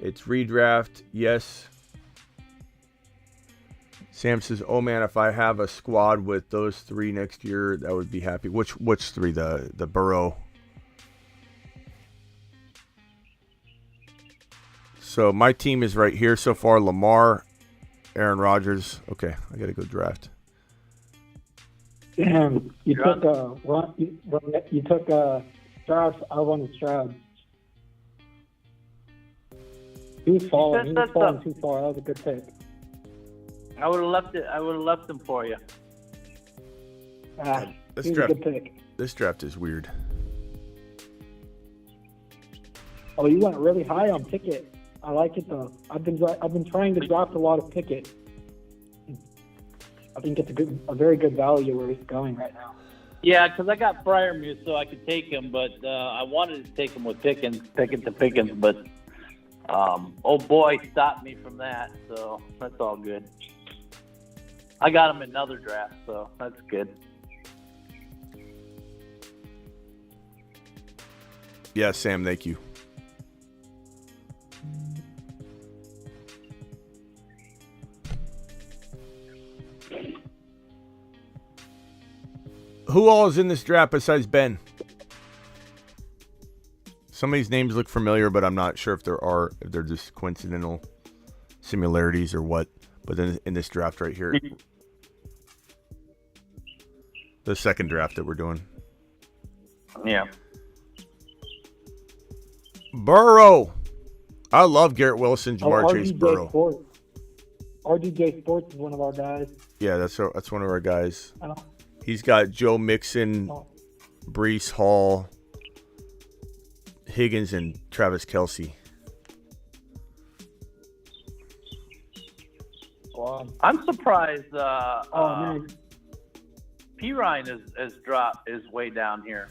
It's redraft. Yes. Sam says, "Oh man, if I have a squad with those 3 next year, that would be happy." Which 3? The Burrow. So my team is right here so far: Lamar, Aaron Rodgers. Okay, I gotta go draft. Damn, you took Stroud. I wanted Stroud. He was falling too far. That was a good pick. I would have left it. I would have left him for you. This he was a good pick. This draft is weird. Oh, you went really high on Pickett. I like it though. I've been trying to draft a lot of Pickett. I think it's a very good value where he's going right now. Yeah, because I got Freiermuth, so I could take him, but I wanted to take him with Pickens, but old boy stopped me from that, so that's all good. I got him in another draft, so that's good. Yeah, Sam, thank you. Who all is in this draft besides Ben? Some of these names look familiar, but I'm not sure if they're just coincidental similarities or what. But then in this draft right here, the second draft that we're doing. Yeah. Burrow. I love Garrett Wilson, Jamar Chase, Burrow. RDJ Sports is one of our guys. Yeah, that's one of our guys. He's got Joe Mixon, Breece Hall, Higgins, and Travis Kelce. Wow. I'm surprised. Man. P. Ryan is way down here.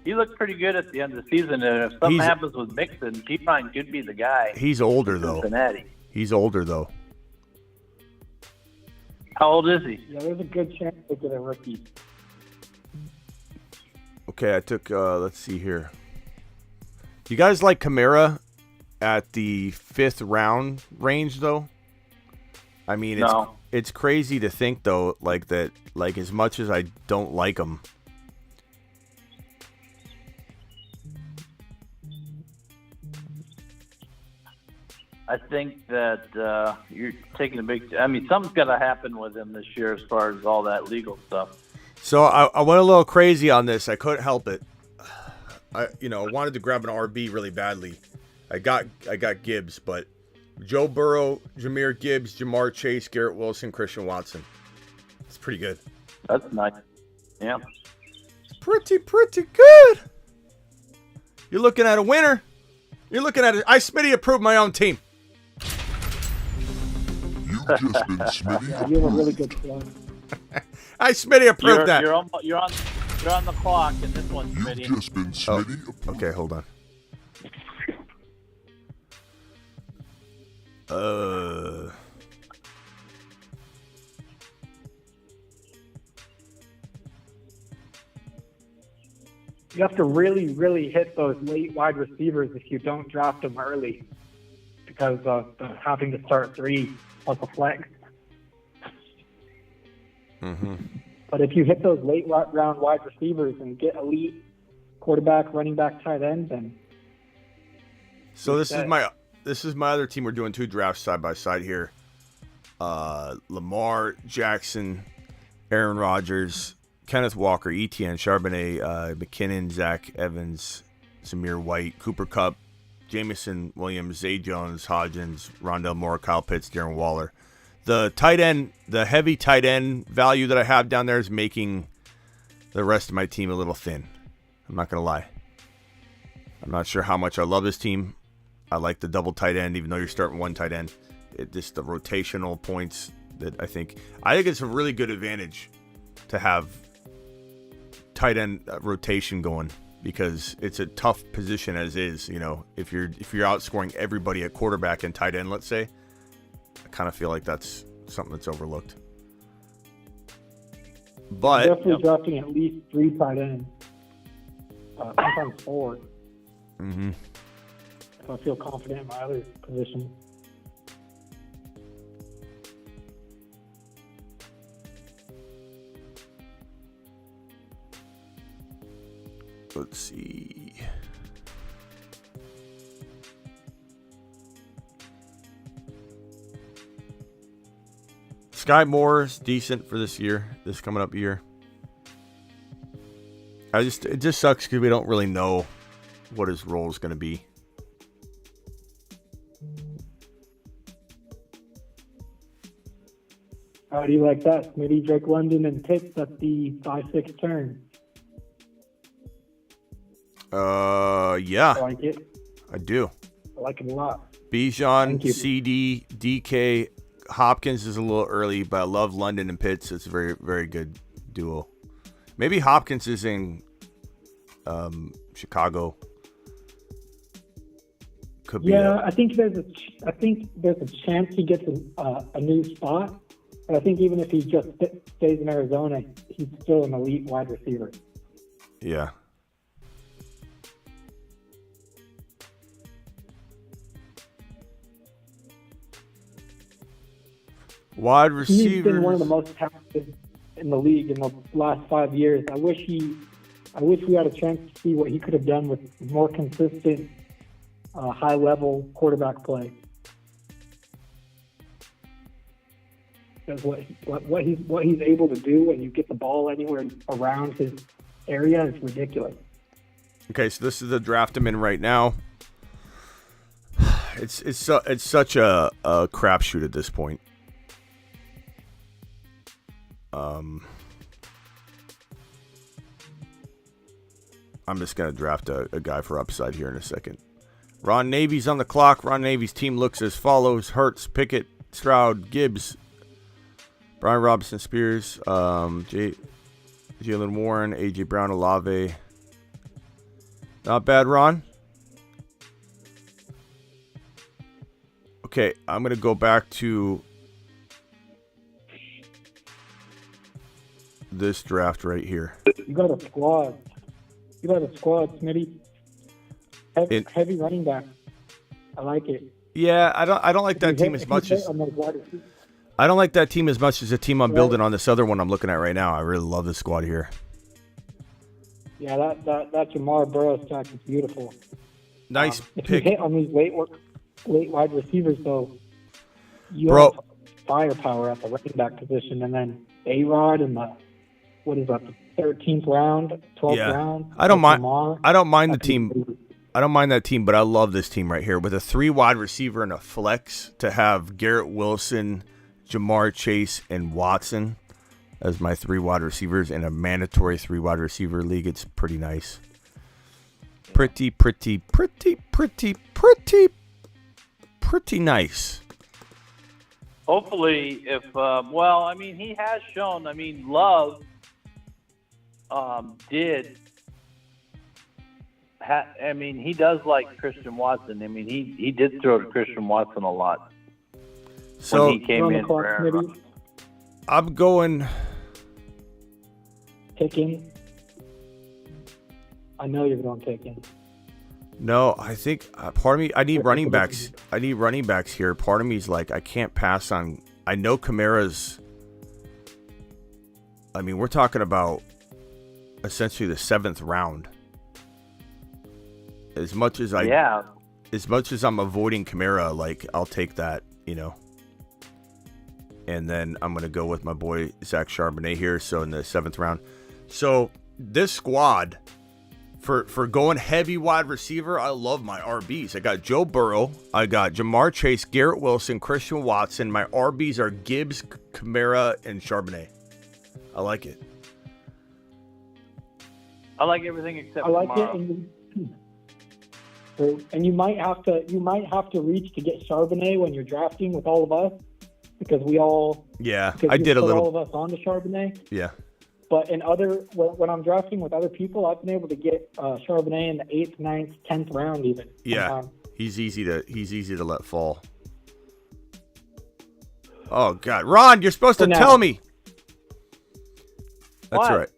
He looked pretty good at the end of the season, and if something happens with Mixon, P. Ryan could be the guy. He's older though. Cincinnati. He's older though. How old is he? Yeah, there's a good chance they get a rookie. Okay, I took. Let's see here. Do you guys like Kamara at the 5th round range though? I mean, it's crazy to think though, like that. Like as much as I don't like him. I think that you're taking a big. I mean, something's got to happen with him this year as far as all that legal stuff. So I went a little crazy on this. I couldn't help it. I wanted to grab an RB really badly. I got Gibbs, but Joe Burrow, Jahmyr Gibbs, Jamar Chase, Garrett Wilson, Christian Watson. It's pretty good. That's nice. Yeah. Pretty good. You're looking at a winner. You're looking at it. I Smitty approved my own team. You've just been Smitty. Yeah, you have a really good squad. I Smitty approved that. You're on the clock in this one, Smitty. You've just been Smitty. Okay, hold on. You have to really, really hit those late wide receivers if you don't draft them early, because of having to start 3 plus a flex. Mm-hmm. But if you hit those late round wide receivers and get elite quarterback, running back, tight end, then. So this is my other team. We're doing 2 drafts side by side here. Lamar Jackson, Aaron Rodgers, Kenneth Walker, Etienne, Charbonnet, McKinnon, Zach Evans, Samir White, Cooper Kupp, Jameson Williams, Zay Jones, Hodgins, Rondell Moore, Kyle Pitts, Darren Waller. The tight end, the heavy tight end value that I have down there is making the rest of my team a little thin. I'm not going to lie. I'm not sure how much I love this team. I like the double tight end, even though you're starting 1 tight end. Just the rotational points that I think it's a really good advantage to have tight end rotation going, because it's a tough position as is. If you're outscoring everybody at quarterback and tight end, let's say, I kind of feel like that's something that's overlooked. But definitely drafting at least 3 tight ends, sometimes 4. Mm-hmm. If I feel confident in my other position. Let's see. Sky Moore is decent for this coming up year. It just sucks because we don't really know what his role is going to be. How do you like that, Smitty? Drake London and Pitts at the 5-6 turn. Yeah. I like it. I do. I like it a lot. Bijan, CD, DK, Hopkins is a little early, but I love London and Pitts. It's a very, very good duo. Maybe Hopkins is in Chicago. Could be. Yeah, I think there's a chance he gets a new spot. But I think even if he just stays in Arizona, he's still an elite wide receiver. Yeah. Wide receivers. He's been one of the most talented in the league in the last 5 years. I wish we had a chance to see what he could have done with more consistent, high-level quarterback play. Because what he's able to do when you get the ball anywhere around his area is ridiculous. Okay, so this is the draft I'm in right now. It's such a crapshoot at this point. I'm just going to draft a guy for upside here in a second. Ron Navy's on the clock. Ron Navy's team looks as follows: Hurts, Pickett, Stroud, Gibbs, Brian Robinson, Spears, Jalen Warren, A.J. Brown, Olave. Not bad, Ron. Okay, I'm going to go back to this draft right here. You got a squad. Smitty. Heavy running back. I like it. Yeah, I don't like that team as much as I don't like that team as much as the team I'm building on this other one I'm looking at right now. I really love this squad here. Yeah, that Jamar Burrow stack is beautiful. Nice if pick. You hit on these late wide receivers, though, you have firepower at the running back position, and then A-Rod and the what is that, the 13th round, 12th round? I don't mind. Lamar. I don't mind the team. I don't mind that team, but I love this team right here with a 3 wide receiver and a flex to have Garrett Wilson, Jamar Chase, and Watson as my 3 wide receivers in a mandatory 3 wide receiver league. It's pretty nice. Pretty nice. Hopefully, if he has shown. Love did. He does like Christian Watson. He did throw to Christian Watson a lot So when he came in for Aaron Rodgers. I'm going. Picking. I know you're going picking. No, I think part of me. I need running backs. I need running backs here. Part of me is like I can't pass on. I know Kamara's. We're talking about essentially the 7th round. As much as I'm avoiding Kamara, like I'll take that, And then I'm gonna go with my boy Zach Charbonnet here. So in the 7th round. So this squad. For going heavy wide receiver, I love my RBs. I got Joe Burrow. I got Jamar Chase, Garrett Wilson, Christian Watson. My RBs are Gibbs, Kamara, and Charbonnet. I like it. I like everything except I like tomorrow. it. And you might have to reach to get Charbonnet when you're drafting with all of us because we all I did a little. All of us onto Charbonnet. Yeah. But when I'm drafting with other people, I've been able to get Charbonnet in the 8th, 9th, 10th round even. Yeah, sometimes. he's easy to let fall. Oh God, Ron, you're supposed to tell me. That's What? right.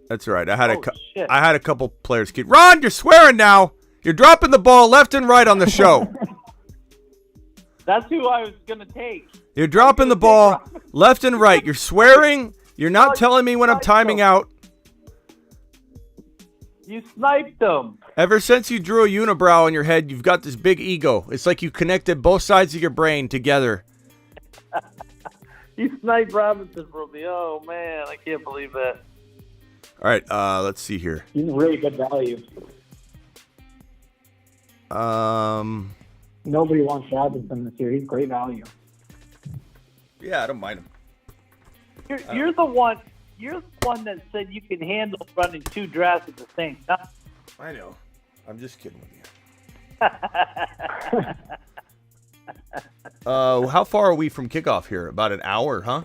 That's right. I had shit. I had a couple players. Ron, you're swearing now. You're dropping the ball left and right on the show. That's who I was gonna take. You're dropping the ball left and right. You're swearing. You're not telling me when I'm timing out. You sniped them. Ever since you drew a unibrow on your head, you've got this big ego. It's like you connected both sides of your brain together. You sniped Robinson from me. Oh, man. I can't believe that. All right, let's see here. He's really good value. Nobody wants Robinson this year. He's great value. Yeah, I don't mind him. You're the one that said you can handle running 2 drafts at the same time. I know. I'm just kidding with you. How far are we from kickoff here? About an hour, huh?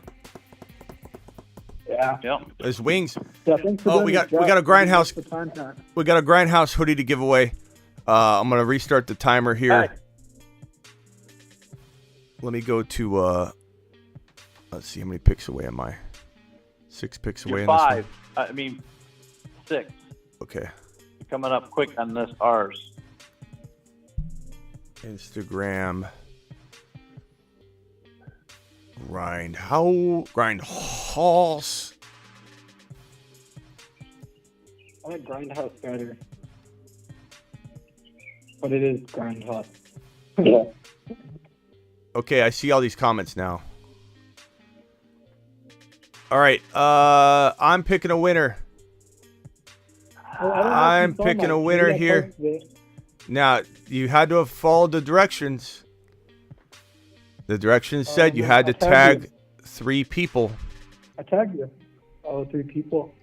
Yeah. There's wings. Yeah, we got a grindhouse. We got a grindhouse hoodie to give away. I'm gonna restart the timer here. Right. Let me go to. Let's see, how many picks away am I? 6 picks away. You're in 5. This one? 6. Okay. You're coming up quick on this ours. Instagram. Grindhouse. I like Grindhouse better. But it is Grindhouse. Yeah. Okay, I see all these comments now. All right, I'm picking a winner. I'm picking a winner here. Now, you had to have followed the directions. The directions said you had to tag 3 people. I tagged you. Oh, 3 people.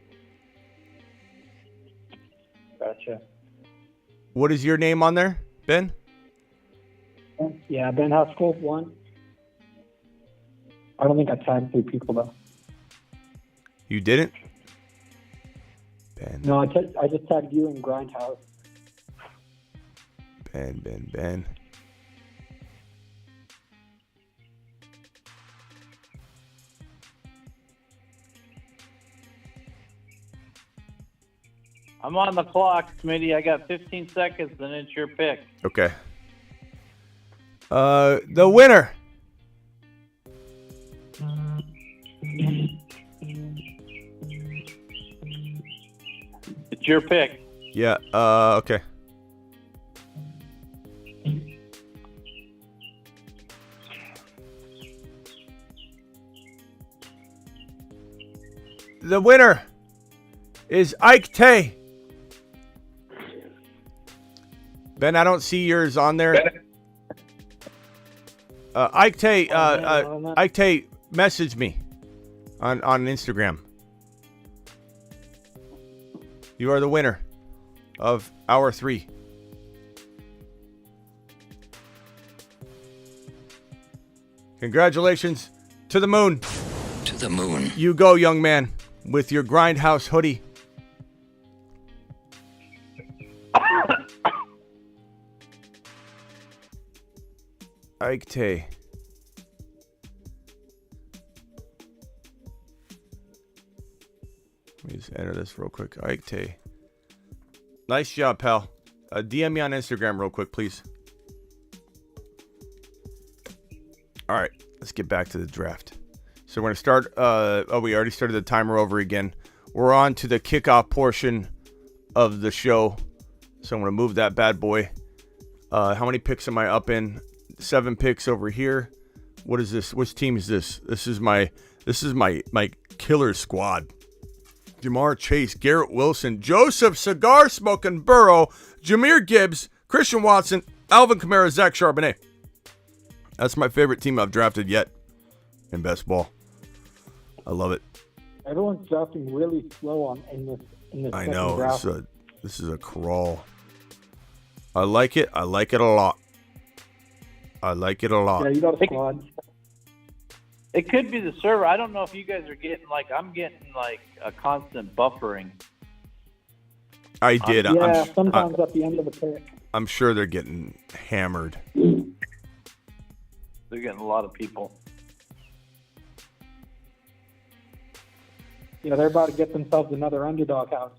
Gotcha. What is your name on there, Ben? Yeah, Ben Haskell, 1. I don't think I tagged 3 people, though. You didn't? Ben. No, I just tagged you in Grindhouse. Ben. I'm on the clock, Smitty. I got 15 seconds, and it's your pick. Okay. The winner. It's your pick. Yeah, okay. The winner is Ike Tay. Ben, I don't see yours on there. Ike Tay, Ike Tay, message me on Instagram. You are the winner of Hour 3. Congratulations to the moon. To the moon. You go, young man, with your Grindhouse hoodie. Ike Tay. Let me just enter this real quick. Ike Tay. Nice job, pal. DM me on Instagram real quick, please. All right, let's get back to the draft. So we're going to start. We already started the timer over again. We're on to the kickoff portion of the show. So I'm going to move that bad boy. How many picks am I up in? 7 picks over here. What is this? Which team is this? This is my killer squad. Jamar Chase, Garrett Wilson, Joseph Cigar Smoking Burrow, Jahmyr Gibbs, Christian Watson, Alvin Kamara, Zach Charbonnet. That's my favorite team I've drafted yet in best ball. I love it. Everyone's drafting really slow in this I second know. draft. This is a crawl. I like it. I like it a lot. I like it a lot. Yeah, you got a squad. It could be the server. I don't know if you guys are getting I'm getting a constant buffering. I did. Yeah, sometimes at the end of the pick. I'm sure they're getting hammered. They're getting a lot of people. Yeah, they're about to get themselves another underdog house.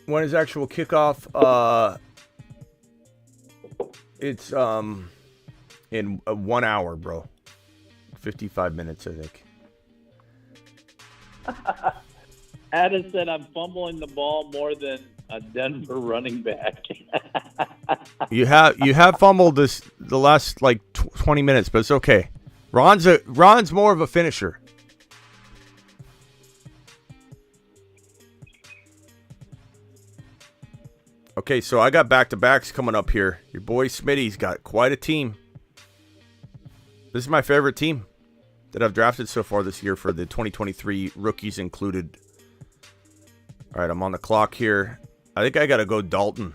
When is actual kickoff? It's in 1 hour, bro. 55 minutes, I think. Adam said I'm fumbling the ball more than a Denver running back. You have fumbled the last 20 minutes, but it's okay. Ron's more of a finisher. Okay, so I got back-to-backs coming up here. Your boy Smitty's got quite a team. This is my favorite team that I've drafted so far this year for the 2023 rookies included. All right, I'm on the clock here. I think I got to go Dalton.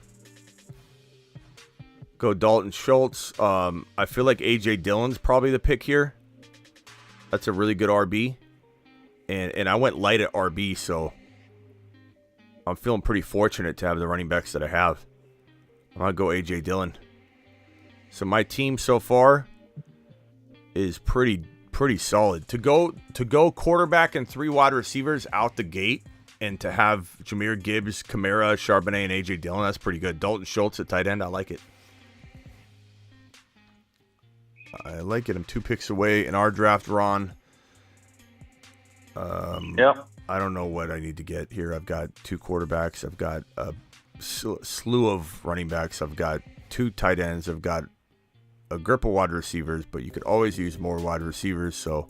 Go Dalton Schultz. I feel like A.J. Dillon's probably the pick here. That's a really good RB. And I went light at RB, so I'm feeling pretty fortunate to have the running backs that I have. I'm going to go A.J. Dillon. So my team so far is pretty solid. To go quarterback and 3 wide receivers out the gate and to have Jahmyr Gibbs, Kamara, Charbonnet, and A.J. Dillon, that's pretty good. Dalton Schultz at tight end, I like it. I like it. I'm 2 picks away in our draft, Ron. Yep. I don't know what I need to get here. I've got 2 quarterbacks. I've got a slew of running backs. I've got 2 tight ends. I've got a grip of wide receivers, but you could always use more wide receivers. So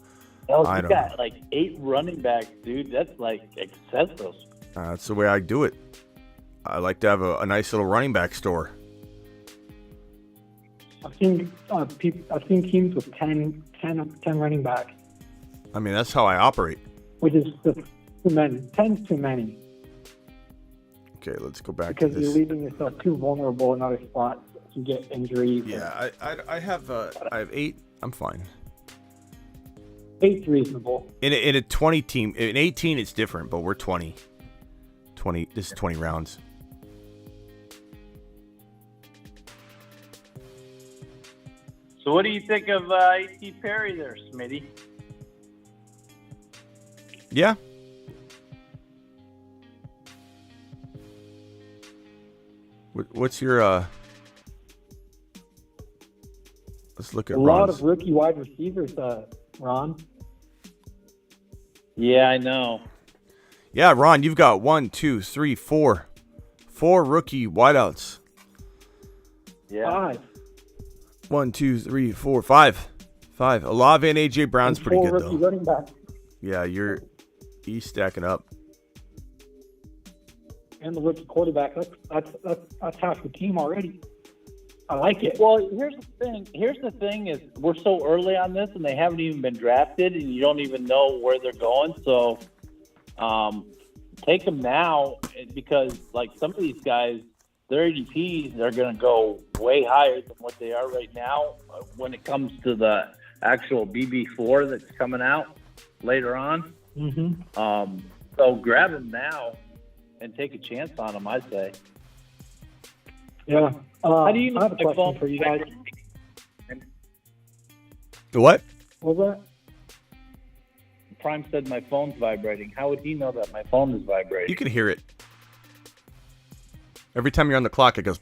I don't got 8 running backs, dude. That's excessive. That's the way I do it. I like to have a nice little running back store. I've seen teams with 10 running backs. I mean, that's how I operate. Which is just too many. 10's too many. Okay, let's go back because to this. You're leaving yourself too vulnerable in other spots to get injuries. Yeah, I have 8. I'm fine. 8's reasonable. In a 20 team, in 18 it's different, but we're 20. This is 20 rounds. So what do you think of A.T. Perry there, Smitty? Yeah. What's your let's look at a lot Ron's. of rookie wide receivers, Ron. Yeah, I know. Yeah, Ron, you've got 1, 2, 3, 4 rookie wideouts. Yeah. 5. 1, 2, 3, 4, 5. 5. Olave and A.J. Brown's And pretty 4 good, rookie though. running backs. Yeah, he's stacking up. And the rookie quarterback. That's half the team already. I like it. Well, here's the thing is we're so early on this, and they haven't even been drafted, and you don't even know where they're going. So, take them now because, like, some of these guys, their ADPs are going to go way higher than what they are right now when it comes to the actual BB4 that's coming out later on. Mm-hmm. So grab them now and take a chance on them, I'd say. Yeah. How do you know I have a my question phone for you guys. What? What was that? Prime said my phone's vibrating. How would he know that my phone is vibrating? You can hear it. Every time you're on the clock, it goes.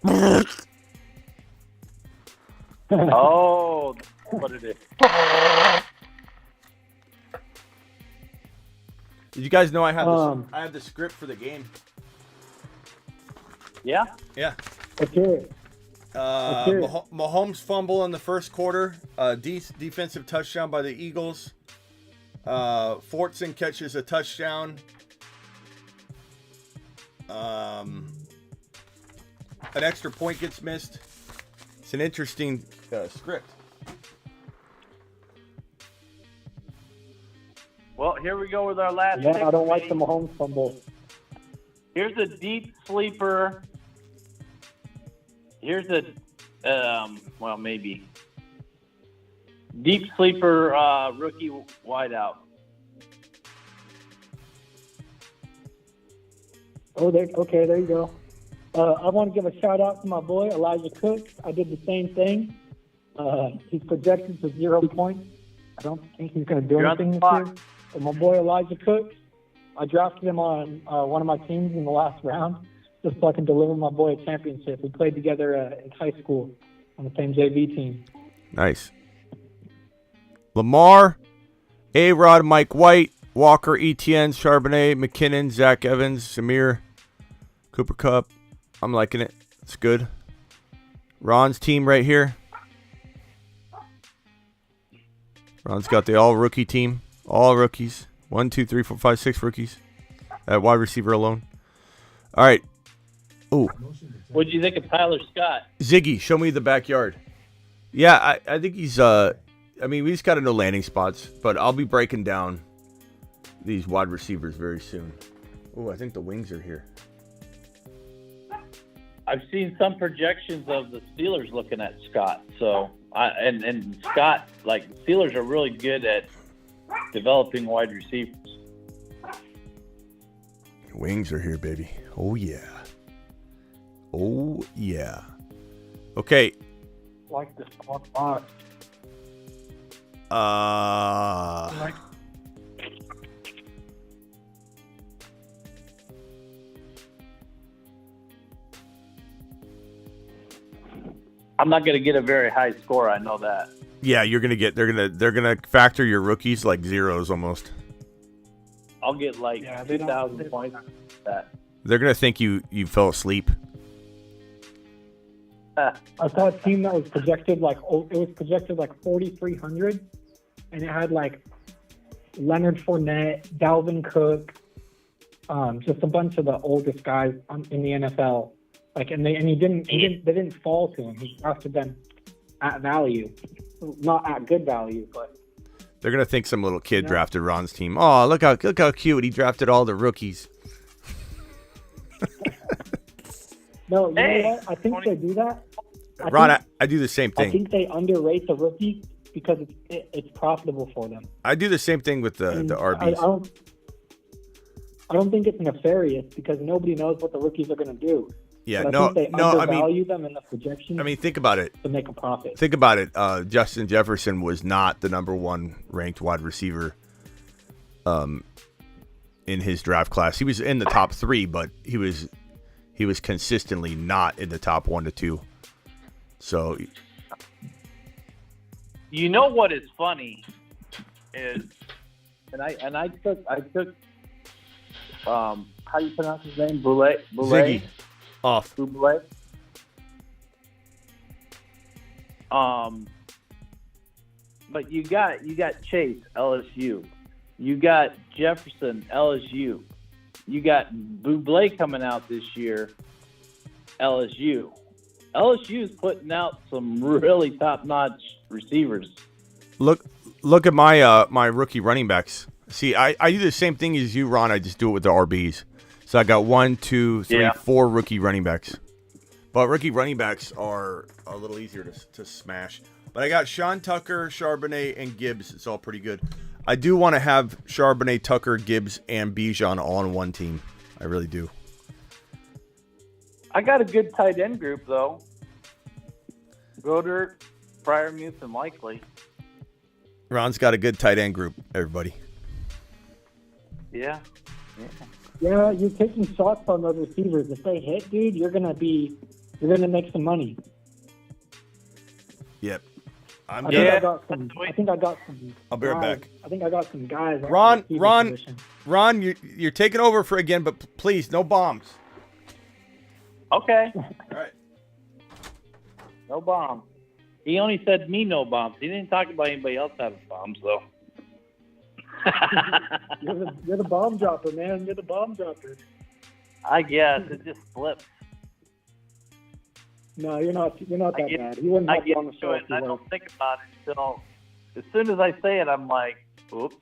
Oh, that's what it is. Did you guys know I had the script for the game? Yeah? Yeah. Let's hear it. Mahomes fumble in the first quarter. Defensive touchdown by the Eagles. Fortson catches a touchdown. An extra point gets missed. It's an interesting script. Well, here we go with our last Yeah, pick. I don't like the Mahomes fumble. Here's a deep sleeper. Here's a, maybe. Deep sleeper rookie wideout. Okay, there you go. I want to give a shout out to my boy, Elijah Cooks. I did the same thing. He's projected to 0 points. I don't think he's going to do anything this year. But my boy, Elijah Cooks, I drafted him on one of my teams in the last round just so I can deliver my boy a championship. We played together in high school on the same JV team. Nice. Lamar, A-Rod, Mike White, Walker, Etienne, Charbonnet, McKinnon, Zach Evans, Samir, Cooper Kupp. I'm liking it. It's good. Ron's team right here. Ron's got the all-rookie team. All rookies. 1, 2, 3, 4, 5, 6 rookies. At wide receiver alone. All right. Ooh. What did you think of Tyler Scott? Ziggy, show me the backyard. Yeah, I think he's we've got to know landing spots, but I'll be breaking down these wide receivers very soon. Oh, I think the wings are here. I've seen some projections of the Steelers looking at Scott. So, and Scott, like, Steelers are really good at developing wide receivers. Wings are here, baby. Oh, yeah. Oh, yeah. Okay. Like this spot. I'm not going to get a very high score. I know that. Yeah, you're gonna get. They're gonna factor your rookies like zeros almost. I'll get like 2,000 points. That They're gonna think you fell asleep. I saw a team that was projected like 4,300, and it had like Leonard Fournette, Dalvin Cook, just a bunch of the oldest guys in the NFL. Like, and they didn't fall to him. He drafted them at value, not at good value, but they're gonna think some little kid drafted Ron's team. Oh, look how cute he drafted all the rookies. No, you know what? I think they do that. Ron, I do the same thing. I think they underrate the rookie because it's profitable for them. I do the same thing with the RBs. I don't think it's nefarious because nobody knows what the rookies are going to do. Yeah, but I think they undervalue them in the projections. I mean, think about it. To make a profit. Think about it. Justin Jefferson was not the number 1 ranked wide receiver in his draft class. He was in the top 3, but he was consistently not in the top 1 to 2. So, you know what is funny is, and I took how do you pronounce his name? Boulay? Ziggy. Off. Boulay. But you got Chase, LSU. You got Jefferson, LSU. You got Buble coming out this year, LSU. LSU is putting out some really top-notch receivers. Look at my rookie running backs. See, I do the same thing as you, Ron. I just do it with the RBs. So I got 1, 2, 3, 4 rookie running backs. But rookie running backs are a little easier to smash. But I got Sean Tucker, Charbonnet, and Gibbs. It's all pretty good. I do want to have Charbonnet, Tucker, Gibbs, and Bijan all on one team. I really do. I got a good tight end group, though. Goddard, Fryermuth, and Likely. Ron's got a good tight end group, everybody. Yeah. Yeah, you're taking shots on those receivers. If they hit, dude, you're gonna make some money. Yep. I think I got some. I'll be right back. I think I got some guys. Ron, you're taking over for again, but please, no bombs. Okay. All right. No bombs. He only said me no bombs. He didn't talk about anybody else having bombs, though. You're the bomb dropper, man. You're the bomb dropper. I guess it just flips. No, you're not that bad. You wouldn't have you on the show. I don't think about it until as soon as I say it, I'm like, oops.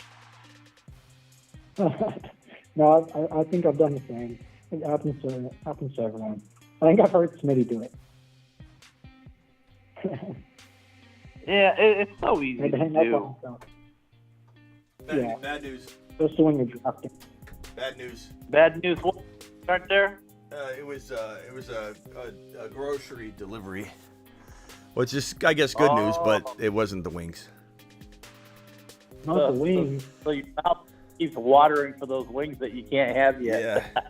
No, I think I've done the same. It happens to everyone. I think I've heard Smitty do it. Yeah, it's so easy to do. Bad news. Especially when you're drafting. Bad news. Bad news. What start there? It was a grocery delivery, which is, I guess, good news, but it wasn't the wings. Not the wings. So your mouth keeps watering for those wings that you can't have yet. Yeah.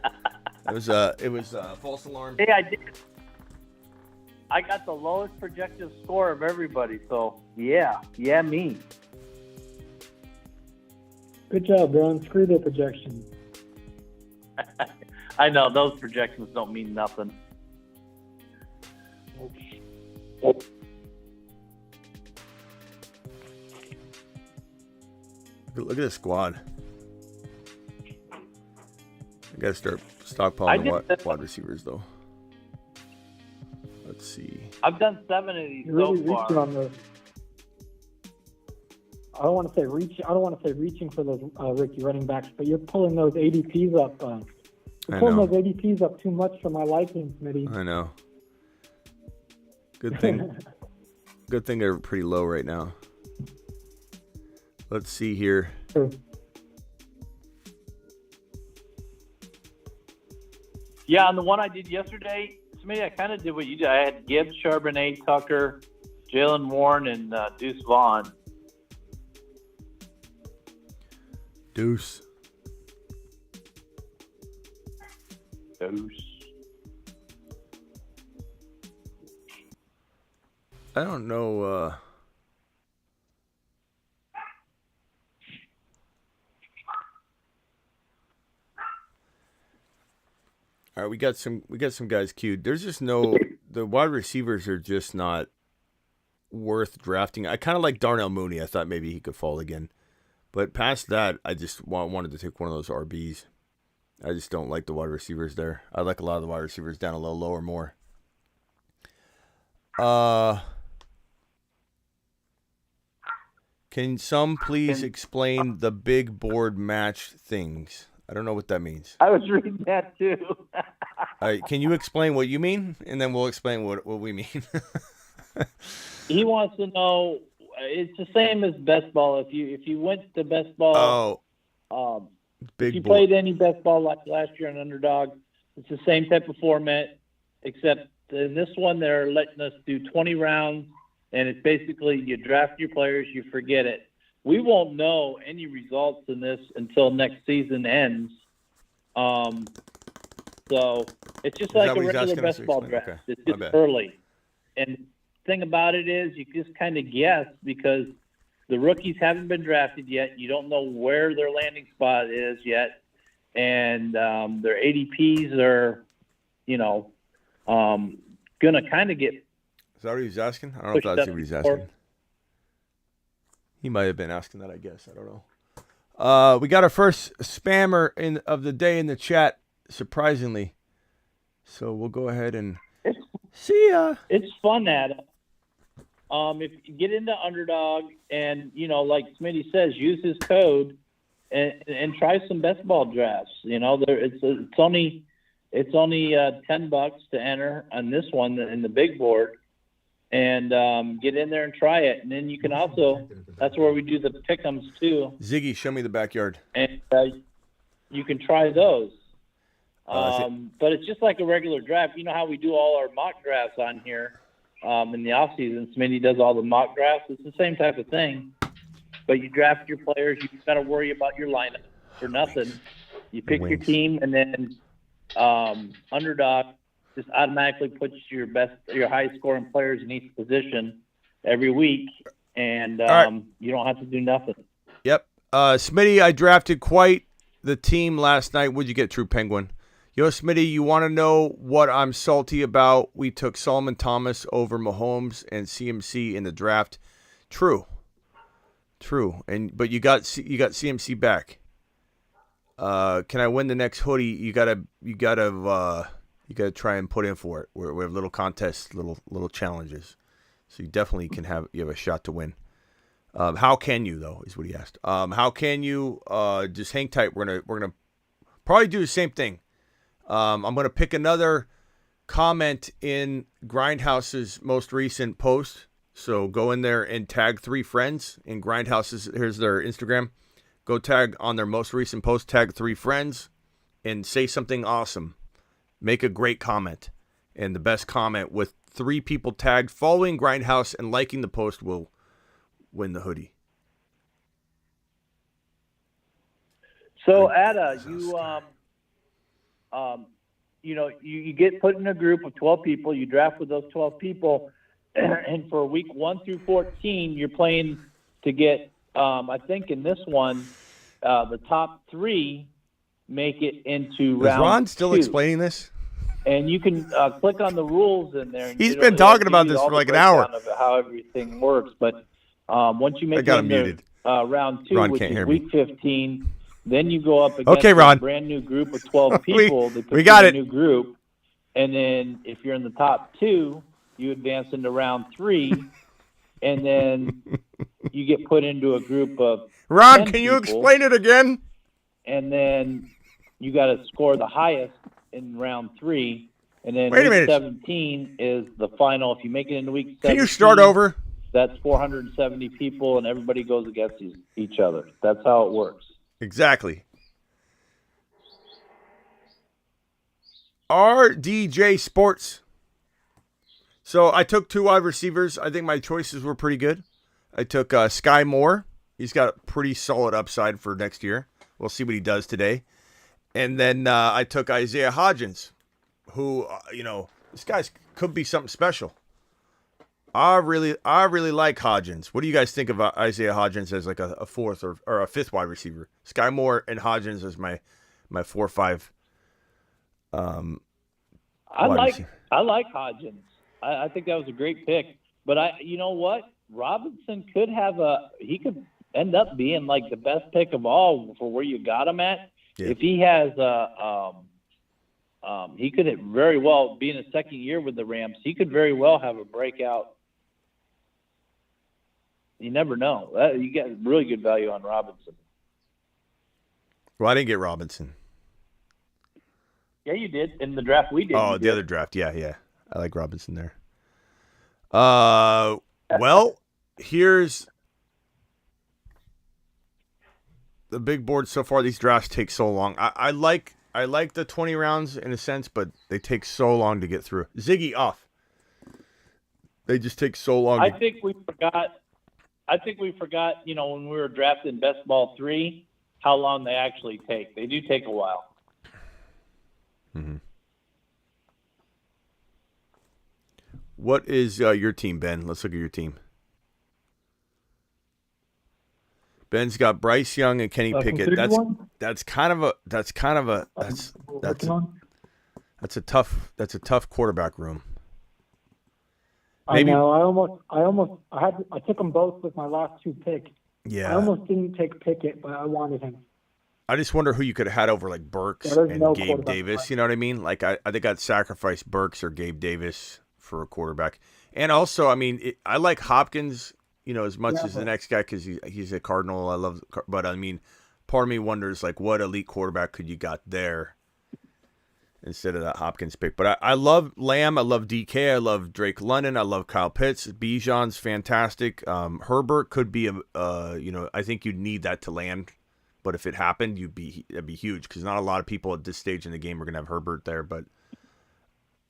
It was false alarm. Hey, I did. I got the lowest projected score of everybody, so yeah, me. Good job, bro. Screw the projections. I know those projections don't mean nothing. Look at this squad. I gotta start stockpiling the wide receivers, though. Let's see. I've done 7 of these really so far. Reaching on those. I don't want to say reaching for those rookie running backs, but you're pulling those ADPs up. You're pulling those ADPs up too much for my liking, Smitty. I know. Good thing. Good thing they're pretty low right now. Let's see here. Sure. Yeah, on the one I did yesterday, Smitty, I kind of did what you did. I had Gibbs, Charbonnet, Tucker, Jalen Warren, and Deuce Vaughn. Deuce. I don't know. All right, we got some guys queued. There's just the wide receivers are just not worth drafting. I kind of like Darnell Mooney. I thought maybe he could fall again. But past that, I just wanted to take one of those RBs. I just don't like the wide receivers there. I like a lot of the wide receivers down a little lower more. Can some please explain the big board match things? I don't know what that means. I was reading that too. All right, can you explain what you mean, and then we'll explain what we mean. He wants to know. It's the same as best ball. If you went to best ball, big if you board. played any best ball like last year on Underdog, it's the same type of format, except in this one they're letting us do 20 rounds, and it's basically you draft your players, you forget it. We won't know any results in this until next season ends. So it's just like a regular best ball draft. Okay. It's just early. And the thing about it is you just kind of guess because the rookies haven't been drafted yet. You don't know where their landing spot is yet. And their ADPs are, going to kind of get. Is that what he's asking? I don't know if that's what he's asking. He might have been asking that, I guess. I don't know. We got our first spammer of the day in the chat, surprisingly. So we'll go ahead and see ya. It's fun, Adam. If you get into Underdog and, like Smitty says, use his code and try some best ball drafts. It's only $10 to enter on this one in the big board, and get in there and try it. And then you can also, that's where we do the pick'ems too. Ziggy, show me the backyard. And you can try those. But it's just like a regular draft. You know how we do all our mock drafts on here in the off season. Smitty does all the mock drafts. It's the same type of thing. But you draft your players. You got to worry about your lineup for nothing. You pick your team, and then Underdog just automatically puts your highest scoring players in each position every week, and you don't have to do nothing. Yep. Smitty, I drafted quite the team last night. What'd you get, True Penguin? Smitty, you want to know what I'm salty about? We took Solomon Thomas over Mahomes and CMC in the draft. True. But you got CMC back. Can I win the next hoodie? You gotta try and put in for it. We have little contests, little challenges. So you definitely have a shot to win. How can you though? Is what he asked. How can you? Just hang tight. We're gonna probably do the same thing. I'm gonna pick another comment in Grindhouse's most recent post. So go in there and tag 3 friends in Grindhouse's. Here's their Instagram. Go tag on their most recent post. Tag 3 friends and say something awesome. Make a great comment, and the best comment with 3 people tagged following Grindhouse and liking the post will win the hoodie. So, Ada, you get put in a group of 12 people. You draft with those 12 people, and for week 1 through 14, you're playing to get. I think in this one, the top 3 make it into round 2. Is Ron still explaining this? And you can click on the rules in there. And He's been talking about this for like an hour. Of how everything works, but once you make it into round 2, Ron which can't is hear week me. 15, then you go up against Ron. a brand new group of 12 people. They put we got you it. in a new group, and then if you're in the top 2, you advance into round 3, and then you get put into a group of Ron, 10 can you people, explain it again? And then you got to score the highest in round 3, and then Wait a week minute. 17 is the final. If you make it into week 17, Can you start over? That's 470 people, and everybody goes against each other. That's how it works. Exactly. RDJ Sports. So I took 2 wide receivers. I think my choices were pretty good. I took Sky Moore. He's got a pretty solid upside for next year. We'll see what he does today. And then I took Isaiah Hodgins, who, this guy could be something special. I really like Hodgins. What do you guys think of Isaiah Hodgins as like a 4th or a 5th wide receiver? Sky Moore and Hodgins as my 4-5. I like Hodgins. I think that was a great pick. But you know what? Robinson could end up being like the best pick of all for where you got him at. Yeah. If he has he could very well be in his second year with the Rams. He could very well have a breakout. You never know. You get really good value on Robinson. Well, I didn't get Robinson. Yeah, you did in the draft we did. Oh, the other draft. Yeah. I like Robinson there. Well, here's the big board so far. These drafts take so long. I like the 20 rounds in a sense, but they take so long to get through. Ziggy off. They just take so long. I think we forgot, when we were drafting Best Ball 3, how long they actually take. They do take a while. Mm-hmm. What is your team, Ben? Let's look at your team. Ben's got Bryce Young and Kenny Pickett. That's a tough quarterback room. Maybe. I know. I took them both with my last 2 picks. Yeah. I almost didn't take Pickett, but I wanted him. I just wonder who you could have had over like Burks Yeah, there's and no Gabe quarterback Davis. play. You know what I mean? Like I think I'd sacrifice Burks or Gabe Davis for a quarterback. And also, I mean, I like Hopkins, as much as the next guy because he's a Cardinal. I love, but I mean, part of me wonders like what elite quarterback could you got there instead of that Hopkins pick. But I love Lamb. I love DK. I love Drake London. I love Kyle Pitts. Bijan's fantastic. Herbert could be I think you'd need that to land. But if it happened, that'd be huge because not a lot of people at this stage in the game are gonna have Herbert there. But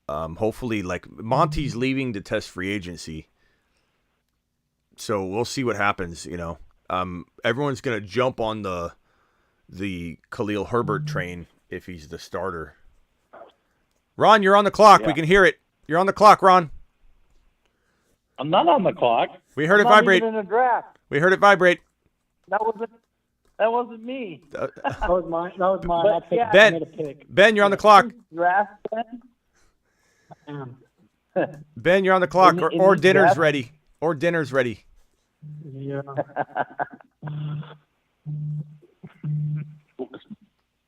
hopefully, like Monty's leaving to test free agency, so we'll see what happens. Everyone's gonna jump on the Khalil Herbert train if he's the starter. Ron, you're on the clock. Yeah. We can hear it. You're on the clock, Ron. I'm not on the clock. We heard I'm it not vibrate. even in a draft. We heard it vibrate. That wasn't me. That was mine. I picked, I Ben, made a pick. Ben, you're on the clock. Draft. Ben, you're on the clock, In or the dinner's draft? ready. Or dinner's ready. Yeah.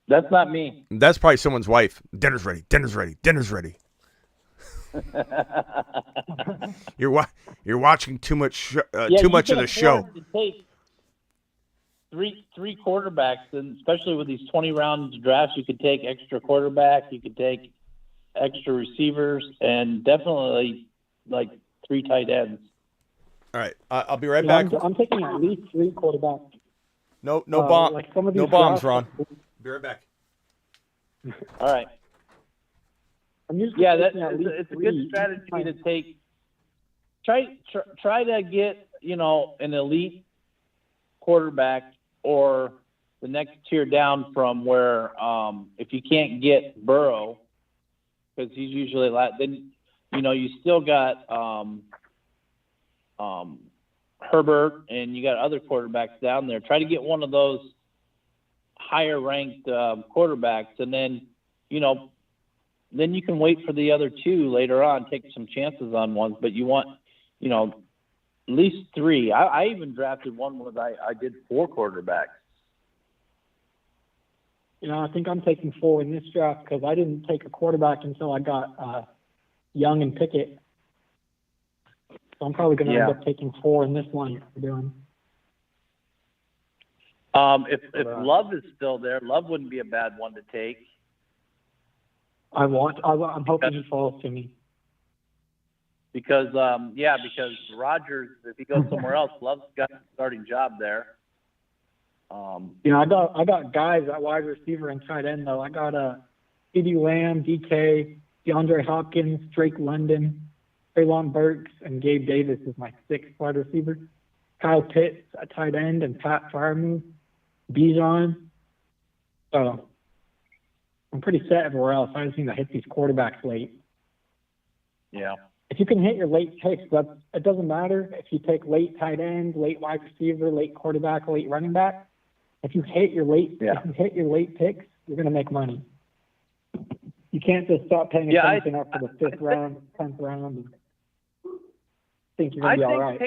That's not me. That's probably someone's wife. Dinner's ready. Dinner's ready. Dinner's ready. You're watching too much too much of the show. To take three quarterbacks, and especially with these 20 rounds drafts, you could take extra quarterback, you could take extra receivers, and definitely like 3 tight ends. All right, I'll be right Yeah, back. I'm taking at least 3 quarterbacks. No bomb. Like some of these No bombs, drafts- Ron. Be right back. All right. I'm usually Yeah, taking at least it's a good 3 strategy to take. Try to get an elite quarterback or the next tier down from where if you can't get Burrow because he's usually then you still got Herbert and you got other quarterbacks down there. Try to get one of those higher ranked quarterbacks, and then then you can wait for the other 2 later on, take some chances on ones, but you want at least 3. I even drafted one where I did 4 quarterbacks. I think I'm taking 4 in this draft because I didn't take a quarterback until I got Young and Pickett. So I'm probably going to end up taking 4 in this one we're doing. If Love is still there, Love wouldn't be a bad one to take. I'm hoping he falls to me. Because Rodgers, if he goes somewhere else, Love's got a starting job there. I got guys at wide receiver and tight end though. I got CeeDee Lamb, DK, DeAndre Hopkins, Drake London, Traylon Burks, and Gabe Davis is my 6th wide receiver. Kyle Pitts at tight end and Pat Freiermuth, Bijan. So I'm pretty set everywhere else. I just need to hit these quarterbacks late. Yeah. If you can hit your late picks, it doesn't matter if you take late tight end, late wide receiver, late quarterback, late running back. If you hit your late picks, you're going to make money. You can't just stop paying attention after the 5th round, 10th round, and think you're going to be all right.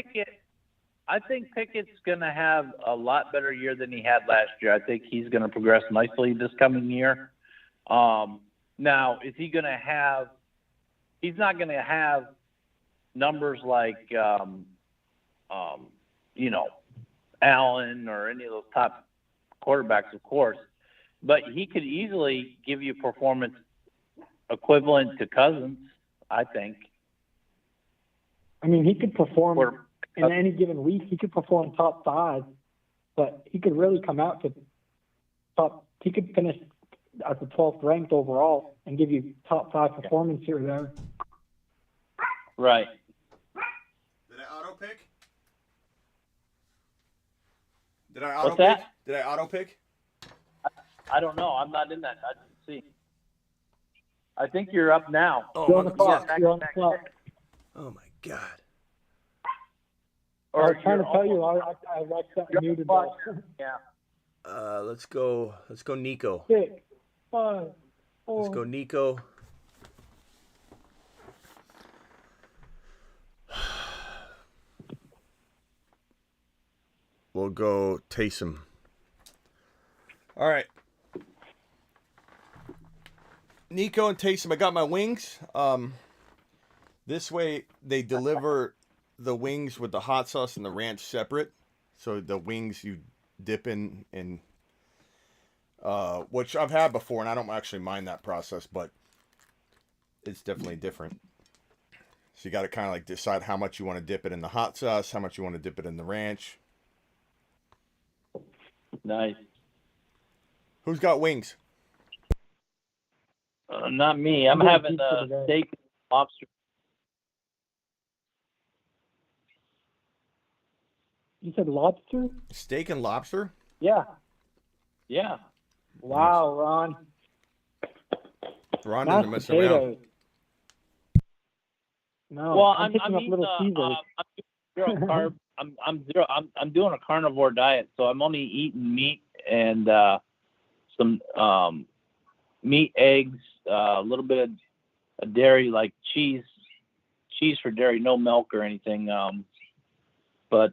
I think Pickett's going to have a lot better year than he had last year. I think he's going to progress nicely this coming year. Now, is he going to have? He's not going to have numbers like, Allen or any of those top quarterbacks, of course, but he could easily give you performance equivalent to Cousins, I think. I mean, he could perform in any given week. He could perform top 5, but he could really come out to top. He could finish at the 12th ranked overall and give you top 5 performance here or there. Right. Did I auto pick? Did I auto pick? I don't know. I'm not in that. I didn't see. I think you're up now. Oh, You're on the clock. You're on the clock. Oh my God. I was trying to tell you, I like something new to do. Yeah. Let's go Nico. 6, 5, 4. Let's go Nico. We'll we'll go Taysom. All right. Nico and Taysom, I got my wings. This way they deliver the wings with the hot sauce and the ranch separate. So the wings you dip in, which I've had before, and I don't actually mind that process, but it's definitely different. So you got to kind of like decide how much you want to dip it in the hot sauce, how much you want to dip it in the ranch. Nice. Who's got wings? Not me. I'm having steak and lobster. You said lobster? Steak and lobster? Yeah. Yeah. Wow, Ron. Ron doesn't mess around. No. Well, I'm picking up Little Caesars. I'm zero carb. I'm doing a carnivore diet, so I'm only eating meat and some meat, eggs, a little bit of dairy, like cheese for dairy, no milk or anything. But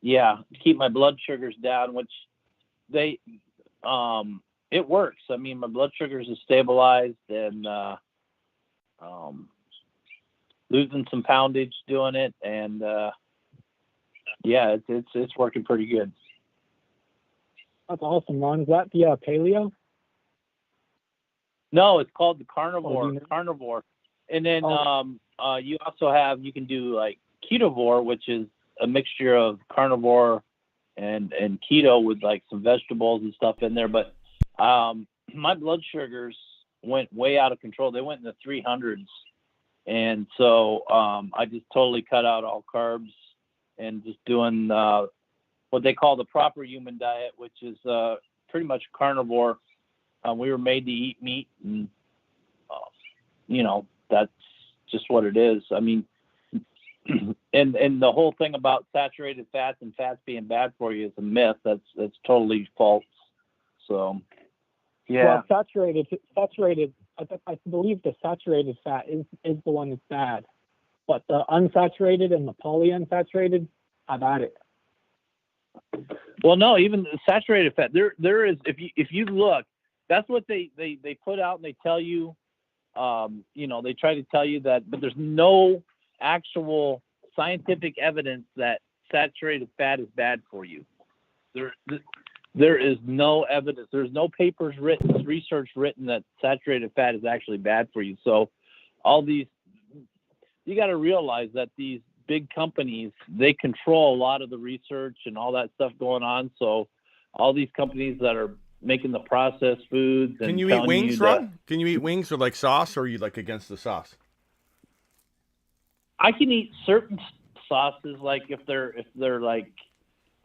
yeah, to keep my blood sugars down, which it works. I mean, my blood sugars are stabilized, and losing some poundage doing it, and yeah, it's working pretty good. That's awesome, Ron. Is that the paleo? No, it's called the carnivore. Oh, you know? Carnivore, and then you also you can do like ketovore, which is a mixture of carnivore and keto with like some vegetables and stuff in there. But my blood sugars went way out of control. They went in the 300s. And so I just totally cut out all carbs and just doing what they call the proper human diet, which is pretty much carnivore. We were made to eat meat, and that's just what it is. I mean, and the whole thing about saturated fats and fats being bad for you is a myth. That's totally false. So, yeah. Well, saturated. I believe the saturated fat is the one that's bad, but the unsaturated and the polyunsaturated, I've had it. Well, no, even the saturated fat. There is, if you look, that's what they put out and they tell you. They try to tell you that, but there's no actual scientific evidence that saturated fat is bad for you. There is no evidence. There's no papers written, research written that saturated fat is actually bad for you. So you got to realize that these big companies, they control a lot of the research and all that stuff going on. So all these companies that are making the processed foods. And can you eat wings, Ron? Can you eat wings with like sauce, or are you like against the sauce? I can eat certain sauces, like if they're like,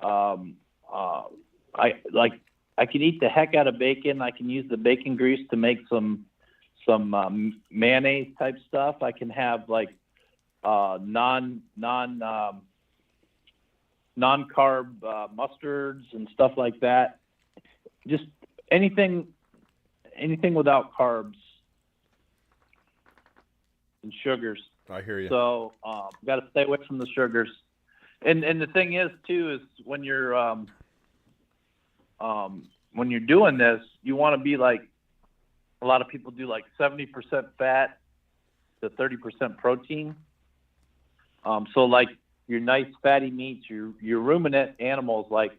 I can eat the heck out of bacon. I can use the bacon grease to make some mayonnaise type stuff. I can have like non carb mustards and stuff like that. Just anything without carbs and sugars. I hear you. So got to stay away from the sugars. And the thing is too is when you're doing this, you want to be like a lot of people do, like 70% fat to 30% protein. So like your nice fatty meats, your ruminant animals, like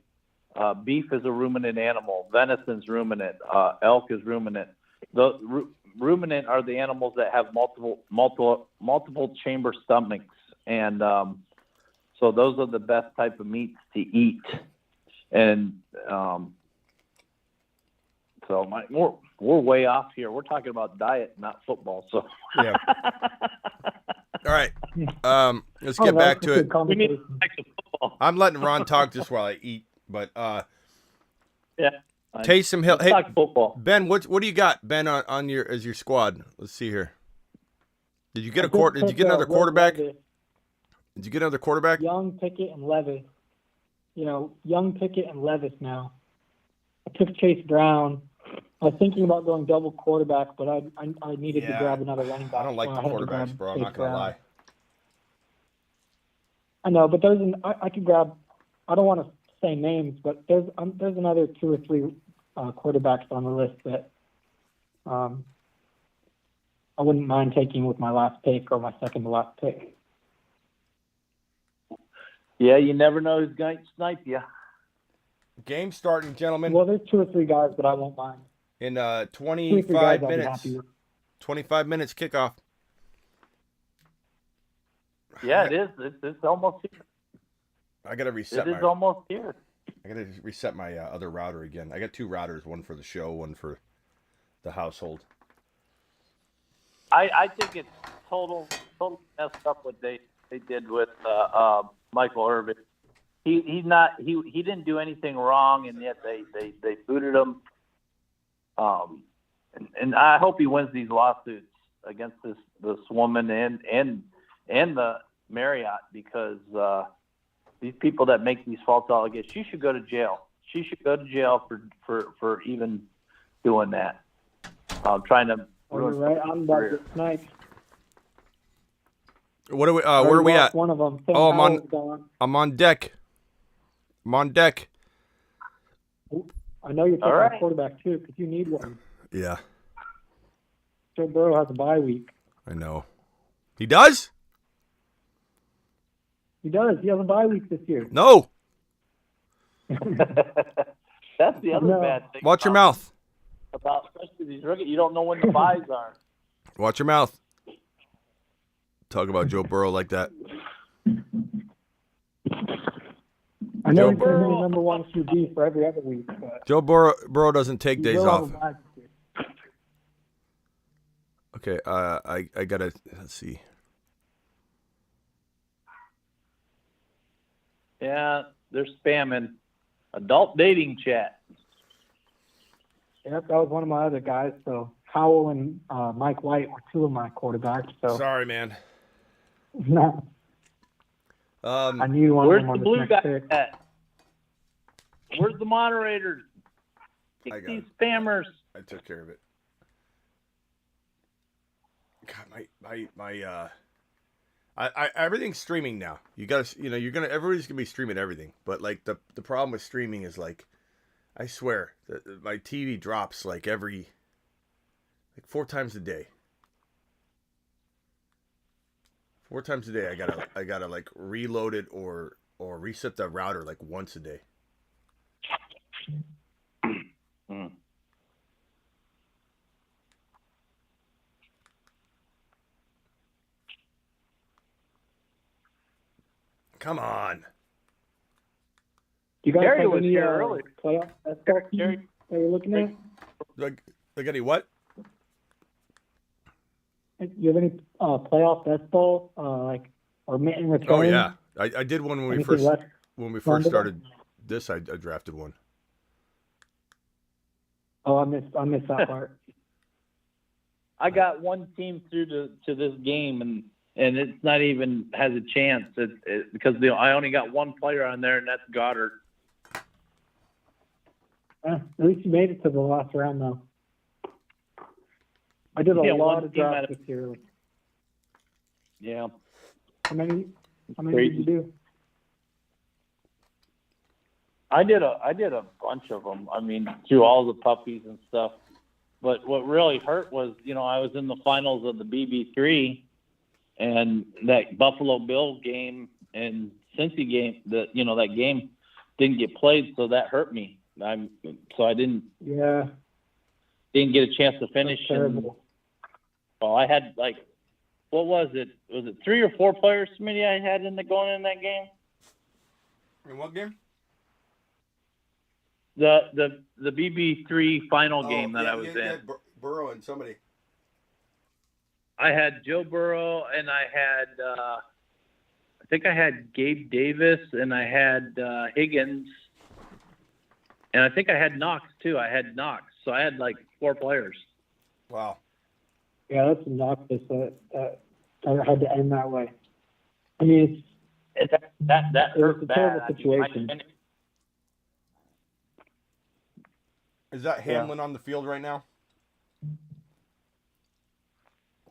beef is a ruminant animal, venison's ruminant, elk is ruminant. The ruminant are the animals that have multiple chamber stomachs, and so those are the best type of meats to eat. And so we're way off here. We're talking about diet, not football. So yeah. All right. Let's get back to it. We need to get back to football. I'm letting Ron talk just while I eat, but yeah. Taysom Hill. Hey, talk football. Ben, what do you got, Ben, on your squad? Let's see here. Did you get Did you get another quarterback? Did you get another quarterback? Young, Pickett, and Levis. Young, Pickett, and Levis now. I took Chase Brown. I was thinking about going double quarterback, but I needed to grab another running back. I don't like the quarterbacks, bro. I'm not going to lie. I know, but I could grab – I don't want to say names, but there's another 2 or 3 quarterbacks on the list that I wouldn't mind taking with my last pick or my second to last pick. Yeah, you never know who's going to snipe you. Game starting, gentlemen. Well, there's 2 or 3 guys that I won't mind. In 2 or 3 guys 25 I'll be minutes. happy with. 25 minutes kickoff. Yeah, it is. It's almost here. I gotta reset. It is almost here. I gotta reset my other router again. I got 2 routers, one for the show, one for the household. I think it's total messed up what they did with Michael Irvin. He didn't do anything wrong, and yet they booted him. And I hope he wins these lawsuits against this woman and the Marriott, because these people that make these false allegations, she should go to jail. She should go to jail for even doing that. Trying to. You're right. I'm about to snipe. What are we? Where are we at? One of them. Oh, I'm on deck. I'm on deck. I know you're taking right. a quarterback too, because you need one. Yeah. Joe Burrow has a bye week. I know. He does? He does. He has a bye week this year. No. That's the other bad thing. Watch your mouth. About especially these rookies, you don't know when the buys are. Watch your mouth. Talk about Joe Burrow like that. I know he's going to be the number 1 QB for every other week. But Joe Burrow doesn't take days off. Okay, I gotta, let's see. Yeah, they're spamming adult dating chat. Yep, that was one of my other guys. So Howell and Mike White were 2 of my quarterbacks. So Sorry, man. No. I knew one Where's of them the on blue this guy next pick. at? Where's the moderators? Kick these spammers. I took care of it. God, I everything's streaming now. You gotta, everybody's gonna be streaming everything. But like the problem with streaming is like, I swear, my TV drops like 4 times a day. 4 times a day, I gotta like reload it or reset the router like once a day. Come on. You guys Gary have was any here earlier. playoff that you're looking at? Like any what? You have any playoff best ball, or in return? Oh yeah, I did one when we Anything first started this. I drafted one. Oh, I missed that part. I got one team through to this game, and it's not even has a chance. Because I only got one player on there, and that's Goddard. At least you made it to the last round, though. I did a lot of drafts this year. Yeah. How many did you do? I did a bunch of them. I mean, through all the puppies and stuff. But what really hurt was, I was in the finals of the BB3, and that Buffalo Bill game and Cincy game, that game didn't get played, so that hurt me. So I didn't get a chance to finish. That's terrible. Well, I had what was it? Was it 3 or 4 players, Smitty, I had going in that game? In what game? The BB3 final game that I was in. Burrow and somebody. I had Joe Burrow, and I had I think I had Gabe Davis, and I had Higgins, and I think I had Knox too. So I had 4 players. Wow. Yeah, that's obnoxious that had to end that way. I mean, that hurt a bad. terrible situation. Is that Hamlin on the field right now?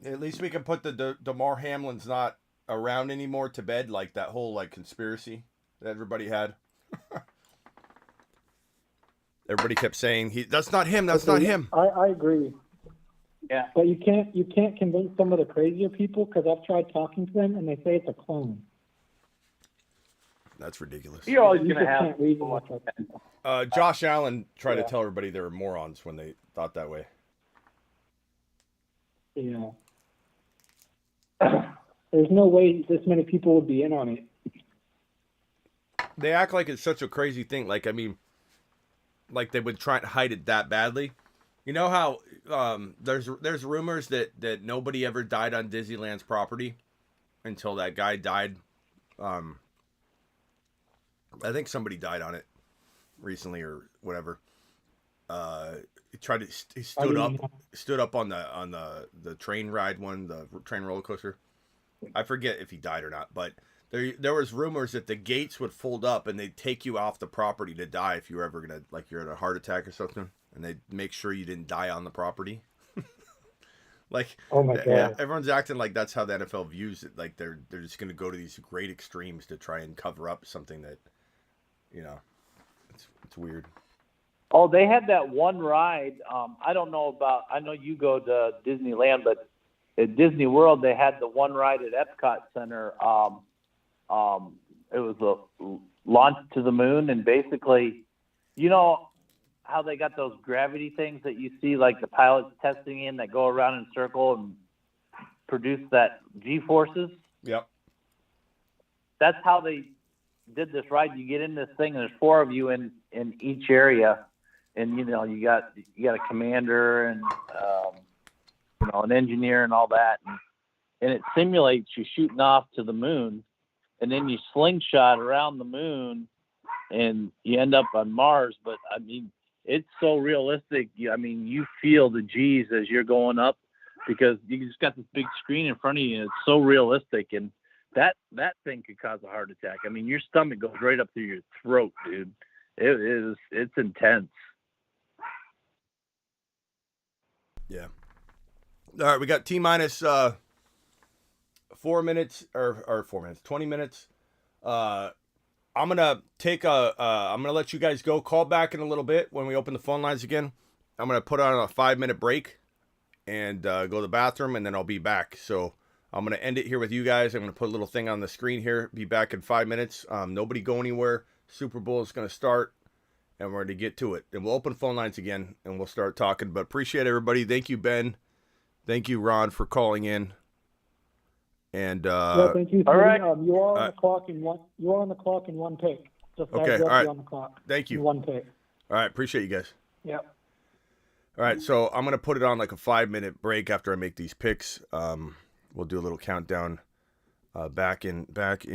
At least we can put the DeMar Hamlin's not around anymore to bed, like that whole conspiracy that everybody had. Everybody kept saying, that's not him, that's not him. I agree. Yeah. But you can't convince some of the crazier people because I've tried talking to them and they say it's a clone. That's ridiculous. You're always You going to just have can't reason with it. Josh Allen tried to tell everybody they were morons when they thought that way. You know, there's no way this many people would be in on it. They act like it's such a crazy thing. Like, I mean, like they would try and hide it that badly. You know how there's rumors that nobody ever died on Disneyland's property until that guy died. I think somebody died on it recently or whatever. He stood up on the train ride one, the train roller coaster. I forget if he died or not, but there was rumors that the gates would fold up and they'd take you off the property to die if you were ever gonna, like, you're in a heart attack or something, and they'd make sure you didn't die on the property. Like, oh my God. Yeah, everyone's acting like that's how the NFL views it. Like they're just gonna go to these great extremes to try and cover up something that, you know, it's weird. Oh, they had that one ride. I don't know about. I know you go to Disneyland, but at Disney World they had the one ride at Epcot Center. It was a launch to the moon, and basically, you know how they got those gravity things that you see, like the pilots testing in, that go around in a circle and produce that G-forces? Yep. That's how they did this ride. You get in this thing, and there's 4 of you in each area, and you know you got a commander and an engineer and all that, and it simulates you shooting off to the moon, and then you slingshot around the moon, and you end up on Mars. But I mean, it's so realistic. I mean, you feel the G's as you're going up because you just got this big screen in front of you, and it's so realistic. And that thing could cause a heart attack. I mean, your stomach goes right up through your throat, dude. It's intense. Yeah. All right, we got T-minus 4 minutes or 4 minutes, 20 minutes. I'm gonna I'm gonna let you guys go. Call back in a little bit when we open the phone lines again. I'm gonna put on a 5-minute break and go to the bathroom, and then I'll be back. So I'm gonna end it here with you guys. I'm gonna put a little thing on the screen here. Be back in 5 minutes. Nobody go anywhere. Super Bowl is gonna start, and we're gonna get to it. And we'll open phone lines again, and we'll start talking. But appreciate everybody. Thank you, Ben. Thank you, Ron, for calling in. And thank you. All right. You are on the clock in one. You are on the clock in one pick. Just okay. All right. On the clock. Thank you. In one pick. All right. Appreciate you guys. Yep. All right. So I'm gonna put it on like a 5-minute break after I make these picks. We'll do a little countdown. Back in 5.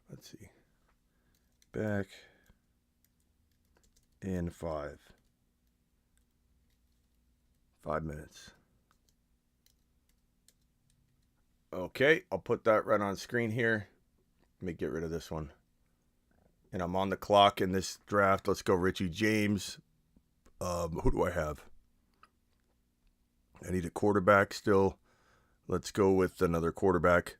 Let's see. Back in 5. 5 minutes. Okay, I'll put that right on screen here. Let me get rid of this one. And I'm on the clock in this draft. Let's go Richie James. Who do I have? I need a quarterback still. Let's go with another quarterback.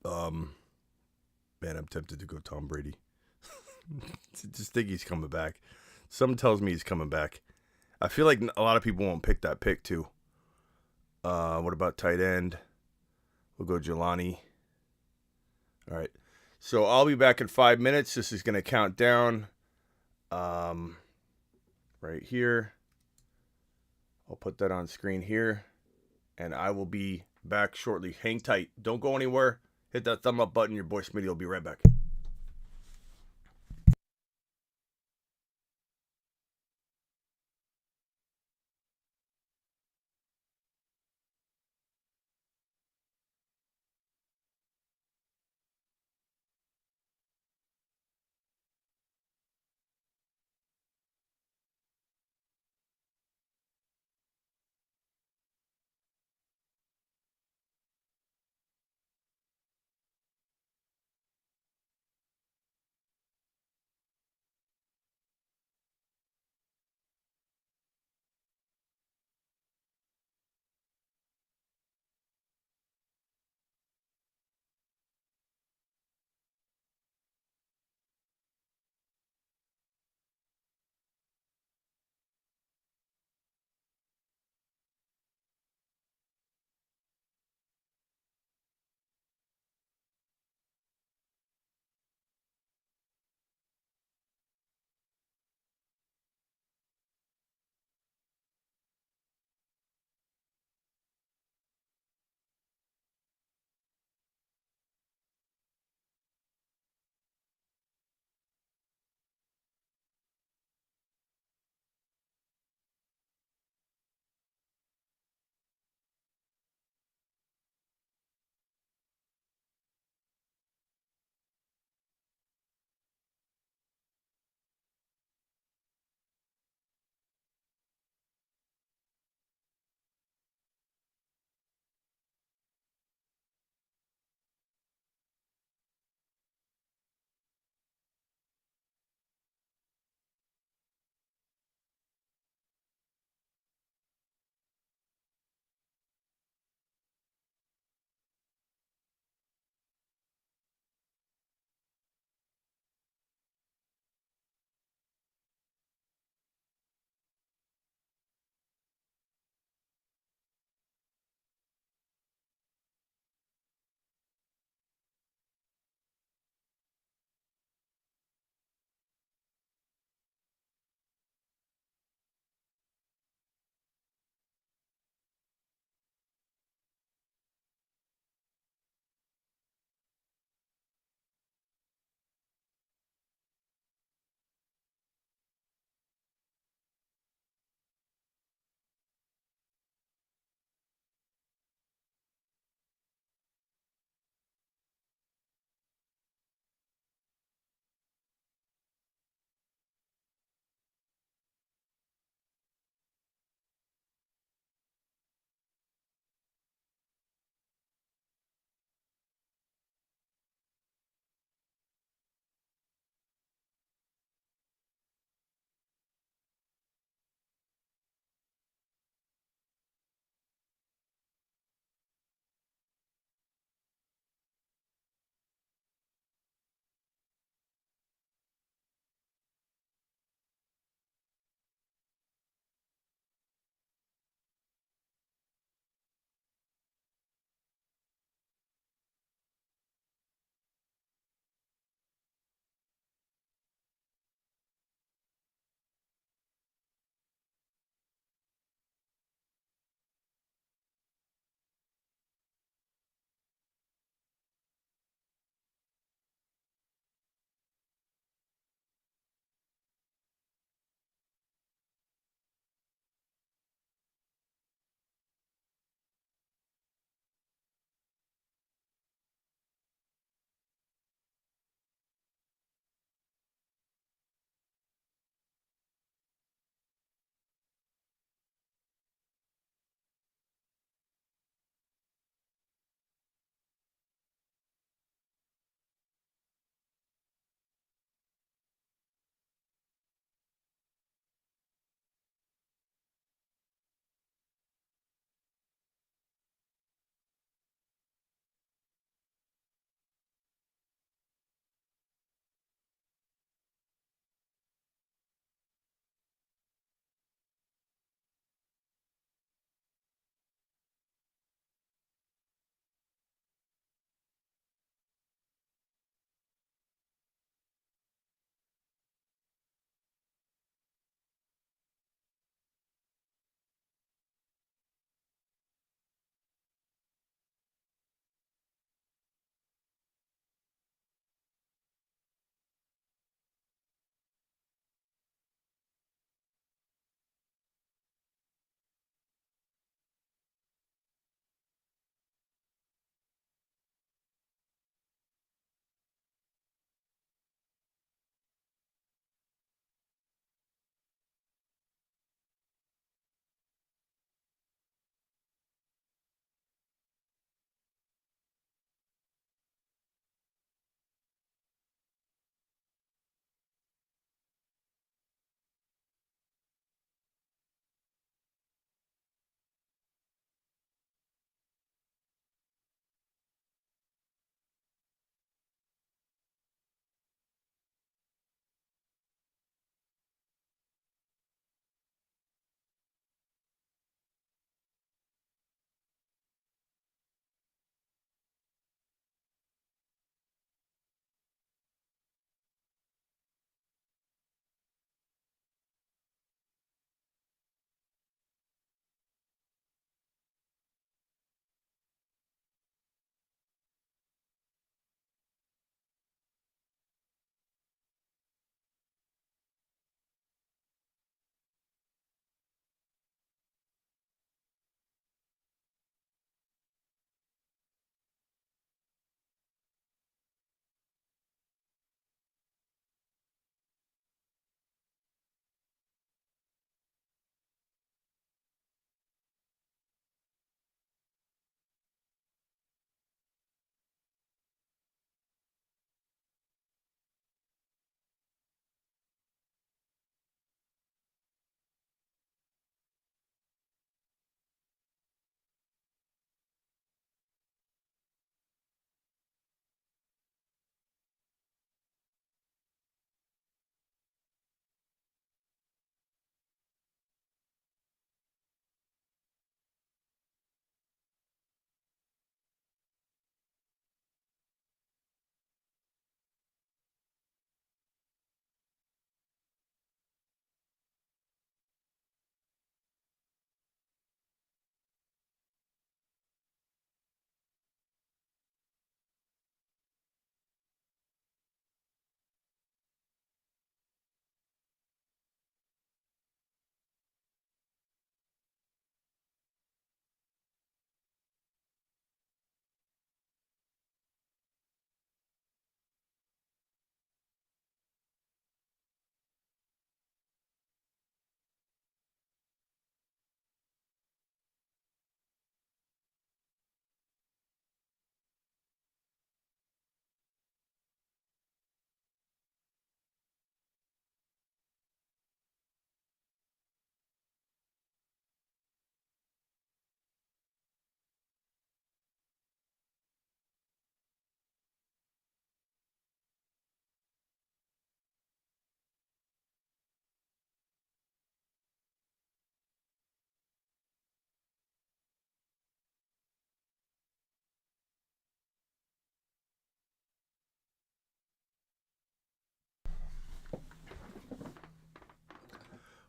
Man, I'm tempted to go Tom Brady. Just think he's coming back. Something tells me he's coming back. I feel like a lot of people won't pick that pick too. What about tight end? We'll go Jelani. All right. So I'll be back in 5 minutes. This is going to count down right here. I'll put that on screen here. And I will be back shortly. Hang tight. Don't go anywhere. Hit that thumb up button. Your boy Smitty will be right back.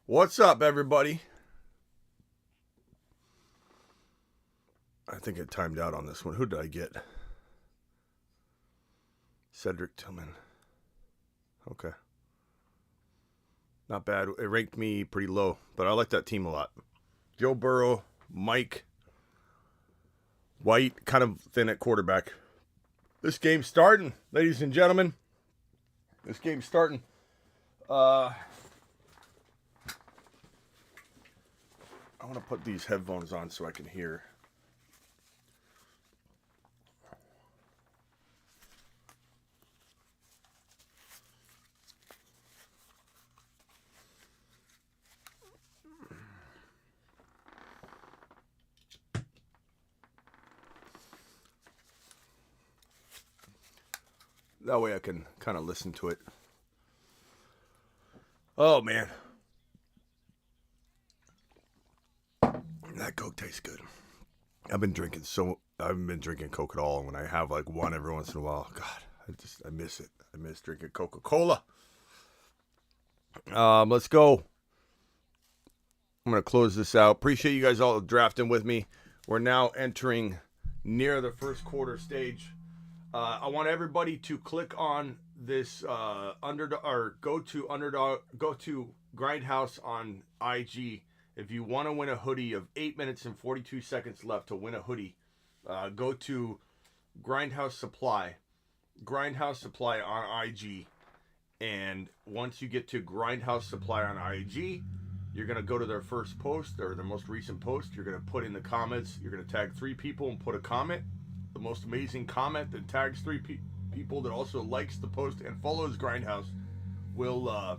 What's up, everybody? I think it timed out on this one. Who did I get? Cedric Tillman. Okay. Not bad. It ranked me pretty low, but I like that team a lot. Joe Burrow, Mike White, kind of thin at quarterback. This game's starting, ladies and gentlemen. This game's starting. I want to put these headphones on so I can hear. That way I can kind of listen to it. Oh, man. That Coke tastes good. I haven't been drinking Coke at all. When I have like one every once in a while, God, I miss it. I miss drinking Coca-Cola. Let's go. I'm going to close this out. Appreciate you guys all drafting with me. We're now entering near the first quarter stage. I want everybody to click on this Underdog, or go to Underdog, go to Grindhouse on IG. If you want to win a hoodie of 8 minutes and 42 seconds left to win a hoodie, go to Grindhouse Supply on IG. And once you get to Grindhouse Supply on IG, you're going to go to their first post, or their most recent post. You're going to put in the comments. You're going to tag 3 people and put a comment. The most amazing comment that tags 3 people that also likes the post and follows Grindhouse will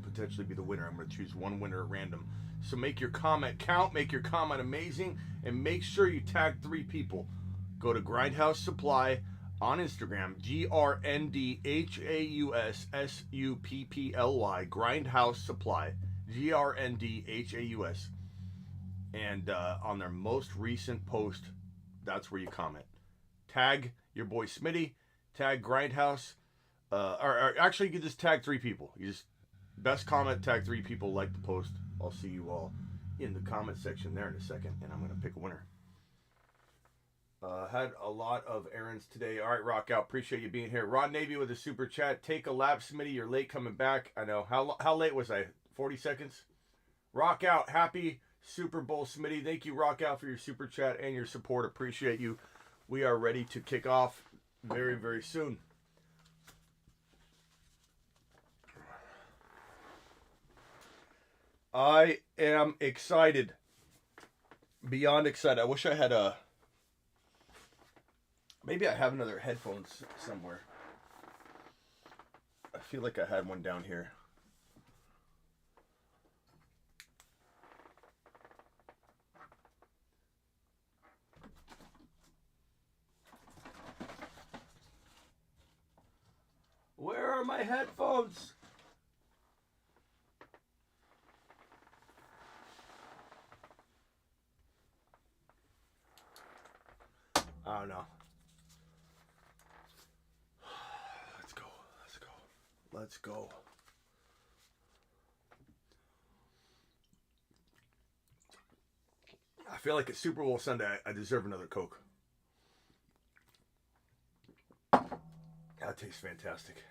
potentially be the winner. I'm going to choose one winner at random. So make your comment count, make your comment amazing, and make sure you tag 3 people. Go to Grindhouse Supply on Instagram, GRNDHAUSSUPPLY, Grindhouse Supply, GRNDHAUS. And on their most recent post, that's where you comment. Tag your boy Smitty, tag Grindhouse, or actually you can just tag 3 people. You just best comment, tag 3 people, like the post. I'll see you all in the comment section there in a second, and I'm going to pick a winner. Had a lot of errands today. All right, Rock Out. Appreciate you being here. Rod Navy with a super chat. Take a lap, Smitty. You're late coming back. I know. How late was I? 40 seconds? Rock Out. Happy Super Bowl, Smitty. Thank you, Rock Out, for your super chat and your support. Appreciate you. We are ready to kick off very, very soon. I am excited. Beyond excited. I wish I had a... Maybe I have another headphones somewhere. I feel like I had one down here. Where are my headphones? I don't know. Let's go. I feel like it's Super Bowl Sunday. I deserve another Coke. That tastes fantastic.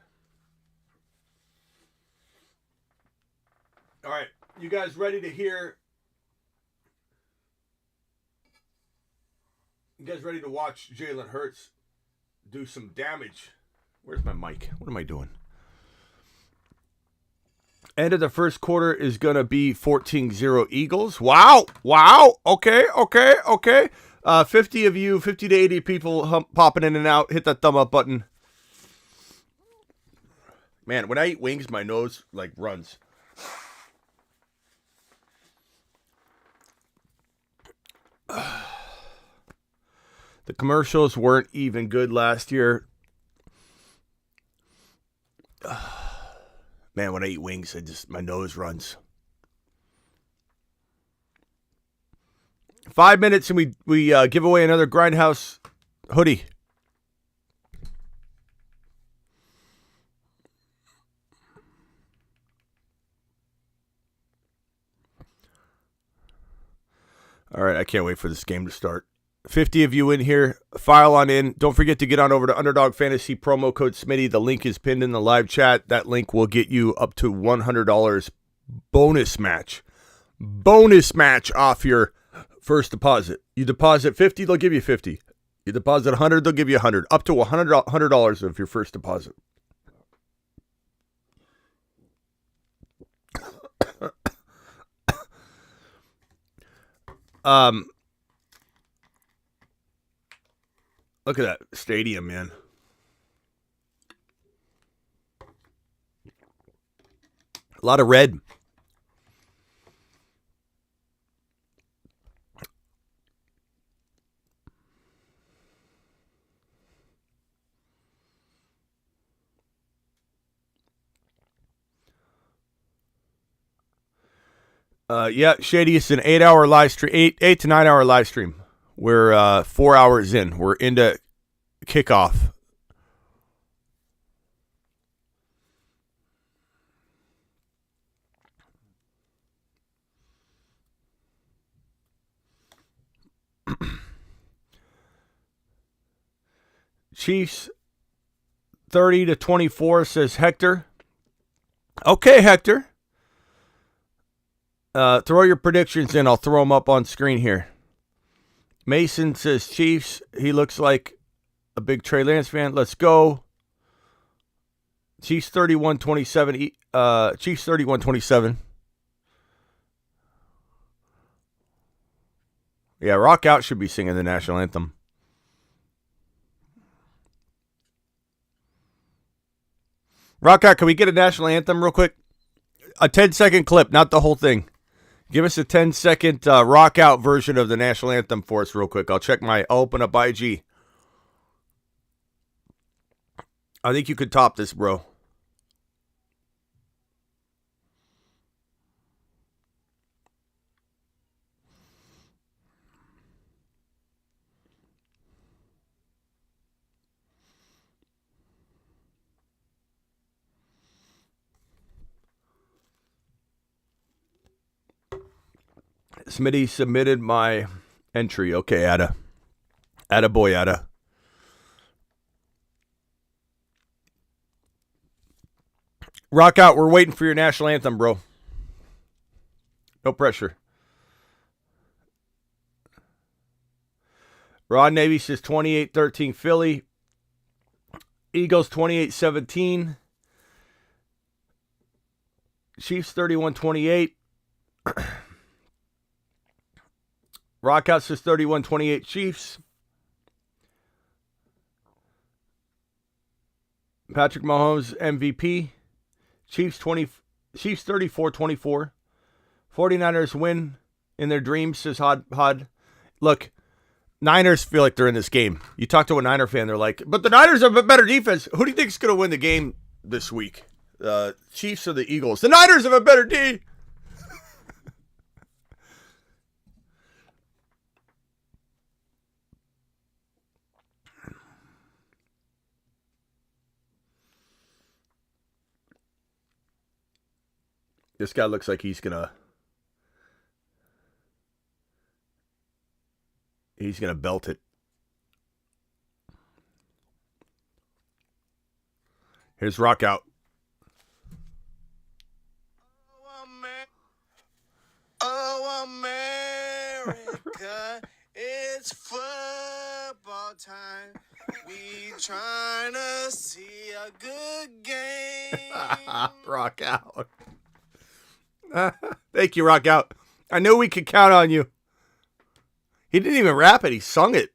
All right, you guys ready to hear? You guys ready to watch Jalen Hurts do some damage? Where's my mic? What am I doing? End of the first quarter is going to be 14-0 Eagles. Wow. Okay. 50 of you, 50 to 80 people popping in and out. Hit that thumb up button. Man, when I eat wings, my nose like runs. The commercials weren't even good last year. Man, when I eat wings, my nose runs. 5 minutes and we give away another Grindhouse hoodie. All right, I can't wait for this game to start. 50 of you in here. File on in. Don't forget to get on over to Underdog Fantasy, promo code Smitty. The link is pinned in the live chat. That link will get you up to $100 bonus match. Bonus match off your first deposit. You deposit 50, they'll give you 50. You deposit 100, they'll give you 100. Up to $100 of your first deposit. Look at that stadium, man. A lot of red. Yeah, Shady, it's an 8-hour live stream, 8 to 9 hour live stream. We're 4 hours in. We're into kickoff. Chiefs 30-24 says Hector. Okay, Hector. Throw your predictions in. I'll throw them up on screen here. Mason says Chiefs. He looks like a big Trey Lance fan. Let's go. Chiefs 31-27. Chiefs 31-27. Yeah, Rock Out should be singing the national anthem. Rock Out, can we get a national anthem real quick? A 10-second clip, not the whole thing. Give us a 10-second rock out version of the national anthem for us real quick. I'll open up IG. I think you could top this, bro. Smitty submitted my entry. Okay, Atta boy, Atta. Rock Out, we're waiting for your national anthem, bro. No pressure. Rod Navy says 28-13 Philly. Eagles 28-17. Chiefs 31-28. Rockout says 31-28 Chiefs. Patrick Mahomes MVP. Chiefs 34-24. 49ers win in their dreams, says Hod. Look, Niners feel like they're in this game. You talk to a Niner fan, they're like, but the Niners have a better defense. Who do you think is going to win the game this week? Chiefs or the Eagles? The Niners have a better D. This guy looks like he's gonna belt it. Here's Rock Out. Oh, America, it's football time. We trying to see a good game. Rock Out. Thank you, Rock Out. I knew we could count on you. He didn't even rap it. He sung it.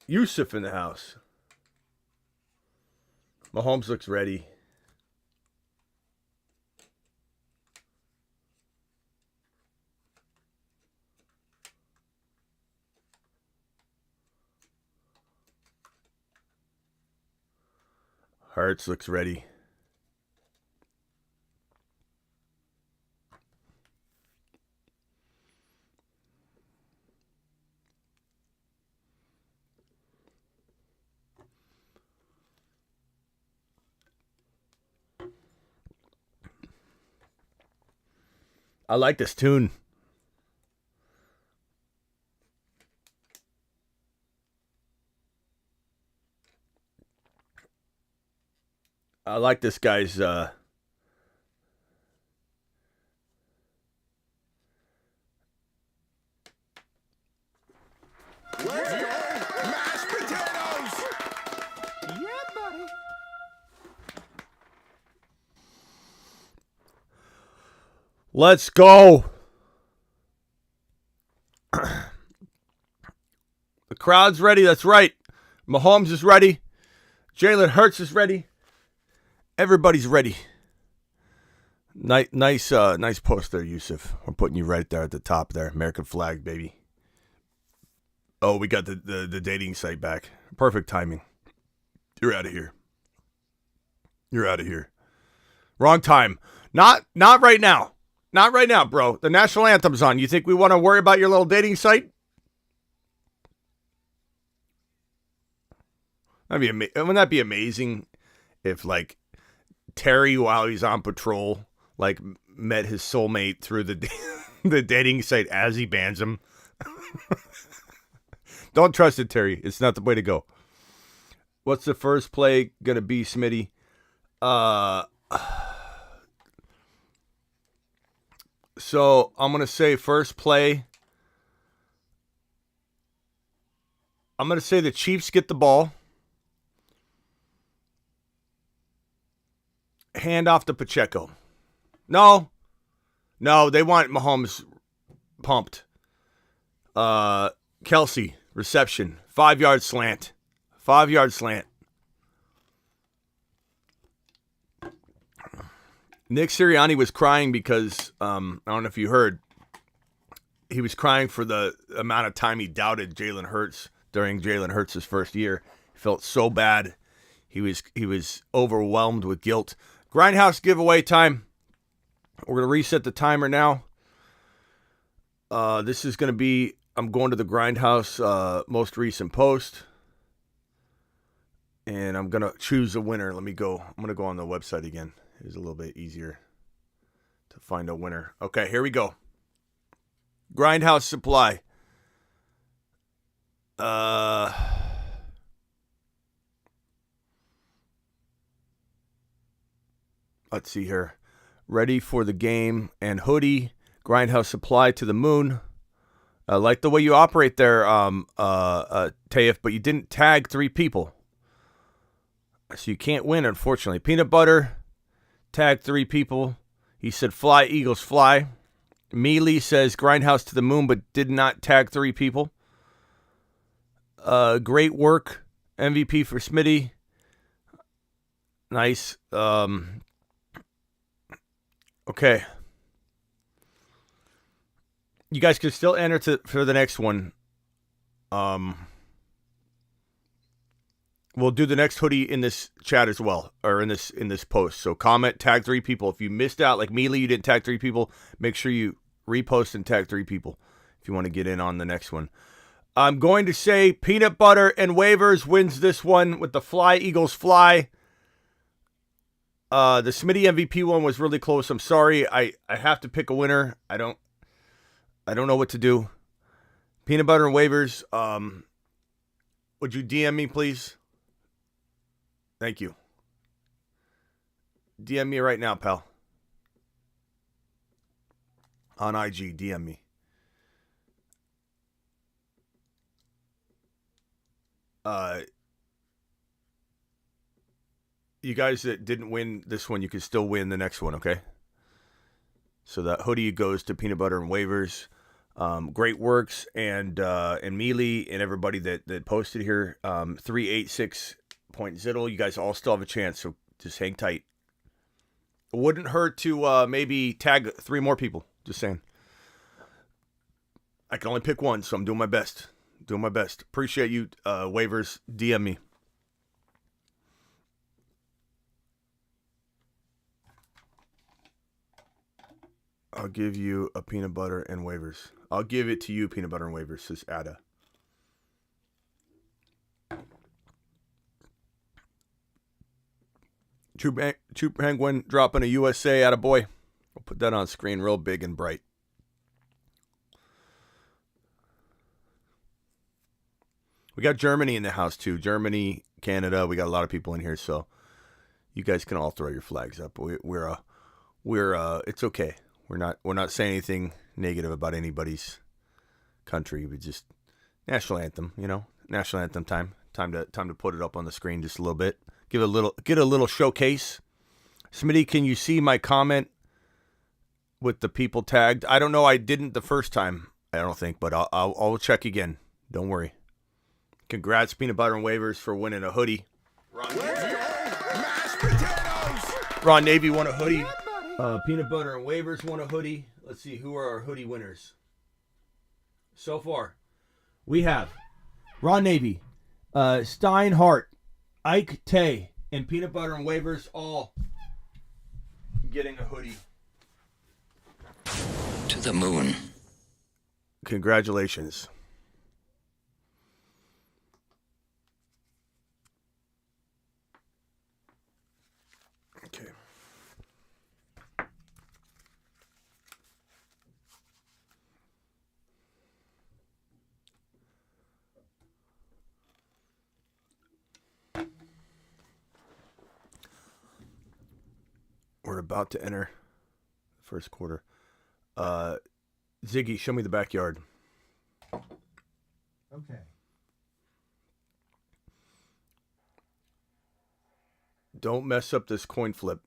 Yusuf in the house. Mahomes looks ready. Hurts looks ready. I like this tune. I like this guy's Let's go. Mashed potatoes. Yeah, buddy. Let's go. The crowd's ready. That's right. Mahomes is ready. Jalen Hurts is ready. Everybody's ready. Nice post there, Yusuf. We're putting you right there at the top there. American flag, baby. Oh, we got the dating site back. Perfect timing. You're out of here. You're out of here. Wrong time. Not right now. Not right now, bro. The national anthem's on. You think we want to worry about your little dating site? Wouldn't that be amazing if, like, Terry, while he's on patrol, like, met his soulmate through the dating site as he bans him? Don't trust it, Terry. It's not the way to go. What's the first play going to be, Smitty? So I'm going to say first play. I'm going to say the Chiefs get the ball. Hand off to Pacheco. No, they want Mahomes pumped. Kelsey, reception. 5-yard slant. 5-yard slant. Nick Sirianni was crying because, I don't know if you heard, he was crying for the amount of time he doubted Jalen Hurts during Jalen Hurts' first year. He felt so bad. He was overwhelmed with guilt. Grindhouse giveaway time. We're going to reset the timer now. This is going to be, I'm going to the Grindhouse most recent post. And I'm going to choose a winner. Let me go. I'm going to go on the website again. It's a little bit easier to find a winner. Okay, here we go. Grindhouse Supply. Let's see here. Ready for the game and hoodie. Grindhouse Supply to the moon. I like the way you operate there, Taif, but you didn't tag 3 people. So you can't win, unfortunately. Peanut Butter, tag 3 people. He said, fly, Eagles, fly. Mealy says, Grindhouse to the moon, but did not tag 3 people. Great work. MVP for Smitty. Nice. Okay. You guys can still enter for the next one. We'll do the next hoodie in this chat as well, or in this post. So comment, tag 3 people. If you missed out, like Mealy, you didn't tag 3 people, make sure you repost and tag 3 people if you want to get in on the next one. I'm going to say Peanut Butter and Waivers wins this one with the Fly Eagles Fly. The Smitty MVP one was really close. I'm sorry. I have to pick a winner. I don't know what to do. Peanut Butter and Waivers. Would you DM me, please? Thank you. DM me right now, pal. On IG, DM me. You guys that didn't win this one, you can still win the next one, okay? So that hoodie goes to Peanut Butter and Waivers. Great Works and Mealy and everybody that posted here. 386 8-point Ziddle. You guys all still have a chance, so just hang tight. It wouldn't hurt to maybe tag 3 more people. Just saying. I can only pick one, so I'm doing my best. Appreciate you, waivers. DM me. I'll give you a peanut butter and waivers. I'll give it to you, peanut butter and waivers, says Ada. True Penguin dropping a USA at a boy. We'll put that on screen real big and bright. We got Germany in the house too. Germany, Canada. We got a lot of people in here, so you guys can all throw your flags up. We're it's okay. We're not saying anything negative about anybody's country. We just national anthem, national anthem time. Time to put it up on the screen just a little bit. Get a little showcase. Smitty, can you see my comment with the people tagged? I don't know. I didn't the first time. I don't think, but I'll check again. Don't worry. Congrats, Peanut Butter and Waivers, for winning a hoodie. Ron Navy won a hoodie. Peanut Butter and Waivers won a hoodie. Let's see, who are our hoodie winners? So far, we have Ron Navy, Steinhardt, Ike Tay, and Peanut Butter and Waivers all getting a hoodie. To the moon. Congratulations. Okay. We're about to enter the first quarter. Ziggy, show me the backyard. Okay. Don't mess up this coin flip.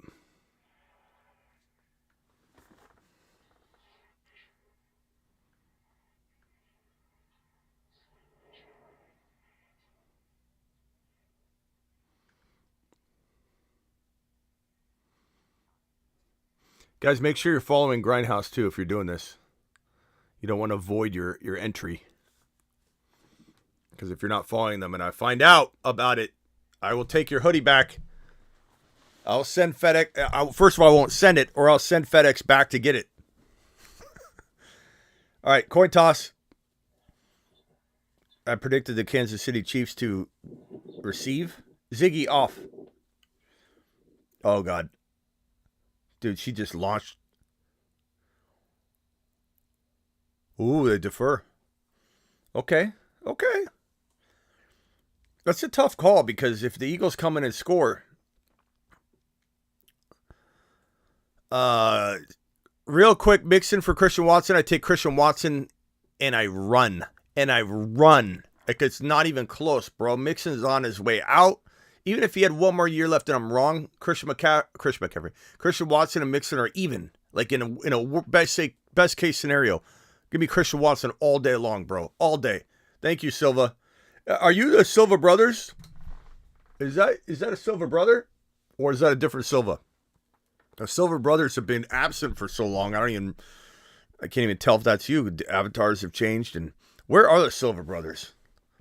Guys, make sure you're following Grindhouse too if you're doing this. You don't want to avoid your entry. Because if you're not following them and I find out about it, I will take your hoodie back. I'll send FedEx. First of all, I won't send it, or I'll send FedEx back to get it. All right, coin toss. I predicted the Kansas City Chiefs to receive. Ziggy off. Oh, God. Dude, she just launched. Ooh, they defer. Okay. That's a tough call because if the Eagles come in and score, real quick, Mixon for Christian Watson. I take Christian Watson and I run. Like it's not even close, bro. Mixon's on his way out. Even if he had one more year left and I'm wrong, Christian Watson and Mixon are even. Like in a best case scenario. Give me Christian Watson all day long, bro. All day. Thank you, Silva. Are you the Silva brothers? Is that a Silva brother? Or is that a different Silva? The Silva brothers have been absent for so long. I can't even tell if that's you. The avatars have changed. And where are the Silva brothers?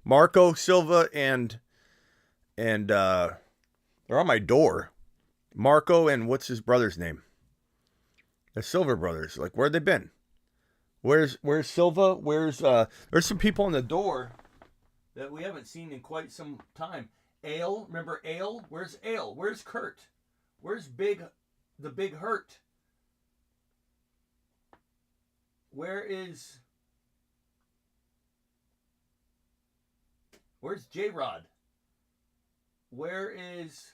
Marco Silva and they're on my door. Marco and what's his brother's name? The Silva brothers. Like, where'd they been? Where's Silva? There's some people on the door that we haven't seen in quite some time. Ale, remember Ale? Where's Ale? Where's Kurt? Where's the Big Hurt? Where's J-Rod? Where is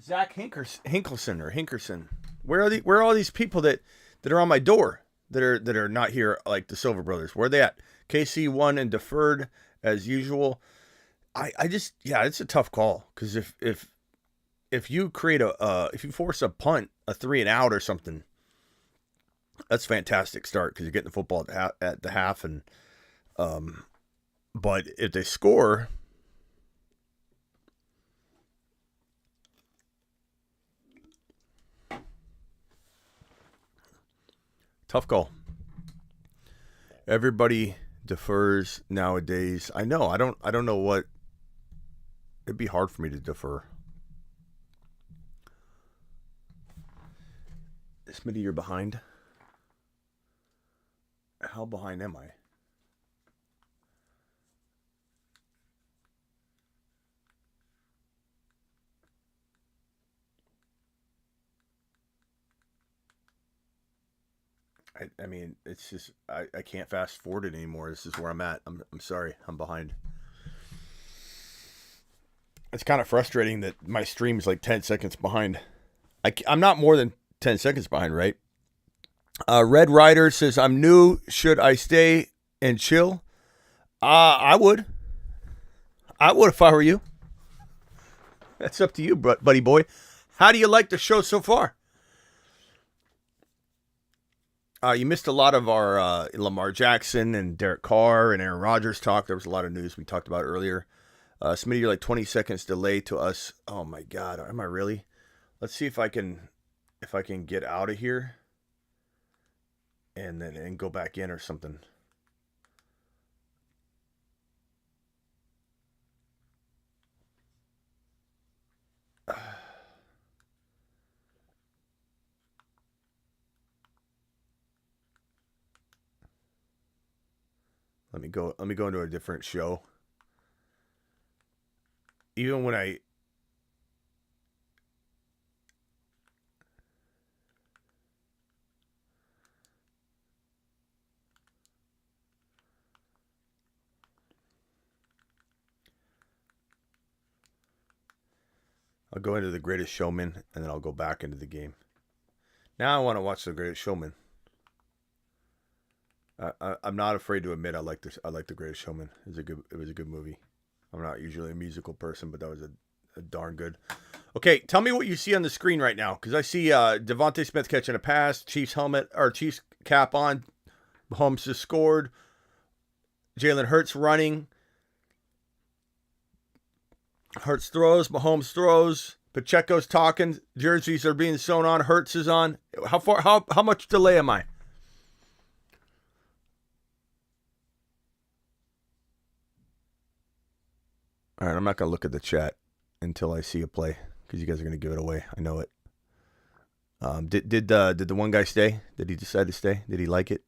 Zach Hinkerson? Where are all these people that are on my door that are not here like the Silver Brothers? Where are they at? KC won and deferred as usual. It's a tough call because if you create if you force a punt, a 3-and-out or something, that's a fantastic start because you're getting the football at the half and but if they score. Tough call. Everybody defers nowadays. I know. I don't know what. It'd be hard for me to defer. Smitty, you're behind. How behind am I? I mean, it's just I can't fast forward it anymore. This is where I'm at. I'm sorry. I'm behind. It's kind of frustrating that my stream is like 10 seconds behind. I'm not more than 10 seconds behind, right? Red Rider says, I'm new. Should I stay and chill? I would. I would if I were you. That's up to you, buddy boy. How do you like the show so far? You missed a lot of our Lamar Jackson and Derek Carr and Aaron Rodgers talk. There was a lot of news we talked about earlier. Smitty, you're like 20 seconds delay to us. Oh my God, am I really? Let's see if I can get out of here and go back in or something. Let me go into a different show. Even when I'll go into The Greatest Showman and then I'll go back into the game. Now I want to watch The Greatest Showman. I'm not afraid to admit I like The Greatest Showman. It was a good movie. I'm not usually a musical person, but that was a darn good. Okay, tell me what you see on the screen right now, because I see Devontae Smith catching a pass, Chiefs cap on, Mahomes just scored, Jalen Hurts running, Hurts throws, Mahomes throws, Pacheco's talking, jerseys are being sewn on, Hurts is on. How much delay am I? All right, I'm not going to look at the chat until I see a play because you guys are going to give it away. I know it. Did the one guy stay? Did he decide to stay? Did he like it?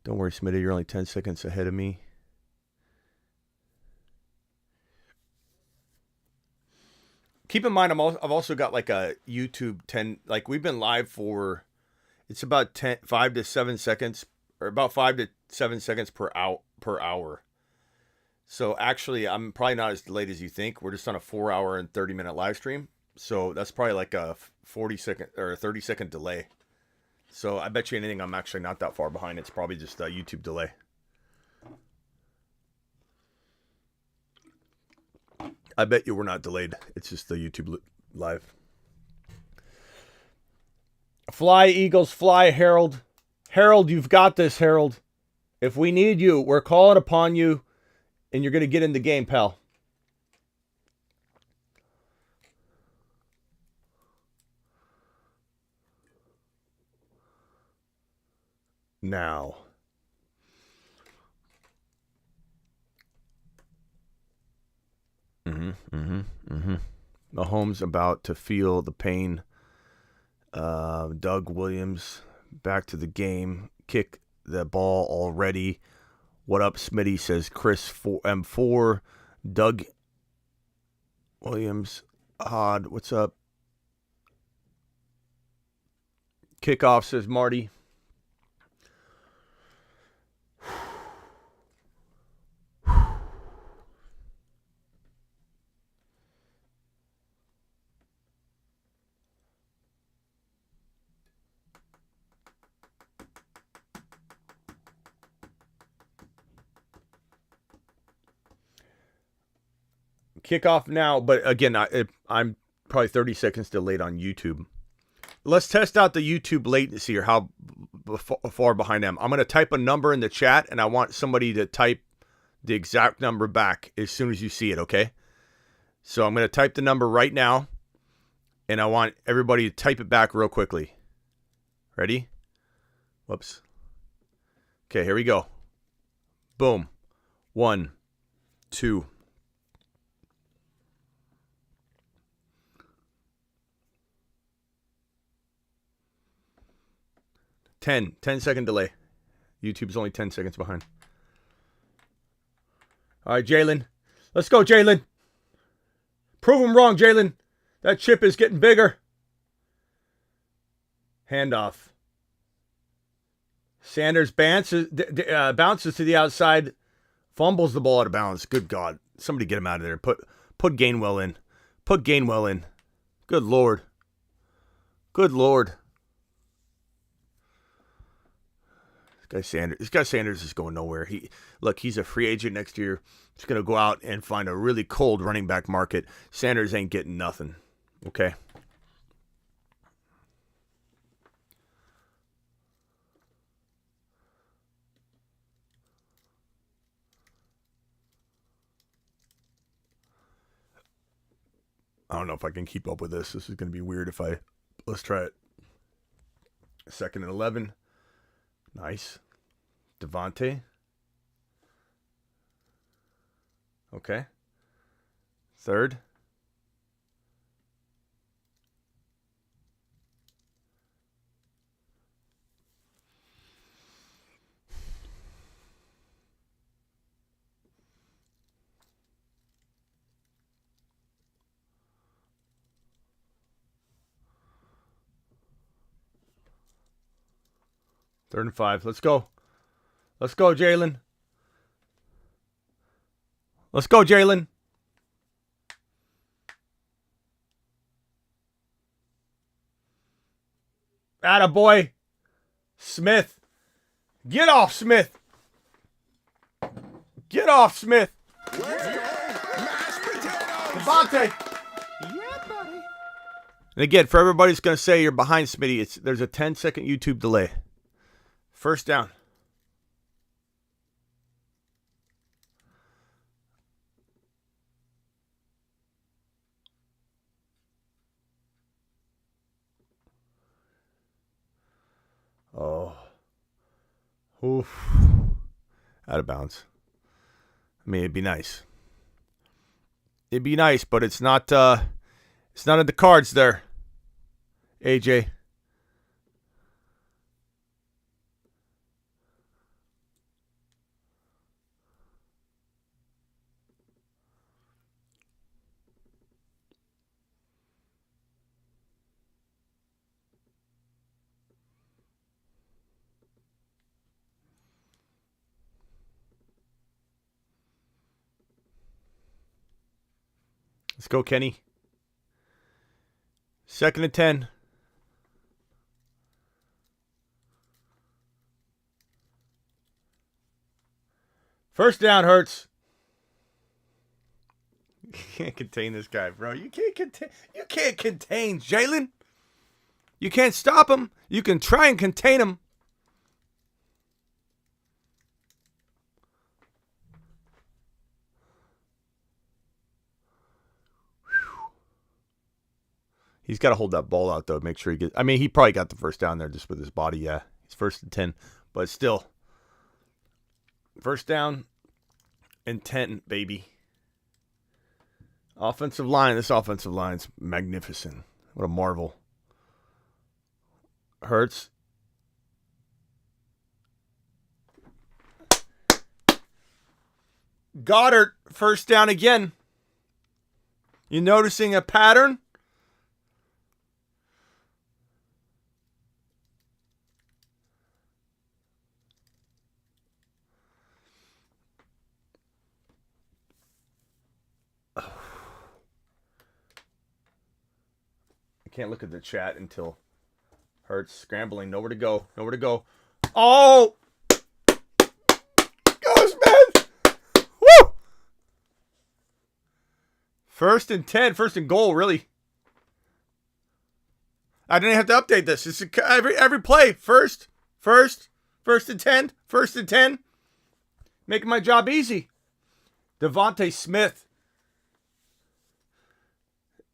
Don't worry, Smitty. You're only 10 seconds ahead of me. Keep in mind, I've also got like a YouTube 10. Like we've been live for, it's about 5 to 7 seconds, or about 5 to 7 seconds per hour. So actually, I'm probably not as delayed as you think. We're just on a 4-hour and 30-minute live stream. So that's probably like a 40-second or a 30-second delay. So I bet you anything I'm actually not that far behind. It's probably just a YouTube delay. I bet you we're not delayed. It's just the YouTube live. Fly, Eagles, fly, Harold. Harold, you've got this, Harold. If we need you, we're calling upon you. And you're going to get in the game, pal. Now. Mahomes about to feel the pain. Doug Williams back to the game. Kick the ball already. What up, Smitty, says Chris M4. Doug Williams, Hod, what's up? Kickoff, says Marty. Kickoff now, but again, I'm probably 30 seconds delayed on YouTube. Let's test out the YouTube latency or how far behind I am. I'm going to type a number in the chat, and I want somebody to type the exact number back as soon as you see it, okay? So I'm going to type the number right now, and I want everybody to type it back real quickly. Ready? Whoops. Okay, here we go. Boom. 1, 2. 10-second delay. YouTube's only 10 seconds behind. All right, Jalen. Let's go, Jalen. Prove him wrong, Jalen. That chip is getting bigger. Handoff. Sanders bounces to the outside. Fumbles the ball out of bounds. Good God. Somebody get him out of there. Put Gainwell in. Put Gainwell in. Good Lord. Good Lord. This guy Sanders is going nowhere. He's a free agent next year. He's going to go out and find a really cold running back market. Sanders ain't getting nothing. Okay. I don't know if I can keep up with this. This is going to be weird let's try it. 2nd and 11. Nice. Devontae. Okay. 3rd. Third and 5. Let's go. Let's go, Jalen. Let's go, Jalen. Attaboy. Smith. Get off, Smith. Get off, Smith. Devontae. Yeah, buddy. And again, for everybody who's going to say you're behind Smitty, there's a 10-second YouTube delay. First down. Oh. Oof. Out of bounds. I mean, it'd be nice. It'd be nice, but it's not in the cards there. AJ. Let's go, Kenny. 2nd and 10. First down, Hurts. You can't contain this guy, bro. You can't contain Jalen. You can't stop him. You can try and contain him. He's got to hold that ball out, though. Make sure he gets... I mean, he probably got the first down there just with his body, yeah. He's 1st and 10. But still. First down and 10, baby. Offensive line. This offensive line's magnificent. What a marvel. Hurts. Goddard, first down again. You noticing a pattern? Can't look at the chat until Hurts scrambling. Nowhere to go. Nowhere to go. Oh! Go, Smith! Woo! 1st and 10. 1st and goal, really. I didn't have to update this. It's every play. First and 10. 1st and 10. Making my job easy. Devontae Smith.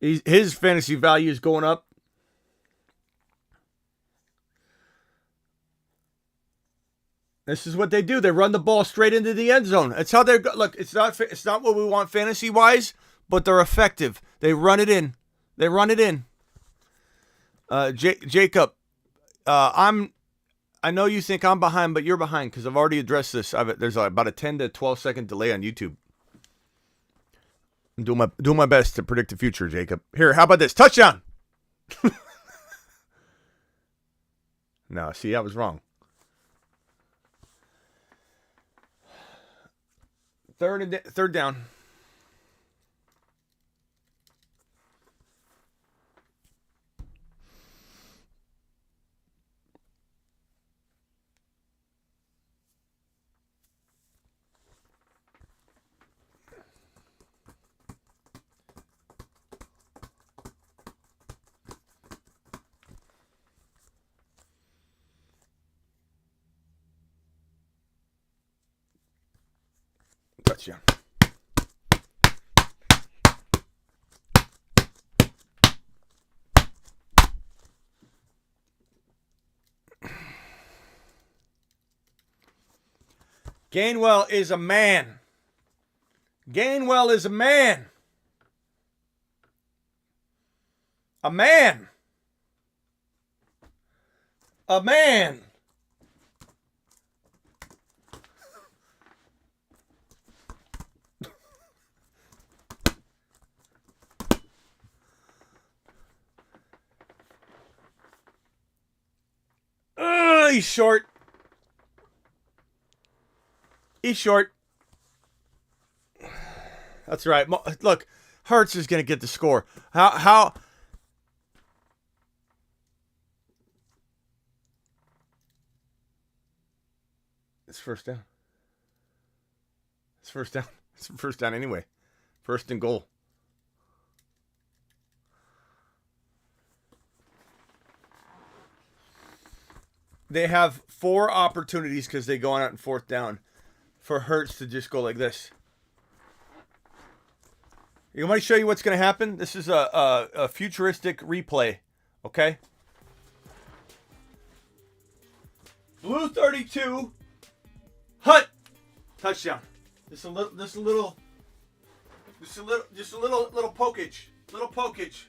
His fantasy value is going up. This is what they do. They run the ball straight into the end zone. It's how they're look. It's not what we want fantasy wise, but they're effective. They run it in. They run it in. Jacob, I know you think I'm behind, but you're behind because I've already addressed this. There's about a 10 to 12 second delay on YouTube. I'm doing my best to predict the future, Jacob. Here, how about this? Touchdown. No, see, I was wrong. Third down. Touchdown. Gainwell is a man. Gainwell is a man. A man. A man. He's short. He's short. That's right. Look, Hurts is going to get the score. How? It's first down. It's first down. It's first down anyway. First and goal. They have 4 opportunities because they go on out in fourth down for Hurts to just go like this. You want me to show you what's going to happen? This is a futuristic replay, okay? Blue 32, Hut, touchdown. Just a little pokage, little pokage.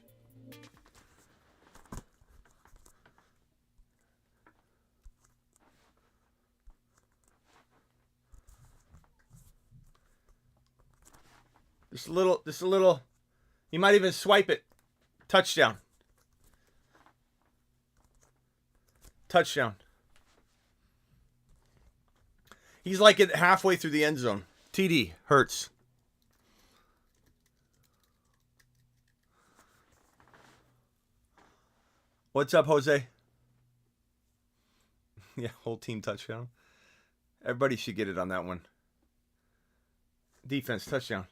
Just a little. You might even swipe it. Touchdown. Touchdown. He's like it halfway through the end zone. TD, Hurts. What's up, Jose? Yeah, whole team touchdown. Everybody should get it on that one. Defense touchdown.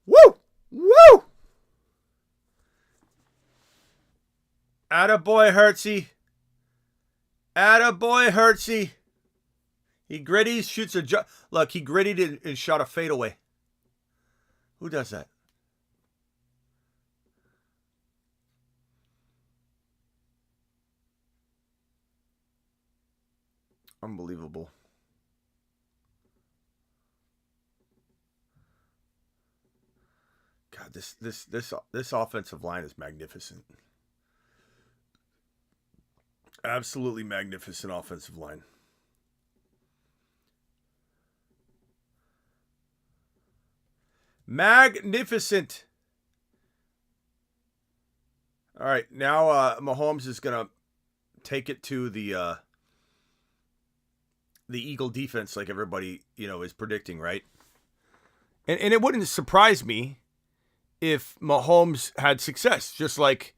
Woo! Woo! Attaboy, Hurtsy. Attaboy, Hurtsy. He gritties, shoots a... Look, he grittied and shot a fadeaway. Who does that? Unbelievable. God, this offensive line is magnificent. Absolutely magnificent offensive line. Magnificent. All right, now Mahomes is gonna take it to the Eagle defense, like everybody is predicting, right? And it wouldn't surprise me if Mahomes had success, just like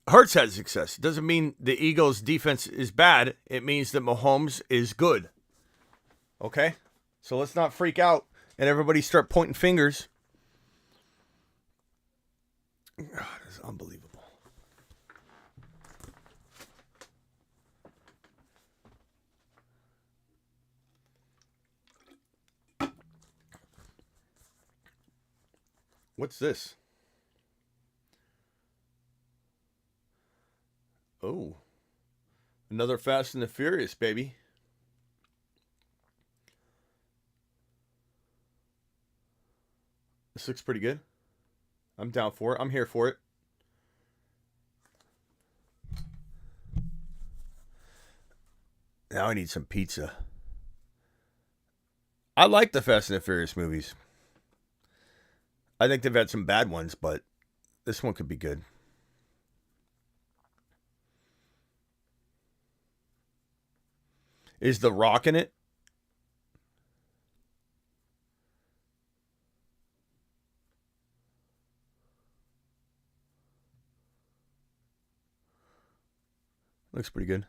Hurts had success. It doesn't mean the Eagles' defense is bad. It means that Mahomes is good. Okay? So let's not freak out and everybody start pointing fingers. God, it's unbelievable. What's this? Oh. Another Fast and the Furious, baby. This looks pretty good. I'm down for it. I'm here for it. Now I need some pizza. I like the Fast and the Furious movies. I think they've had some bad ones, but this one could be good. Is The Rock in it? Looks pretty good.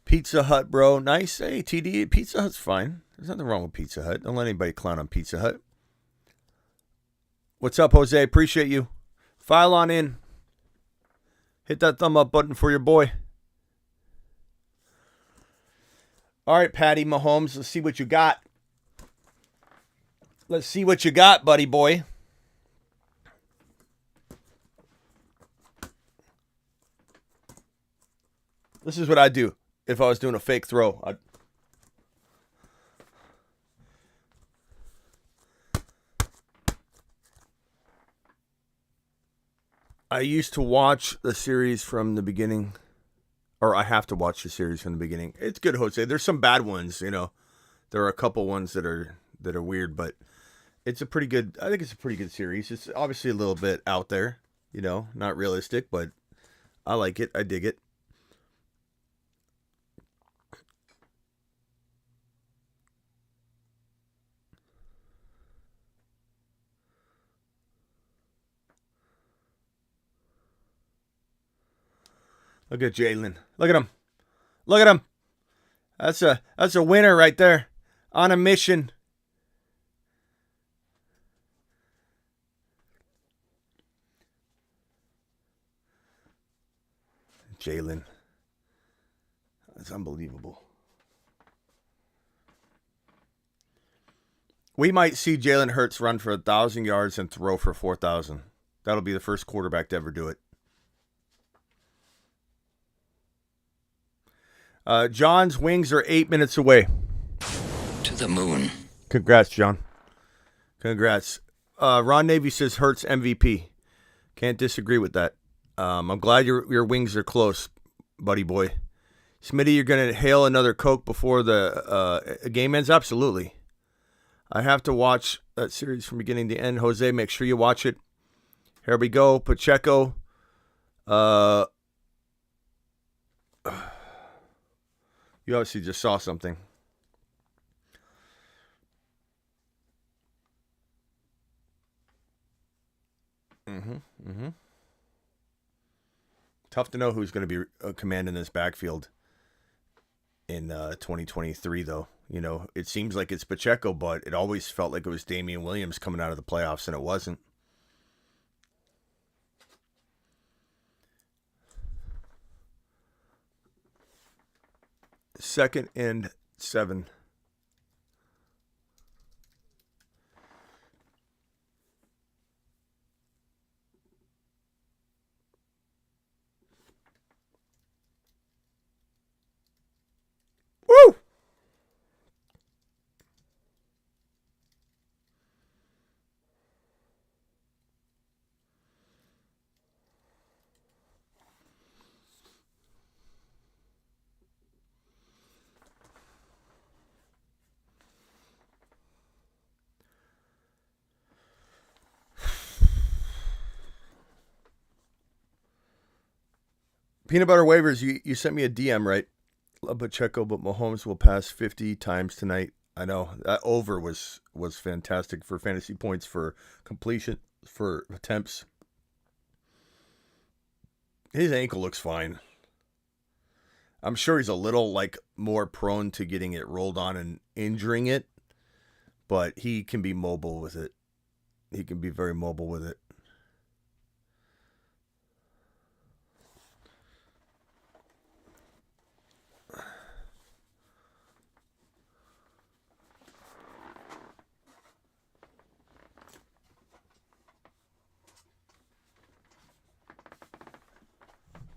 Pizza Hut, bro. Nice. Hey, TD, Pizza Hut's fine. There's nothing wrong with Pizza Hut. Don't let anybody clown on Pizza Hut. What's up, Jose? Appreciate you. File on in. Hit that thumb up button for your boy. All right, Patty Mahomes. Let's see what you got. Let's see what you got, buddy boy. This is what I'd do if I was doing a fake throw. I used to watch the series from the beginning, or I have to watch the series from the beginning. It's good, Jose. There's some bad ones, you know. There are a couple ones that are weird, but it's a pretty good. I think it's a pretty good series. It's obviously a little bit out there, you know, not realistic, but I like it. I dig it. Look at Jalen. Look at him. Look at him. That's a winner right there. On a mission. Jalen. That's unbelievable. We might see Jalen Hurts run for 1,000 yards and throw for 4,000. That'll be the first quarterback to ever do it. John's wings are 8 minutes away. To the moon. Congrats, John. Congrats. Ron Navy says Hurts MVP. Can't disagree with that. I'm glad your wings are close, buddy boy. Smitty, you're going to hail another Coke before the game ends? Absolutely. I have to watch that series from beginning to end. Jose, make sure you watch it. Here we go. Pacheco. You obviously just saw something. Tough to know who's going to be commanding this backfield in 2023, though. You know, it seems like it's Pacheco, but it always felt like it was Damian Williams coming out of the playoffs, and it wasn't. Second and 7. Woo! Peanut Butter Waivers, you sent me a DM, right? Love Pacheco, but Mahomes will pass 50 times tonight. I know. That over was fantastic for fantasy points, for completion, for attempts. His ankle looks fine. I'm sure he's a little, more prone to getting it rolled on and injuring it, but he can be mobile with it. He can be very mobile with it.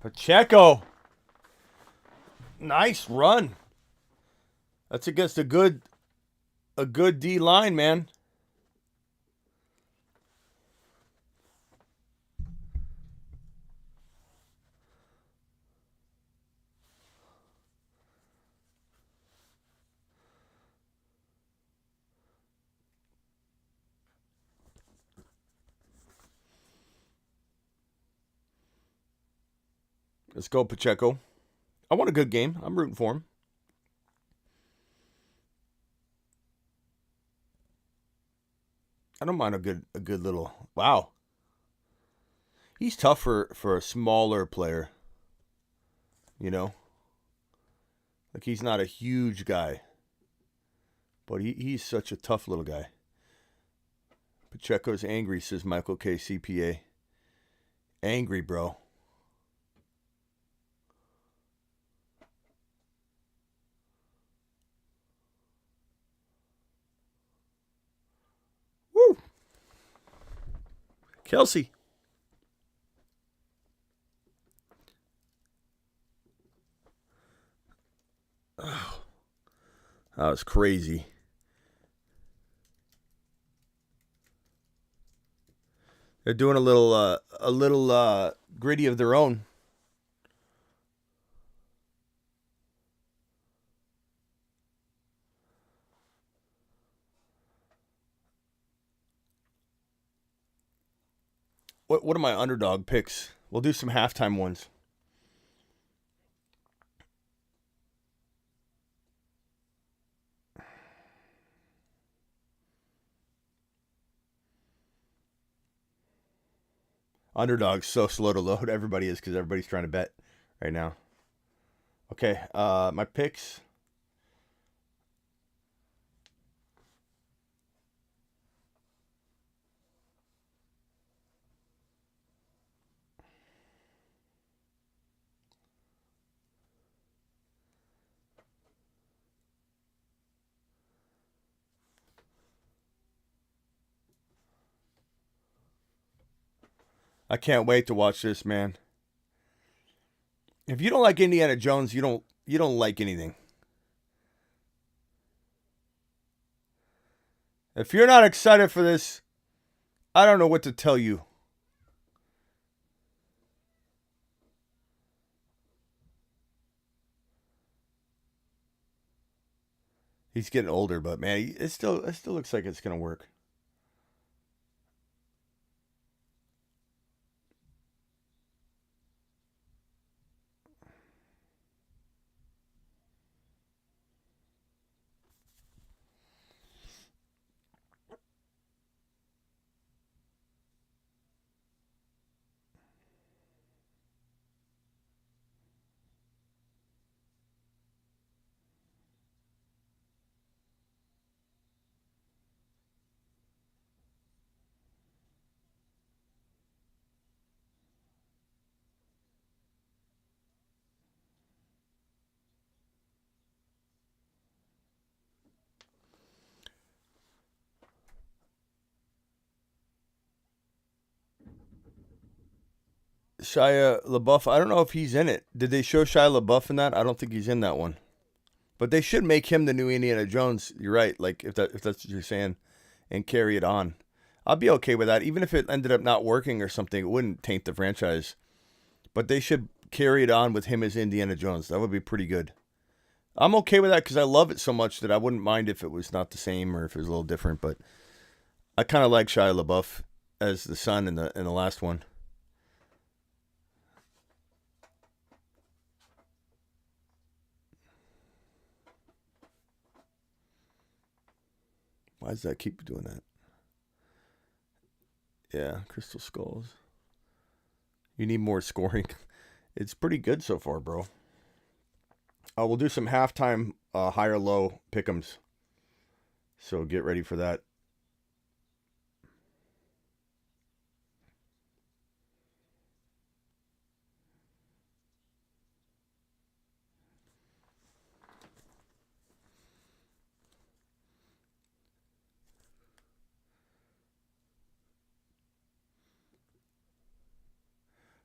Pacheco. Nice run. That's against a good D line, man. Let's go, Pacheco. I want a good game. I'm rooting for him. I don't mind a good little... Wow. He's tough for a smaller player. You know? Like, he's not a huge guy. But he's such a tough little guy. Pacheco's angry, says Michael K. CPA. Angry, bro. Woo! Kelsey. Oh, that was crazy. They're doing a little gritty of their own. What are my underdog picks? We'll do some halftime ones. Underdog's so slow to load. Everybody is, because everybody's trying to bet right now. Okay, my picks. I can't wait to watch this, man. If you don't like Indiana Jones, you don't like anything. If you're not excited for this, I don't know what to tell you. He's getting older, but man, it still looks like it's gonna work. Shia LaBeouf, I don't know if he's in it. Did they show Shia LaBeouf in that? I don't think he's in that one. But they should make him the new Indiana Jones. You're right. Like, if that's what you're saying, and carry it on. I'd be okay with that. Even if it ended up not working or something, it wouldn't taint the franchise. But they should carry it on with him as Indiana Jones. That would be pretty good. I'm okay with that because I love it so much that I wouldn't mind if it was not the same or if it was a little different. But I kind of like Shia LaBeouf as the son in the last one. Why does that keep doing that? Yeah, Crystal Skulls. You need more scoring. It's pretty good so far, bro. We'll do some halftime high or low pick'ems. So get ready for that.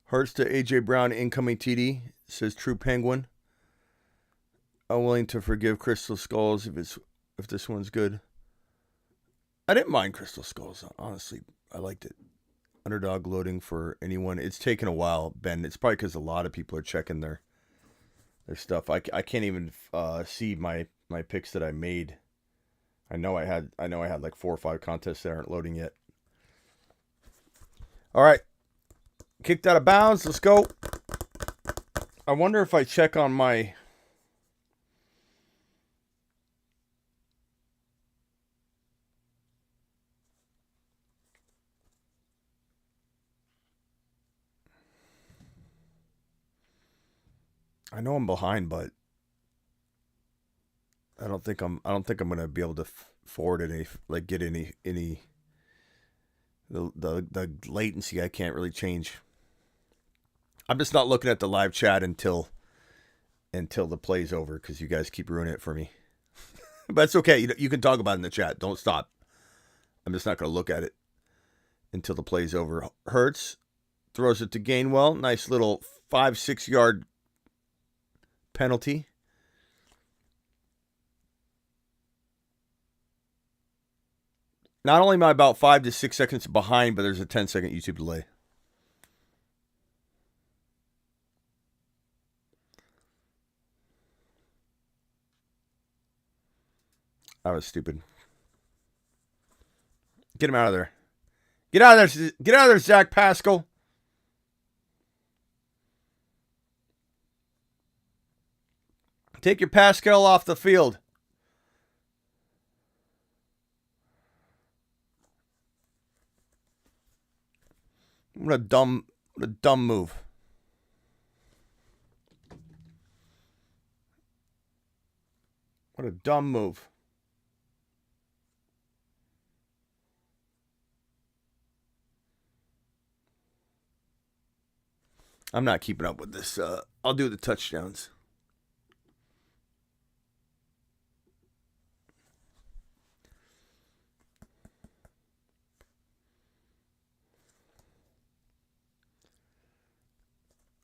Hurts to A.J. Brown incoming TD, says True Penguin. I'm willing to forgive Crystal Skulls if this one's good. I didn't mind Crystal Skulls, honestly. I liked it. Underdog loading for anyone. It's taken a while, Ben. It's probably because a lot of people are checking their stuff. I can't even see my picks that I made. I know I had like 4 or 5 contests that aren't loading yet. All right. Kicked out of bounds. Let's go. I wonder if I check on my... I know I'm behind, but I don't think I'm going to be able to forward any, like, get any the latency I can't really change. I'm just not looking at the live chat until the play's over, because you guys keep ruining it for me. But it's okay. You can talk about it in the chat. Don't stop. I'm just not going to look at it until the play's over. Hurts throws it to Gainwell. Nice little 5-6 yard penalty. Not only am I about 5 to 6 seconds behind, but there's a 10-second YouTube delay. I was stupid. Get him out of there. Get out of there. Get out of there, Zach Pascal. Take your Pascal off the field. What a dumb move. What a dumb move. I'm not keeping up with this. I'll do the touchdowns.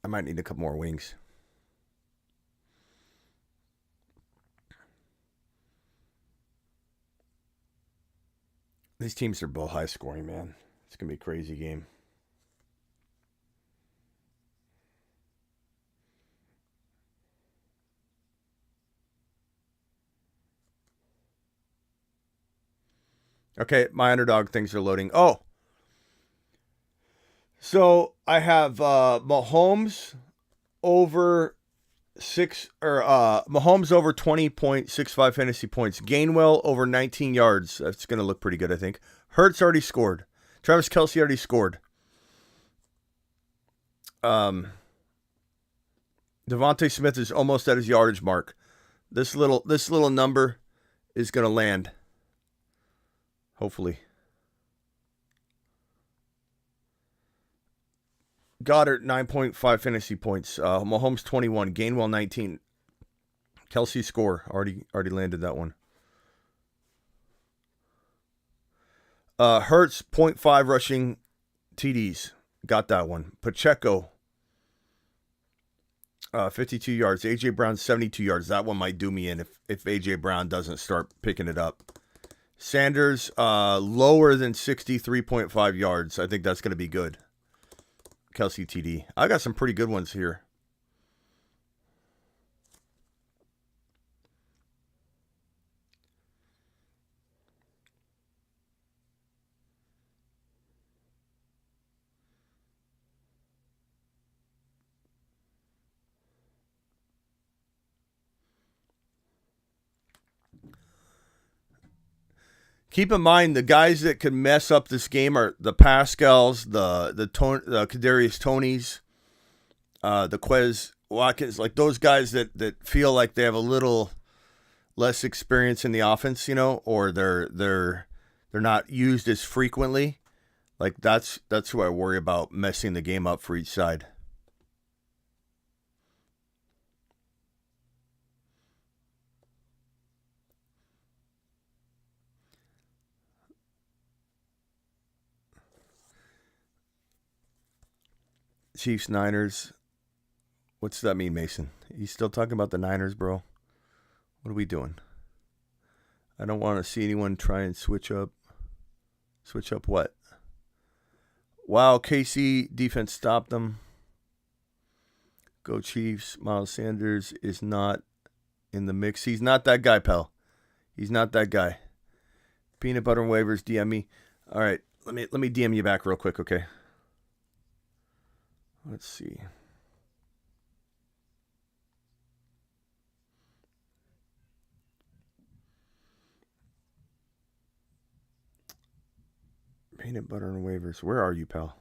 I might need a couple more wings. These teams are both high scoring, man. It's going to be a crazy game. Okay, my underdog things are loading. Oh. So I have Mahomes over Mahomes over 20.65 fantasy points. Gainwell over 19 yards. That's going to look pretty good, I think. Hurts already scored. Travis Kelce already scored. Devontae Smith is almost at his yardage mark. This little number is going to land. Hopefully. Goddard, 9.5 fantasy points. Mahomes, 21. Gainwell, 19. Kelce score. Already landed that one. Hurts, 0.5 rushing TDs. Got that one. Pacheco, 52 yards. A.J. Brown, 72 yards. That one might do me in if A.J. Brown doesn't start picking it up. Sanders, lower than 63.5 yards. I think that's going to be good. Kelce TD. I got some pretty good ones here. Keep in mind, the guys that could mess up this game are the Pascals, the Kadarius Tonys, the Quez Watkins, like those guys that feel like they have a little less experience in the offense, or they're not used as frequently. Like that's who I worry about messing the game up for each side. Chiefs, Niners. What's that mean, Mason? You still talking about the Niners, bro? What are we doing? I don't want to see anyone try and switch up. Switch up what? Wow, KC defense stopped them. Go Chiefs. Miles Sanders is not in the mix. He's not that guy, pal. He's not that guy. Peanut butter and waivers, DM me. All right, let me DM you back real quick, okay? Let's see. Peanut butter and waivers. Where are you, pal?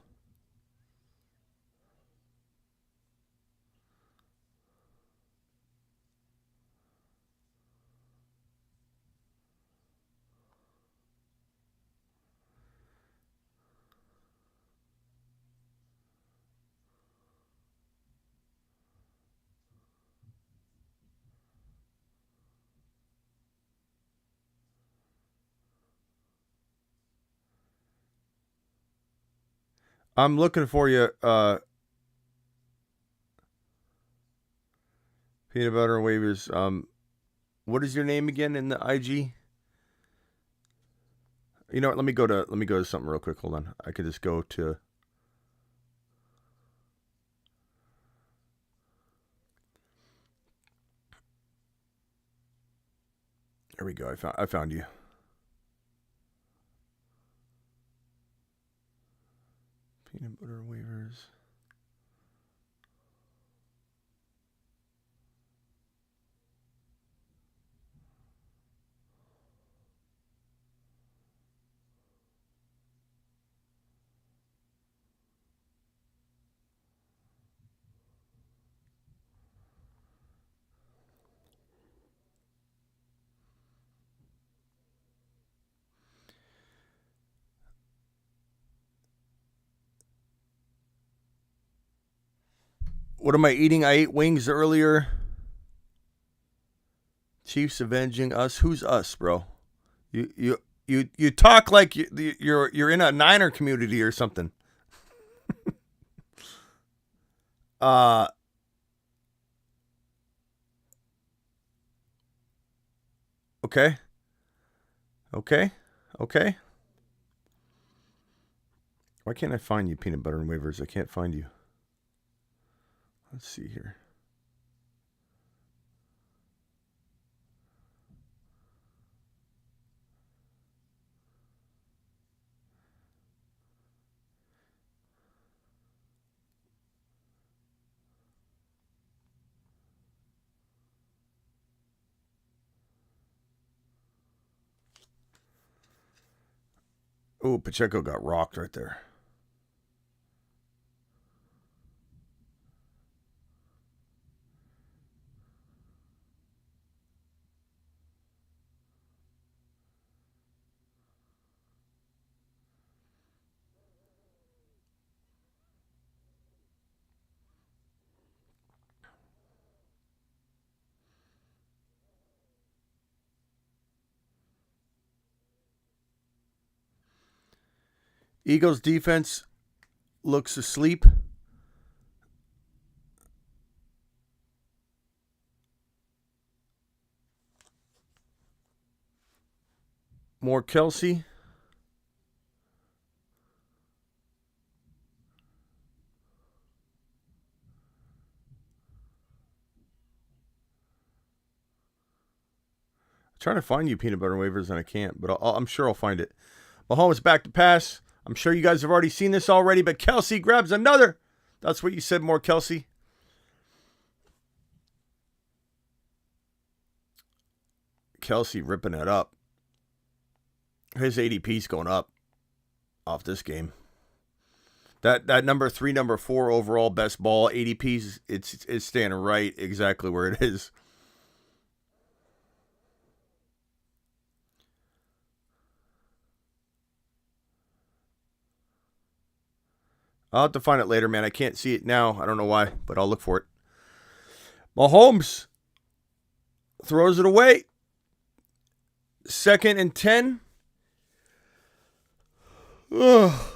I'm looking for you, peanut butter and waivers. What is your name again in the IG? You know what? Let me go to something real quick. Hold on. I could just go to. There we go. I found you. Peanut butter waivers. What am I eating? I ate wings earlier. Chiefs avenging us. Who's us, bro? You talk like you're in a Niner community or something. Okay. Why can't I find you, peanut butter and waivers? I can't find you. Let's see here. Oh, Pacheco got rocked right there. Eagles defense looks asleep. More Kelsey. I'm trying to find you peanut butter waivers and I can't, but I'm sure I'll find it. Mahomes back to pass. I'm sure you guys have already seen this already, but Kelsey grabs another. That's what you said, more Kelsey. Kelsey ripping it up. His ADP's going up off this game. That number 3, number 4 overall best ball ADP's it's staying right exactly where it is. I'll have to find it later, man. I can't see it now. I don't know why, but I'll look for it. Mahomes throws it away. 2nd and 10. Ugh.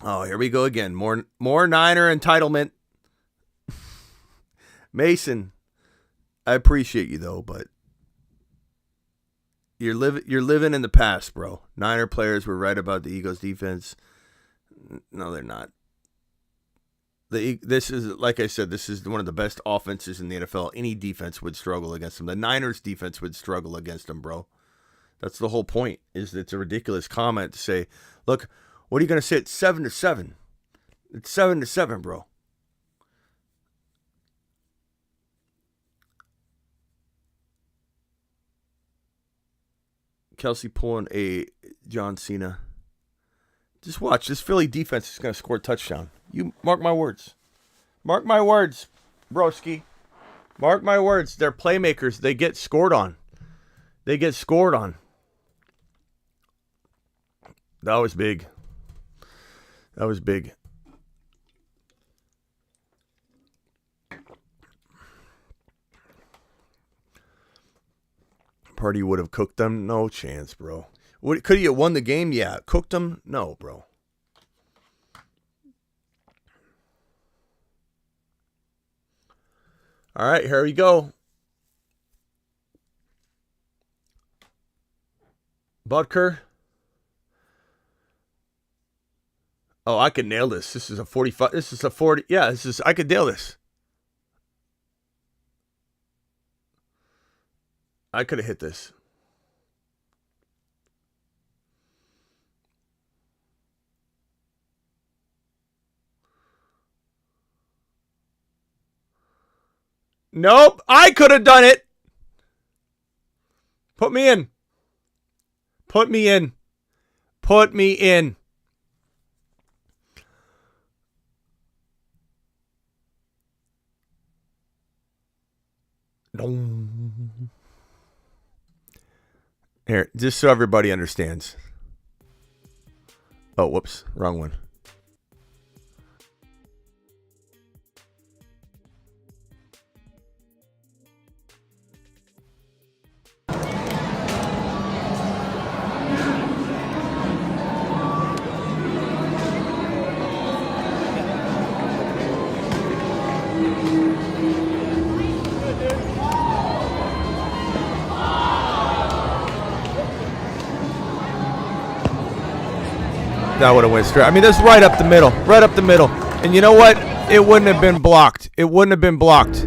Oh, here we go again. More Niner entitlement. Mason, I appreciate you though, but you're living in the past, bro. Niner players were right about the Eagles defense. No, they're not. This is, like I said, this is one of the best offenses in the NFL. Any defense would struggle against them. The Niners defense would struggle against them, bro. That's the whole point. Is it's a ridiculous comment to say, look, what are you going to say? It's 7-7. It's 7-7, bro. Kelsey pulling a John Cena. Just watch. This Philly defense is going to score a touchdown. You mark my words. Mark my words, broski. Mark my words. They're playmakers. They get scored on. They get scored on. That was big. That was big. Party would have cooked them? No chance, bro. Could he have won the game? Yeah. Cooked them? No, bro. All right, here we go. Butker. Oh, I could nail this. This is a 45. This is a 40. Yeah, I could nail this. I could have hit this. Nope, I could have done it. Put me in. Put me in. Put me in. Here, just so everybody understands. Oh, whoops, wrong one. That would have went straight. I mean, that's right up the middle. Right up the middle. And you know what? It wouldn't have been blocked. It wouldn't have been blocked.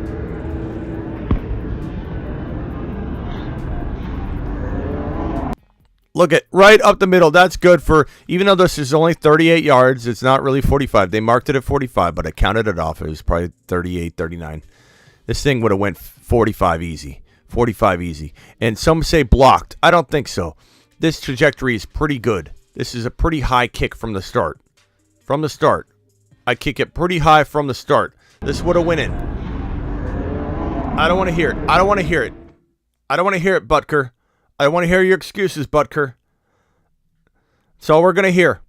Look at right up the middle. That's good for, even though this is only 38 yards, it's not really 45. They marked it at 45, but I counted it off. It was probably 38, 39. This thing would have went 45 easy. 45 easy. And some say blocked. I don't think so. This trajectory is pretty good. This is a pretty high kick from the start. From the start. I kick it pretty high from the start. This would have went in. I don't want to hear it. I don't want to hear it. I don't want to hear it, Butker. I want to hear your excuses, Butker. That's all we're going to hear.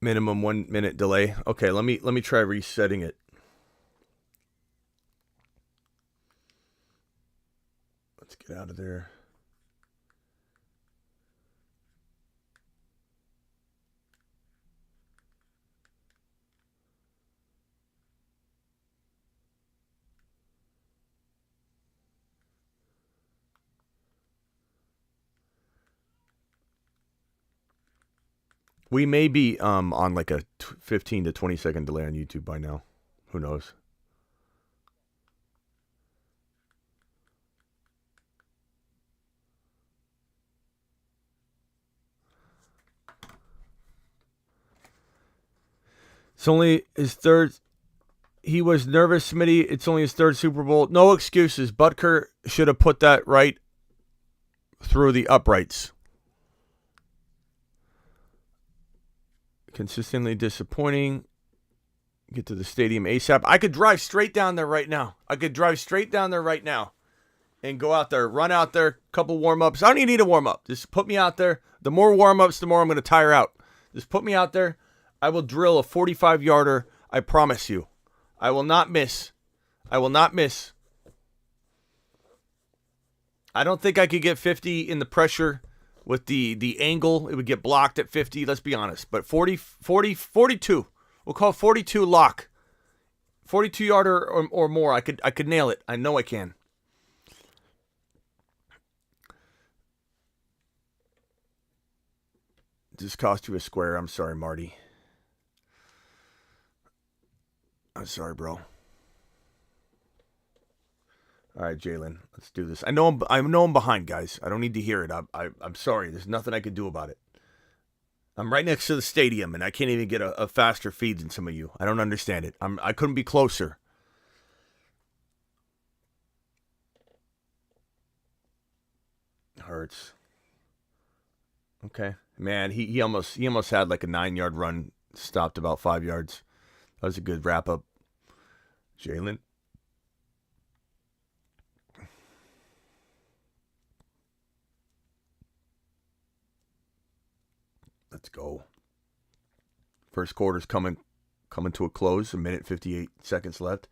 Minimum 1 minute delay. Okay, let me try resetting it. Let's get out of there. We may be on like a 15 to 20 second delay on YouTube by now. Who knows? It's only his third. He was nervous, Smitty. It's only his third Super Bowl. No excuses. Butker should have put that right through the uprights. Consistently disappointing. Get to the stadium ASAP. I could drive straight down there right now. And go out there, run out there, couple warm-ups. I don't even need a warm-up. Just put me out there. The more warm-ups, the more I'm going to tire out. Just put me out there. I will drill a 45-yarder. I promise you. I will not miss. I don't think I could get 50 in the pressure. With the angle, it would get blocked at 50, let's be honest. But 42. We'll call 42 lock. 42-yarder or more. I could nail it. I know I can. Just cost you a square. I'm sorry, Marty. I'm sorry, bro. All right, Jalen, let's do this. I know I'm behind, guys. I don't need to hear it. I'm sorry. There's nothing I can do about it. I'm right next to the stadium, and I can't even get a faster feed than some of you. I don't understand it. I couldn't be closer. Hurts. Okay, man, he almost had like a 9-yard run, stopped about 5 yards. That was a good wrap up. Jalen. Let's go. First quarter's coming to a close. 1:58 left.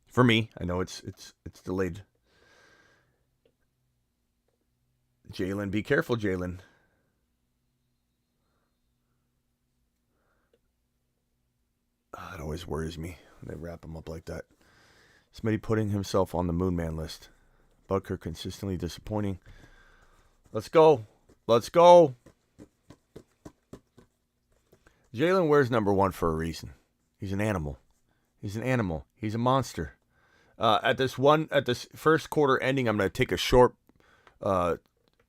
For me, I know it's delayed. Jalen, be careful, Jalen. It always worries me when they wrap him up like that. Somebody putting himself on the Moon Man list. Butker consistently disappointing. Let's go. Let's go. Jalen wears number 1 for a reason. He's an animal. He's an animal. He's a monster. At this first quarter ending, I'm going to take a short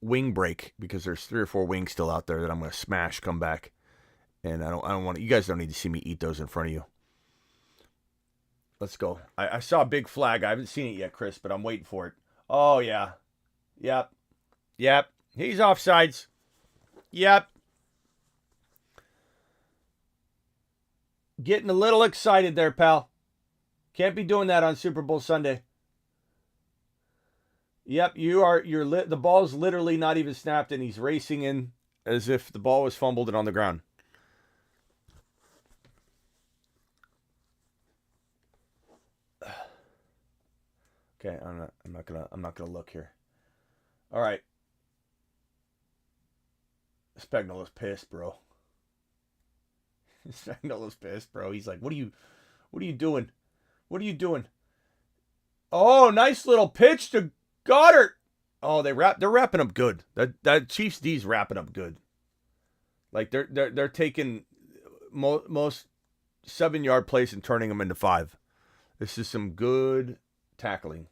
wing break because there's 3 or 4 wings still out there that I'm going to smash, come back. And I don't want to, you guys don't need to see me eat those in front of you. Let's go. I saw a big flag. I haven't seen it yet, Chris, but I'm waiting for it. Oh, yeah. Yep. He's offsides. Yep. Getting a little excited there, pal. Can't be doing that on Super Bowl Sunday. Yep, the ball's literally not even snapped, and he's racing in as if the ball was fumbled and on the ground. Okay, I'm not gonna look here. All right. Spagnola's pissed, bro. Spagnola's pissed, bro. He's like, what are you doing? What are you doing? Oh, nice little pitch to Goddard. Oh, they're wrapping up good. That Chiefs D's wrapping up good. Like they're taking most 7-yard plays and turning them into 5. This is some good tackling.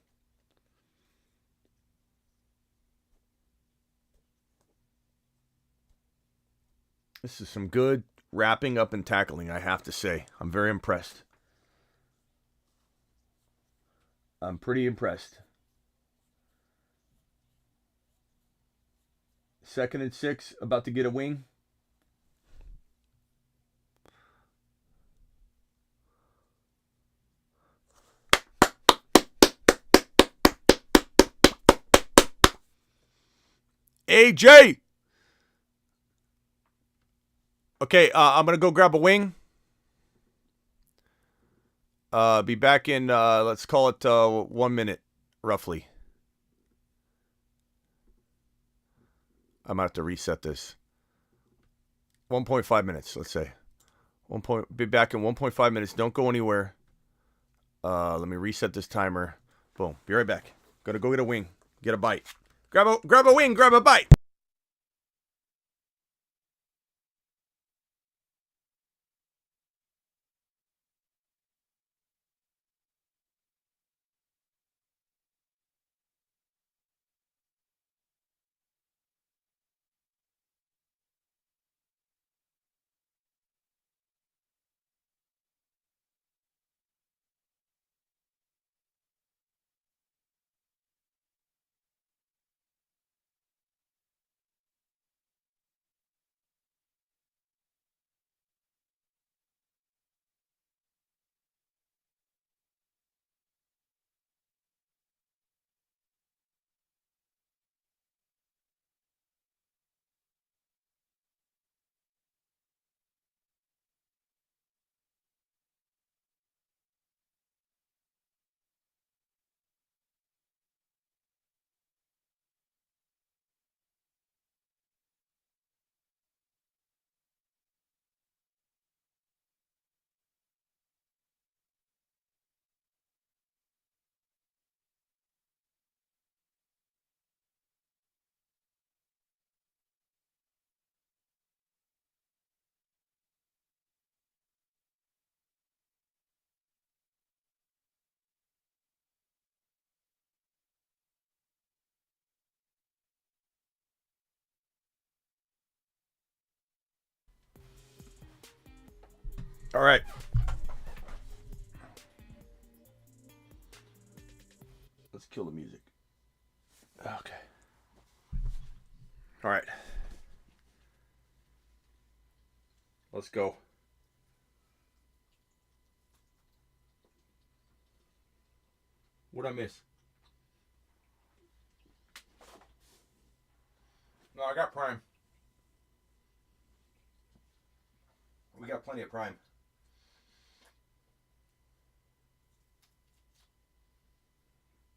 This is some good wrapping up and tackling, I have to say. I'm very impressed. I'm pretty impressed. 2nd and 6, about to get a wing. AJ! Okay, I'm going to go grab a wing. Be back in, let's call it 1 minute, roughly. I might have to reset this. 1.5 minutes, let's say. Be back in 1.5 minutes. Don't go anywhere. Let me reset this timer. Boom. Be right back. Gotta go get a wing. Get a bite. Grab a wing, grab a bite. All right. Let's kill the music. Okay. All right. Let's go. What'd I miss? No, I got Prime. We got plenty of Prime.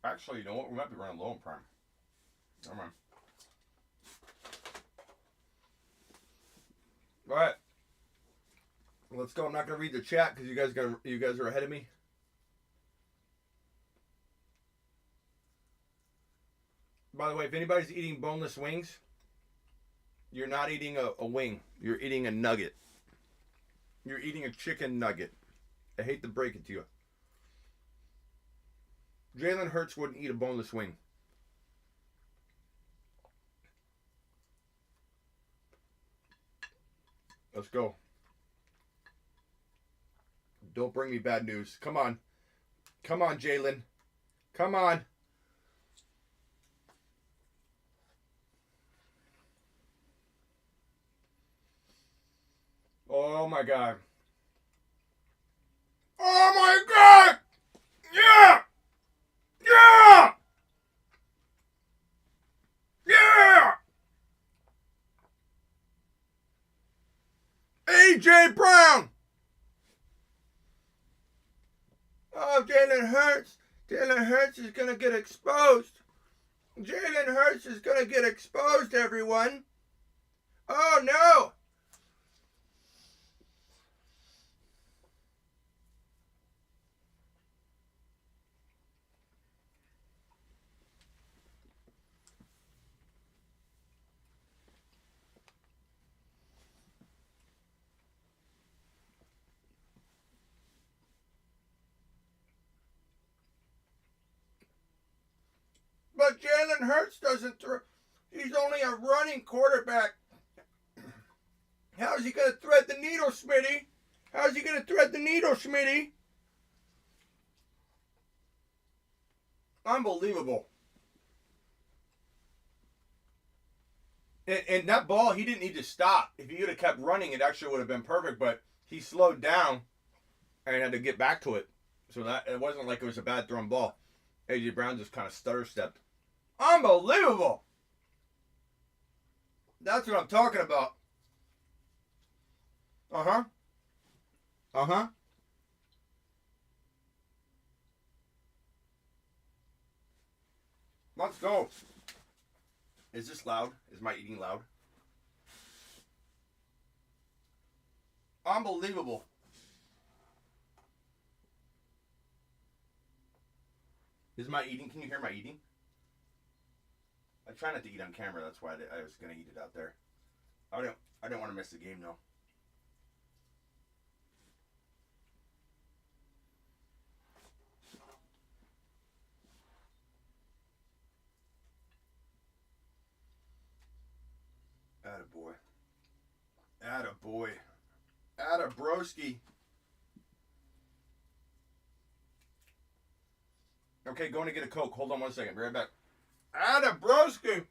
Actually, you know what? We might be running low on Prime. Never mind. All right. Let's go. I'm not gonna read the chat because you guys are ahead of me. By the way, if anybody's eating boneless wings, you're not eating a wing. You're eating a nugget. You're eating a chicken nugget. I hate to break it to you. Jalen Hurts wouldn't eat a boneless wing. Let's go. Don't bring me bad news. Come on. Come on, Jalen. Come on. Oh my God. Oh my God! Yeah! Yeah! Yeah! AJ Brown! Oh, Jalen Hurts. Jalen Hurts is going to get exposed. Jalen Hurts is going to get exposed, everyone. Oh, no. But Jalen Hurts doesn't throw. He's only a running quarterback. How's he going to thread the needle, Smitty? How's he going to thread the needle, Smitty? Unbelievable. And that ball, he didn't need to stop. If he would have kept running, it actually would have been perfect. But he slowed down and had to get back to it. So that it wasn't like it was a bad thrown ball. AJ Brown just kind of stutter-stepped. Unbelievable. That's what I'm talking about. Uh-huh. Uh-huh. Let's go. Is this loud? Is my eating loud? Unbelievable. Is my eating? Can you hear my eating? I try not to eat on camera. That's why I was gonna eat it out there. I don't want to miss the game though. Attaboy. Attaboy. Attabroski. Okay, going to get a Coke. Hold on 1 second. Be right back. Attabroski.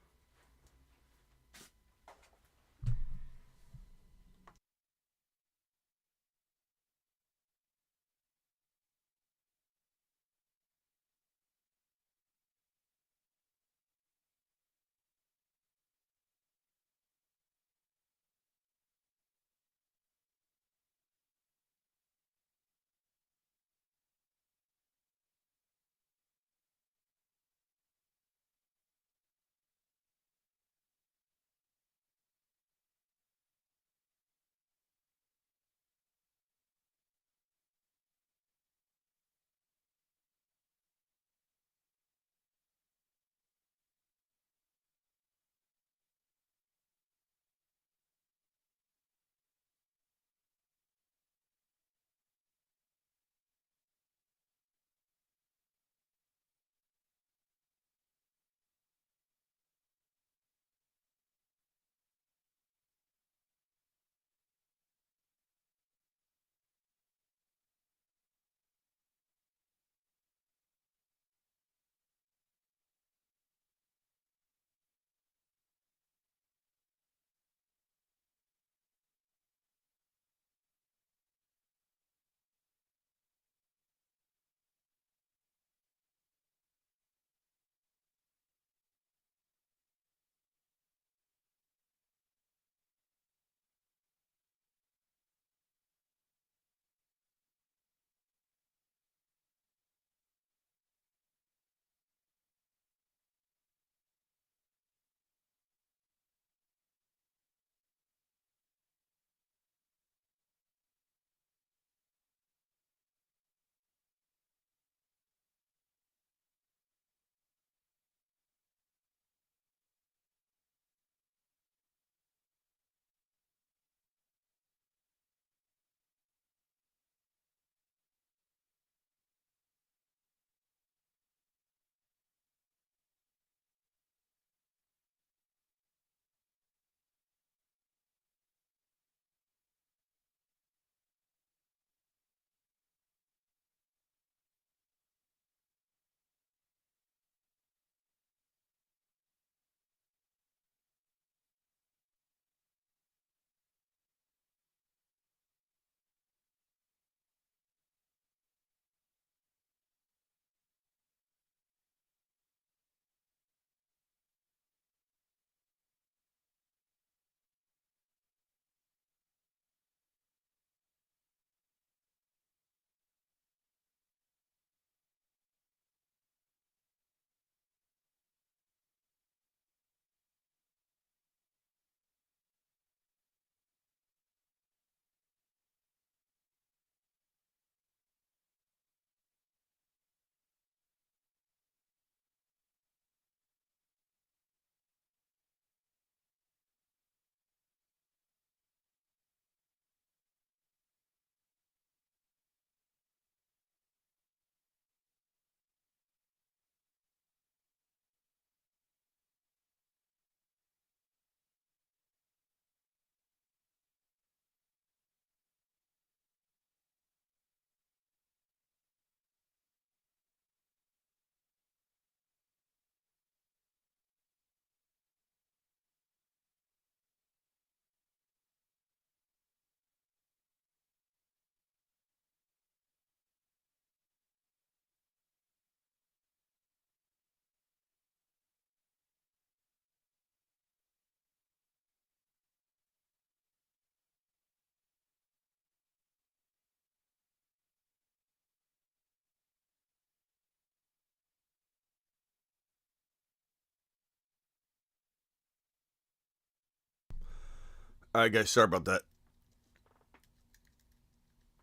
All right, guys. Sorry about that.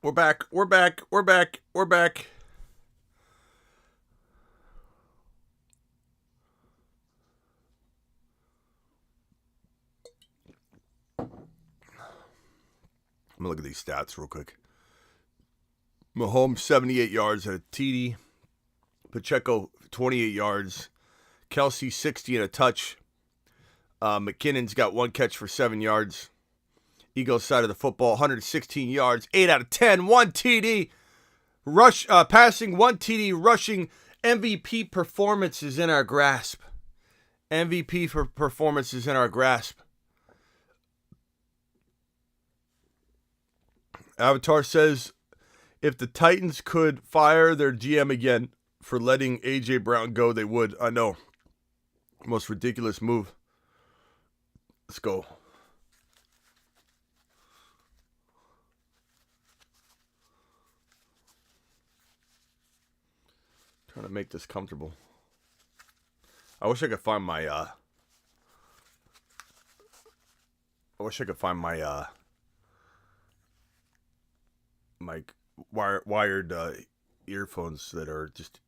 We're back. We're back. We're back. We're back. I'm going to look at these stats real quick. Mahomes, 78 yards at a TD. Pacheco, 28 yards. Kelsey, 60 and a touch. McKinnon's got 1 catch for 7 yards. Eagles side of the football, 116 yards, 8 out of 10, 1 TD. Passing, 1 TD, rushing. MVP performance is in our grasp. MVP for performance is in our grasp. Avatar says, if the Titans could fire their GM again for letting A.J. Brown go, they would. I know. Most ridiculous move. Let's go. Trying to make this comfortable. I wish I could find my my wired earphones that are just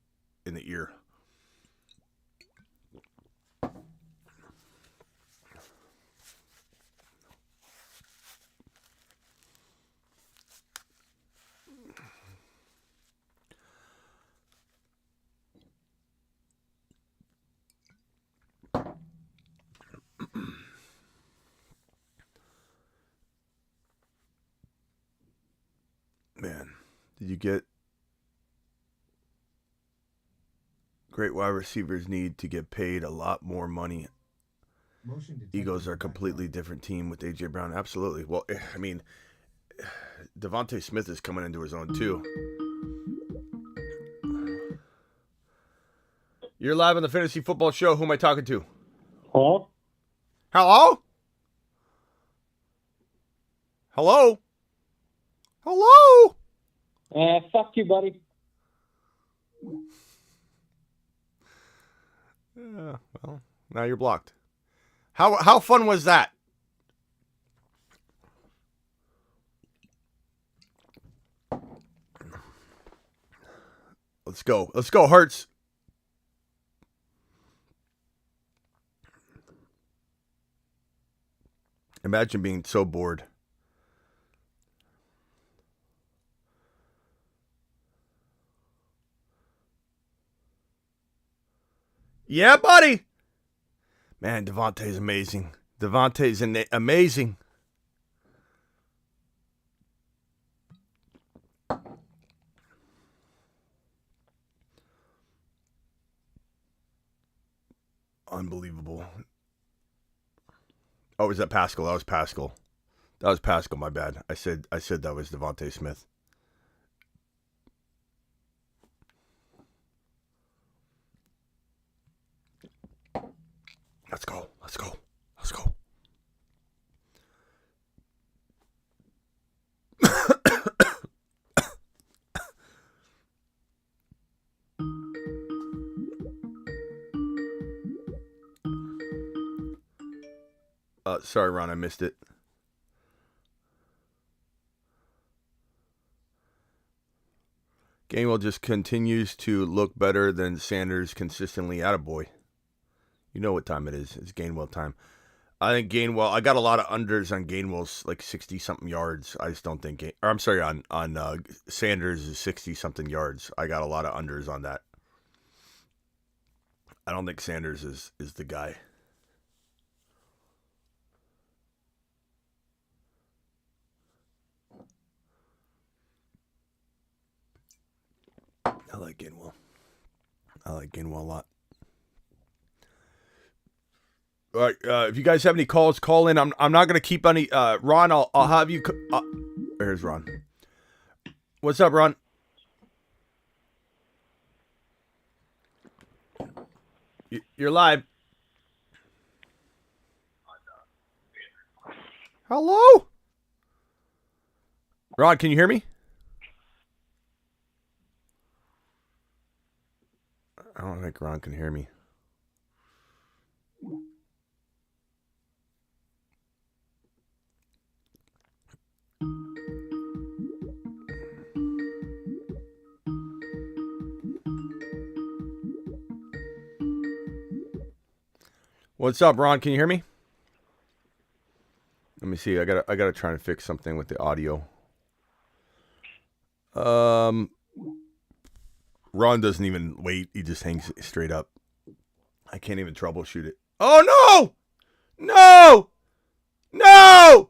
in the ear. Man, did you get great wide receivers need to get paid a lot more money? Eagles are a completely different team with A.J. Brown. Absolutely. Well, I mean, Devontae Smith is coming into his own too. You're live on the Fantasy Football Show. Who am I talking to? Hello? Hello? Hello? Hello? Fuck you, buddy. Well, now you're blocked. How fun was that? Let's go. Let's go, Hurts. Imagine being so bored. Yeah, buddy. Man, Devontae's amazing. Devontae's amazing. Unbelievable. Oh, was that Pascal? That was Pascal. That was Pascal, my bad. I said that was Devontae Smith. Let's go. Let's go. Let's go. Sorry, Ron, I missed it. Gainwell just continues to look better than Sanders consistently. Attaboy. You know what time it is. It's Gainwell time. I think Gainwell, I got a lot of unders on Gainwell's like 60-something yards. I just don't think, on Sanders' 60-something yards. I got a lot of unders on that. I don't think Sanders is the guy. I like Gainwell. I like Gainwell a lot. All right, if you guys have any calls, call in. I'm not going to keep any. Ron, I'll have you. There's Ron. What's up, Ron? You're live. Hello? Ron, can you hear me? I don't think Ron can hear me. What's up, Ron? Can you hear me? Let me see. I gotta try and fix something with the audio. Ron doesn't even wait. He just hangs straight up. I can't even troubleshoot it. Oh no! No! No!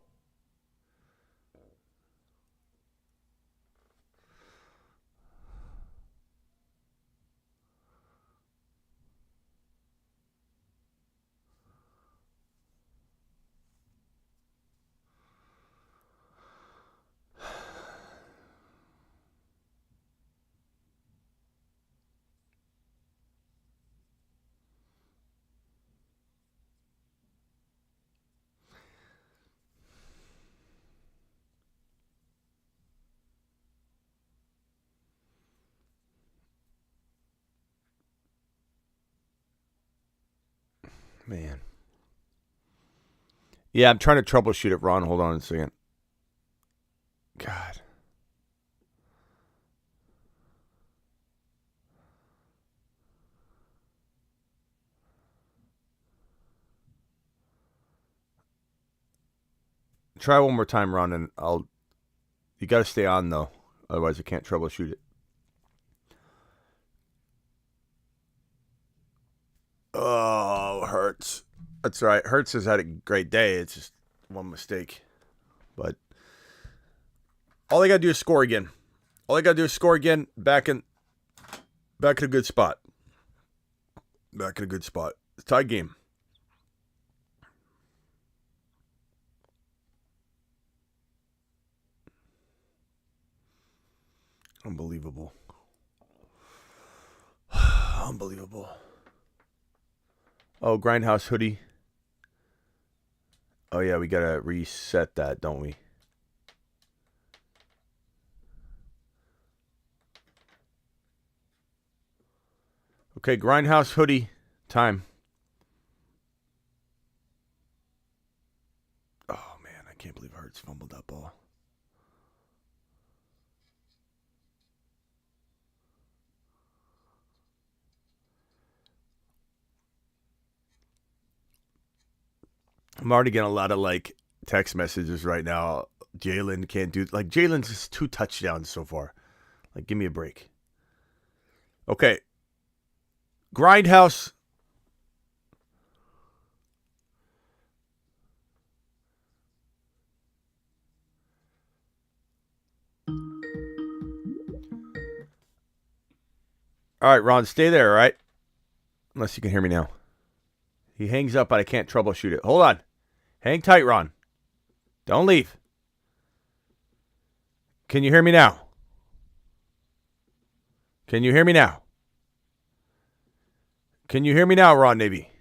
Man. Yeah, I'm trying to troubleshoot it, Ron. Hold on a second. God. Try one more time, Ron, and you got to stay on, though. Otherwise, I can't troubleshoot it. Oh, Hurts. That's right. Hurts has had a great day. It's just one mistake. But all they got to do is score again. All they got to do is score again. Back in a good spot. Back in a good spot. It's a tie game. Unbelievable. Unbelievable. Oh, Grindhouse hoodie. Oh, yeah, we got to reset that, don't we? Okay, Grindhouse hoodie time. Oh, man, I can't believe Hurts fumbled that ball. I'm already getting a lot of, text messages right now. Jalen can't do... Jalen's just 2 touchdowns so far. Give me a break. Okay. Grindhouse. All right, Ron, stay there, all right? Unless you can hear me now. He hangs up, but I can't troubleshoot it. Hold on. Hang tight, Ron. Don't leave. Can you hear me now? Can you hear me now? Can you hear me now, Ron Navy?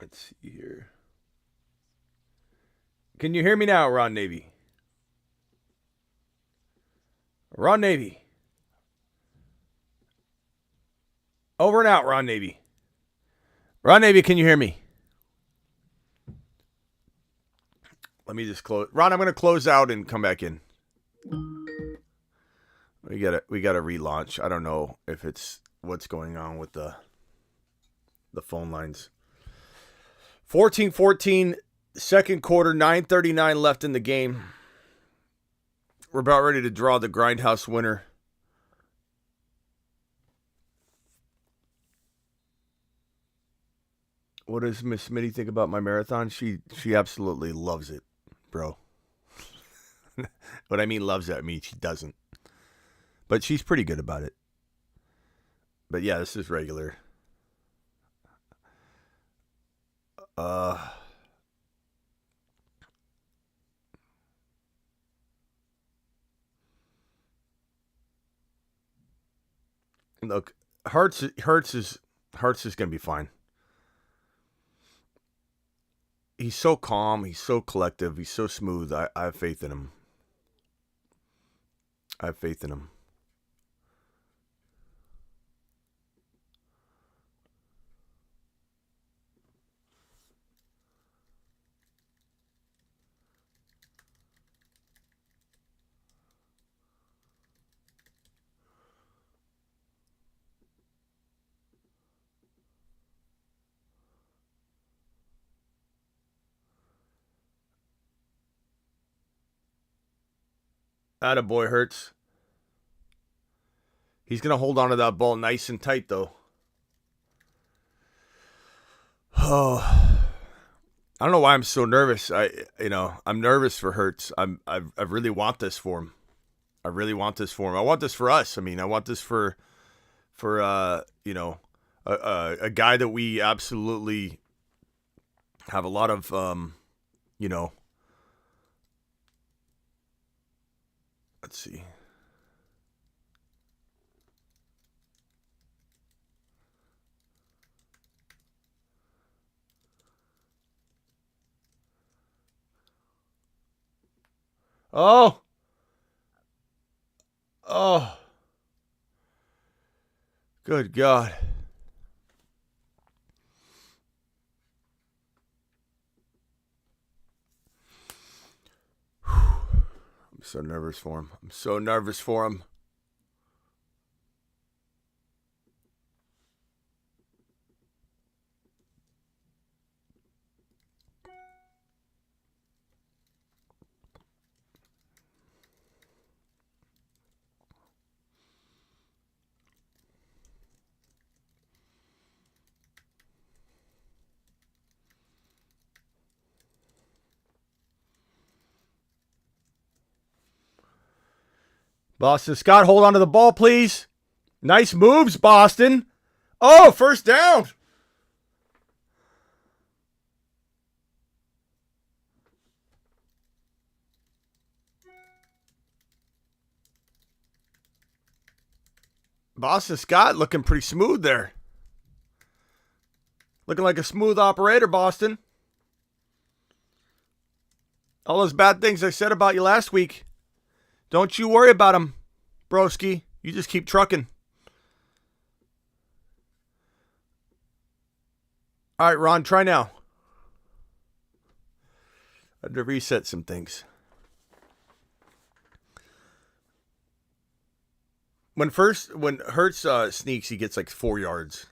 Let's see here. Can you hear me now, Ron Navy? Ron Navy. Over and out, Ron Navy. Ron Navy, can you hear me? Let me just close. Ron, I'm going to close out and come back in. We got to relaunch. I don't know if it's what's going on with the phone lines. 14-14, second quarter, 9:39 left in the game. We're about ready to draw the Grindhouse winner. What does Miss Smitty think about my marathon? She absolutely loves it, bro. What I mean loves it, I mean she doesn't. But she's pretty good about it. But yeah, this is regular. Look, Hurts is going to be fine. He's so calm. He's so collective. He's so smooth. I have faith in him. I have faith in him. Attaboy, Hurts. He's going to hold on to that ball nice and tight, though. Oh, I don't know why I'm so nervous. I'm nervous for Hurts. I really want this for him. I really want this for him. I want this for us. I mean, I want this for a guy that we absolutely have a lot of, let's see. Oh. Good God. I'm so nervous for him. I'm so nervous for him. Boston Scott, hold on to the ball, please. Nice moves, Boston. Oh, first down. Boston Scott looking pretty smooth there. Looking like a smooth operator, Boston. All those bad things I said about you last week. Don't you worry about them, broski. You just keep trucking. All right, Ron, try now. I had to reset some things. When Hurts sneaks, he gets like 4 yards.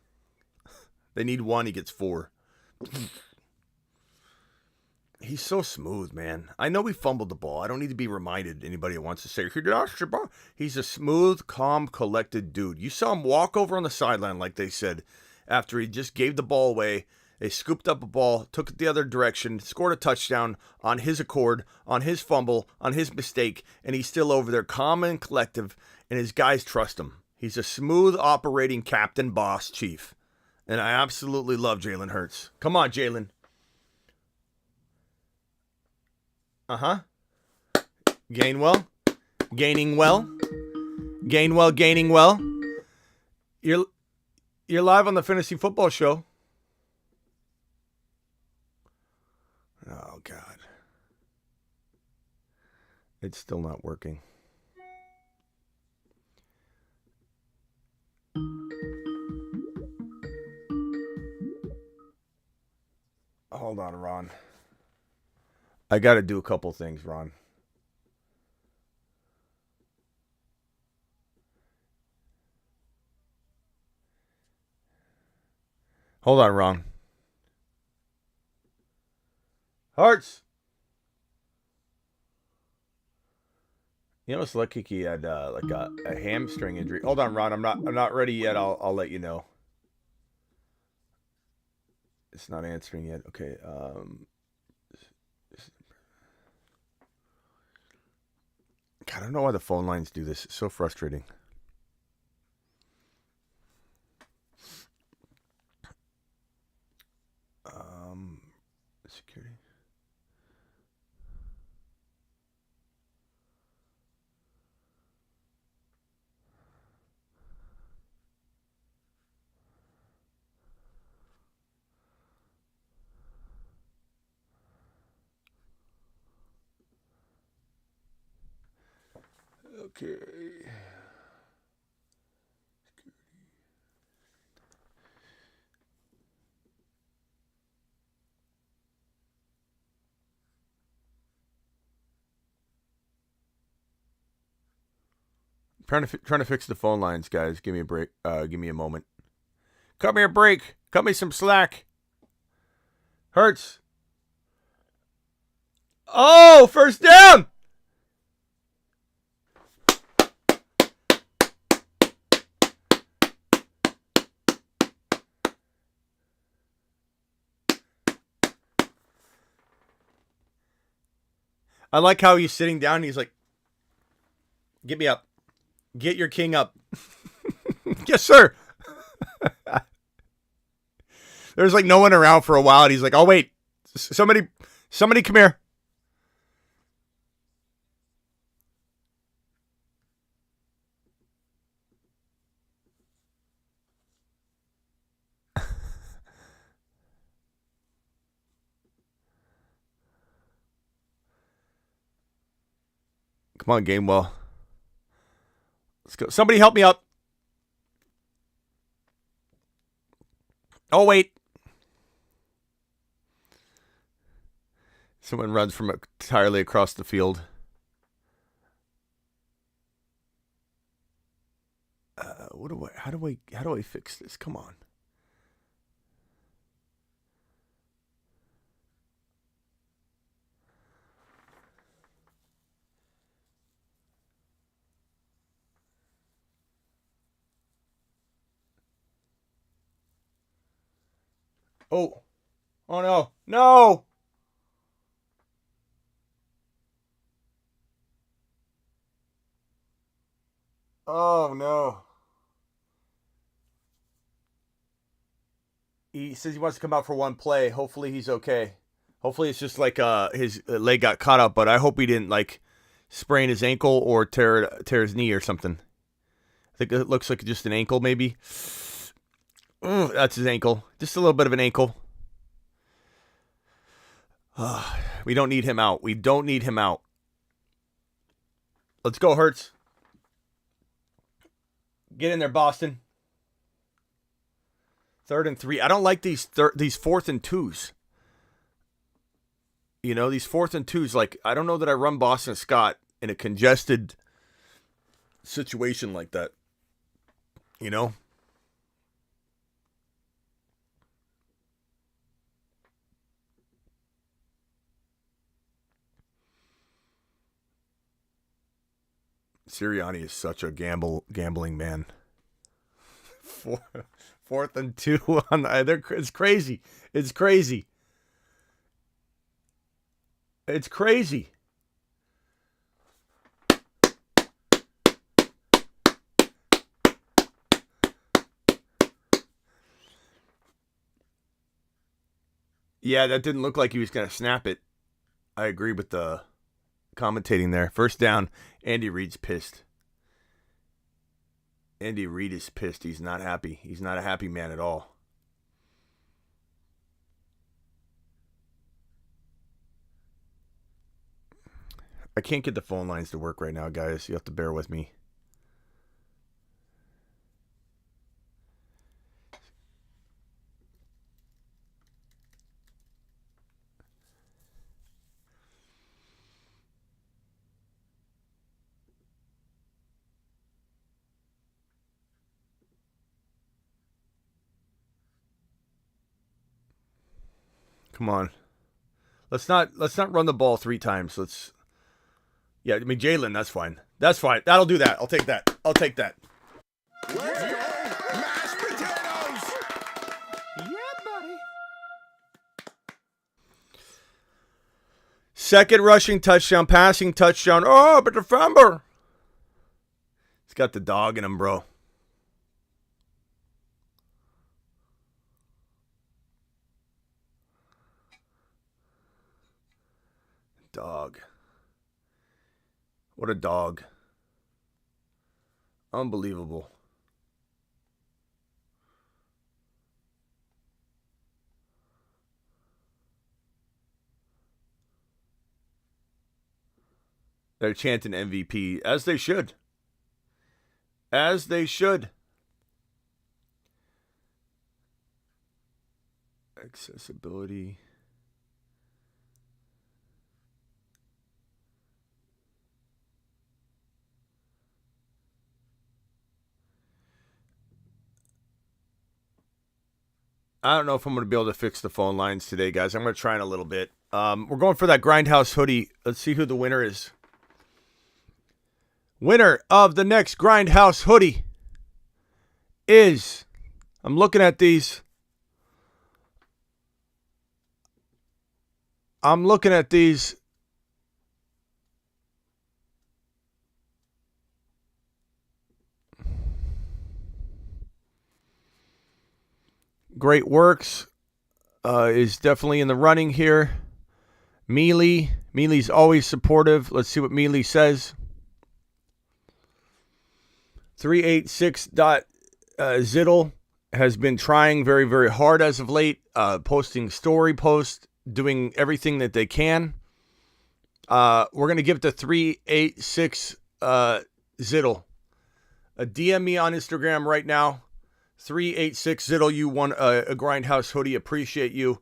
They need 1, he gets 4. He's so smooth, man. I know he fumbled the ball. I don't need to be reminded. Anybody that wants to say, he's a smooth, calm, collected dude. You saw him walk over on the sideline, like they said, after he just gave the ball away. They scooped up a ball, took it the other direction, scored a touchdown on his accord, on his fumble, on his mistake, and he's still over there calm and collective, and his guys trust him. He's a smooth operating captain, boss, chief. And I absolutely love Jalen Hurts. Come on, Jalen. Uh-huh. Gainwell. Gaining well. Gainwell gaining well. You're live on the Fantasy Football Show. Oh, God. It's still not working. Hold on, Ron. I got to do a couple things, Ron. Hold on, Ron. Hearts. You know, it's lucky he had like a hamstring injury. Hold on, Ron. I'm not ready yet. I'll let you know. It's not answering yet. Okay. God, I don't know why the phone lines do this. It's so frustrating. Security. Okay. Trying to fix the phone lines, guys. Give me a break. Give me a moment. Cut me a break. Cut me some slack. Hurts. Oh, first down. I like how he's sitting down. And he's like, "Get me up. Get your king up." Yes, sir. There's like no one around for a while, and he's like, "Oh wait, somebody come here." Come on, Gainwell. Let's go. Somebody help me up. Oh, wait. Someone runs from entirely across the field. How do I fix this? Come on. Oh no. No. Oh no. He says he wants to come out for one play. Hopefully he's okay. Hopefully it's just like his leg got caught up, but I hope he didn't like sprain his ankle or tear his knee or something. I think it looks like just an ankle maybe. That's his ankle. Just a little bit of an ankle. We don't need him out. We don't need him out. Let's go, Hurts. Get in there, Boston. 3rd and 3. I don't like these 4th and 2s. You know, these 4th and 2s. Like, I don't know that I run Boston Scott in a congested situation like that. You know? Sirianni is such a gambling man. 4th and 2 on the, it's crazy. It's crazy. It's crazy. Yeah, that didn't look like he was going to snap it. I agree with the commentating there. First down, Andy Reid's pissed. Andy Reid is pissed. He's not happy. He's not a happy man at all. I can't get the phone lines to work right now, guys. You have to bear with me. Come on. Let's not run the ball 3 times. Yeah, I mean Jalen, that's fine. That's fine. That'll do that. I'll take that. Let's go. Mashed potatoes. Yeah, buddy. Second rushing touchdown, passing touchdown. Oh, but the fumble. He's got the dog in him, bro. Dog. What a dog. Unbelievable. They're chanting MVP, as they should. As they should. Accessibility. I don't know if I'm going to be able to fix the phone lines today, guys. I'm going to try in a little bit. We're going for that Grindhouse hoodie. Let's see who the winner is. Winner of the next Grindhouse hoodie is, I'm looking at these. Great Works is definitely in the running here. Mealy's always supportive. Let's see what Mealy says. 386. Ziddle has been trying very, very hard as of late, posting story posts, doing everything that they can. We're going to give it to 386 Ziddle. DM me on Instagram right now. 386 Ziddle, you won a Grindhouse hoodie. Appreciate you.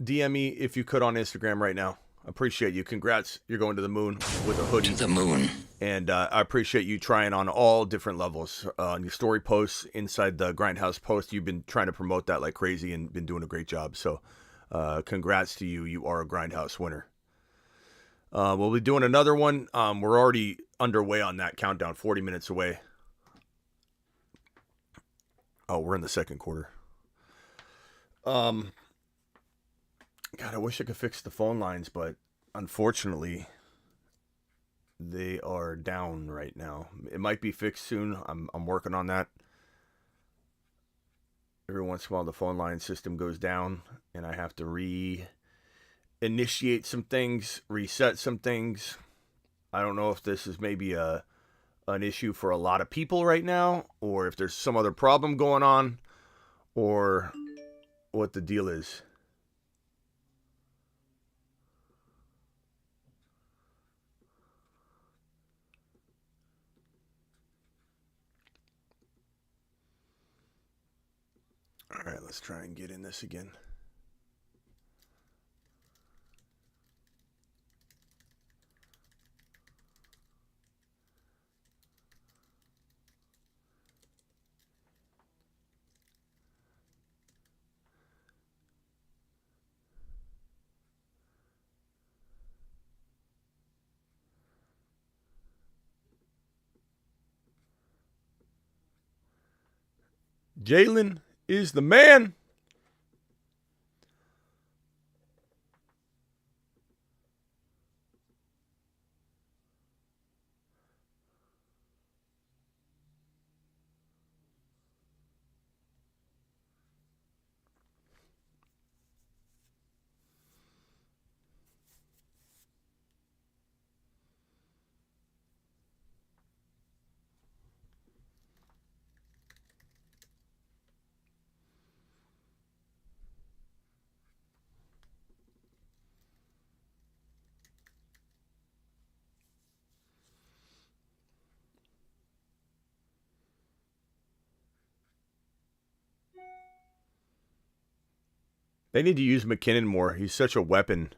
DM me if you could on Instagram right now. Appreciate you. Congrats. You're going to the moon with a hoodie. To the moon. And I appreciate you trying on all different levels. On your story posts, inside the Grindhouse post, you've been trying to promote that like crazy and been doing a great job. So congrats to you. You are a Grindhouse winner. We'll be doing another one. We're already underway on that countdown, 40 minutes away. Oh, we're in the second quarter. God, I wish I could fix the phone lines, but unfortunately, they are down right now. It might be fixed soon. I'm working on that. Every once in a while, the phone line system goes down, and I have to reinitiate some things, reset some things. I don't know if this is maybe an issue for a lot of people right now, or if there's some other problem going on, or what the deal is. All right, let's try and get in this again. Jalen is the man. They need to use McKinnon more. He's such a weapon.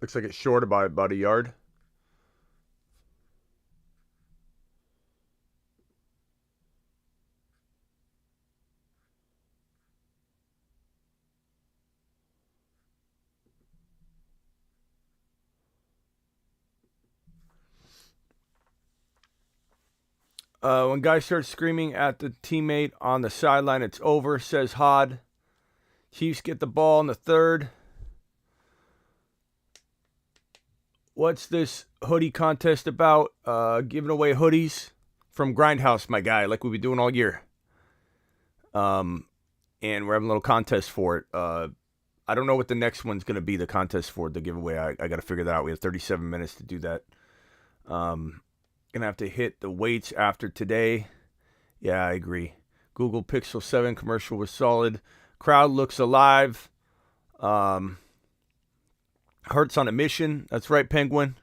Looks like it's short by about a yard. When guy starts screaming at the teammate on the sideline, it's over, says Hod. Chiefs get the ball in the third. What's this hoodie contest about? Giving away hoodies from Grindhouse, my guy, like we've been doing all year. And we're having a little contest for it. I don't know what the next one's going to be, the contest for the giveaway. I got to figure that out. We have 37 minutes to do that. Gonna have to hit the weights after today. Yeah, I agree. Google Pixel 7 commercial was solid. Crowd looks alive. Hurts on a mission. That's right, Penguin.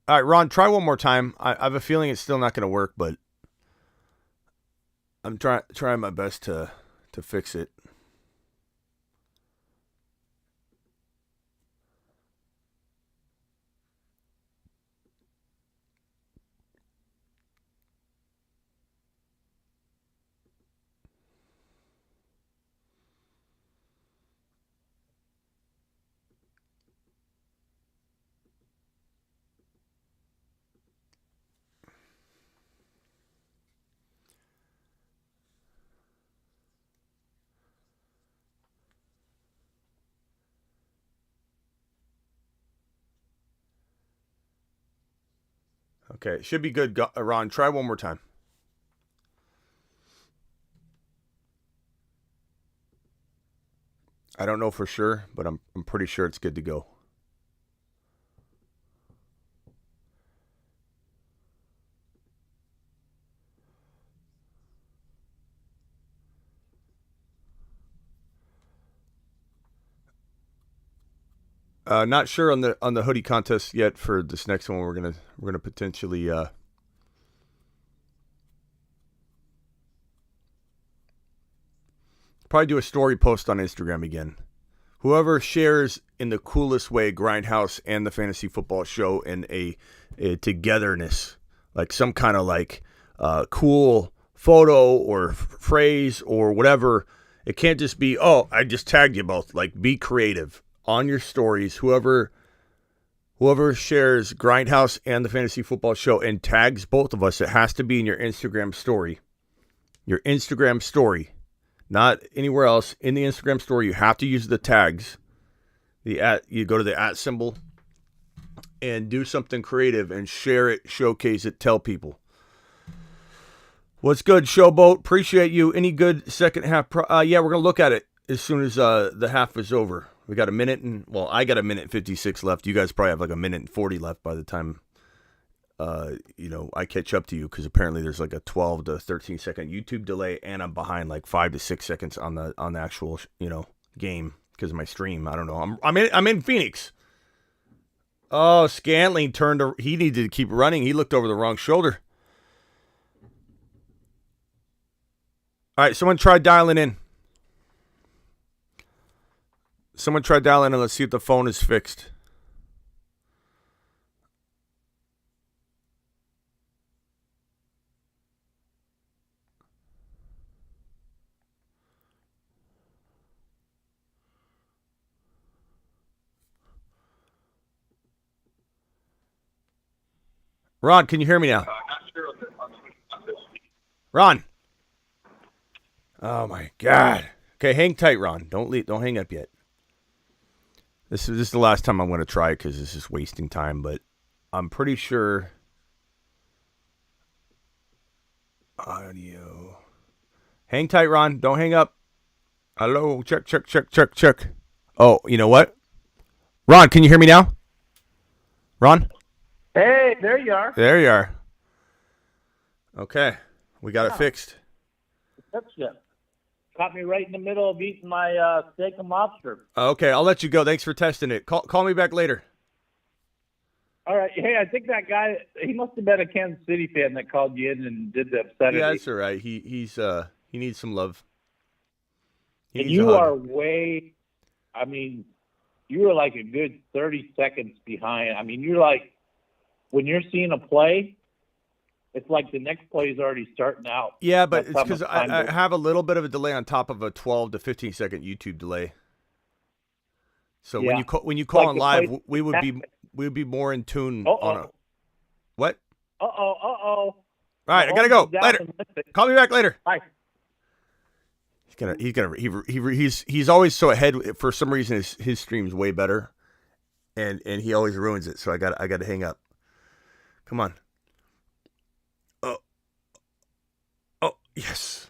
All right, Ron, try one more time. I have a feeling it's still not going to work, but I'm trying my best to fix it. Okay, it should be good. Ron, try one more time. I don't know for sure, but I'm pretty sure it's good to go. Not sure on the hoodie contest yet for this next one. We're gonna potentially probably do a story post on Instagram again. Whoever shares in the coolest way Grindhouse and the Fantasy Football Show in a togetherness, like some kind of like cool photo or phrase or whatever. It can't just be, oh, I just tagged you both. Like, be creative on your stories. Whoever shares Grindhouse and the Fantasy Football Show and tags both of us, it has to be in your Instagram story. Your Instagram story. Not anywhere else. In the Instagram story, you have to use the tags. You go to the @ symbol and do something creative and share it, showcase it, tell people. What's good, Showboat? Appreciate you. Any good second half? Yeah, we're going to look at it as soon as the half is over. We got a minute I got a minute and 56 left. You guys probably have like a minute and 40 left by the time I catch up to you, because apparently there's like a 12 to 13 second YouTube delay, and I'm behind like 5 to 6 seconds on the actual game because of my stream. I don't know. I'm in Phoenix. Oh, Scantling he needed to keep running. He looked over the wrong shoulder. All right, someone try dialing in. And let's see if the phone is fixed. Ron, can you hear me now? Ron. Oh my God. Okay, hang tight, Ron. Don't hang up yet. This is the last time I'm going to try, because this is wasting time, but I'm pretty sure. Audio. Hang tight, Ron. Don't hang up. Hello. Check. Oh, you know what? Ron, can you hear me now? Ron? Hey, there you are. There you are. Okay. We got it fixed. That's good. Caught me right in the middle of eating my steak and lobster. Okay, I'll let you go. Thanks for testing it. Call me back later. All right. Hey, I think that guy, he must have been a Kansas City fan that called you in and did the obscenity. Yeah, that's all right. He needs some love. And you are way, you were like a good 30 seconds behind. You're like, when you're seeing a play, it's like the next play is already starting out. Yeah, but it's because I have a little bit of a delay on top of a 12 to 15 second YouTube delay. So yeah. when you call on live, we would be more in tune on a what? All right, I gotta go. Later. Call me back later. Bye. He's always so ahead. For some reason, his stream's way better, and he always ruins it. So I got to hang up. Come on. Oh, yes.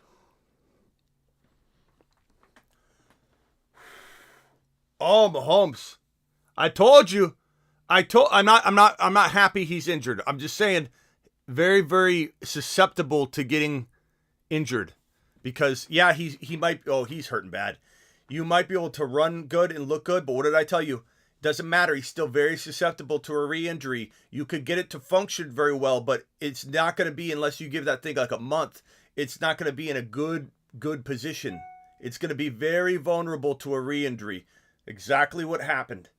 Oh, Mahomes. I told you. I'm not happy he's injured. I'm just saying, very, very susceptible to getting injured, because yeah, he might. Oh, he's hurting bad. You might be able to run good and look good, but what did I tell you? Doesn't matter. He's still very susceptible to a re-injury. You could get it to function very well, but it's not going to be, unless you give that thing like a month, it's not going to be in a good position. It's going to be very vulnerable to a re-injury. Exactly what happened.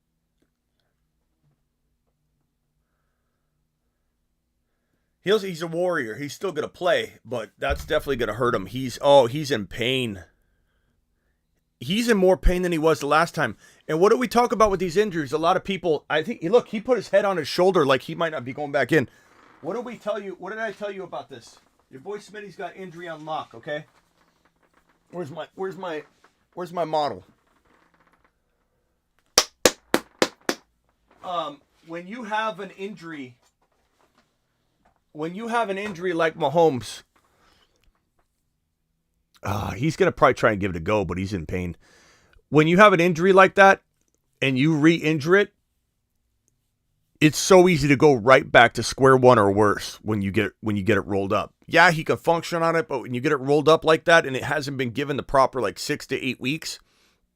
He's a warrior. He's still going to play, but that's definitely going to hurt him. He's in pain. He's in more pain than he was the last time. And what do we talk about with these injuries? A lot of people, I think, look, he put his head on his shoulder like he might not be going back in. What did we tell you? What did I tell you about this? Your boy Smitty's got injury on lock, okay? Where's my model? When you have an injury when you have an injury like Mahomes, he's going to probably try and give it a go, but he's in pain. When you have an injury like that and you re-injure it, it's so easy to go right back to square one or worse when you get it rolled up. Yeah, he can function on it, but when you get it rolled up like that and it hasn't been given the proper 6 to 8 weeks,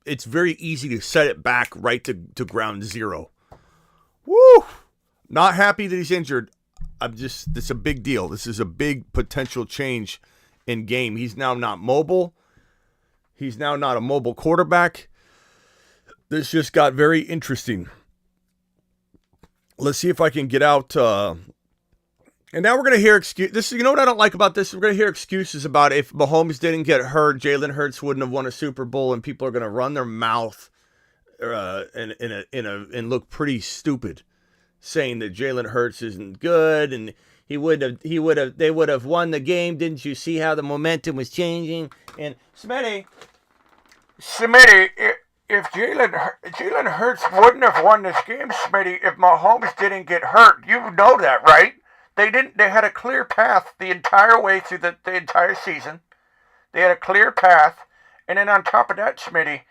it's very easy to set it back right to ground zero. Woo! Not happy that he's injured. This is a big deal. This is a big potential change in game. He's now not mobile. He's now not a mobile quarterback. This just got very interesting. Let's see if I can get out. And now we're going to hear excuses. You know what I don't like about this? We're going to hear excuses about if Mahomes didn't get hurt, Jalen Hurts wouldn't have won a Super Bowl, and people are going to run their mouth and look pretty stupid, saying that Jalen Hurts isn't good and they would have won the game. Didn't you see how the momentum was changing? And Smitty, if Jalen Hurts wouldn't have won this game, Smitty, if Mahomes didn't get hurt, you know that, right? They didn't. They had a clear path the entire way through the entire season. They had a clear path, and then on top of that, Smitty,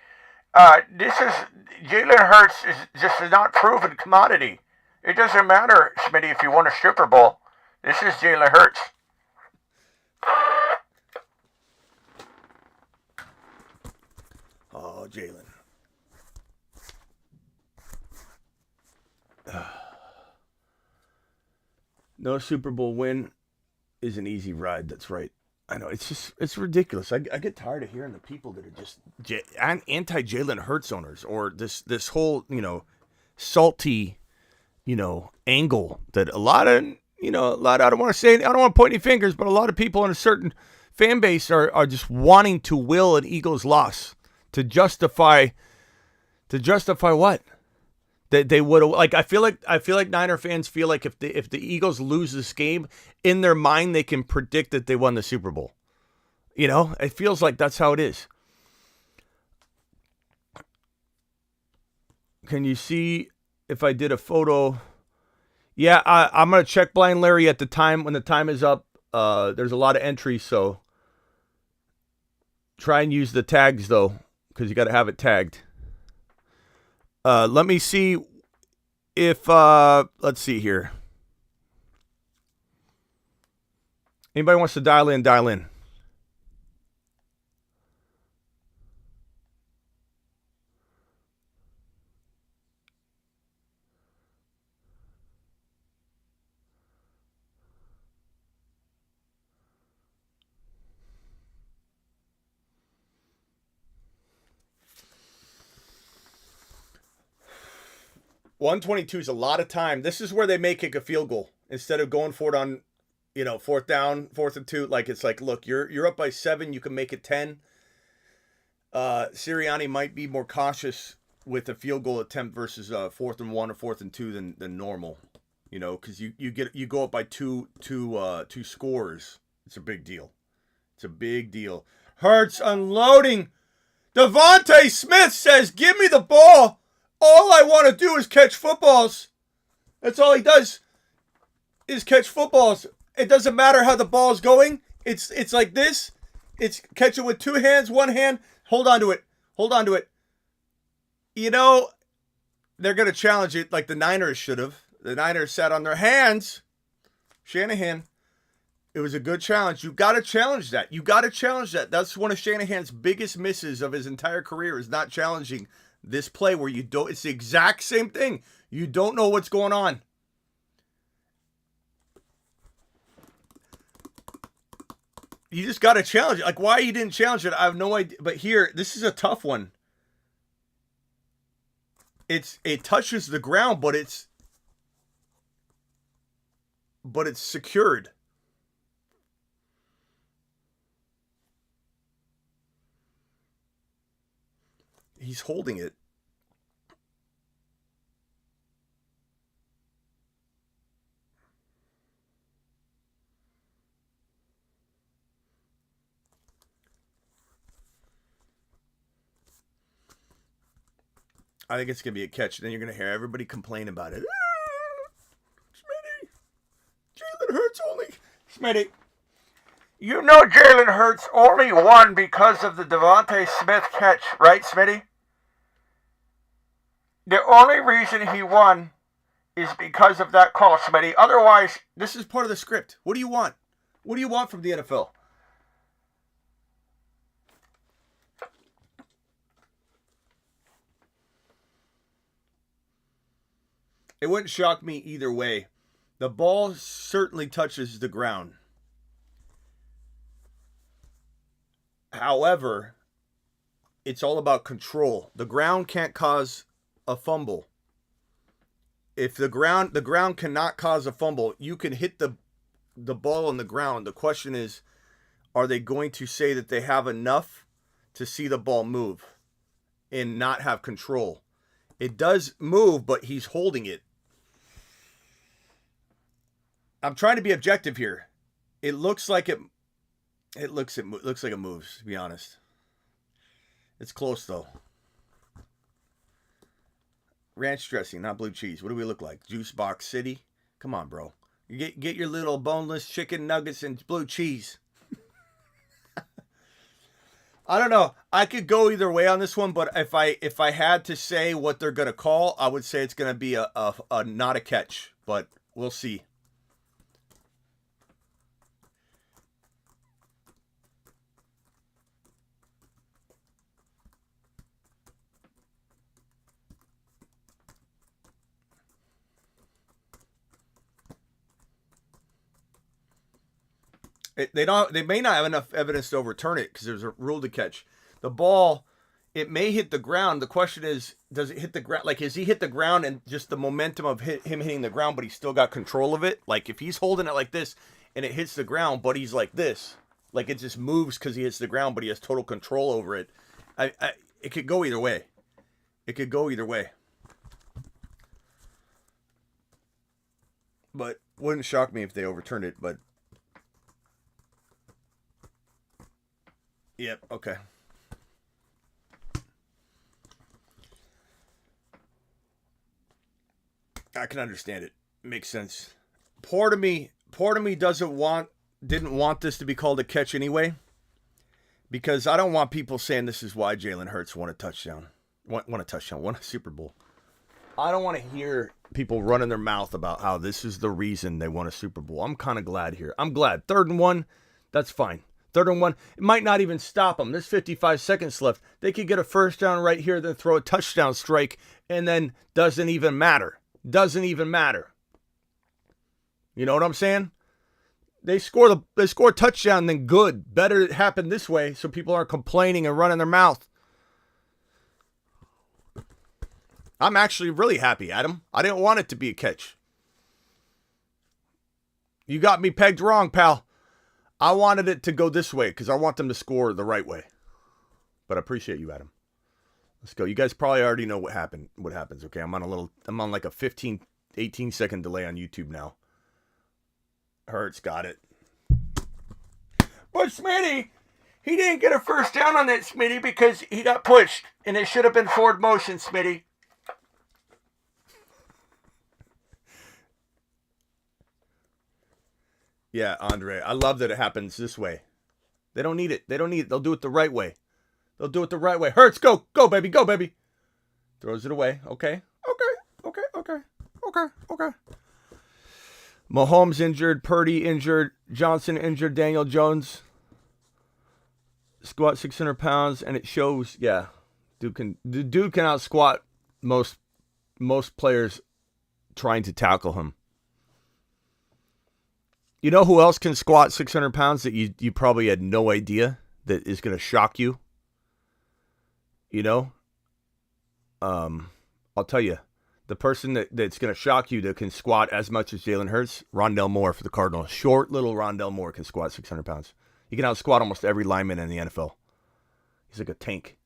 Jalen Hurts is just a not proven commodity. It doesn't matter, Smitty, if you won a Super Bowl. This is Jalen Hurts. Oh, Jalen. No Super Bowl win is an easy ride. That's right. I know. It's ridiculous. I get tired of hearing the people that are just anti-Jalen Hurts owners, or this whole, salty, angle that a lot of, I don't want to point any fingers, but a lot of people in a certain fan base are just wanting to will an Eagles loss to justify what? That they would have, I feel like Niner fans feel like if the Eagles lose this game, in their mind they can predict that they won the Super Bowl. It feels like that's how it is. Can you see if I did a photo? Yeah, I'm gonna check Blind Larry at the time when the time is up. There's a lot of entries, so try and use the tags though, because you got to have it tagged. Let me see if, let's see here. Anybody wants to dial in, dial in. $122 is a lot of time. This is where they may kick a field goal instead of going for it on, fourth down, 4th and 2. It's like, look, you're up by 7. You can make it 10. Sirianni might be more cautious with a field goal attempt versus 4th and 1 or 4th and 2 than normal. Because you go up by two scores. It's a big deal. It's a big deal. Hurts unloading. Devontae Smith says, "Give me the ball. All I want to do is catch footballs." That's all he does is catch footballs. It doesn't matter how the ball's going. It's like this. It's catch it with 2 hands, 1 hand. Hold on to it. Hold on to it. They're going to challenge it like the Niners should have. The Niners sat on their hands. Shanahan. It was a good challenge. You got to challenge that. You got to challenge that. That's one of Shanahan's biggest misses of his entire career, is not challenging this play where you don't. It's the exact same thing. You don't know what's going on. You just got to challenge it. Why you didn't challenge it, I have no idea. But here, this is a tough one. It touches the ground, but it's secured. He's holding it. I think it's going to be a catch. Then you're going to hear everybody complain about it. Smitty, Jalen Hurts only... Smitty, you know Jalen Hurts only won because of the Devontae Smith catch, right, Smitty? The only reason he won is because of that call, Smitty. Otherwise, this is part of the script. What do you want? What do you want from the NFL? It wouldn't shock me either way. The ball certainly touches the ground. However, it's all about control. The ground can't cause a fumble. If the ground cannot cause a fumble, you can hit the ball on the ground. The question is, are they going to say that they have enough to see the ball move and not have control? It does move, but he's holding it. I'm trying to be objective here. It looks like it looks like it moves, to be honest. It's close though. Ranch dressing, not blue cheese. What do we look like? Juice Box City? Come on, bro. You get your little boneless chicken nuggets and blue cheese. I don't know. I could go either way on this one, but if I had to say what they're gonna call, I would say it's gonna be a not a catch. But we'll see. They may not have enough evidence to overturn it because there's a rule to catch. The ball, it may hit the ground. The question is, does it hit the ground? Like, has he hit the ground and just the momentum of him hitting the ground, but he's still got control of it? Like, if he's holding it like this and it hits the ground, but he's like this, like it just moves because he hits the ground, but he has total control over it. It could go either way. It could go either way. But wouldn't shock me if they overturned it, but yep, okay. I can understand it. Makes sense. Part of me didn't want this to be called a catch anyway. Because I don't want people saying this is why Jalen Hurts won a touchdown. Won a Super Bowl. I don't want to hear people running their mouth about how this is the reason they won a Super Bowl. I'm kind of glad here. I'm glad. 3rd and 1, that's fine. 3rd and 1, it might not even stop them. There's 55 seconds left. They could get a first down right here, then throw a touchdown strike, and then doesn't even matter. Doesn't even matter. You know what I'm saying? They score a touchdown, then good. Better it happen this way so people aren't complaining and running their mouth. I'm actually really happy, Adam. I didn't want it to be a catch. You got me pegged wrong, pal. I wanted it to go this way because I want them to score the right way. But I appreciate you, Adam. Let's go. You guys probably already know what happens, okay? I'm on like a 15, 18 second delay on YouTube now. Hurts got it. But Smitty, he didn't get a first down on that, Smitty, because he got pushed. And it should have been forward motion, Smitty. Yeah, Andre. I love that it happens this way. They don't need it. They'll do it the right way. Hurts, go, baby, go, baby. Throws it away. Okay. Mahomes injured, Purdy injured, Johnson injured, Daniel Jones. Squat 600 pounds, and it shows, yeah. The dude can out squat most players trying to tackle him. You know who else can squat 600 pounds that you probably had no idea that is going to shock you? You know? I'll tell you. The person that's going to shock you that can squat as much as Jalen Hurts, Rondell Moore for the Cardinals. Short little Rondell Moore can squat 600 pounds. He can out squat almost every lineman in the NFL. He's like a tank.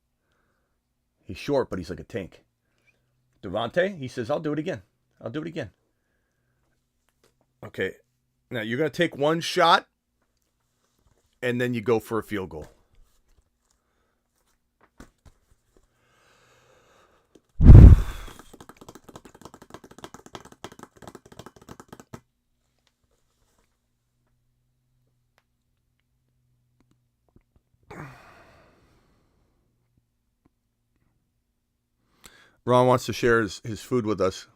He's short, but he's like a tank. Devontae, he says, I'll do it again. Okay. Now, you're going to take one shot, and then you go for a field goal. Ron wants to share his food with us.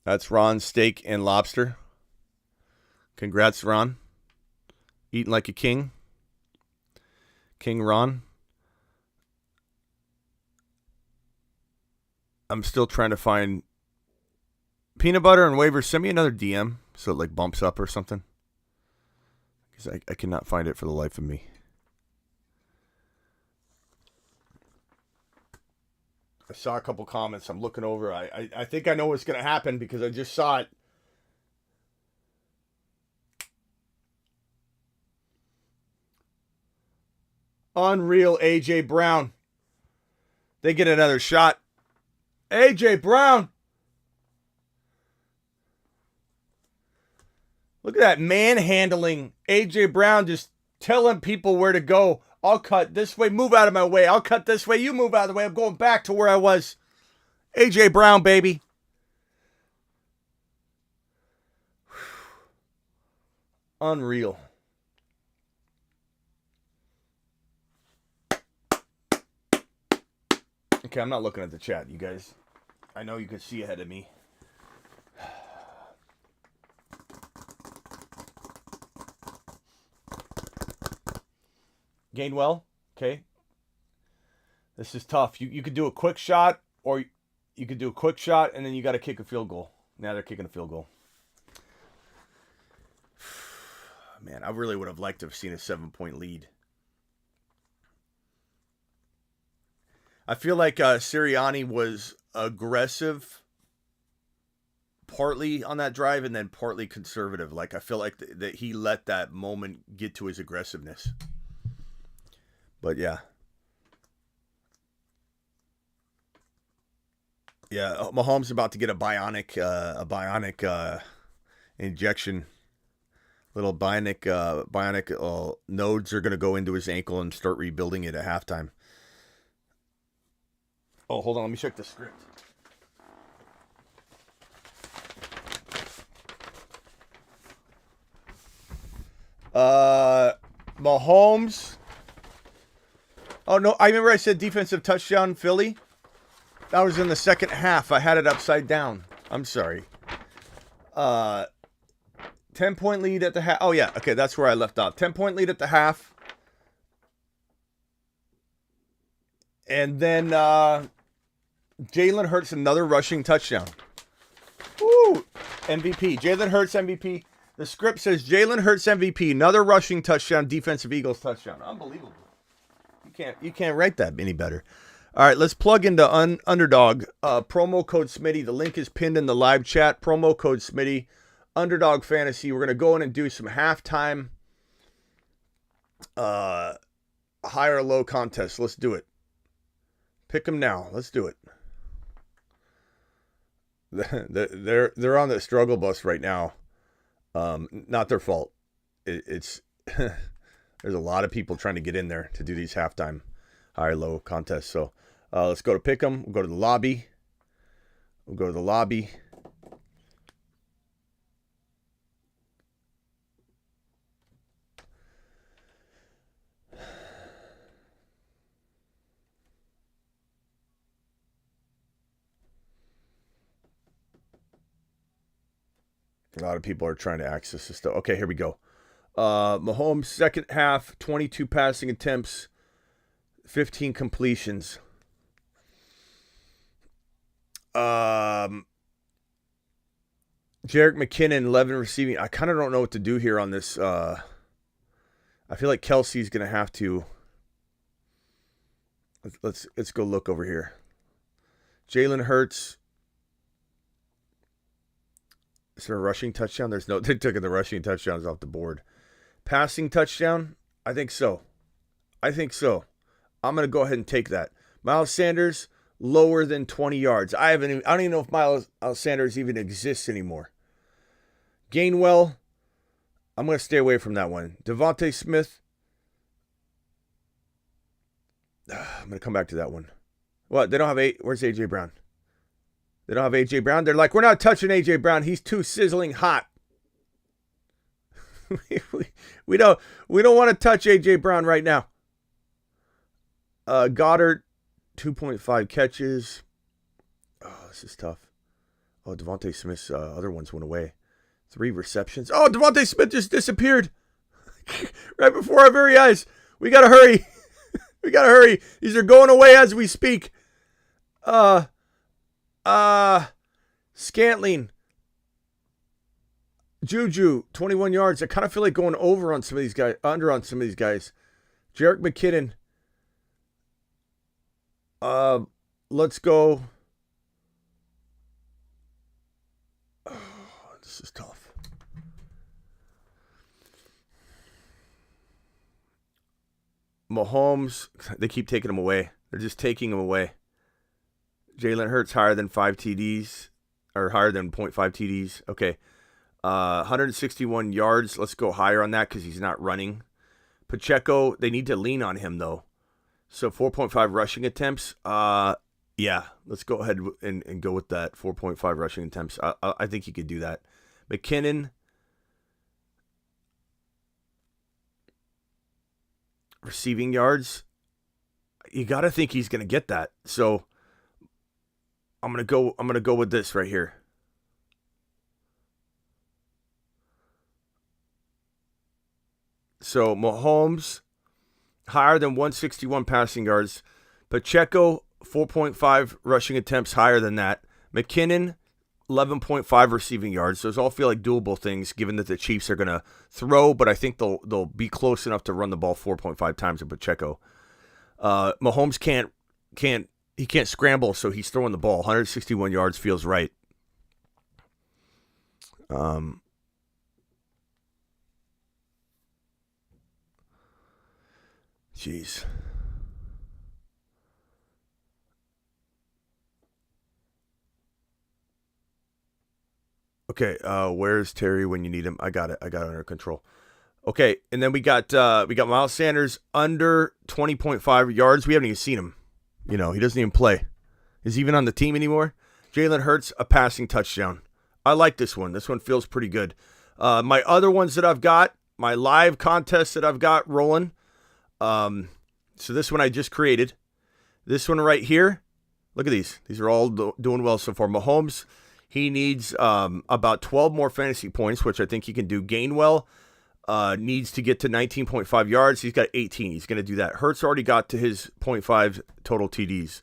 That's Ron's steak and lobster. Congrats, Ron. Eating like a king. King Ron. I'm still trying to find peanut butter and waivers. Send me another DM so it like bumps up or something. Because I cannot find it for the life of me. I saw a couple comments. I'm looking over. I think I know what's going to happen because I just saw it. Unreal, A.J. Brown. They get another shot. A.J. Brown. Look at that manhandling. A.J. Brown just telling people where to go. I'll cut this way. Move out of my way. I'll cut this way. You move out of the way. I'm going back to where I was. A.J. Brown, baby. Unreal. Okay, I'm not looking at the chat, you guys. I know you can see ahead of me. Gainwell, okay. This is tough. You could do a quick shot, or you could do a quick shot, and then you got to kick a field goal. Now they're kicking a field goal. Man, I really would have liked to have seen a 7-point lead. I feel like Sirianni was aggressive partly on that drive and then partly conservative. Like, I feel like that he let that moment get to his aggressiveness. But, yeah. Yeah, Mahomes is about to get a bionic injection. Little bionic nodes are going to go into his ankle and start rebuilding it at halftime. Oh, hold on. Let me check the script. Mahomes. Oh, no. I remember I said defensive touchdown, Philly. That was in the second half. I had it upside down. I'm sorry. 10-point lead at the half. Oh, yeah. Okay, that's where I left off. 10-point lead at the half. And then Jalen Hurts, another rushing touchdown. Woo! MVP. Jalen Hurts, MVP. The script says Jalen Hurts, MVP. Another rushing touchdown, defensive Eagles touchdown. Unbelievable. You can't write that any better. All right, let's plug into Underdog. Promo code Smitty. The link is pinned in the live chat. Promo code Smitty. Underdog Fantasy. We're going to go in and do some halftime high or low contests. Let's do it. Pick them now. Let's do it. They're on the struggle bus right now. Not their fault. It's there's a lot of people trying to get in there to do these halftime high or low contests. So let's go to pick them. We'll go to the lobby. A lot of people are trying to access this stuff. Okay, here we go. Mahomes, second half, 22 passing attempts, 15 completions. Jerick McKinnon, 11 receiving. I kind of don't know what to do here on this. I feel like Kelsey's going to have to. Let's go look over here. Jalen Hurts. Is there a rushing touchdown? They took the rushing touchdowns off the board. Passing touchdown? I think so. I'm going to go ahead and take that. Miles Sanders, lower than 20 yards. I don't even know if Miles Sanders even exists anymore. Gainwell, I'm going to stay away from that one. Devontae Smith, I'm going to come back to that one. What? They don't have where's A.J. Brown? They don't have A.J. Brown. They're like, we're not touching A.J. Brown. He's too sizzling hot. we don't want to touch A.J. Brown right now. Goddard, 2.5 catches. this is tough. Oh, Devontae Smith's other ones went away. 3 receptions. Oh, Devontae Smith just disappeared right before our very eyes. We got to hurry. We got to hurry. These are going away as we speak. Scantling. Juju, 21 yards. I kind of feel like going over on some of these guys, under on some of these guys. Jerick McKinnon. Let's go. Oh, this is tough. Mahomes, they keep taking him away. They're just taking him away. Jalen Hurts higher than 5 TDs, or higher than 0.5 TDs. Okay. 161 yards. Let's go higher on that because he's not running. Pacheco, they need to lean on him, though. So 4.5 rushing attempts. Yeah, let's go ahead and go with that. 4.5 rushing attempts. I think he could do that. McKinnon. Receiving yards. You got to think he's going to get that. So I'm going to go with this right here. So Mahomes, higher than 161 passing yards. Pacheco, 4.5 rushing attempts, higher than that. McKinnon, 11.5 receiving yards. Those all feel like doable things, given that the Chiefs are going to throw, but I think they'll be close enough to run the ball 4.5 times at Pacheco. Mahomes can't scramble, so he's throwing the ball. 161 yards feels right. Jeez. Okay, where's Terry when you need him? I got it under control. Okay, and then we got Miles Sanders under 20.5 yards. We haven't even seen him. He doesn't even play. Is he even on the team anymore? Jalen Hurts, a passing touchdown. I like this one. This one feels pretty good. My other ones that I've got, my live contests that I've got rolling. So this one I just created. This one right here. Look at these. These are all doing well so far. Mahomes, he needs about 12 more fantasy points, which I think he can do. Gainwell needs to get to 19.5 yards. He's got 18. He's going to do that. Hurts already got to his 0.5 total TDs.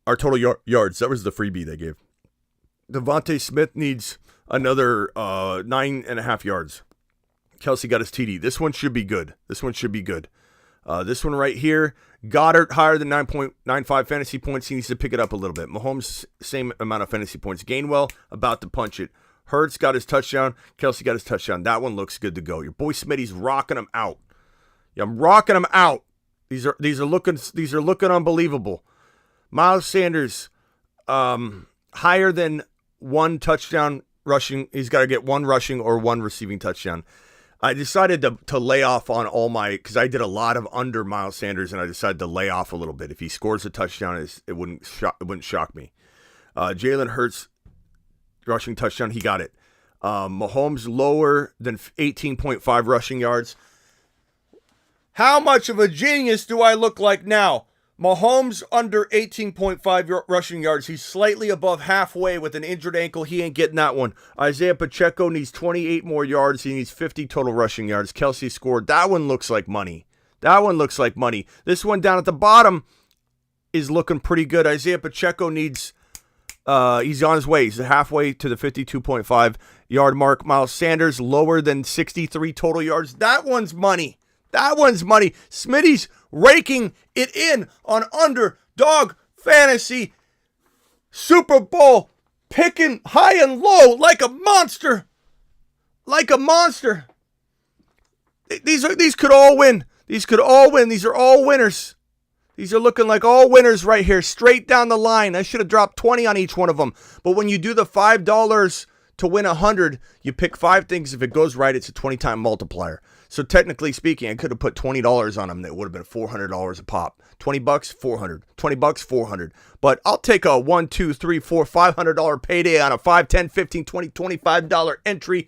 Our total yards. That was the freebie they gave. Devontae Smith needs another 9.5 yards. Kelsey got his TD. This one should be good. This one right here, Goddard higher than 9.95 fantasy points. He needs to pick it up a little bit. Mahomes, same amount of fantasy points. Gainwell, about to punch it. Hurts got his touchdown. Kelsey got his touchdown. That one looks good to go. Your boy Smitty's rocking them out. Yeah, I'm rocking them out. These are looking unbelievable. Miles Sanders, higher than 1 touchdown rushing. He's got to get 1 rushing or 1 receiving touchdown. I decided to lay off on all my, because I did a lot of under Miles Sanders, and I decided to lay off a little bit. If he scores a touchdown, it wouldn't shock me. Jalen Hurts rushing touchdown, he got it. Mahomes lower than 18.5 rushing yards. How much of a genius do I look like now? Mahomes under 18.5 rushing yards. He's slightly above halfway with an injured ankle. He ain't getting that one. Isaiah Pacheco needs 28 more yards. He needs 50 total rushing yards. Kelsey scored. That one looks like money. This one down at the bottom is looking pretty good. Isaiah Pacheco needs, he's on his way. He's halfway to the 52.5 yard mark. Miles Sanders lower than 63 total yards. That one's money. Smitty's raking it in on Underdog Fantasy. Super Bowl, picking high and low like a monster. These could all win. These are all winners. These are looking like all winners right here, straight down the line. I should have dropped 20 on each one of them. But when you do the $5 to win 100, you pick 5 things. If it goes right, it's a 20-time multiplier. So technically speaking, I could have put $20 on them. That would have been $400 a pop. $20, $400. $20, $400. But I'll take a $1, $2, $3, $4, $500 payday on a $5, $10, $15, $20, $25 entry.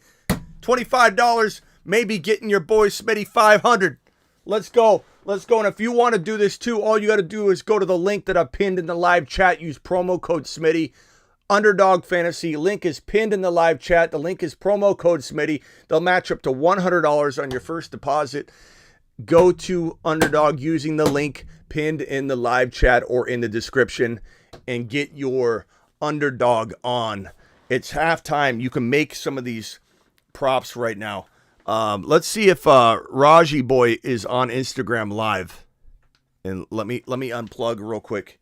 $25, maybe getting your boy Smitty $500. Let's go. Let's go. And if you want to do this too, all you got to do is go to the link that I've pinned in the live chat. Use promo code Smitty. Underdog Fantasy. Link is pinned in the live chat. The link is promo code Smitty. They'll match up to $100 on your first deposit. Go to Underdog using the link pinned in the live chat or in the description and get your Underdog on. It's halftime. You can make some of these props right now. Let's see if Raji Boy is on Instagram Live. And let me unplug real quick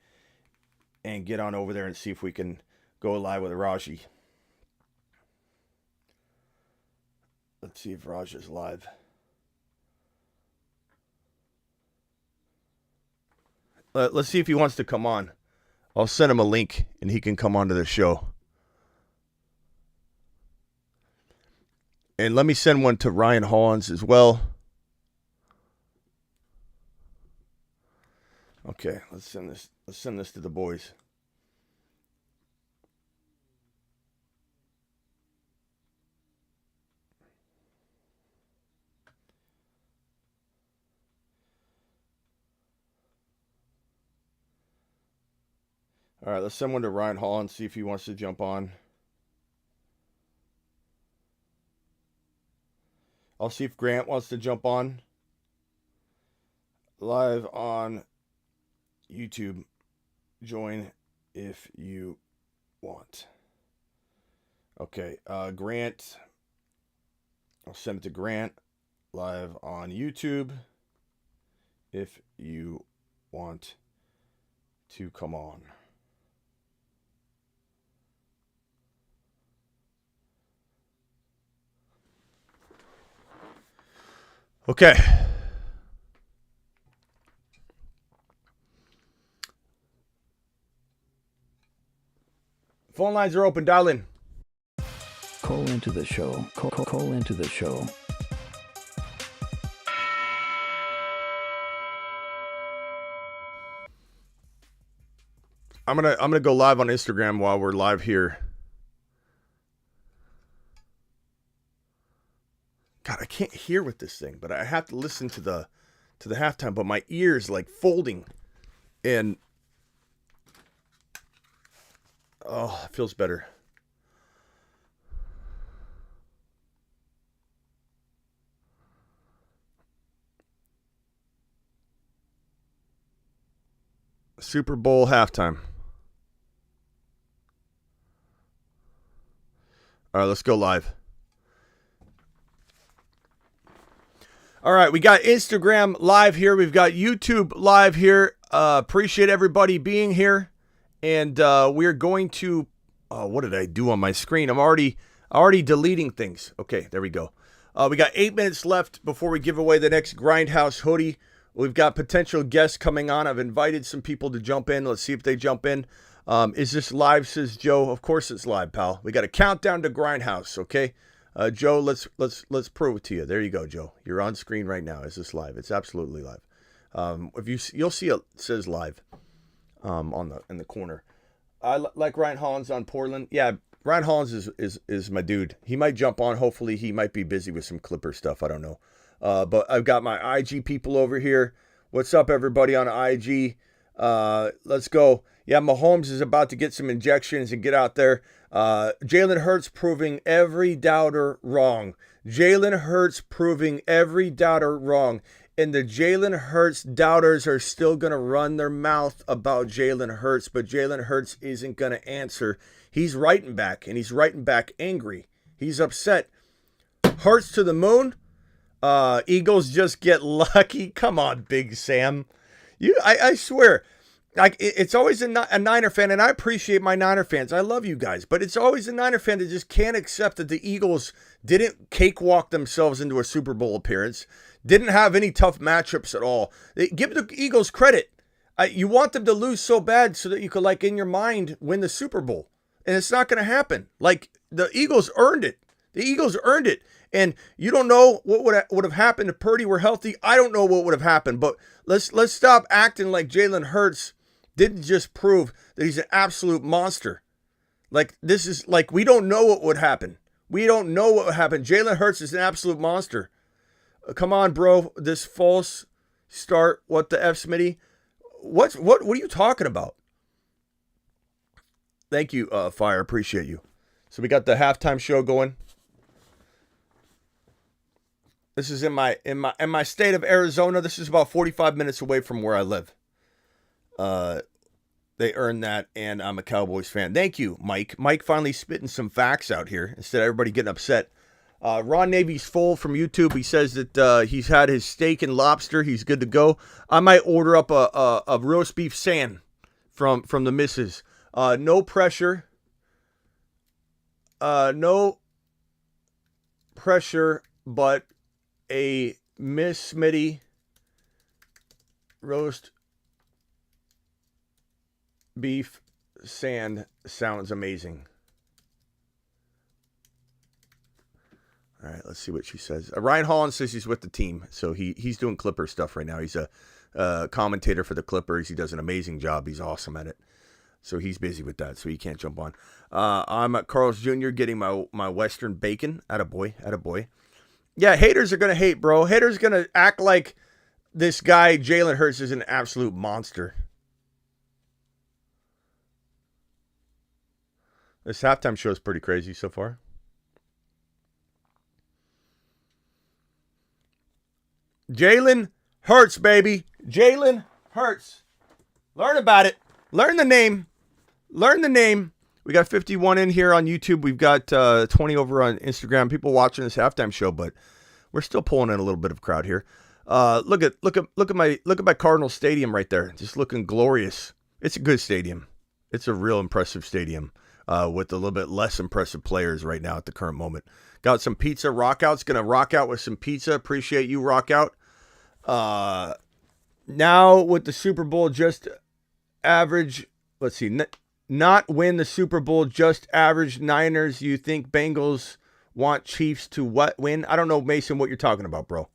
and get on over there and see if we can go live with Raji. Let's see if Raj is live. Let's see if he wants to come on. I'll send him a link and he can come onto the show. And let me send one to Ryan Hollins as well. Okay, let's send this to the boys. All right, let's send one to Ryan Hall and see if he wants to jump on. I'll see if Grant wants to jump on. Live on YouTube. Join if you want. Okay, Grant. I'll send it to Grant. Live on YouTube. If you want to come on. Okay. Phone lines are open. Dial in. Call into the show. Call into the show. I'm gonna go live on Instagram while we're live here. God, I can't hear with this thing, but I have to listen to the halftime, but my ears like folding and oh, it feels better. Super Bowl halftime. All right, let's go live. All right, we got Instagram live here. We've got YouTube live here. Appreciate everybody being here. And we're going to... what did I do on my screen? I'm already deleting things. Okay, there we go. We got 8 minutes left before we give away the next Grindhouse hoodie. We've got potential guests coming on. I've invited some people to jump in. Let's see if they jump in. Is this live, says Joe? Of course it's live, pal. We got a countdown to Grindhouse, okay? Joe, let's prove it to you. There you go, Joe. You're on screen right now. Is this live? It's absolutely live. If you'll see it says live in the corner. I like Ryan Hollins on Portland. Yeah, Ryan Hollins is my dude. He might jump on. Hopefully, he might be busy with some Clipper stuff. I don't know. But I've got my IG people over here. What's up, everybody on IG? Let's go. Yeah, Mahomes is about to get some injections and get out there. Jalen Hurts proving every doubter wrong. Jalen Hurts proving every doubter wrong. And the Jalen Hurts doubters are still going to run their mouth about Jalen Hurts, but Jalen Hurts isn't going to answer. He's writing back, and he's writing back angry. He's upset. Hurts to the moon. Eagles just get lucky. Come on, Big Sam. I swear, like it's always a Niner fan, and I appreciate my Niner fans. I love you guys, but it's always a Niner fan that just can't accept that the Eagles didn't cakewalk themselves into a Super Bowl appearance, didn't have any tough matchups at all. Give the Eagles credit. You want them to lose so bad so that you could, like, in your mind, win the Super Bowl, and it's not going to happen. Like, the Eagles earned it. The Eagles earned it. And you don't know what would have happened if Purdy were healthy. I don't know what would have happened, but let's stop acting like Jalen Hurts didn't just prove that he's an absolute monster. Like, this is like, we don't know what would happen. We don't know what would happen. Jalen Hurts is an absolute monster. Come on, bro. This false start. What the F, Smitty? What are you talking about? Thank you, Fire. Appreciate you. So we got the halftime show going. This is in my state of Arizona. This is about 45 minutes away from where I live. They earned that, and I'm a Cowboys fan. Thank you, Mike. Mike finally spitting some facts out here instead of everybody getting upset. Ron Navy's full from YouTube. He says that he's had his steak and lobster. He's good to go. I might order up a roast beef sand from the missus. No pressure. No pressure, but a Miss Smitty roast beef sand sounds amazing. All right, let's see what she says. Ryan Holland says he's with the team, so he's doing Clipper stuff right now. He's a commentator for the Clippers. He does an amazing job. He's awesome at it. So he's busy with that, so he can't jump on. I'm at Carl's Jr. getting my Western bacon. Attaboy. Yeah, haters are going to hate, bro. Haters are going to act like this guy, Jalen Hurts, is an absolute monster. This halftime show is pretty crazy so far. Jalen Hurts, baby. Jalen Hurts. Learn about it. Learn the name. We got 51 in here on YouTube. We've got 20 over on Instagram. People watching this halftime show, but we're still pulling in a little bit of crowd here. Look at my Cardinal Stadium right there. Just looking glorious. It's a good stadium. It's a real impressive stadium with a little bit less impressive players right now at the current moment. Got some pizza. Rock Out's gonna rock out with some pizza. Appreciate you, Rock Out. Now with the Super Bowl just average. Let's see. Not win the Super Bowl, just average Niners. You think Bengals want Chiefs to what win? I don't know, Mason, what you're talking about, bro.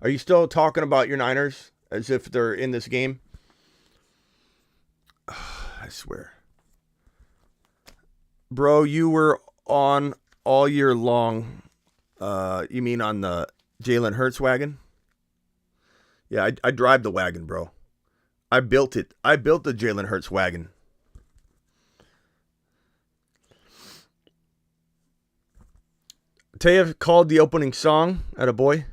Are you still talking about your Niners as if they're in this game? I swear. Bro, you were on all year long. You mean on the Jalen Hurts wagon? Yeah, I drive the wagon, bro. I built it. I built the Jalen Hurts wagon. Taya called the opening song. Attaboy.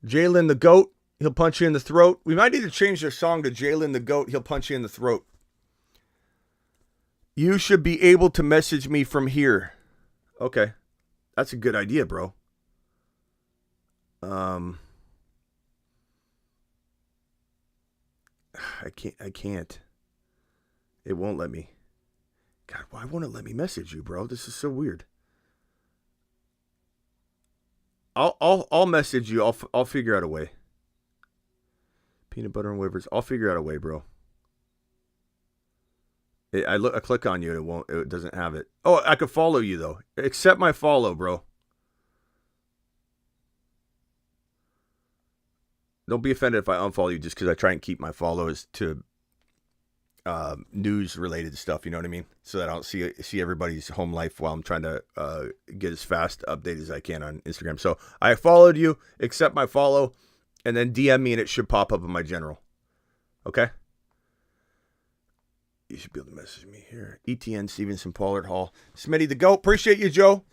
Jalen the GOAT. He'll punch you in the throat. We might need to change their song to Jalen the GOAT. He'll punch you in the throat. You should be able to message me from here. Okay. That's a good idea, bro. I can't. It won't let me. God, why won't it let me message you, bro? This is so weird. I'll message you. I'll figure out a way. Peanut butter and wafers. I'll figure out a way, bro. I click on you and it doesn't have it. Oh, I could follow you though. Accept my follow, bro. Don't be offended if I unfollow you just because I try and keep my follows to news related stuff. You know what I mean? So that I don't see everybody's home life while I'm trying to get as fast update as I can on Instagram. So I followed you. Accept my follow, and then DM me, and it should pop up in my general. Okay. You should be able to message me here. ETN Stevenson Pollard Hall. Smitty the GOAT. Appreciate you, Joe.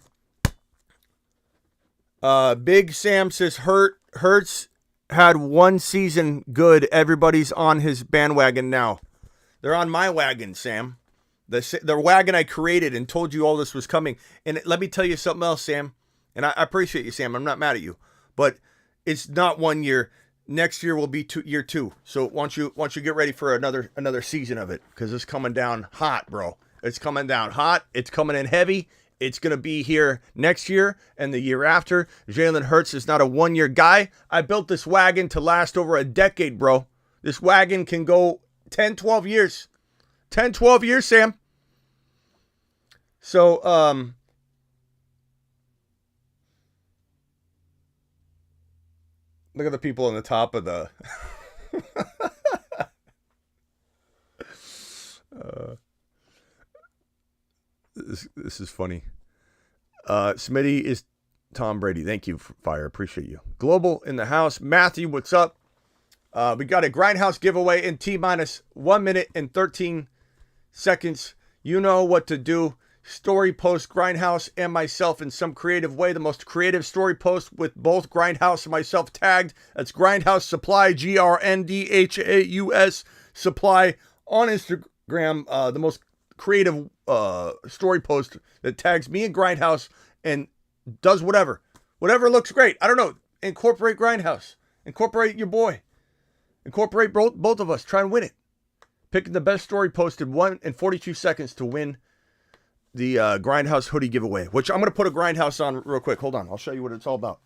Big Sam says Hurts had one season good. Everybody's on his bandwagon now. They're on my wagon, Sam. The wagon I created and told you all this was coming. And let me tell you something else, Sam. And I appreciate you, Sam. I'm not mad at you. But it's not 1 year. Next year will be year 2. So once you get ready for another season of it, because it's coming down hot, bro. It's coming down hot. It's coming in heavy. It's going to be here next year and the year after. Jalen Hurts is not a 1 year guy. I built this wagon to last over a decade, bro. This wagon can go 10, 12 years. 10, 12 years, Sam. So, look at the people on the top of the... This is funny. Smitty is Tom Brady. Thank you, Fire. Appreciate you. Global in the house. Matthew, what's up? We got a Grindhouse giveaway in T-minus 1 minute and 13 seconds. You know what to do. Story post Grindhouse and myself in some creative way. The most creative story post with both Grindhouse and myself tagged. That's Grindhouse Supply, GRNDHAUS Supply on Instagram. The most creative story post that tags me and Grindhouse and does whatever looks great. I don't know. Incorporate Grindhouse. Incorporate your boy. Incorporate both of us. Try and win it. Picking the best story posted 1 in 42 seconds to win the Grindhouse hoodie giveaway, which I'm going to put a Grindhouse on real quick. Hold on. I'll show you what it's all about.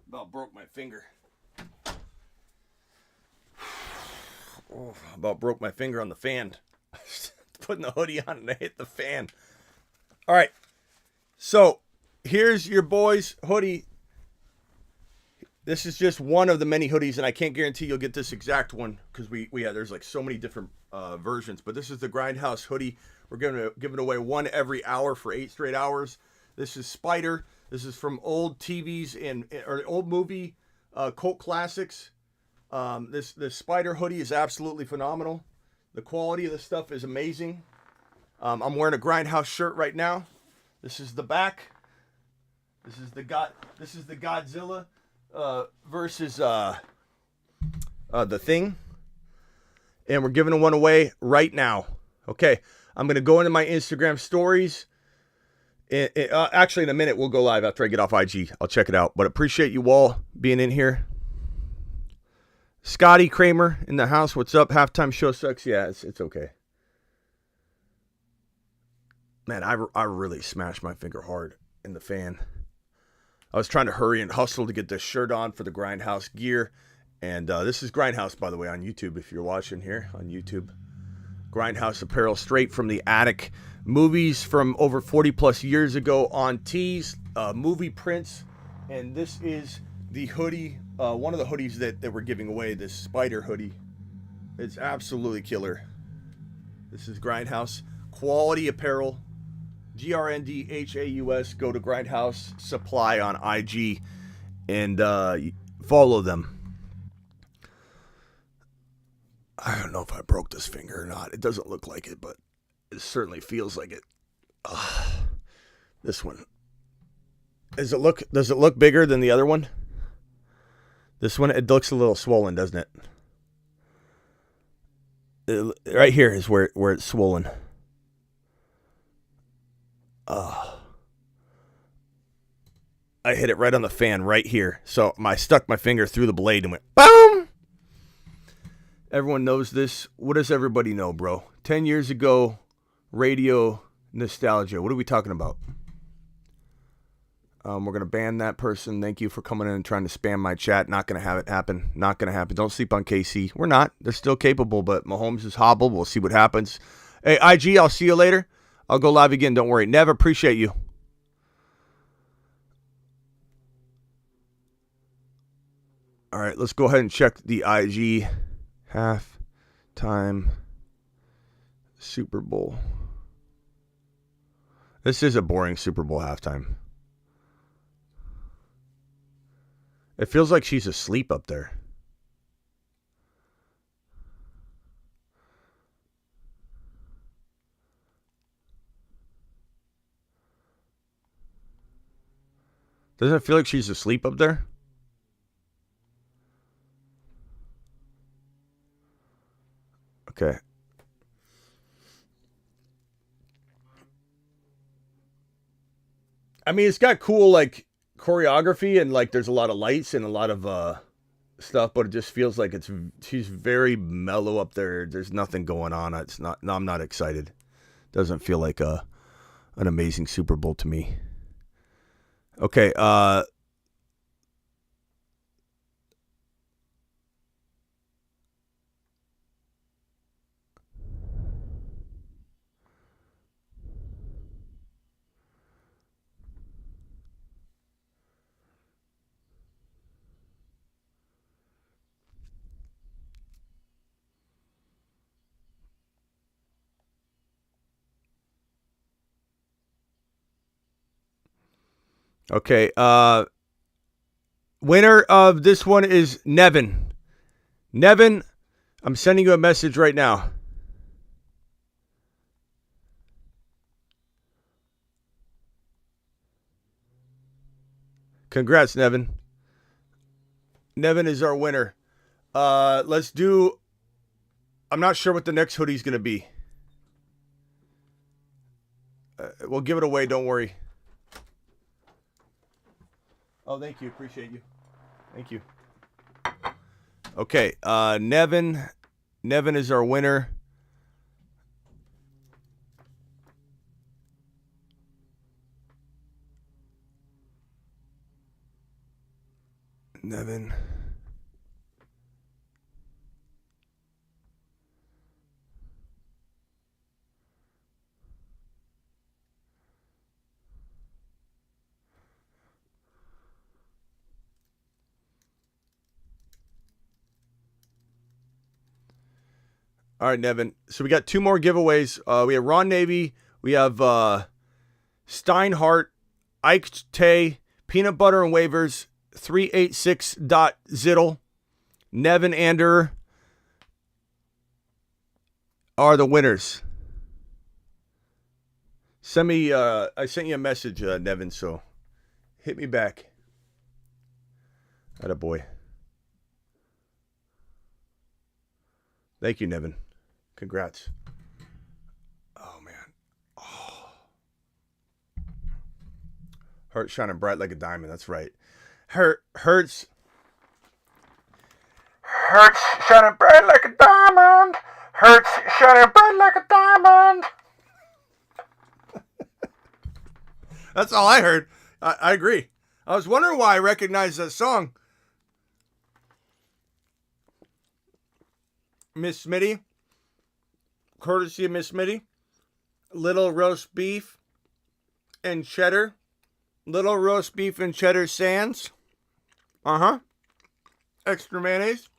About broke my finger. Oh, about broke my finger on the fan. Putting the hoodie on and I hit the fan. All right. So here's your boy's hoodie. This is just one of the many hoodies, and I can't guarantee you'll get this exact one because there's like so many different versions. But this is the Grindhouse hoodie. We're giving away one every hour for 8 straight hours. This is Spider. This is from old TVs or old movie cult classics. This Spider hoodie is absolutely phenomenal. The quality of the stuff is amazing. I'm wearing a Grindhouse shirt right now. This is the back. This is the Godzilla versus the Thing, and we're giving one away right now. Okay, I'm gonna go into my Instagram stories. Actually, in a minute, we'll go live after I get off IG. I'll check it out. But appreciate you all being in here. Scotty Kramer in the house. What's up? Halftime show sucks. Yeah, it's okay. Man, I really smashed my finger hard in the fan. I was trying to hurry and hustle to get this shirt on for the Grindhouse gear. And this is Grindhouse, by the way, on YouTube, if you're watching here on YouTube. Grindhouse apparel straight from the attic. Movies from over 40 plus years ago on tees, movie prints, and this is the hoodie, one of the hoodies that we're giving away, this Spider hoodie. It's absolutely killer. This is Grindhouse quality apparel, GRNDHAUS. Go to Grindhouse Supply on IG and follow them. I don't know if I broke this finger or not. It doesn't look like it, but it certainly feels like it. This one. Does it look bigger than the other one? This one, it looks a little swollen, doesn't it? Right here is where it's swollen. I hit it right on the fan right here. So I stuck my finger through the blade and went boom. Everyone knows this. What does everybody know, bro? 10 years ago, radio nostalgia. What are we talking about? We're going to ban that person. Thank you for coming in and trying to spam my chat. Not going to have it happen. Not going to happen. Don't sleep on KC. We're not. They're still capable, but Mahomes is hobbled. We'll see what happens. Hey, IG, I'll see you later. I'll go live again. Don't worry. Never appreciate you. All right, let's go ahead and check the IG halftime Super Bowl. This is a boring Super Bowl halftime. It feels like she's asleep up there. Doesn't it feel like she's asleep up there? Okay. I mean, it's got cool like choreography and like there's a lot of lights and a lot of stuff, but it just feels like she's very mellow up there. There's nothing going on. It's not. No, I'm not excited. Doesn't feel like an amazing Super Bowl to me. Okay. Okay. Winner of this one is Nevin. Nevin, I'm sending you a message right now. Congrats, Nevin. Nevin is our winner. Let's do. I'm not sure what the next hoodie's going to be. We'll give it away. Don't worry. Oh, thank you. Appreciate you. Thank you. Okay. Nevin. Nevin is our winner. Nevin. All right, Nevin. So we got two more giveaways. We have Ron Navy. We have Steinhardt, Ike Tay, Peanut Butter and Waivers, 386.zittle, Nevin Ander are the winners. Send me, I sent you a message, Nevin, so hit me back. Attaboy. Thank you, Nevin. Congrats. Oh, man. Oh. Hurts shining bright like a diamond. That's right. Hurts shining bright like a diamond. Hurts shining bright like a diamond. That's all I heard. I agree. I was wondering why I recognized that song. Miss Smitty. Courtesy of Miss Smitty. Little roast beef and cheddar. Little roast beef and cheddar sands. Uh-huh. Extra mayonnaise.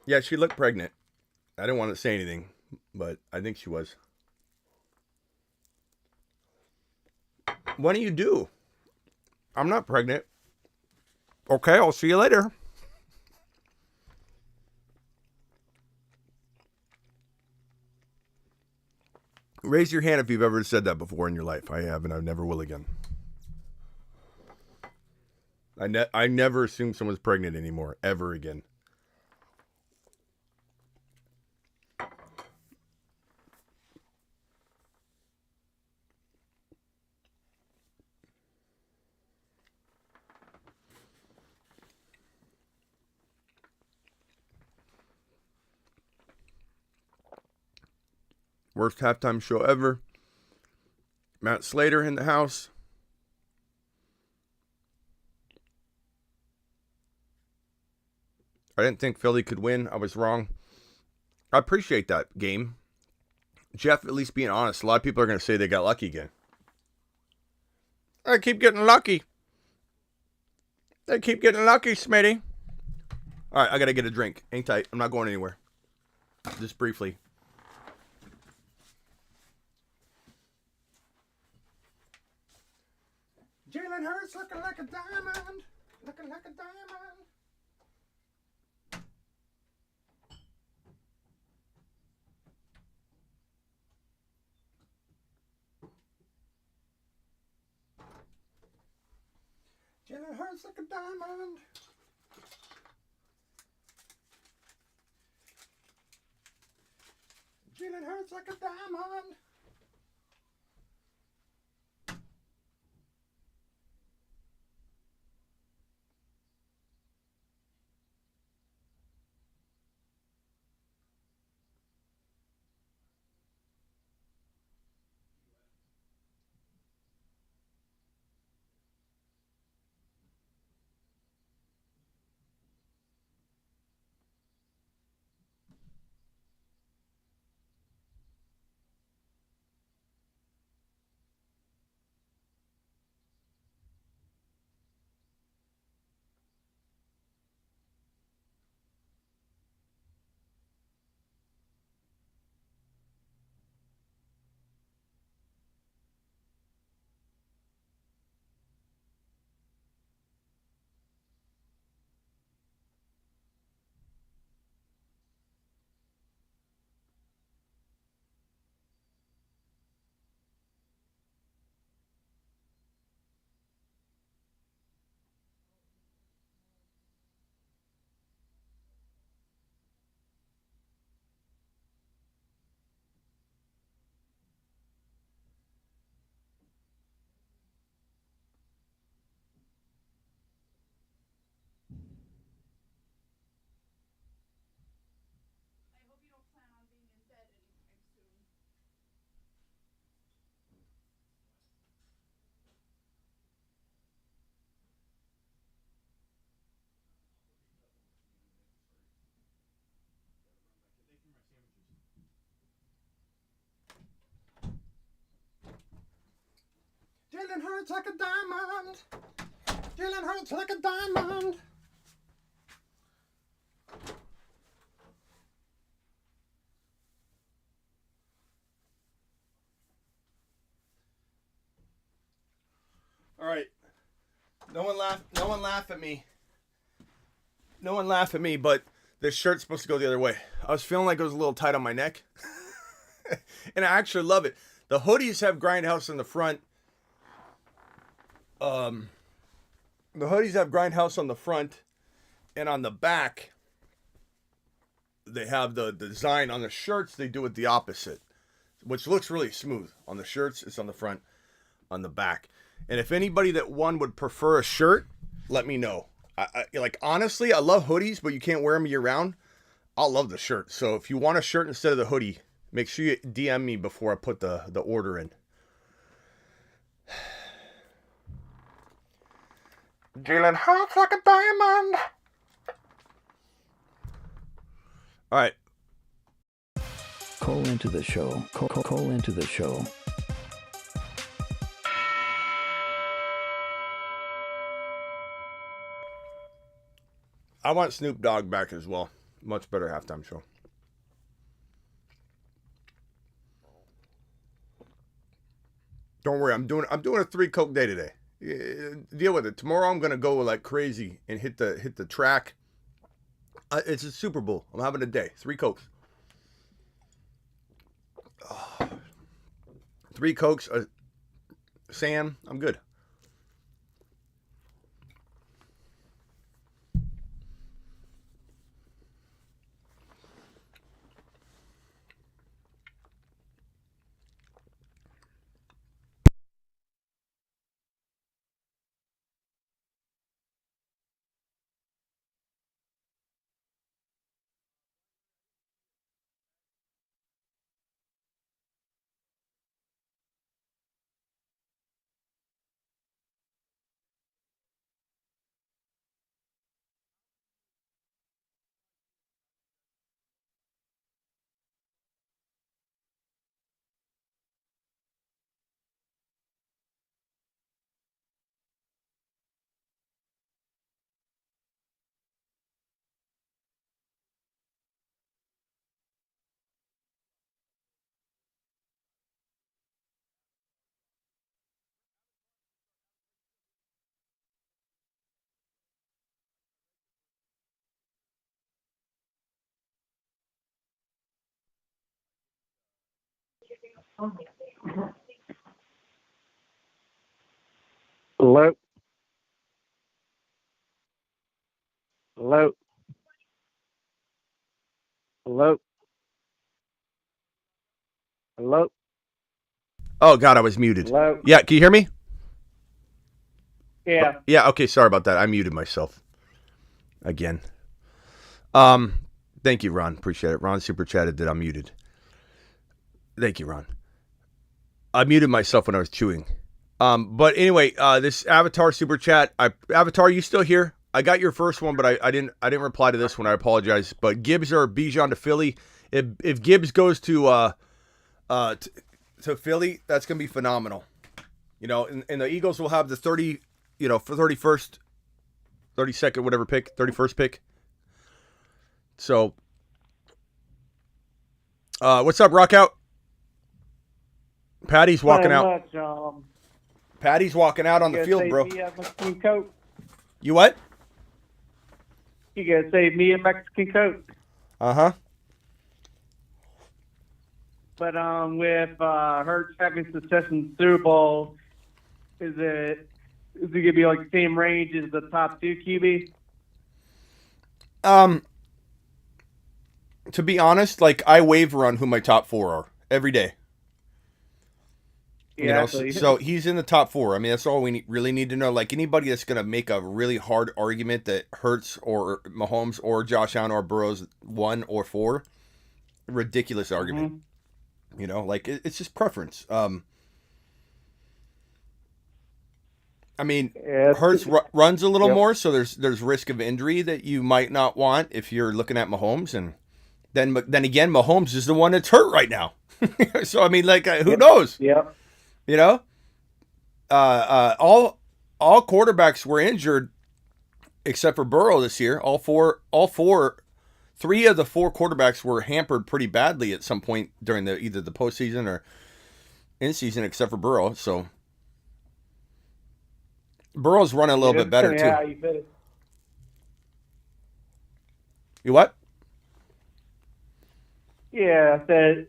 Yeah, she looked pregnant. I didn't want to say anything, but I think she was. What do you do? I'm not pregnant. Okay, I'll see you later. Raise your hand if you've ever said that before in your life. I have, and I never will again. I never assume someone's pregnant anymore, ever again. Worst halftime show ever. Matt Slater in the house. I didn't think Philly could win. I was wrong. I appreciate that game. Jeff, at least being honest. A lot of people are going to say they got lucky again. I keep getting lucky. They keep getting lucky, Smitty. All right, I got to get a drink. Hang tight. I'm not going anywhere. Just briefly. Jalen Hurts looking like a diamond. Looking like a diamond. Jalen Hurts like a diamond. Jalen Hurts hurts like a diamond. Jalen hurts like a diamond. Jalen hurts like a diamond. All right. No one laugh at me. No one laugh at me, but this shirt's supposed to go the other way. I was feeling like it was a little tight on my neck. And I actually love it. The hoodies have Grindhouse in the front. The hoodies have Grindhouse on the front, and on the back, they have the design. On the shirts, they do it the opposite, which looks really smooth. On the shirts, it's on the front, on the back. And if anybody that would prefer a shirt, let me know. I like, honestly, I love hoodies, but you can't wear them year round. I'll love the shirt. So if you want a shirt instead of the hoodie, make sure you DM me before I put the order in. Jalen hurts like a diamond. All right. Call into the show. Call into the show. I want Snoop Dogg back as well. Much better halftime show. Don't worry, I'm doing a 3 Coke day today. Deal with it. Tomorrow I'm gonna go like crazy and hit the track. It's a Super Bowl. I'm having a day. 3 Cokes. 3 Cokes. Sam, I'm good. Hello? Hello? Hello? Hello? Oh, God, I was muted. Hello? Yeah, can you hear me? Yeah. Yeah, okay, sorry about that. I muted myself again. Thank you, Ron. Appreciate it. Ron super chatted that I'm muted. Thank you, Ron. I muted myself when I was chewing. But anyway, this Avatar super chat. Avatar, you still here? I got your first one, but I didn't reply to this one. I apologize. But Gibbs or Bijan to Philly. If Gibbs goes to Philly, that's gonna be phenomenal. You know, and the Eagles will have the 31st, 32nd, whatever pick, 31st pick. So, what's up, Rockout? Patty's walking out. Patty's walking out on the field, bro. Mexican coat. You what? You gotta save me a Mexican coat. Uh-huh. But with Hurts having success in the Super Bowl, is it gonna be like the same range as the top 2 QB? To be honest, like I waver on who my top 4 are every day. Yeah, so he's in the top 4. I mean, that's all we really need to know. Like anybody that's going to make a really hard argument that Hurts or Mahomes or Josh Allen or Burrow's 1 or 4, ridiculous argument. Mm-hmm. You know, like it's just preference. I mean, Hurts runs a little more, so there's risk of injury that you might not want if you're looking at Mahomes, and then again, Mahomes is the one that's hurt right now. So I mean, like who knows? Yeah. You know, all quarterbacks were injured except for Burrow this year. Three of the 4 quarterbacks were hampered pretty badly at some point during either the postseason or in season, except for Burrow. So Burrow's running a little bit better too. How you finish. You what? Yeah, I said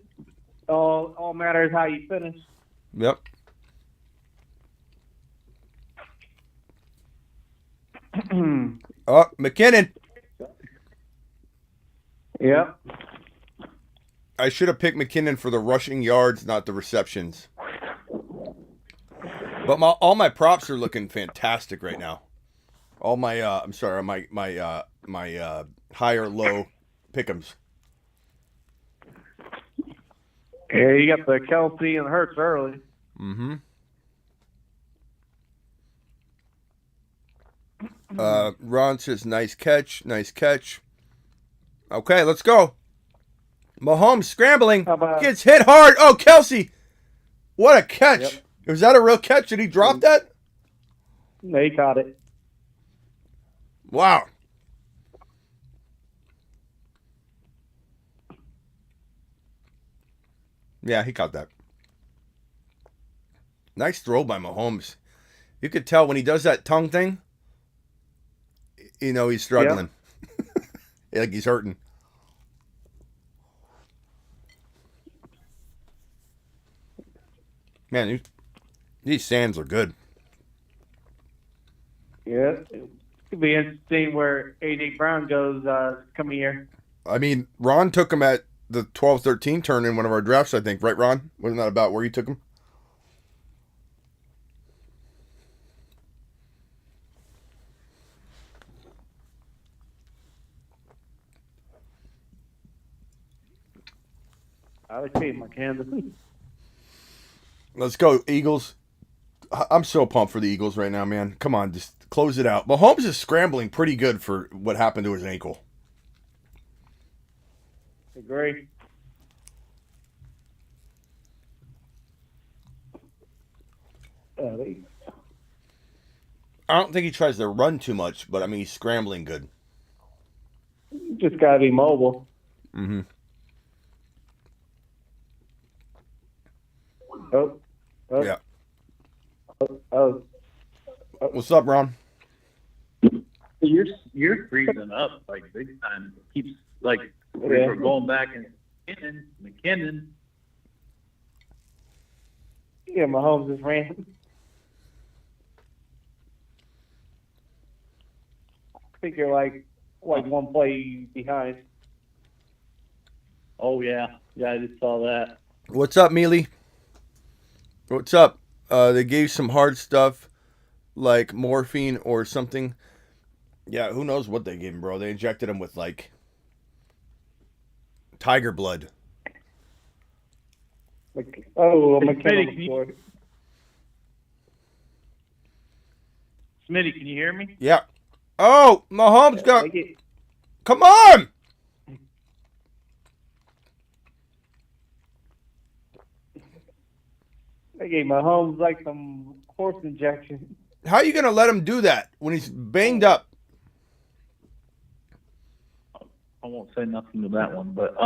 all matters how you finish. Yep. Oh, McKinnon. Yep. I should have picked McKinnon for the rushing yards, not the receptions. But all my props are looking fantastic right now. All my my high or low pick'ems. Yeah, you got the Kelsey and Hurts early. Mm-hmm. Ron says, nice catch. Okay, let's go. Mahomes scrambling. Gets hit hard. Oh, Kelsey. What a catch. Yep. Was that a real catch? Did he drop that? No, he caught it. Wow. Yeah, he caught that. Nice throw by Mahomes. You could tell when he does that tongue thing, you know he's struggling. Yep. Like he's hurting. Man, these sands are good. Yeah. It could be interesting where A.J. Brown goes coming year. I mean, Ron took him at the 12-13 turn in one of our drafts, I think. Right, Ron? Wasn't that about where you took him? I would take my Kansas. Let's go, Eagles. I'm so pumped for the Eagles right now, man. Come on, just close it out. Mahomes is scrambling pretty good for what happened to his ankle. Agree. I don't think he tries to run too much, but I mean, he's scrambling good. Just got to be mobile. Mm-hmm. Oh. Yeah. Oh. What's up, Ron? You're freezing up like big time. It keeps like we're going back and McKinnon. Yeah, Mahomes is ran. I think you're like one play behind. Oh yeah, I just saw that. What's up, Mealy? What's up? They gave some hard stuff like morphine or something. Yeah, who knows what they gave him, bro? They injected him with like tiger blood. Oh, I'm a Smitty, Smitty, can you hear me? Yeah. Oh, Mahomes got. Come on! They gave Mahomes like some horse injection. How are you going to let him do that when he's banged up? I won't say nothing to that one, but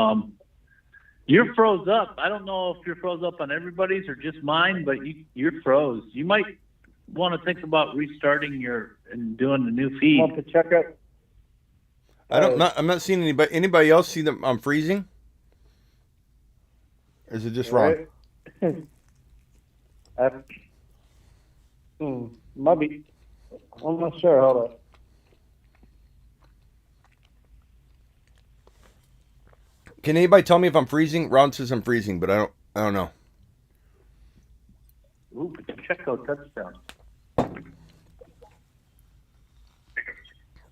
you're froze up. I don't know if you're froze up on everybody's or just mine, but you're froze. You might want to think about restarting and doing the new feed. Want to check it? I'm not seeing anybody. Anybody else see them? I'm freezing. Or is it just wrong? Might be. I'm not sure. Hold on. Can anybody tell me if I'm freezing? Ron says I'm freezing, but I don't know. Ooh, Pacheco touchdown.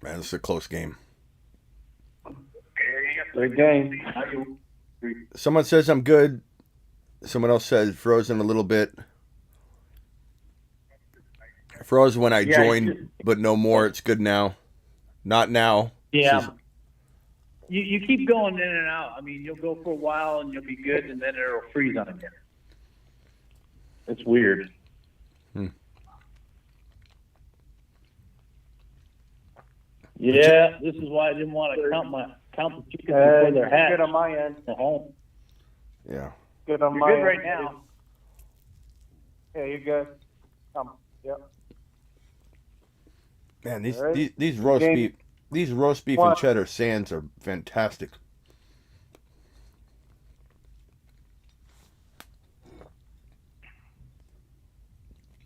Man, this is a close game. Great game. Someone says I'm good. Someone else says frozen a little bit. Froze when I joined, but no more. It's good now. Not now. Yeah. You keep going in and out. I mean, you'll go for a while and you'll be good, and then it'll freeze on again. It's weird. Yeah, this is why I didn't want to count the chickens before they're hatched. Good on my end. At home. Yeah. Good on You're my good end. right now. Yeah, you're good. Yep. Man, these Right. these roast beef and cheddar sands are fantastic.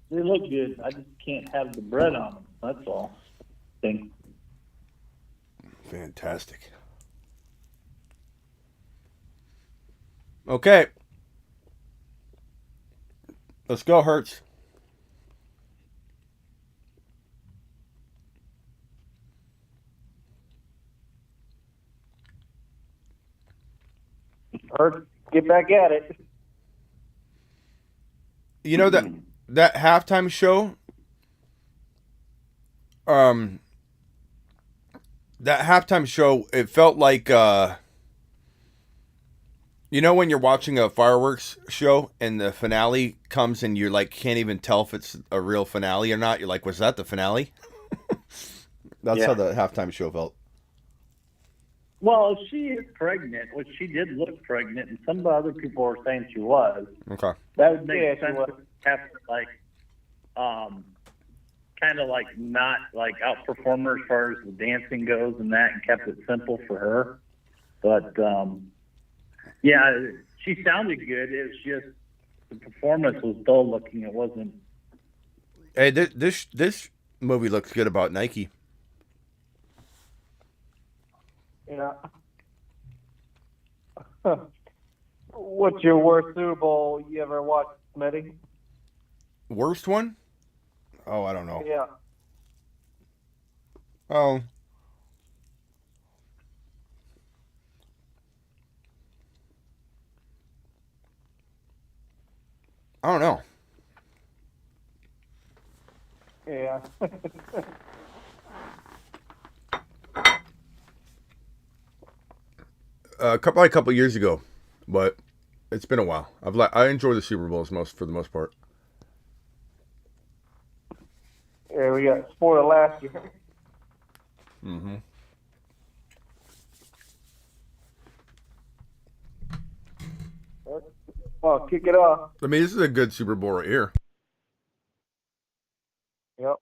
They look good. I just can't have the bread on them. That's all. Thing. Fantastic. Okay. Let's go, Hertz. Or get back at it. You know that halftime show? That halftime show, it felt like you know when you're watching a fireworks show and the finale comes and you like can't even tell if it's a real finale or not. You're like, was that the finale? That's how the halftime show felt. Well, if she is pregnant, which she did look pregnant, and some of the other people were saying she was. Okay. That would make sense to have to, like, kind of like not like outperform her as far as the dancing goes and that, and kept it simple for her. But yeah, she sounded good. It was just the performance was dull looking. It wasn't. Hey, this movie looks good about Nike. Yeah. What's your worst Super Bowl you ever watched, Smitty? Worst one? Oh, I don't know. Yeah. Oh. I don't know. Yeah. A couple years ago, but it's been a while. I enjoy the Super Bowls for the most part. Yeah, we got spoiled last year. Mm-hmm. Well, kick it off. I mean, this is a good Super Bowl right here. Yep.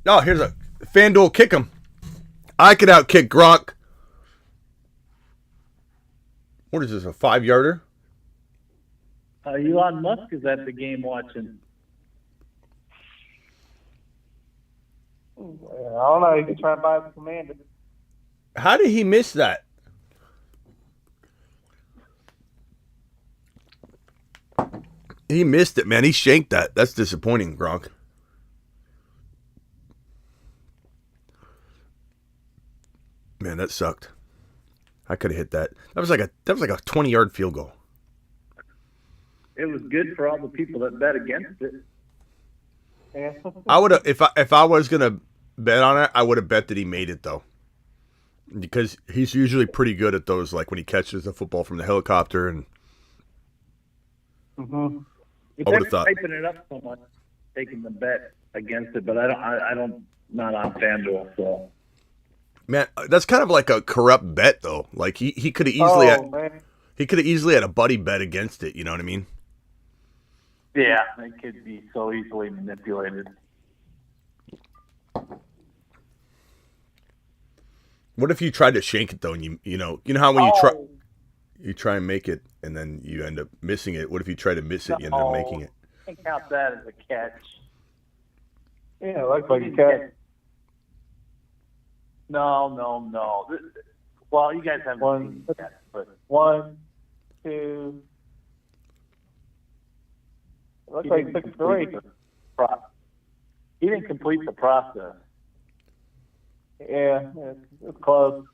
Oh, here's a FanDuel kick 'em. I could outkick Gronk. What is this, a 5-yarder? Elon Musk is at the game watching. I don't know. You can try to buy the Commander. How did he miss that? He missed it, man. He shanked that. That's disappointing, Gronk. Man, that sucked. I could have hit that. That was like a 20-yard field goal. It was good for all the people that bet against it. Yeah. I would have if I was gonna bet on it, I would have bet that he made it though, because he's usually pretty good at those, like when he catches the football from the helicopter and. Mm-hmm. I would have thought. Hyping it up so much, taking the bet against it, but I don't, not on FanDuel, so. Man, that's kind of like a corrupt bet though. Like he could have easily had a buddy bet against it. You know what I mean? Yeah, it could be so easily manipulated. What if you tried to shank it though, and you know how when you try and make it and then you end up missing it. What if you try to miss it, you end up making it? I can count that as a catch. Yeah, like a catch. No. Well, you guys haven't seen it yet, but 1, 2. Looks like he took 3. He didn't complete the process. Yeah, it's close.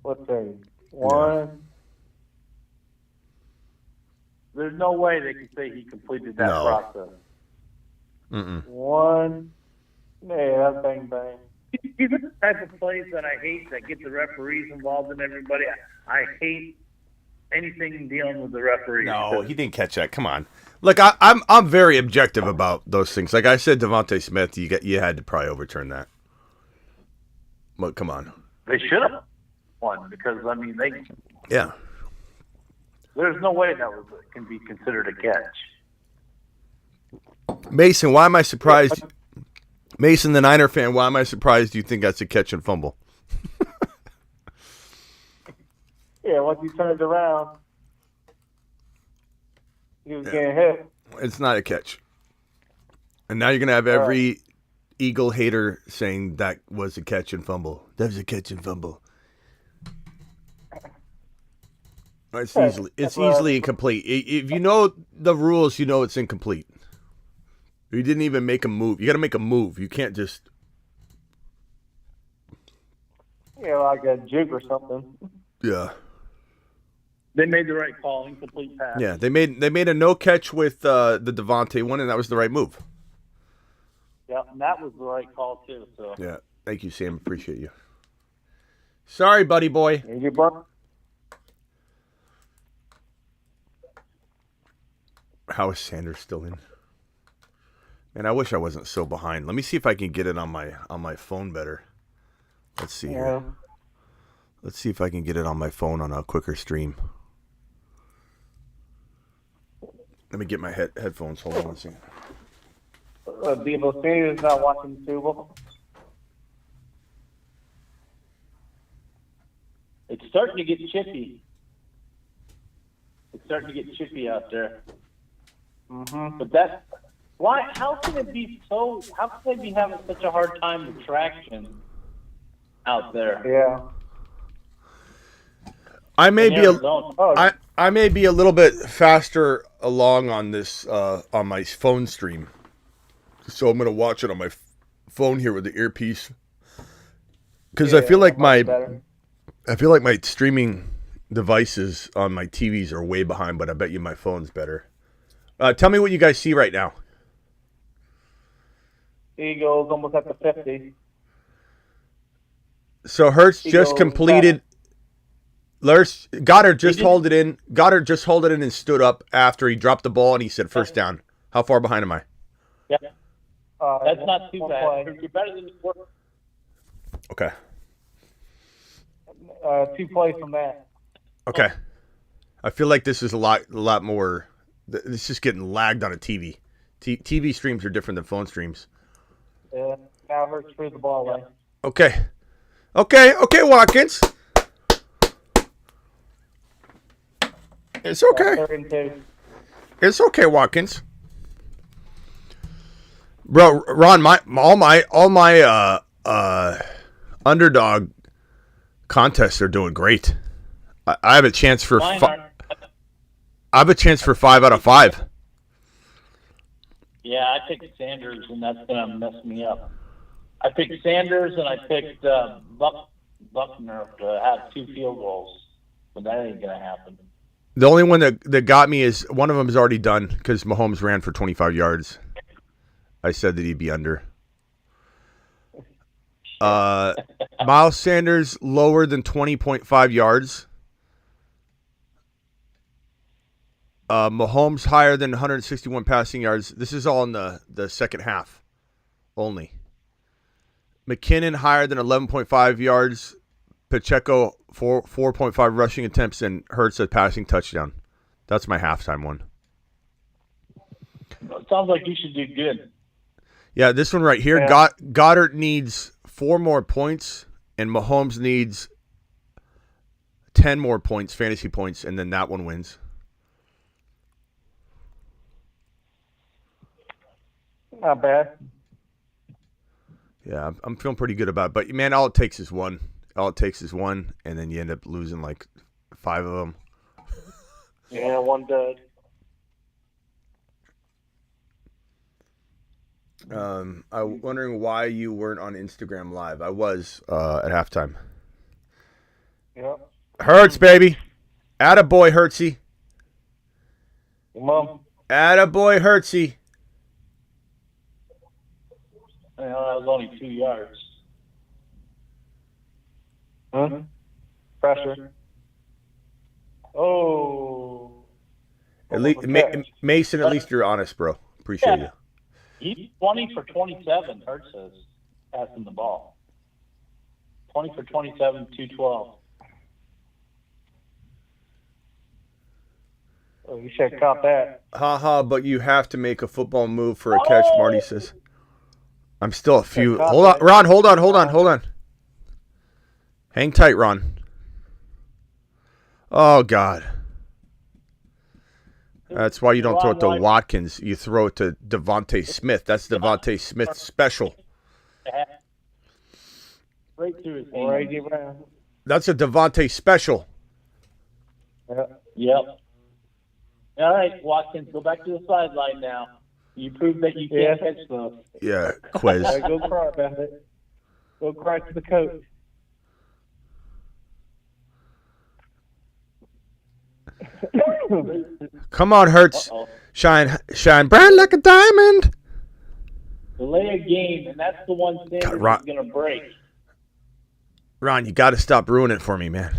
What's that? 1. There's no way they can say he completed that process. 1. Yeah, that's bang bang. These are the type of plays that I hate that get the referees involved in everybody. I hate anything dealing with the referees. No, he didn't catch that. Come on. Look, I'm very objective about those things. Like I said, Devontae Smith, you had to probably overturn that. But come on. They should have won because they. Yeah. There's no way that can be considered a catch. Mason, why am I surprised? Mason, the Niner fan, why am I surprised you think that's a catch and fumble? Yeah, once you turned around, he was getting hit. It's not a catch. And now you're going to have every Eagle hater saying that was a catch and fumble. That was a catch and fumble. It's easily incomplete. If you know the rules, you know it's incomplete. You didn't even make a move. You got to make a move. You can't just. Yeah, like a juke or something. Yeah. They made the right call, incomplete pass. Yeah, they made a no catch with the Devontae one, and that was the right move. Yeah, and that was the right call too. So. Yeah, thank you, Sam. Appreciate you. Sorry, buddy boy. You brought. How is Sanders still in? Man, I wish I wasn't so behind. Let me see if I can get it on my phone better. Let's see here. Let's see if I can get it on my phone on a quicker stream. Let me get my headphones. Hold on one second. Debo Senior is not watching the Super Bowl. It's starting to get chippy. It's starting to get chippy out there. Mm-hmm. But that's why. How can it be so? How can they be having such a hard time with traction out there? Yeah. I may be a little bit faster along on this on my phone stream, so I'm gonna watch it on my phone here with the earpiece because I feel like my streaming devices on my TVs are way behind, but I bet you my phone's better. Tell me what you guys see right now. Eagles almost at the 50. So Hurts just completed. Goddard just hauled it in. Goddard just hauled it in and stood up after he dropped the ball and he said first down. How far behind am I? Yeah. That's not too bad. You're better than you were. Okay. 2 plays from that. Okay. I feel like this is a lot more. This is getting lagged on a TV. TV streams are different than phone streams. Yeah. Now Hurts threw the ball away. Okay, Watkins. It's okay. It's okay, Watkins. Bro, Ron, all my Underdog contests are doing great. I have a chance for I have a chance for 5 out of 5. Yeah, I picked Sanders, and that's going to mess me up. I picked Sanders, and I picked Buckner to have 2 field goals, but that ain't going to happen. The only one that got me is one of them is already done because Mahomes ran for 25 yards. I said that he'd be under. Miles Sanders lower than 20.5 yards. Mahomes higher than 161 passing yards. This is all in the second half only. McKinnon higher than 11.5 yards. Pacheco 4.5 rushing attempts, and Hurts a passing touchdown. That's my halftime one. It sounds like you should do good. Yeah, this one right here. Yeah. Goddard needs 4 more points, and Mahomes needs 10 more points, fantasy points, and then that one wins. Not bad. Yeah, I'm feeling pretty good about it. But, man, all it takes is one. All it takes is one, and then you end up losing like 5 of them. Yeah, one dud. I'm wondering why you weren't on Instagram Live. I was at halftime. Yep. Hurts, baby. Attaboy, Hurtsy. Come on. Attaboy, Hurtsy. You know, that was only 2 yards. Huh? Pressure. Oh. At least, Mason, at least you're honest, bro. Appreciate you. He's 20 for 27, Hurts is passing the ball. 20 for 27, 212. Oh, you should have caught that. But you have to make a football move for a catch, Marty says. I'm still a few. Hold on, Ron, hold on. Hang tight, Ron. Oh, God. That's why you don't throw it to Watkins. You throw it to Devontae Smith. That's Devontae Smith's special. Right through his hand. That's a Devontae special. Yep. All right, Watkins, go back to the sideline now. You proved that you can't catch those. Yeah, quiz. Go cry about it. Go cry to the coach. Come on, Hurts. Shine bright like a diamond. Delay a game, and that's the one thing that's going to break. Ron, you got to stop ruining it for me, man.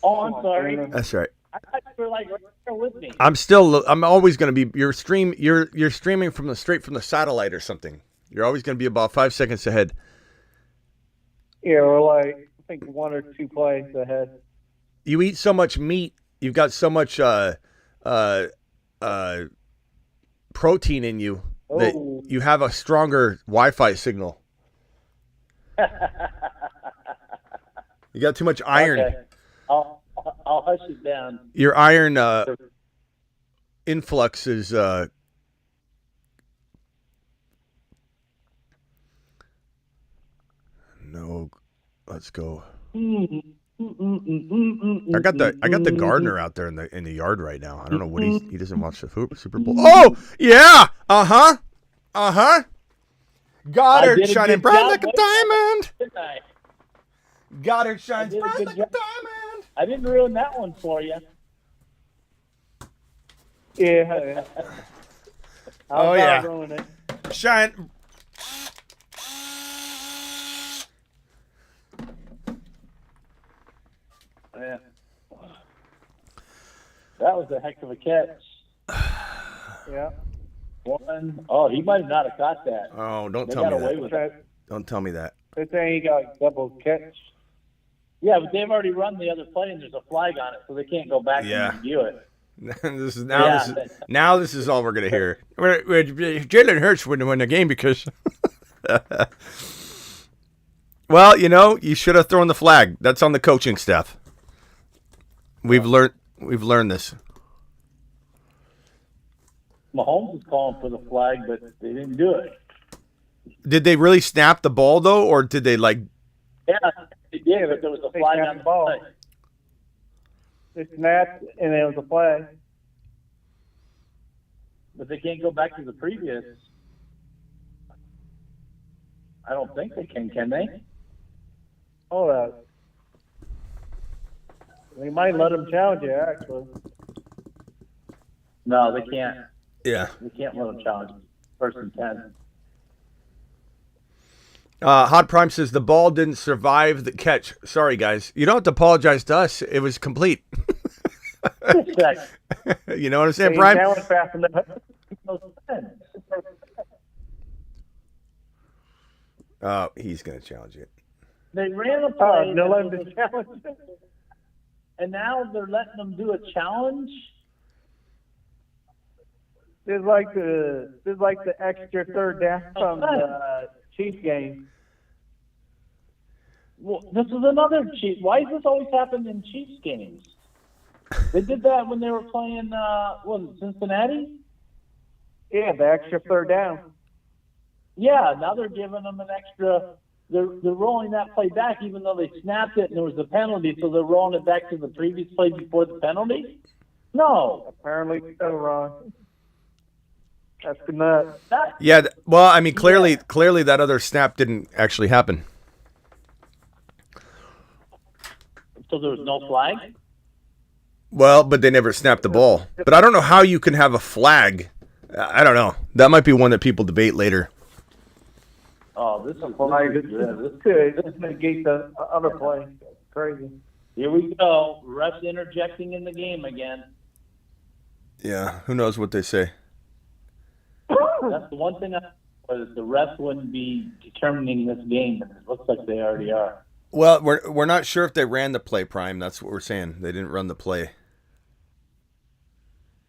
Oh, I'm sorry. That's right. I thought you were like right there with me. I'm always going to be you're streaming straight from the satellite or something. You're always going to be about 5 seconds ahead. Yeah, we're like I think 1 or 2 plays ahead. You eat so much meat, you've got so much protein in you that you have a stronger Wi-Fi signal. You got too much iron. Okay. I'll hush it down. Your iron influx is no. Let's go. I got the gardener out there in the yard right now. I don't know what he doesn't watch the Super Bowl. Oh yeah, Goddard shining bright like a diamond. Goddard shines bright like a diamond. I didn't ruin that one for you. Yeah. Oh yeah. Ruin it. Shine. Yeah. That was a heck of a catch. Yeah. One. Oh, he might not have caught that. Oh, don't They tell me got away that. with it. Don't tell me that. They're saying he got double catch. Yeah, but they've already run the other play and there's a flag on it, so they can't go back and review it. This is all we're gonna hear. Jalen Hurts wouldn't win the game because. Well, you should have thrown the flag. That's on the coaching staff. We've learned this. Mahomes was calling for the flag, but they didn't do it. Did they really snap the ball though, or did they like? Yeah, they did, but there was a flag on the ball. They snapped, and there was a flag. But they can't go back to the previous. I don't think they can they? Hold on. We might let them challenge you, actually. No, they can't. Yeah. They can't let them challenge first and 10. Hot Prime says the ball didn't survive the catch. Sorry, guys. You don't have to apologize to us. It was complete. You know what I'm saying, Prime? That was fast enough. He's going to challenge it. They ran a play, no let them challenge. and now they're letting them do a challenge. It's like the extra third down from the Chiefs game. Well, this is another Chiefs. Why does this always happen in Chiefs games? They did that when they were playing, was it Cincinnati? Yeah, the extra third down. Yeah, now they're giving them an extra. They're rolling that play back, even though they snapped it and there was a penalty. So they're rolling it back to the previous play before the penalty. No, apparently so, Ron. That's the nut. Yeah. Well, I mean, clearly that other snap didn't actually happen. So there was no flag. Well, but they never snapped the ball. But I don't know how you can have a flag. I don't know. That might be one that people debate later. Oh, this is This negate the other play. Crazy. Here we go. Refs interjecting in the game again. Yeah, who knows what they say. That's the one thing was the refs wouldn't be determining this game. It looks like they already are. Well, we're not sure if they ran the play, Prime. That's what we're saying. They didn't run the play.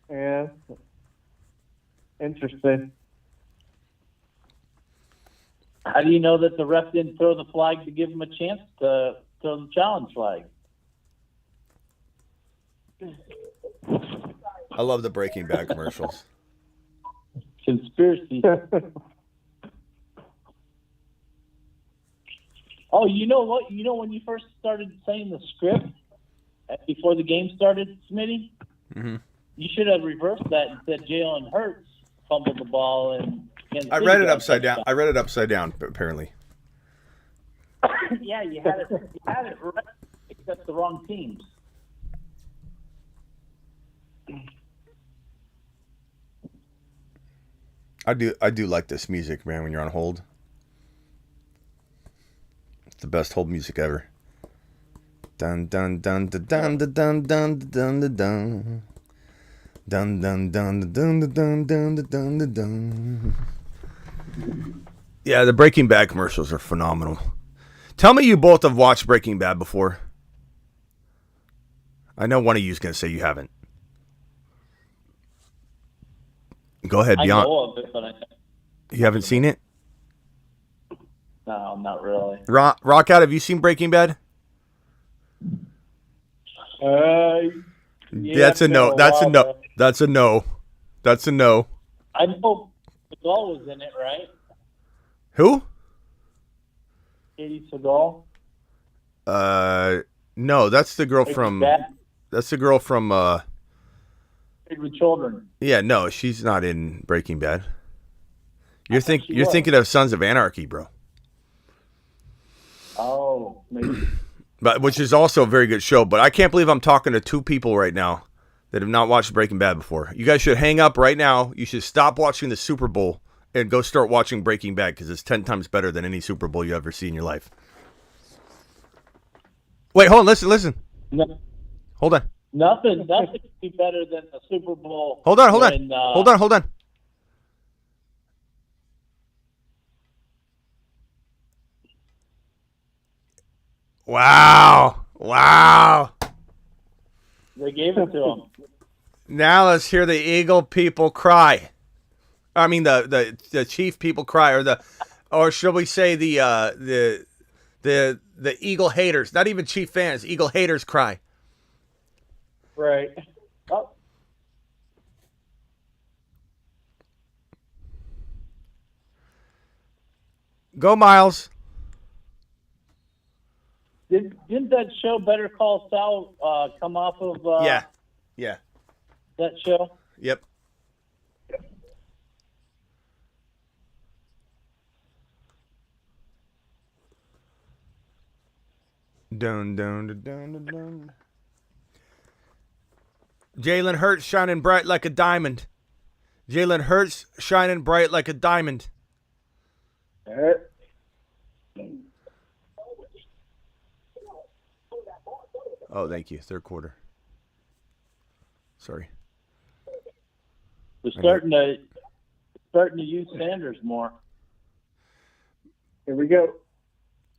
Yeah. Interesting. How do you know that the ref didn't throw the flag to give him a chance to throw the challenge flag? I love the Breaking Bad commercials. Conspiracy. Oh, you know what? You know when you first started saying the script before the game started, Smitty? Mm-hmm. You should have reversed that and said Jalen Hurts fumbled the ball and I read it upside down. I read it upside down, apparently. Yeah, you had it right, except the wrong teams. I do like this music, man, when you're on hold. It's the best hold music ever. Dun dun dun dun dun dun dun dun dun dun dun. Dun dun dun dun dun dun dun dun dun dun. Yeah, the Breaking Bad commercials are phenomenal. Tell me you both have watched Breaking Bad before. I know one of you is going to say you haven't. Go ahead, Beyond. I know of it, but You haven't seen it? No, not really. Rockout, have you seen Breaking Bad? That's a no. That's a no. That's a no. That's a no. I know Seagal was in it, right? Who? Katie Seagal. No, that's the girl from. Bad? That's the girl from. With Children. Yeah, no, she's not in Breaking Bad. You're thinking of Sons of Anarchy, bro. Oh, maybe. But which is also a very good show. But I can't believe I'm talking to two people right now that have not watched Breaking Bad before. You guys should hang up right now. You should stop watching the Super Bowl and go start watching Breaking Bad because it's 10 times better than any Super Bowl you ever see in your life. Wait, hold on. Listen. No. Hold on. Nothing could be better than the Super Bowl. Hold on. When, Hold on. Wow. They gave it to him. Now let's hear the Eagle people cry. I mean the Chief people cry, or shall we say the Eagle haters? Not even Chief fans. Eagle haters cry. Right. Oh. Go, Miles. Didn't that show Better Call Saul come off of? Yeah. That show. Yep. Dun, dun, dun, dun, dun, dun. Jalen Hurts shining bright like a diamond. Jalen Hurts shining bright like a diamond. All right. Oh, thank you. Third quarter. Sorry. We're starting to use Sanders more. Here we go.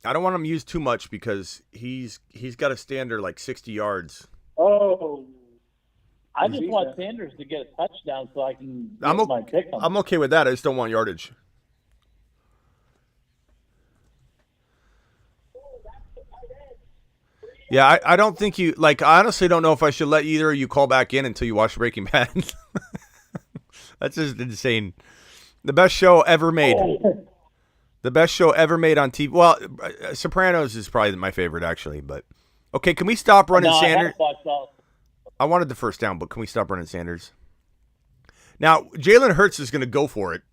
I don't want him used too much because he's got to stand there like 60 yards. Oh. I just want Sanders to get a touchdown so I can get my pick on him. I'm okay with that. I just don't want yardage. Yeah, I don't think you like. I honestly don't know if I should let either of you call back in until you watch Breaking Bad. That's just insane. The best show ever made. The best show ever made on TV. Well, Sopranos is probably my favorite actually. But okay, can we stop running Sanders? I wanted the first down, but can we stop running Sanders? Now Jalen Hurts is going to go for it.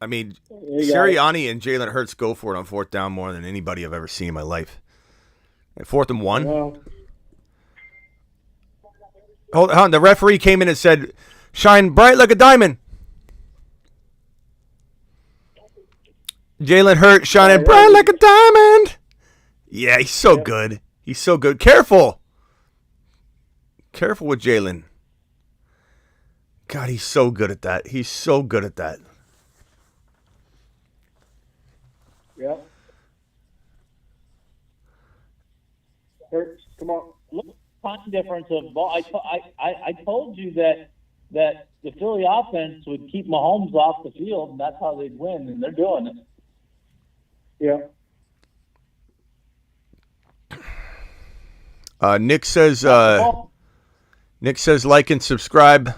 I mean, Sirianni and Jalen Hurts go for it on fourth down more than anybody I've ever seen in my life. And 4th and 1. Hold on. The referee came in and said, "Shine bright like a diamond." Jalen Hurts shining bright like a diamond. Yeah, he's so good. He's so good. Careful. Careful with Jalen. God, he's so good at that. He's so good at that. Yeah. Hurts, come on. Look at the time difference of ball. I told you that the Philly offense would keep Mahomes off the field, and that's how they'd win, and they're doing it. Yeah. Nick says like and subscribe.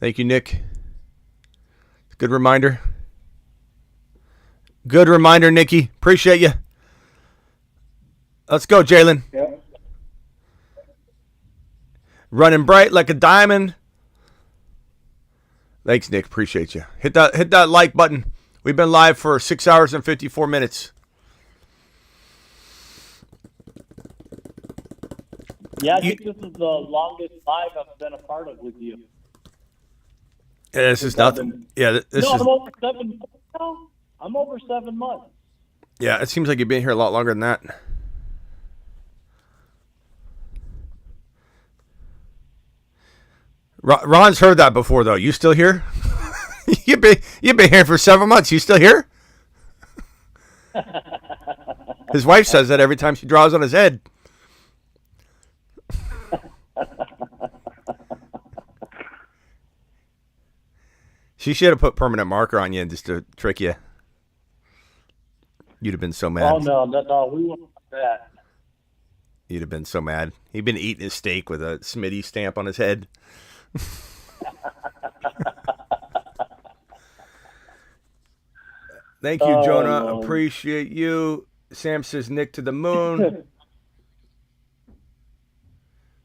Thank you, Nick. Good reminder. Good reminder, Nikki. Appreciate you. Let's go, Jalen. Yep. Running bright like a diamond. Thanks, Nick. Appreciate you. Hit that like button. We've been live for 6 hours and 54 minutes. Yeah, I think this is the longest live I've been a part of with you. Yeah, this is nothing. Yeah, this is. I'm over 7 months now. I'm over 7 months. Yeah, it seems like you've been here a lot longer than that. Ron's heard that before, though. You still here? You've been here for 7 months. You still here? His wife says that every time she draws on his head. She should have put permanent marker on you just to trick you. You'd have been so mad. Oh, no, we won't do that. You'd have been so mad. He'd been eating his steak with a Smitty stamp on his head. Thank you, Jonah. Appreciate you. Sam says Nick to the moon.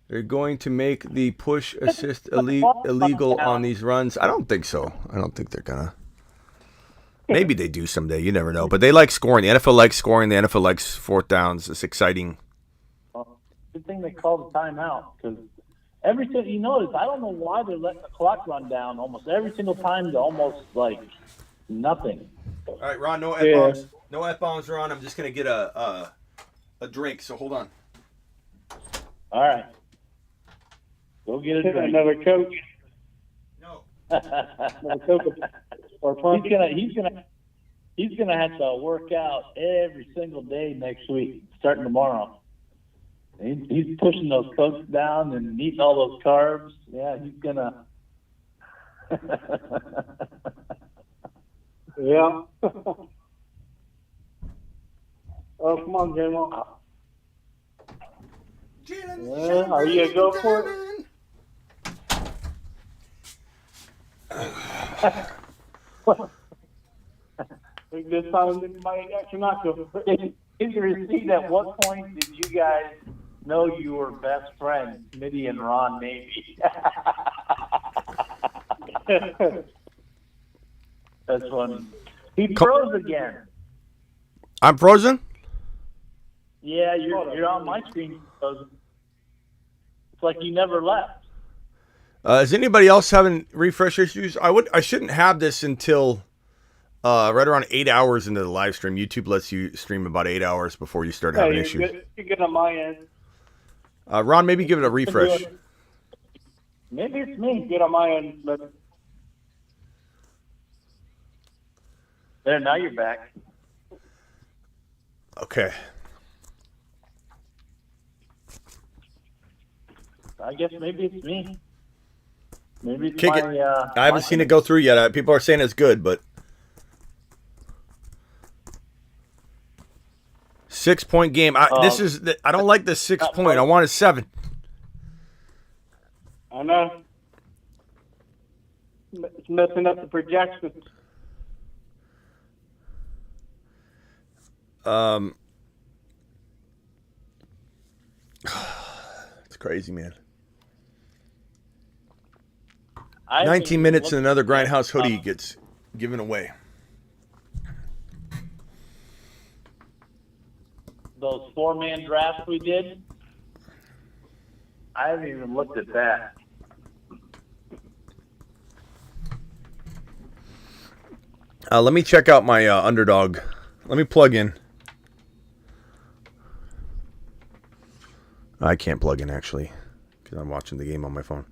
They're going to make the push assist illegal on these runs. I don't think so. I don't think they're going to. Maybe they do someday. You never know. But they like scoring. The NFL likes scoring. The NFL likes fourth downs. It's exciting. Well, good thing they called the timeout because every time you notice, I don't know why they're letting the clock run down almost every single time to almost like nothing. All right, Ron, no F-bombs. Yeah. No F-bombs, Ron. I'm just going to get a drink, so hold on. All right. Go get a drink. Another Coke. No. Another Coke. He's gonna have to work out every single day next week, starting tomorrow. He's pushing those cokes down and eating all those carbs. Yeah, he's gonna. Yeah. Oh, come on, J-Mo. Yeah, are you gonna go for it? This time you might actually not go. In your receipt, at what point did you guys know you were best friends, Smitty and Ron Navy? That's funny. He froze again. I'm frozen? Yeah, you're on my screen frozen. It's like you never left. Is anybody else having refresh issues? I shouldn't have this until right around 8 hours into the live stream. YouTube lets you stream about 8 hours before you start having issues. You're good on my end. Ron, maybe give it a refresh. Maybe it's me. Good on my end, but There, now you're back. Okay. I guess maybe it's me. Maybe it's Kick my, it. I haven't seen it go through yet. People are saying it's good, but 6-point game. I don't like the 6 point. I want a 7. I know. It's messing up the projections. It's crazy, man. 19 minutes and another Grindhouse hoodie gets given away. Those 4-man drafts we did. I haven't even looked at that. Let me check out my Underdog. Let me plug in. I can't plug in, actually, because I'm watching the game on my phone.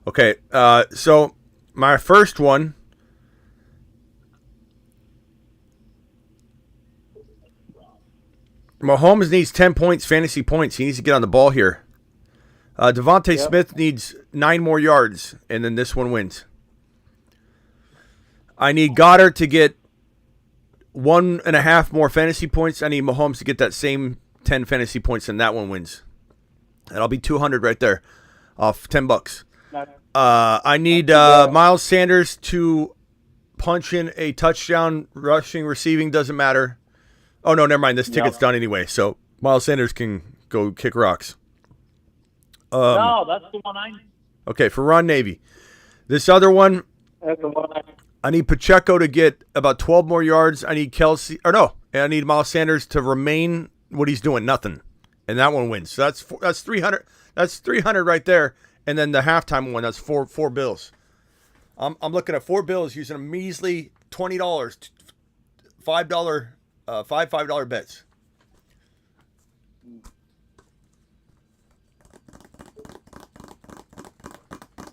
Okay, so my first one. Mahomes needs 10 points, fantasy points. He needs to get on the ball here. Devontae Smith needs 9 more yards, and then this one wins. I need Goddard to get 1.5 more fantasy points. I need Mahomes to get that same 10 fantasy points, and that one wins. That'll be 200 right there, off $10. I need Miles Sanders to punch in a touchdown, rushing, receiving, doesn't matter. Oh, no, never mind. This ticket's done anyway, so Miles Sanders can go kick rocks. No, that's the one I need. Okay, for Ron Navy. This other one, That's the one I need Pacheco to get about 12 more yards. I need I need Miles Sanders to remain what he's doing, nothing. And that one wins. So that's 300. That's 300 right there. And then the halftime one, that's four bills. I'm looking at 4 bills using a measly $20, $5 bets.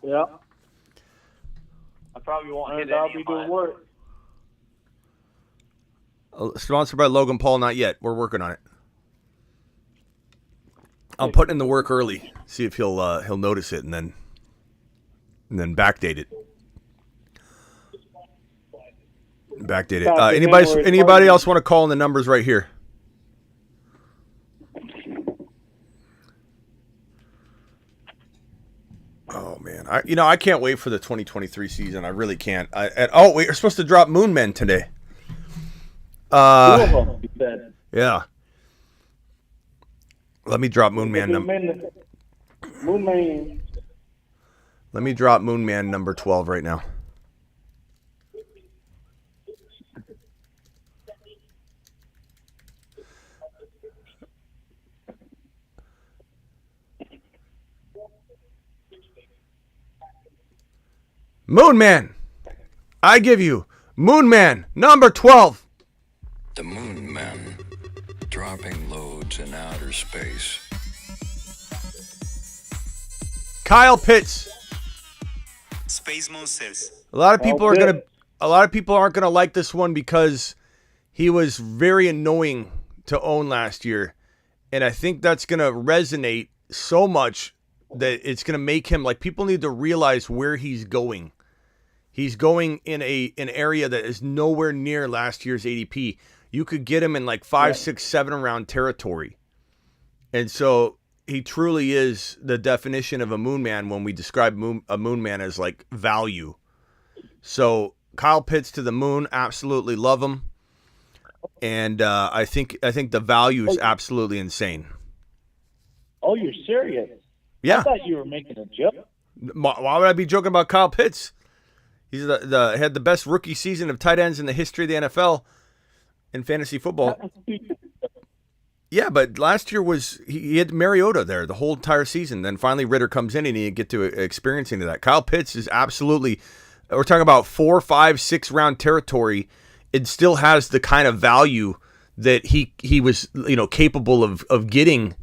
Yeah. I probably won't hit I'll any be of doing mine. work. Sponsored by Logan Paul, not yet. We're working on it. I'm putting in the work early. See if he'll notice it and then backdate it. Backdate it. Anybody else want to call in the numbers right here? Oh man, I can't wait for the 2023 season. I really can't. We're supposed to drop Moon Men today. 2 of them, you said. Yeah. Let me drop Moon Man Let me drop Moon Man number 12 right now. Moon Man. I give you Moon Man number 12. The Moon Men, dropping loads in outer space. Kyle Pitts. Space Monsters. A lot of people aren't gonna like this one because he was very annoying to own last year, and I think that's gonna resonate so much that it's gonna make him like people need to realize where he's going. He's going in an area that is nowhere near last year's ADP. You could get him in like 5, 6, 7 round territory, and so he truly is the definition of a Moon Man when we describe a Moon Man as like value. So Kyle Pitts to the moon, absolutely love him, and I think the value is absolutely insane. Oh, you're serious? Yeah. I thought you were making a joke. Why would I be joking about Kyle Pitts? He's had the best rookie season of tight ends in the history of the NFL in fantasy football. Yeah, but last year he had Mariota there the whole entire season. Then finally Ritter comes in and you get to experiencing that. Kyle Pitts is absolutely, we're talking about 4, 5, 6 round territory. It still has the kind of value that he was capable of getting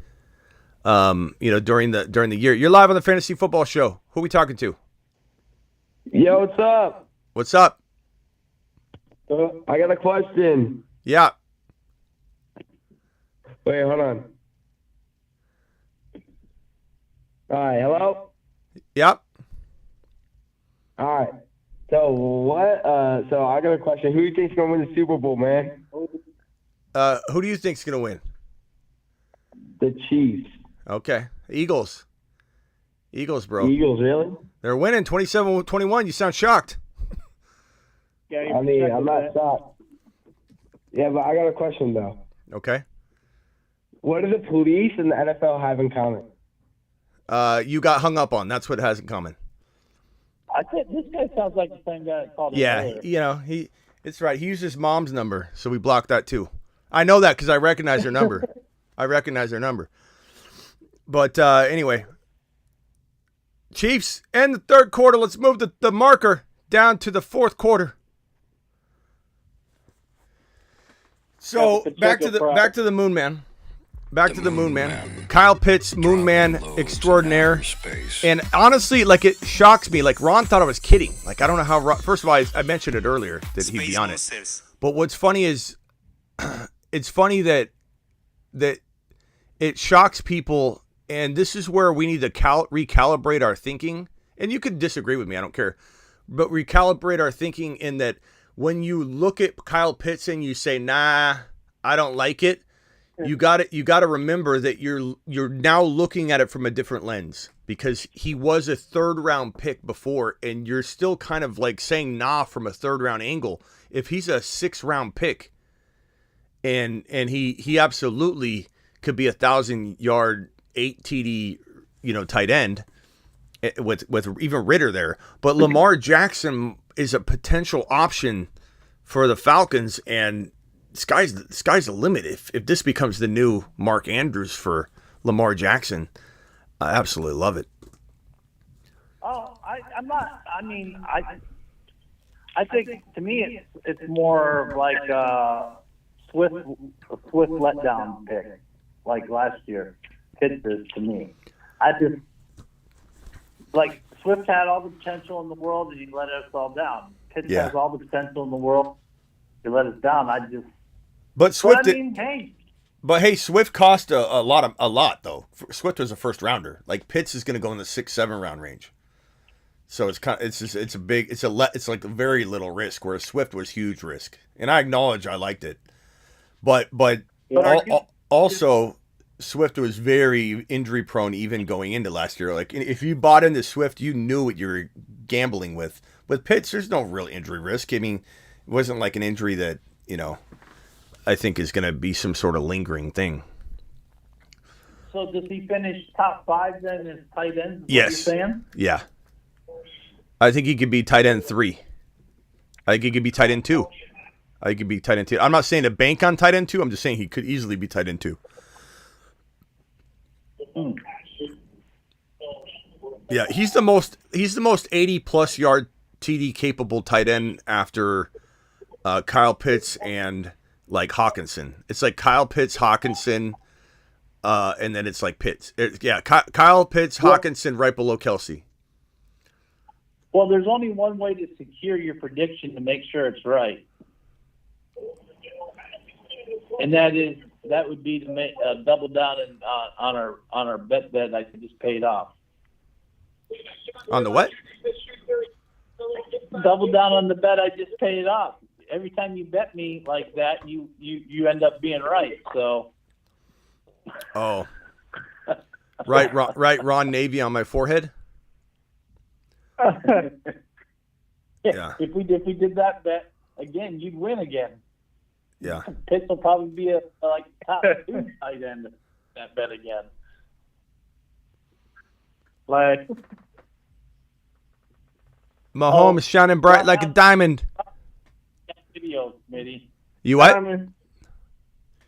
during the year. You're live on the Fantasy Football Show. Who are we talking to? Yo, what's up? What's up? I got a question. Yeah. Wait, hold on. All right, hello? Yep. All right. So what? So I got a question. Who do you think's gonna win the Super Bowl, man? Who do you think's gonna win? The Chiefs. Okay. Eagles, bro. Eagles, really? They're winning 27-21. You sound shocked. I mean, I'm not shocked. Yeah, but I got a question, though. Okay. What do the police and the NFL have in common? You got hung up on. That's what it has in common. I think this guy sounds like the same guy that called. Yeah, it's right. He used his mom's number, so we blocked that too. I know that because I recognize her number. But anyway, Chiefs end the third quarter. Let's move the marker down to the fourth quarter. So back to the Moon Man. Back to the Moon Man. Kyle Pitts, Moon Man extraordinaire. And honestly, like, it shocks me. Like, Ron thought I was kidding. Like, I don't know how. First of all, I mentioned it earlier that he'd be on it. But what's funny is, it's funny that it shocks people. And this is where we need to recalibrate our thinking. And you could disagree with me, I don't care. But recalibrate our thinking in that when you look at Kyle Pitts and you say, nah, I don't like it, you got to remember that you're now looking at it from a different lens, because he was a third round pick before, and you're still kind of like saying nah from a third round angle. If he's a 6th round pick and he absolutely could be 1,000-yard 8 TD, tight end with even Ritter there. But Lamar Jackson is a potential option for the Falcons, and sky's the limit. If this becomes the new Mark Andrews for Lamar Jackson, I absolutely love it. Oh, I'm not. I mean, I think to me it's more like a Swift letdown pick, like last year. Pitts is to me. I just like Swift had all the potential in the world, and he let us all down. Pitts has all the potential in the world. He let us down. But Swift. But hey, Swift cost a lot though. Swift was a first rounder. Like, Pitts is going to go in the 6, 7 round range. So it's like a very little risk, whereas Swift was huge risk. And I acknowledge I liked it, but also Swift was very injury prone even going into last year. Like, if you bought into Swift, you knew what you were gambling with. With Pitts, there's no real injury risk. I mean, it wasn't like an injury that I think is going to be some sort of lingering thing. So does he finish top 5 then as tight end? Yes. Yeah. I think he could be tight end 3. I think he could be tight end 2. I think he could be tight end 2. I'm not saying to bank on tight end 2. I'm just saying he could easily be tight end 2. Yeah, he's the most 80+ yard TD capable tight end after Kyle Pitts and like Hawkinson. It's like Kyle Pitts, Hawkinson, and then it's like Pitts. Kyle Pitts, Hawkinson, right below Kelsey. Well, there's only one way to secure your prediction to make sure it's right, and that would be to make double down on our bet that I just paid off. On the what? Double down on the bet I just paid off. Every time you bet me like that, you end up being right. So. Oh. Right, Ron Navy on my forehead. Yeah. If we did that bet again, you'd win again. Yeah. Pitts will probably be a top 2 tight end that bet again. Like. Mahomes shining bright like a diamond. Video, Smitty. You what?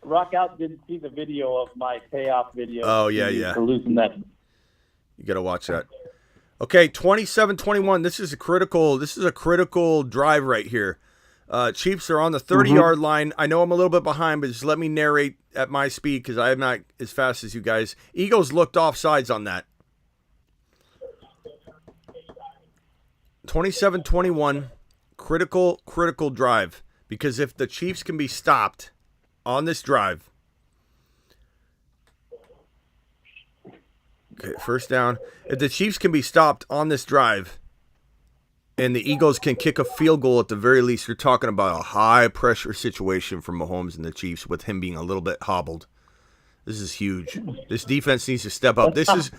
Rock out didn't see the video of my payoff video. Oh, yeah. For losing that. You got to watch that. Okay, 27-21. This is a critical drive right here. Chiefs are on the 30-yard line. I know I'm a little bit behind, but just let me narrate at my speed because I am not as fast as you guys. Eagles looked offsides on that. 27-21, critical drive. Because if the Chiefs can be stopped on this drive. Okay, first down. If the Chiefs can be stopped on this drive and the Eagles can kick a field goal at the very least, you're talking about a high-pressure situation for Mahomes and the Chiefs with him being a little bit hobbled. This is huge. This defense needs to step up. This is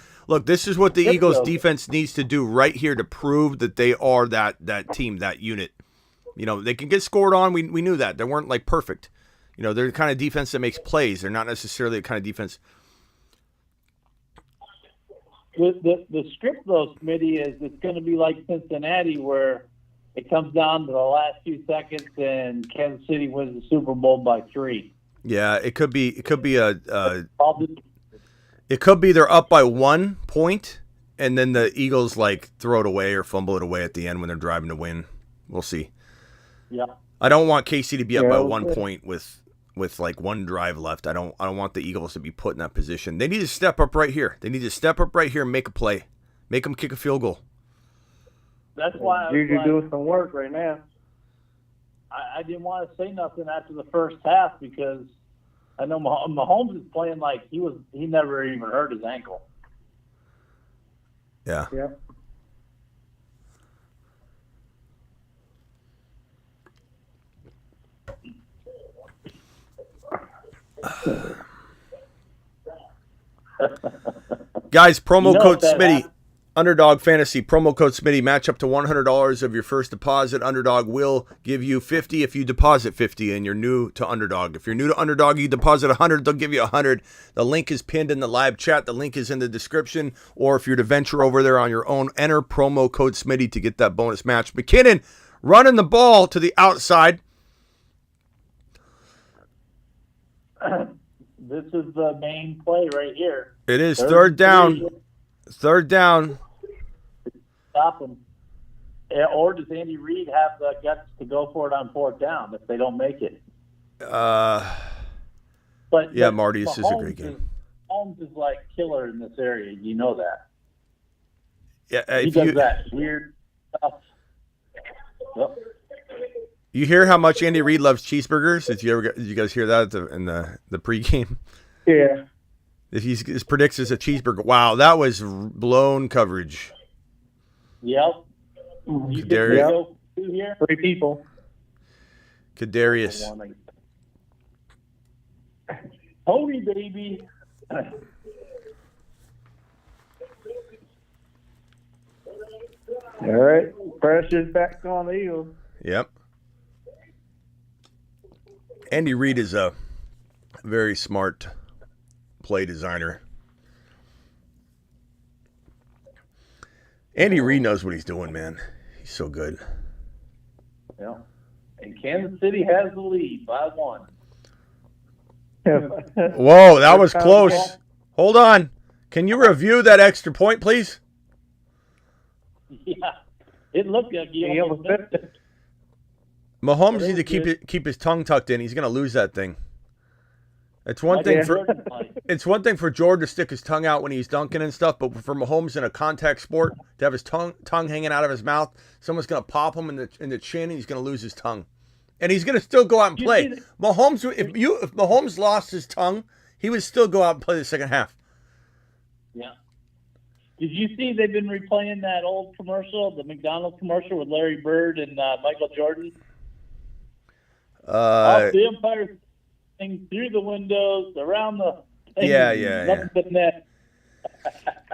what the Eagles defense needs to do right here to prove that they are that team, that unit. You know, they can get scored on. We knew that. They weren't, like, perfect. You know, they're the kind of defense that makes plays. They're not necessarily the kind of defense. The script, though, Smitty, is it's going to be like Cincinnati where it comes down to the last few seconds and Kansas City wins the Super Bowl by 3. Yeah, it could be they're up by 1 point and then the Eagles, like, throw it away or fumble it away at the end when they're driving to win. We'll see. Yeah. I don't want KC to be up by 1 point with like one drive left. I don't want the Eagles to be put in that position. They need to step up right here. They need to step up right here and make a play. Make them kick a field goal. That's why Juju doing some work right now. I didn't want to say nothing after the first half because I know Mahomes is playing like he never even hurt his ankle. Yeah. Yeah. Guys, promo code Smitty, Underdog Fantasy, promo code Smitty, match up to $100 of your first deposit. Underdog will give you $50 if you deposit $50 and you're new to Underdog. If you're new to Underdog, you deposit $100, they'll give you $100. The link is pinned in the live chat. The link is in the description. Or if you're to venture over there on your own, enter promo code Smitty to get that bonus match. McKinnon running the ball to the outside. This is the main play right here. It is third down. Third down. Stop them. Or does Andy Reid have the guts to go for it on fourth down if they don't make it? But Marty, this is a great game. Mahomes is like killer in this area. You know that. Yeah, he does that weird stuff. Yep. You hear how much Andy Reid loves cheeseburgers? Did you guys hear that in the pregame? Yeah. His predicts as a cheeseburger. Wow, that was blown coverage. Yep. Kadarius. Here? 3 people. Kadarius. Holy baby. All right. Pressure's back on the Eagles. Yep. Andy Reid is a very smart play designer. Andy Reid knows what he's doing, man. He's so good. Yeah. And Kansas City has the lead by 1. Whoa, that was close. Hold on. Can you review that extra point, please? Yeah. It looked like he almost missed it. Mahomes needs to keep his tongue tucked in. He's going to lose that thing. It's one thing for Jordan to stick his tongue out when he's dunking and stuff, but for Mahomes in a contact sport to have his tongue hanging out of his mouth, someone's going to pop him in the chin and he's going to lose his tongue. And he's going to still go out and play. Mahomes, if Mahomes lost his tongue, he would still go out and play the second half. Yeah. Did you see they've been replaying that old commercial, the McDonald's commercial with Larry Bird and Michael Jordan? Off the Empire thing through the windows, around the thing, yeah.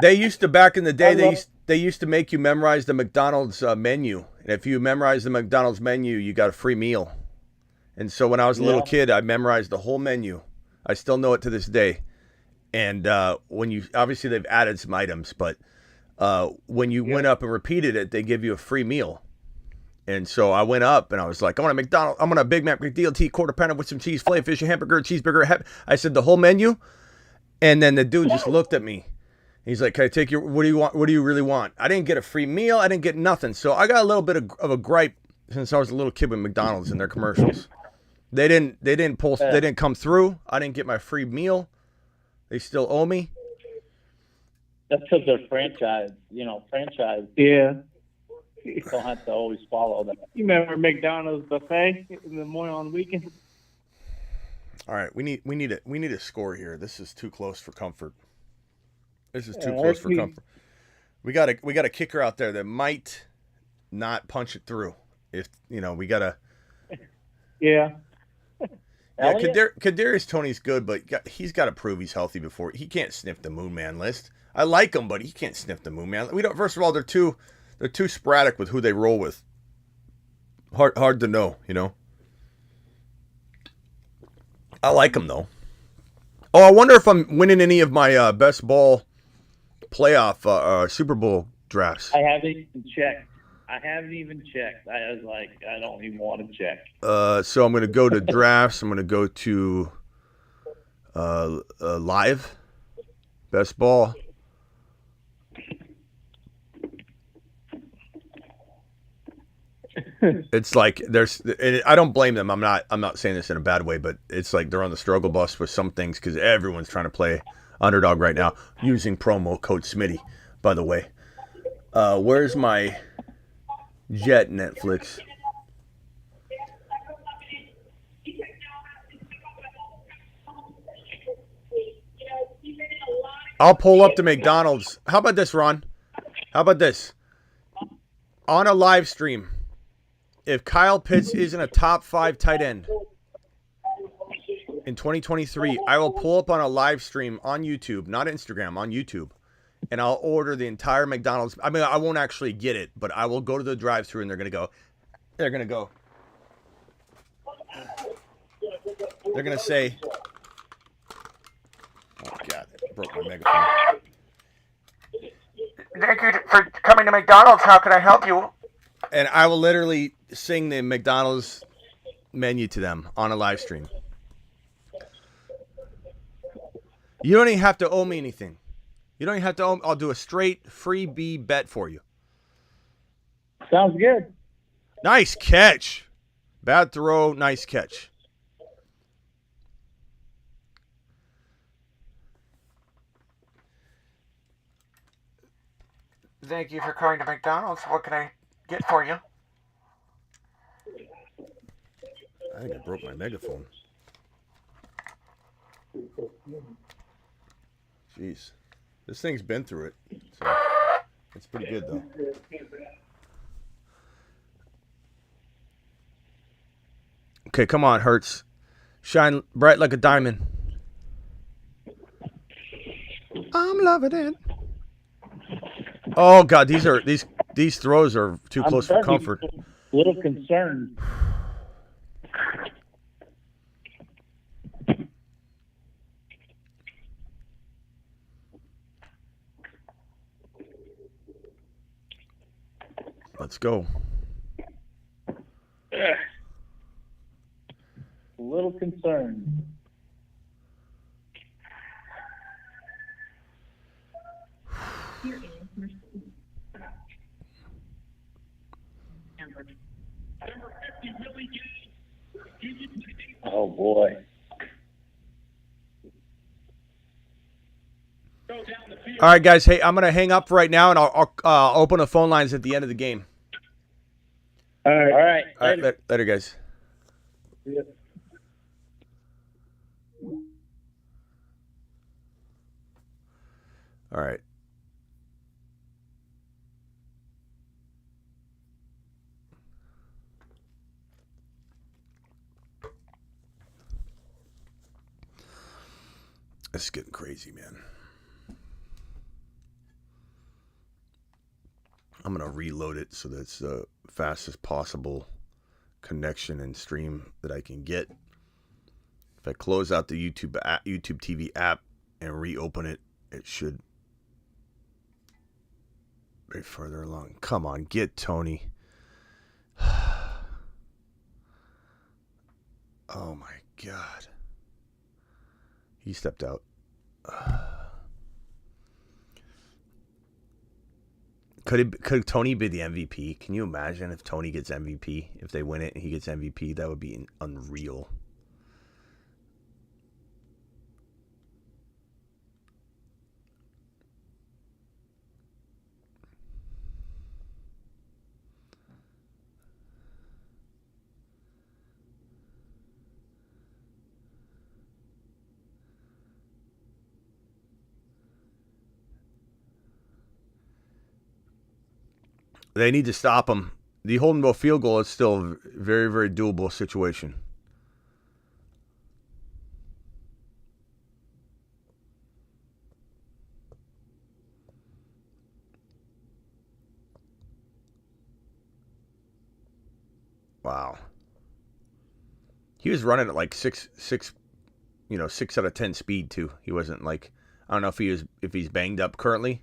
They used to, back in the day, they used to make you memorize the McDonald's menu. And if you memorize the McDonald's menu, you got a free meal. And so when I was a little kid, I memorized the whole menu. I still know it to this day. And when you, obviously they've added some items, but when you went up and repeated it, they give you a free meal. And so I went up and I was like, I want a Big Mac McDLT, quarter pounder with some cheese, filet fish, a hamburger, cheeseburger. I said the whole menu. And then the dude just looked at me. He's like, can I take what do you want? What do you really want? I didn't get a free meal. I didn't get nothing. So I got a little bit of a gripe since I was a little kid with McDonald's and their commercials. They didn't come through. I didn't get my free meal. They still owe me. That's because they're franchise. Franchise. Yeah. Don't have to always follow them. You remember McDonald's buffet in the morning on the weekend? All right, we need a score here. This is too close for comfort. This is too close for comfort. We got a kicker out there that might not punch it through. If we gotta. Yeah. Yeah, Kadarius Toney's good, but he's got to prove he's healthy before he can't sniff the Moon Man list. I like him, but he can't sniff the Moon Man. We don't. First of all, they're too sporadic with who they roll with. Hard to know, I like him though. Oh, I wonder if I'm winning any of my best ball playoff Super Bowl drafts. I haven't even checked. I was like, I don't even want to check. So I'm going to go to drafts. I'm going to go to live best ball. It's like I don't blame them. I'm not saying this in a bad way, but it's like they're on the struggle bus with some things because everyone's trying to play Underdog right now using promo code Smitty, by the way. Where's my Jet Netflix? I'll pull up to McDonald's. How about this, Ron? How about this? On a live stream, if Kyle Pitts isn't a top 5 tight end in 2023, I will pull up on a live stream on YouTube, not Instagram, on YouTube, and I'll order the entire McDonald's. I mean, I won't actually get it, but I will go to the drive-thru and they're going to say, oh God, I broke my megaphone. Thank you for coming to McDonald's. How can I help you? And I will literally sing the McDonald's menu to them on a live stream. You don't even have to owe me anything. You don't even have to I'll do a straight freebie bet for you. Sounds good. Nice catch. Bad throw, nice catch. Thank you for coming to McDonald's. What can I get for you? I think I broke my megaphone. Jeez. This thing's been through it. So it's pretty good, though. Okay, come on, Hertz. Shine bright like a diamond. I'm loving it. Oh God, these throws are too close for comfort. A little concerned. Let's go. A little concerned. Oh boy. All right, guys. Hey, I'm gonna hang up right now, and I'll open the phone lines at the end of the game. All right. All right. Later, guys. Yeah. All right. It's getting crazy, man. I'm going to reload it so that it's the fastest possible connection and stream that I can get. If I close out the YouTube TV app and reopen it, it should be further along. Come on, get Tony. Oh my God. He stepped out. Could Tony be the MVP? Can you imagine if Tony gets MVP? If they win it and he gets MVP, that would be unreal. They need to stop him. The Holdenville field goal is still a very, very doable situation. Wow. He was running at like 6 out of 10 speed too. He wasn't like, I don't know if he's banged up currently.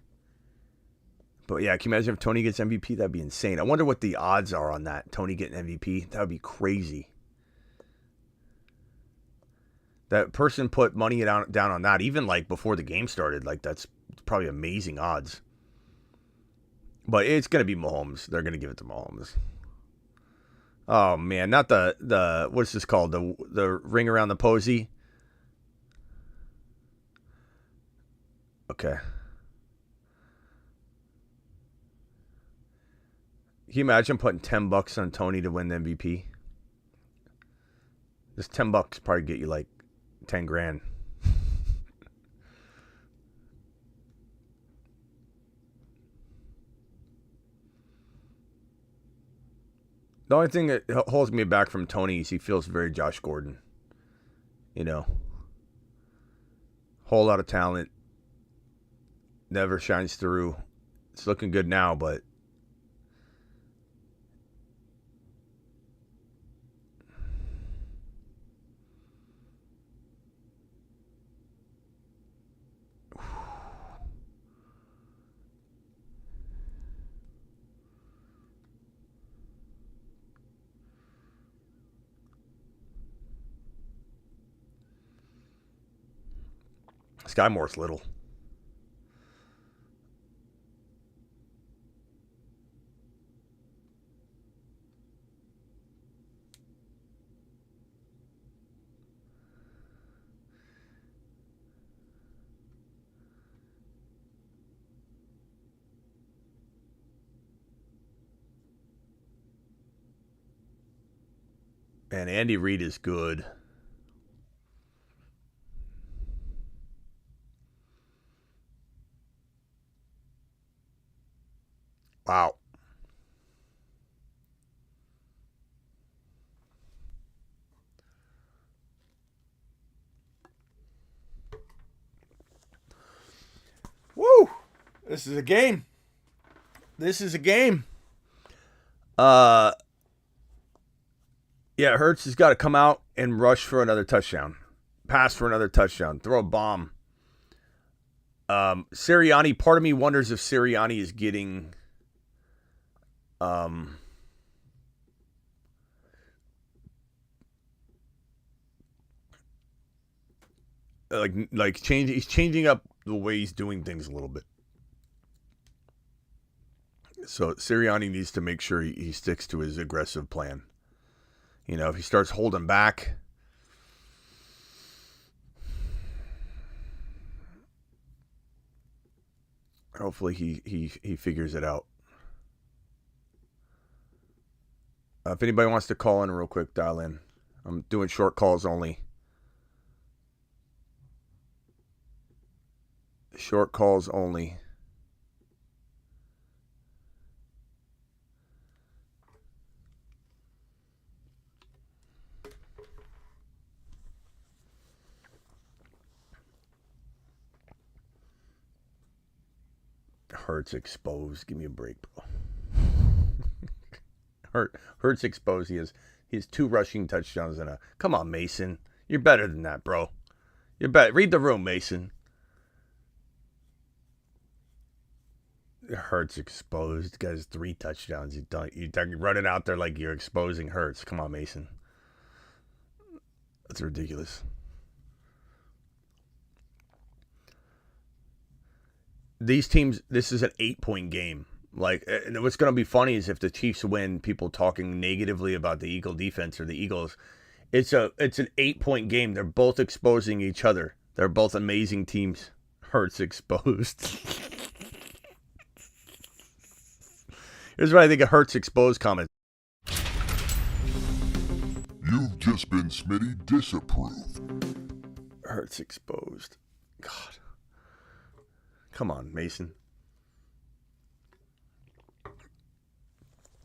But yeah, can you imagine if Tony gets MVP? That'd be insane. I wonder what the odds are on that. Tony getting MVP. That would be crazy. That person put money down on that, even like before the game started. Like that's probably amazing odds. But it's gonna be Mahomes. They're gonna give it to Mahomes. Oh man, not the what's this called? The ring around the posy. Okay. Can you imagine putting $10 on Tony to win the MVP? This $10 probably get you like 10 grand. The only thing that holds me back from Tony is he feels very Josh Gordon. You know, whole lot of talent, never shines through. It's looking good now, but Sky Moore's little. And Andy Reid is good. Wow. Woo! This is a game. This is a game. Yeah, Hurts has got to come out and rush for another touchdown. Pass for another touchdown. Throw a bomb. Sirianni, part of me wonders if Sirianni is getting he's changing up the way he's doing things a little bit. So Sirianni needs to make sure he sticks to his aggressive plan. You know, if he starts holding back, hopefully he figures it out. If anybody wants to call in real quick, dial in. I'm doing short calls only. Short calls only. Hurts exposed. Give me a break, bro. Hurts exposed. He has 2 rushing touchdowns and a. Come on, Mason. You're better than that, bro. You're better. Read the room, Mason. Hurts exposed. Guys, 3 touchdowns. You're running out there like you're exposing Hurts. Come on, Mason. That's ridiculous. These teams, this is an 8-point game. Like, and what's going to be funny is if the Chiefs win, people talking negatively about the Eagle defense or the Eagles. It's an 8-point game. They're both exposing each other. They're both amazing teams. Hurts exposed. Here's what I think of Hurts exposed comment. You've just been Smitty disapproved. Hurts exposed. God. Come on, Mason.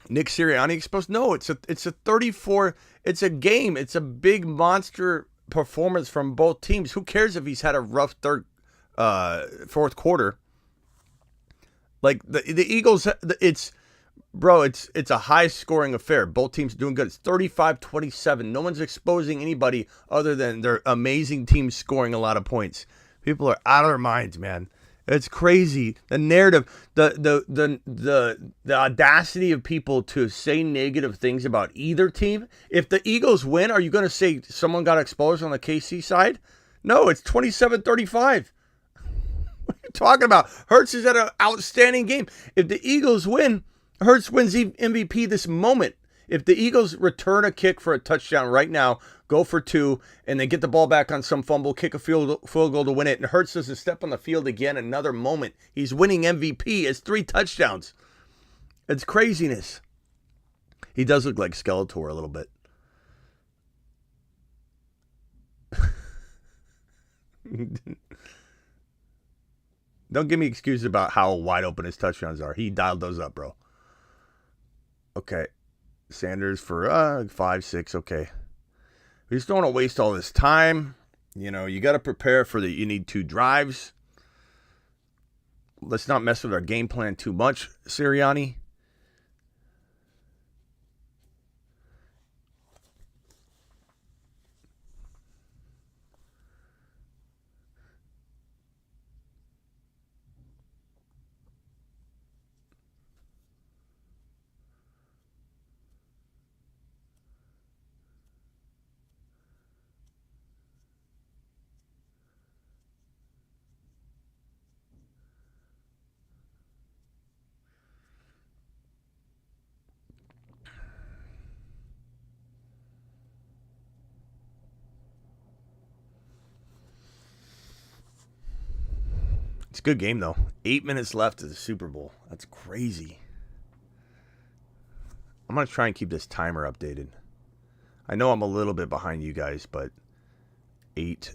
Nick Sirianni exposed? No, it's a 34. It's a game. It's a big monster performance from both teams. Who cares if he's had a rough fourth quarter? Like the Eagles, it's a high scoring affair. Both teams doing good. It's 35-27. No one's exposing anybody other than their amazing team scoring a lot of points. People are out of their minds, man. It's crazy. The narrative, the audacity of people to say negative things about either team. If the Eagles win, are you going to say someone got exposed on the KC side? No, it's 27-35. What are you talking about? Hurts is at an outstanding game. If the Eagles win, Hurts wins MVP this moment. If the Eagles return a kick for a touchdown right now, go for 2, and they get the ball back on some fumble, kick a field goal to win it, and Hurts doesn't step on the field again, another moment, he's winning MVP. It's 3 touchdowns. It's craziness. He does look like Skeletor a little bit. Don't give me excuses about how wide open his touchdowns are. He dialed those up, bro. Okay. Sanders for 5, 6. Okay. We just don't want to waste all this time. You know, you got to prepare for you need 2 drives. Let's not mess with our game plan too much, Sirianni. It's a good game, though. 8 minutes left of the Super Bowl. That's crazy. I'm going to try and keep this timer updated. I know I'm a little bit behind you guys, but 8.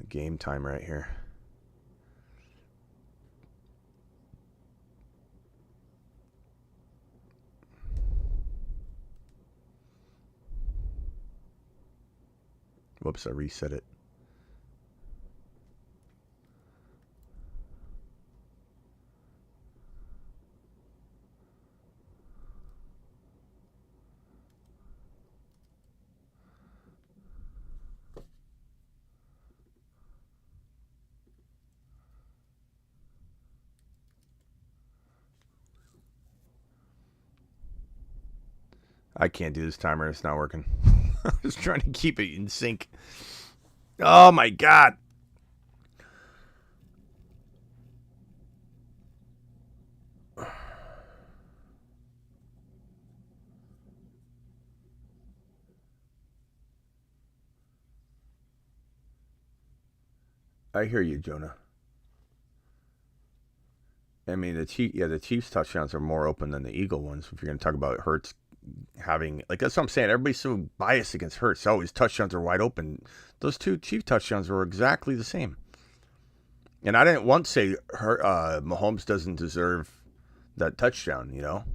Game time right here. Whoops, I reset it. I can't do this timer. It's not working. I'm just trying to keep it in sync. Oh, my God. I hear you, Jonah. I mean, the Chiefs touchdowns are more open than the Eagle ones. If you're going to talk about Hurts having, like, that's what I'm saying. Everybody's so biased against Hurts. Oh, his touchdowns are wide open. Those 2 Chiefs touchdowns were exactly the same. And I didn't once say Mahomes doesn't deserve that touchdown. You know,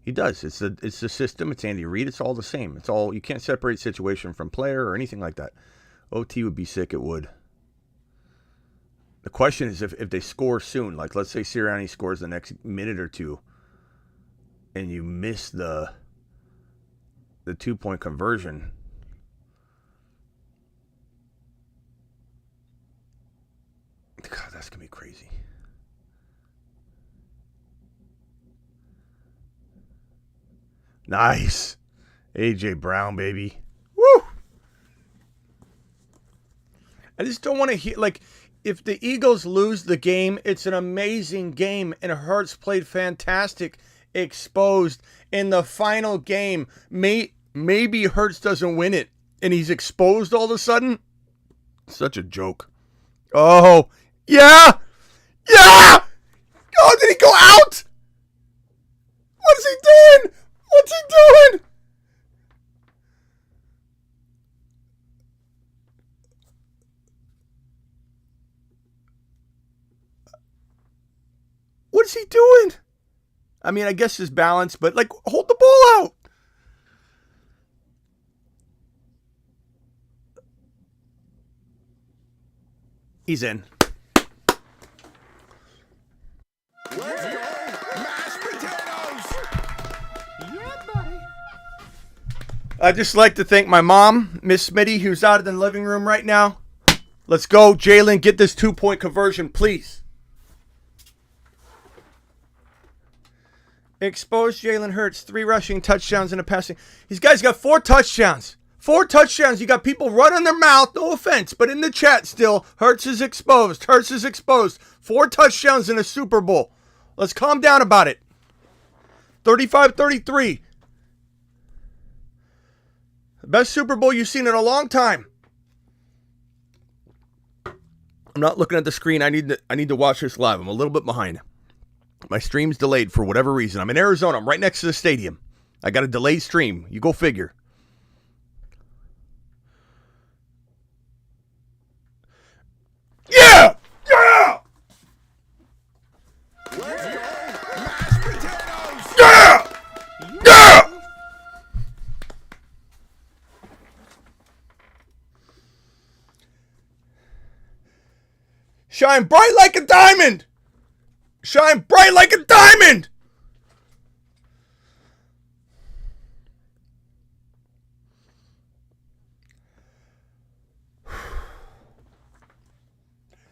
he does. It's the system. It's Andy Reid. It's all the same. It's all, you can't separate situation from player or anything like that. OT would be sick. It would. The question is if they score soon, like let's say Sirianni scores the next minute or two, and you miss the 2-point conversion. God, that's going to be crazy. Nice. A.J. Brown, baby. Woo! I just don't want to hear, like, if the Eagles lose the game, it's an amazing game, and Hurts played fantastic, exposed in the final game. Maybe Hurts doesn't win it, and he's exposed all of a sudden. Such a joke. Oh, yeah! Yeah! Oh, did he go out? What is he doing? What's he doing? What is he doing? I mean, I guess his balance, but like, hold the ball out. He's in. Let's go, mashed potatoes. Yeah, buddy. I'd just like to thank my mom, Miss Smitty, who's out in the living room right now. Let's go, Jalen. Get this 2-point conversion, please. Exposed Jalen Hurts, 3 rushing touchdowns and a passing. These guys got 4 touchdowns. 4 touchdowns. You got people running their mouth. No offense, but in the chat still, Hurts is exposed. Hurts is exposed. 4 touchdowns in a Super Bowl. Let's calm down about it. 35-33. The best Super Bowl you've seen in a long time. I'm not looking at the screen. I need to watch this live. I'm a little bit behind. My stream's delayed for whatever reason. I'm in Arizona. I'm right next to the stadium. I got a delayed stream. You go figure. Yeah! Yeah! Let's go, mashed potatoes. Yeah! Yeah! Shine bright like a diamond! Shine bright like a diamond!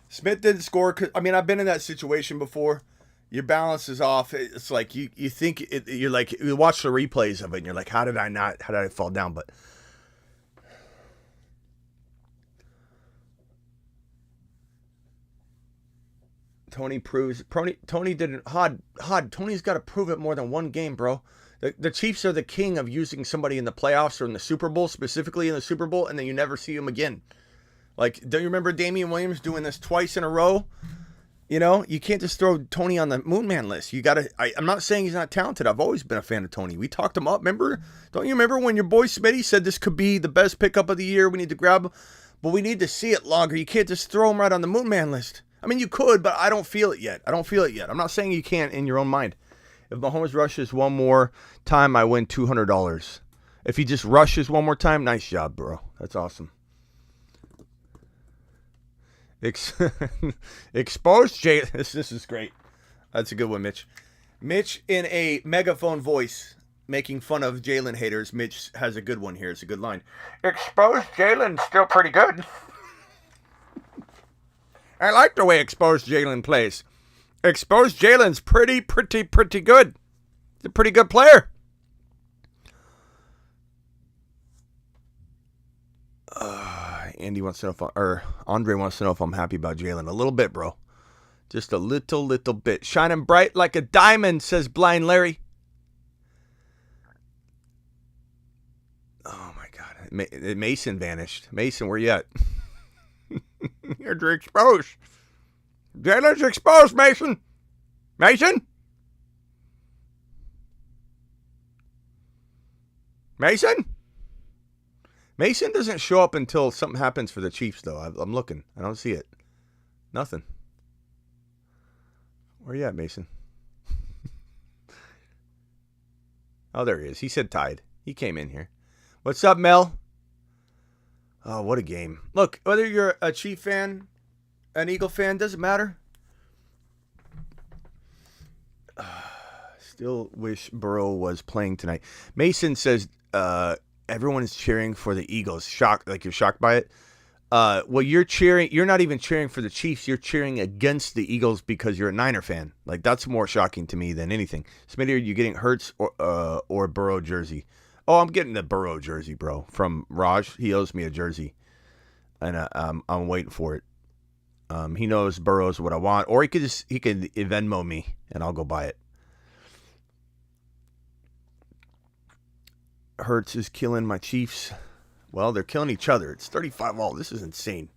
Smith didn't score. I mean, I've been in that situation before. Your balance is off. It's like you think it, you're like, you watch the replays of it and you're like, how did I fall down? But Tony didn't. Tony's got to prove it more than one game, bro. The Chiefs are the king of using somebody in the playoffs or in the Super Bowl, specifically in the Super Bowl, and then you never see them again. Like, don't you remember Damian Williams doing this twice in a row? You know, you can't just throw Tony on the Moon Man list. You got to. I'm not saying he's not talented. I've always been a fan of Tony. We talked him up. Remember? Don't you remember when your boy Smitty said this could be the best pickup of the year? We need to grab him, but we need to see it longer. You can't just throw him right on the Moon Man list. I mean, you could, but I don't feel it yet. I'm not saying you can't in your own mind. If Mahomes rushes one more time, I win $200. If he just rushes one more time, nice job, bro. That's awesome. Exposed Jay. This is great. That's a good one, Mitch. Mitch in a megaphone voice making fun of Jalen haters. Mitch has a good one here. It's a good line. Exposed Jalen's still pretty good. I like the way Exposed Jalen plays. Exposed Jalen's pretty good. He's a pretty good player. Andy wants to know Andre wants to know if I'm happy about Jalen. A little bit, bro. Just a little bit. Shining bright like a diamond, says Blind Larry. Oh, my God. Mason vanished. Mason, where you at? You're exposed. Jalen's exposed, Mason. Mason? Mason? Mason doesn't show up until something happens for the Chiefs, though. I'm looking. I don't see it. Nothing. Where you at, Mason? Oh, there he is. He said tied. He came in here. What's up, Mel? Oh, what a game. Look, whether you're a Chief fan an Eagle fan. Doesn't matter. Still wish Burrow was playing tonight. Mason says everyone is cheering for the Eagles. Shocked, like you're shocked by it. Well, you're not even cheering for the Chiefs. You're cheering against the Eagles because you're a Niner fan. Like, that's more shocking to me than anything. Smitty, are you getting Hurts or Burrow jersey? Oh, I'm getting the Burrow jersey, bro, from Raj. He owes me a jersey, and I'm waiting for it. He knows Burrow's what I want, or he could Venmo me, and I'll go buy it. Hurts is killing my Chiefs. Well, they're killing each other. It's 35-all. This is insane.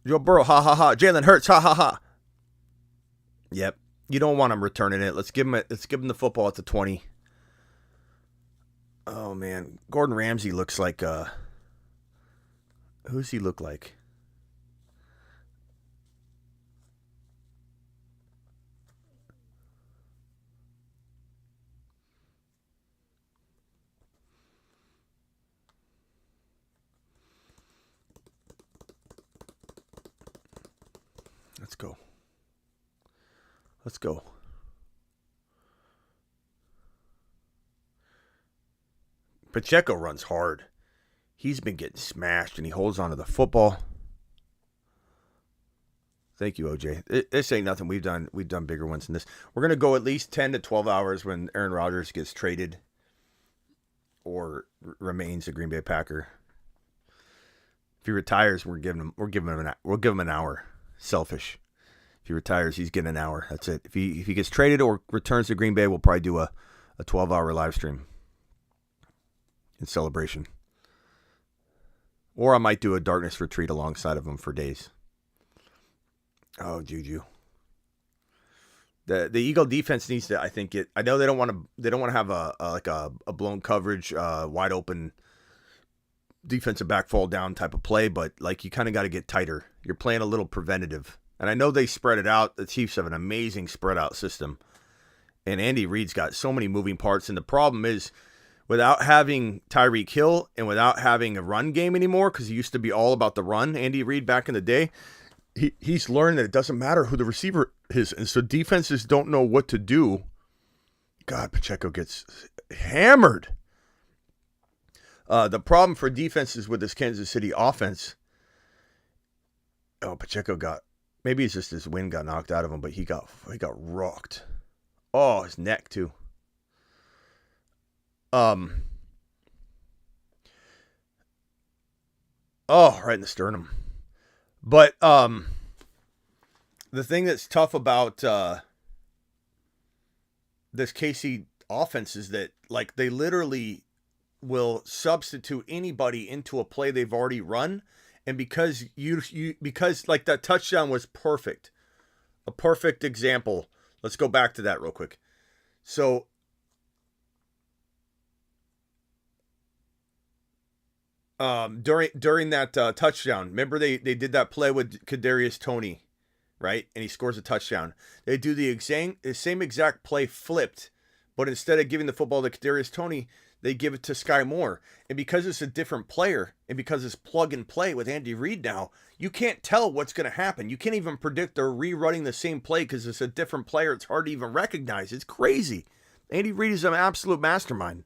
Joe Burrow, ha ha ha. Jalen Hurts, ha ha ha. Yep. You don't want him returning it. Let's give him the football at the 20. Oh man, Gordon Ramsay looks like who's he look like? Let's go. Pacheco runs hard. He's been getting smashed, and he holds onto the football. Thank you, OJ. This ain't nothing. We've done bigger ones than this. We're going to go at least 10 to 12 hours when Aaron Rodgers gets traded or remains a Green Bay Packer. If he retires, we'll give him an hour. Selfish. If he retires, he's getting an hour. That's it. If he gets traded or returns to Green Bay, we'll probably do a 12-hour live stream in celebration. Or I might do a darkness retreat alongside of him for days. Oh, Juju. The Eagle defense needs to, I think, I know they don't want to have a blown coverage, wide open defensive back fall down type of play, but like you kind of got to get tighter. You're playing a little preventative. And I know they spread it out. The Chiefs have an amazing spread out system. And Andy Reid's got so many moving parts. And the problem is, without having Tyreek Hill and without having a run game anymore, because he used to be all about the run, Andy Reid back in the day, he's learned that it doesn't matter who the receiver is. And so defenses don't know what to do. God, Pacheco gets hammered. The problem for defenses with this Kansas City offense, Pacheco maybe it's just his wind got knocked out of him, but he got rocked. Oh, his neck too. Right in the sternum. But the thing that's tough about this KC offense is that like they literally will substitute anybody into a play they've already run. And because because like that touchdown was perfect, a perfect example. Let's go back to that real quick. So during that touchdown, remember they did that play with Kadarius Toney, right? And he scores a touchdown. They do the same exact play flipped, but instead of giving the football to Kadarius Toney, they give it to Sky Moore. And because it's a different player and because it's plug and play with Andy Reid now, you can't tell what's going to happen. You can't even predict they're rerunning the same play because it's a different player. It's hard to even recognize. It's crazy. Andy Reid is an absolute mastermind.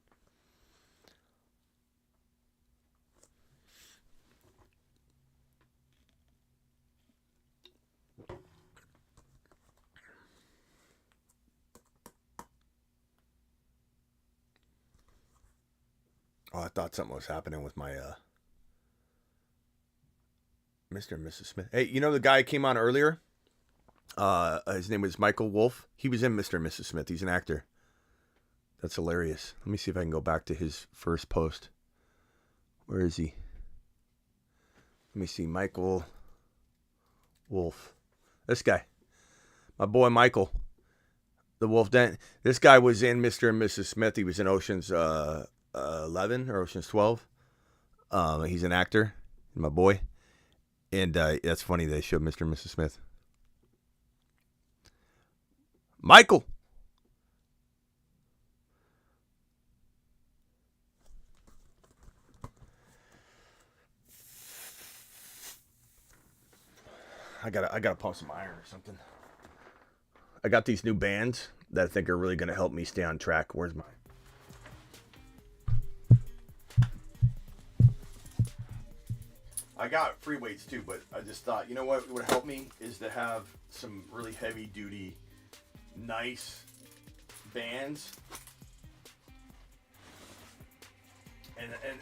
Oh, I thought something was happening with my Mr. and Mrs. Smith. Hey, you know the guy who came on earlier? His name was Michael Wolf. He was in Mr. and Mrs. Smith. He's an actor. That's hilarious. Let me see if I can go back to his first post. Where is he? Let me see. Michael Wolf. This guy. My boy Michael. The Wolf Den. This guy was in Mr. and Mrs. Smith. He was in Ocean's 11 or Ocean's 12. He's an actor, my boy, and that's funny they showed Mr. and Mrs. Smith. Michael. gotta pump some iron or something. I got these new bands that I think are really gonna help me stay on track. Where's mine? I got free weights too, but I just thought, you know what would help me is to have some really heavy duty, nice bands.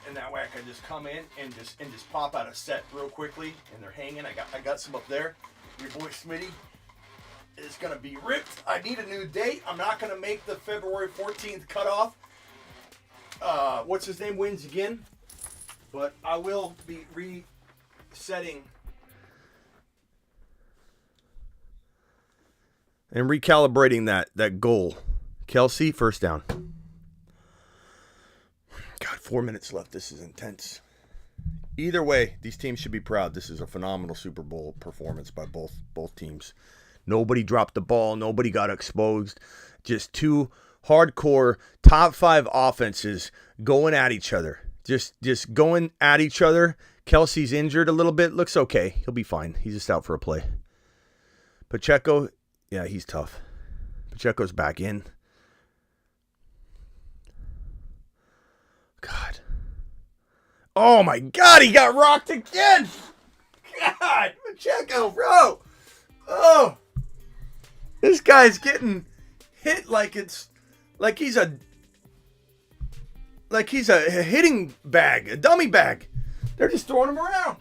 And that way I can just come in and just pop out a set real quickly, and they're hanging. I got some up there. Your boy Smitty is gonna be ripped. I need a new date. I'm not gonna make the February 14th cutoff. What's his name wins again, but I will be resetting and recalibrating that goal. Kelsey, first down. God, 4 minutes left. This is intense. Either way, these teams should be proud. This is a phenomenal Super Bowl performance by both teams. Nobody dropped the ball. Nobody got exposed. Just two hardcore top 5 offenses going at each other. Just going at each other. Kelsey's injured a little bit. Looks okay. He'll be fine. He's just out for a play. Pacheco, yeah, he's tough. Pacheco's back in. God. Oh my God, he got rocked again. God, Pacheco, bro. Oh. This guy's getting hit like he's a hitting bag, a dummy bag. They're just throwing him around.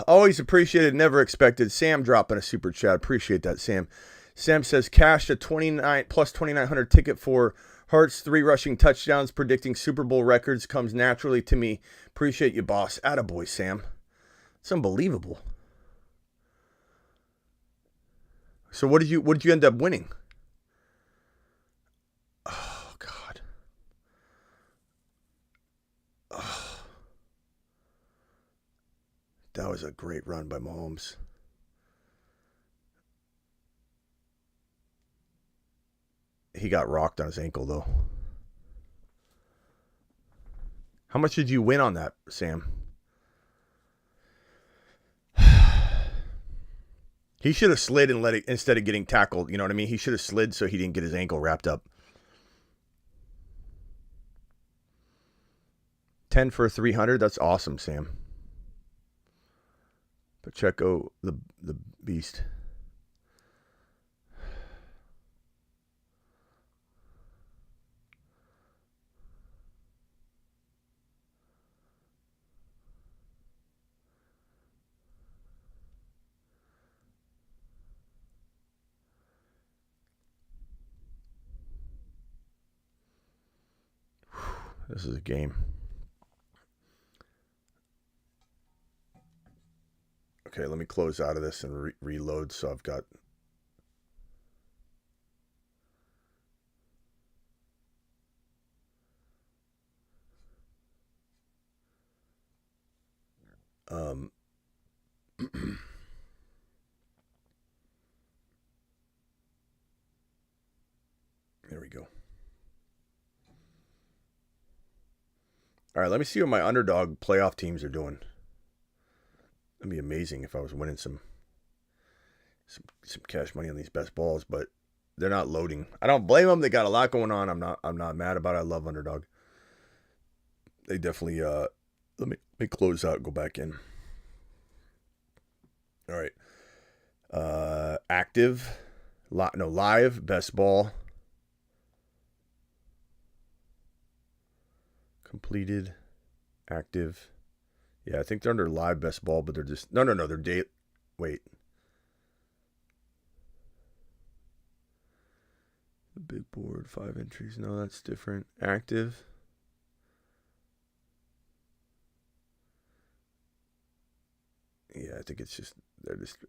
Always appreciated, never expected. Sam dropping a super chat. Appreciate that, Sam. Sam says cashed a 29 plus 2,900 ticket for Hurts 3 rushing touchdowns, predicting Super Bowl records comes naturally to me. Appreciate you, boss. Attaboy, Sam. It's unbelievable. So what did you end up winning? Oh God. Oh. That was a great run by Mahomes. He got rocked on his ankle, though. How much did you win on that, Sam? He should have slid and let it instead of getting tackled. You know what I mean? He should have slid so he didn't get his ankle wrapped up. 10 for 300. That's awesome, Sam. Pacheco, the beast. This is a game. Okay, let me close out of this and reload. So I've got... There we go. All right, let me see what my underdog playoff teams are doing. It'd be amazing if I was winning some cash money on these best balls, but they're not loading. I don't blame them. They got a lot going on. I'm not mad about it. I love Underdog. They definitely let me close out and go back in. All right. Active, live, best ball. Completed, active. Yeah, I think they're under live best ball, but they're just... No, they're date... Wait. The big board, 5 entries. No, that's different. Active. Yeah, I think it's just... They're just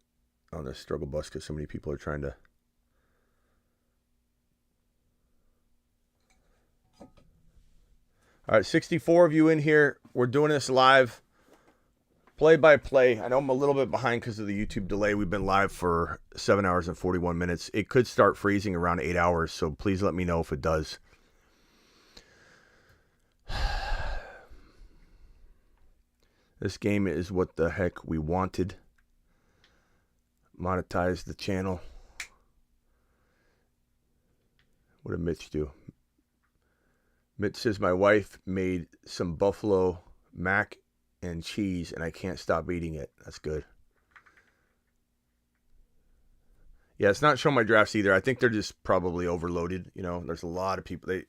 on the struggle bus because so many people are trying to... All right, 64 of you in here. We're doing this live. Play by play. I know I'm a little bit behind because of the YouTube delay. We've been live for 7 hours and 41 minutes. It could start freezing around 8 hours, so please let me know if it does. This game is what the heck we wanted. Monetize the channel. What did Mitch do? Mitch says, my wife made some buffalo mac and cheese, and I can't stop eating it. That's good. Yeah, it's not showing my drafts either. I think they're just probably overloaded. You know, there's a lot of people. There's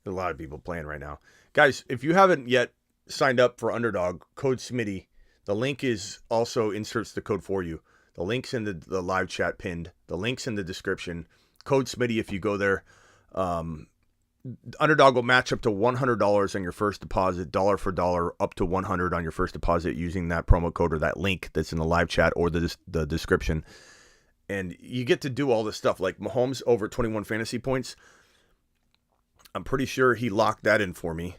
a lot of people playing right now. Guys, if you haven't yet signed up for Underdog, code Smitty. The link is also inserts the code for you. The link's in the live chat pinned. The link's in the description. Code Smitty if you go there. Underdog will match up to $100 on your first deposit, dollar for dollar, up to $100 on your first deposit using that promo code or that link that's in the live chat or the description. And you get to do all this stuff like Mahomes over 21 fantasy points. I'm pretty sure he locked that in for me.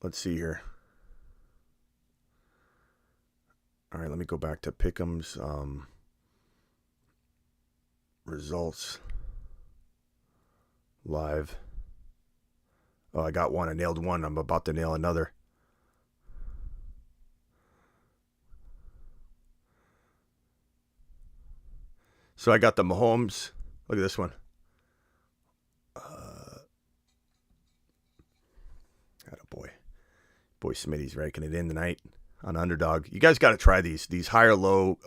Let's see here. All right, let me go back to Pick'em's results. Live. Oh, I got one. I nailed one. I'm about to nail another. So I got the Mahomes. Look at this one. Attaboy. Boy Smitty's raking it in tonight on Underdog. You guys got to try these. These higher low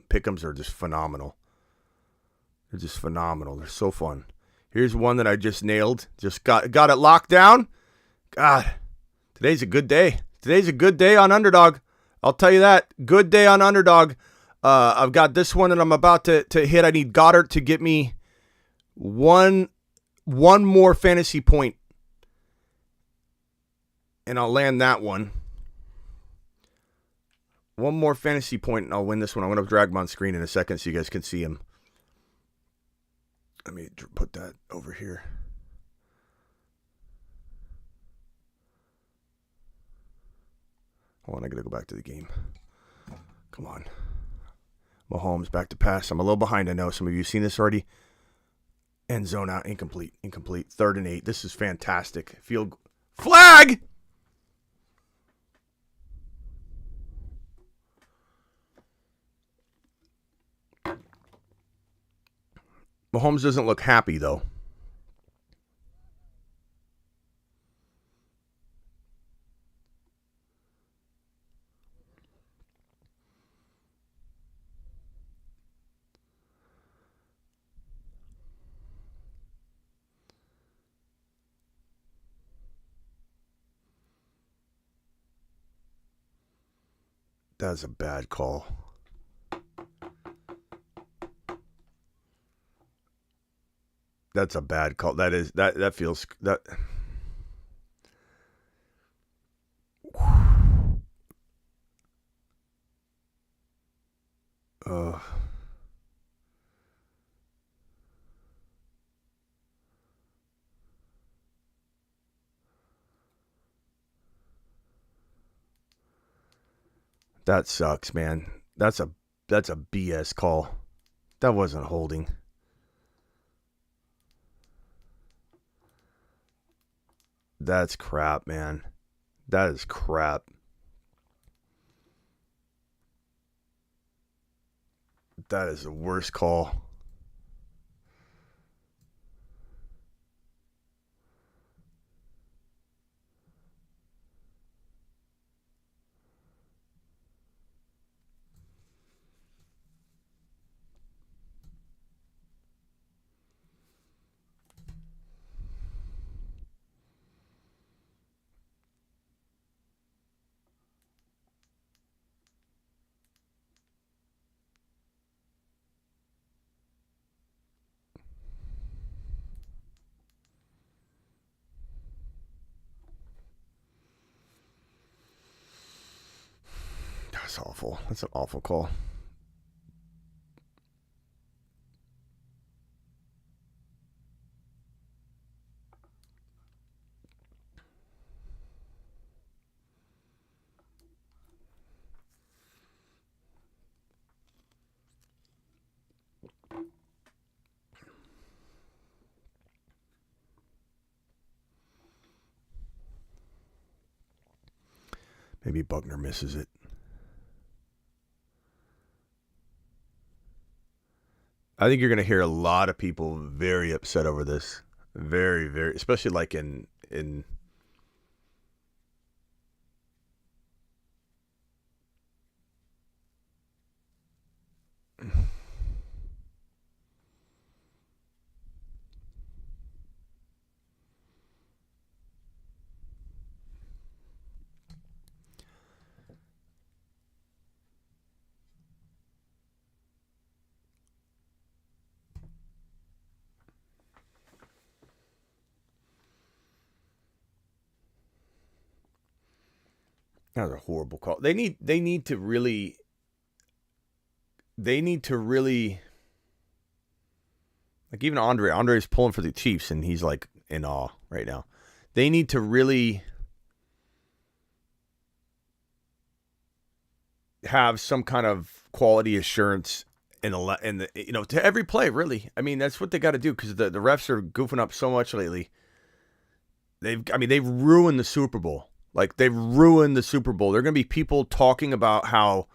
pick'ems are just phenomenal. They're just phenomenal. They're so fun. Here's one that I just nailed. Just got it locked down. God, today's a good day. Today's a good day on Underdog. I'll tell you that. Good day on Underdog. I've got this one that I'm about to hit. I need Goddard to get me one more fantasy point. And I'll land that one. One more fantasy point and I'll win this one. I'm going to drag him on screen in a second so you guys can see him. Let me put that over here. Hold on, I got to go back to the game. Come on. Mahomes back to pass. I'm a little behind, I know. Some of you have seen this already. End zone out. Incomplete. 3rd and 8. This is fantastic. Field flag! Mahomes doesn't look happy, though. That's a bad call. That's a bad call. That feels that. That sucks, man. That's a BS call. That wasn't holding. That's crap, man. That is crap. That is the worst call. That's awful. That's an awful call. Maybe Buckner misses it. I think you're going to hear a lot of people very upset over this. Very, very, especially like in that was a horrible call. They need to really like even Andre's pulling for the Chiefs and he's like in awe right now. They need to really have some kind of quality assurance in the to every play, really. I mean, that's what they got to do because the refs are goofing up so much lately. They've ruined the Super Bowl. Like, they've ruined the Super Bowl. There are going to be people talking about how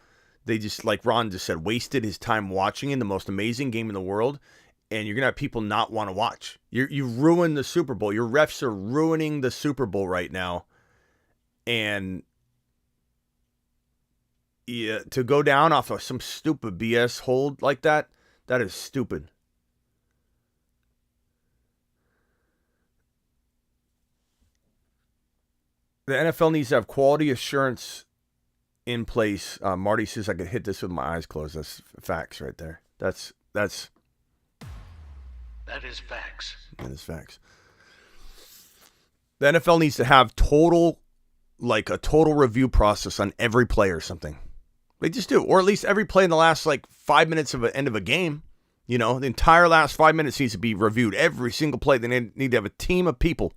they just, like Ron just said, wasted his time watching in the most amazing game in the world, and you're going to have people not want to watch. You ruined the Super Bowl. Your refs are ruining the Super Bowl right now. And yeah, to go down off of some stupid BS hold like that is stupid. The NFL needs to have quality assurance in place. Marty says I could hit this with my eyes closed. That's facts right there. That is facts. That is facts. The NFL needs to have a total review process on every play or something. They just do. Or at least every play in the last 5 minutes of the end of a game. The entire last 5 minutes needs to be reviewed. Every single play. They need to have a team of people.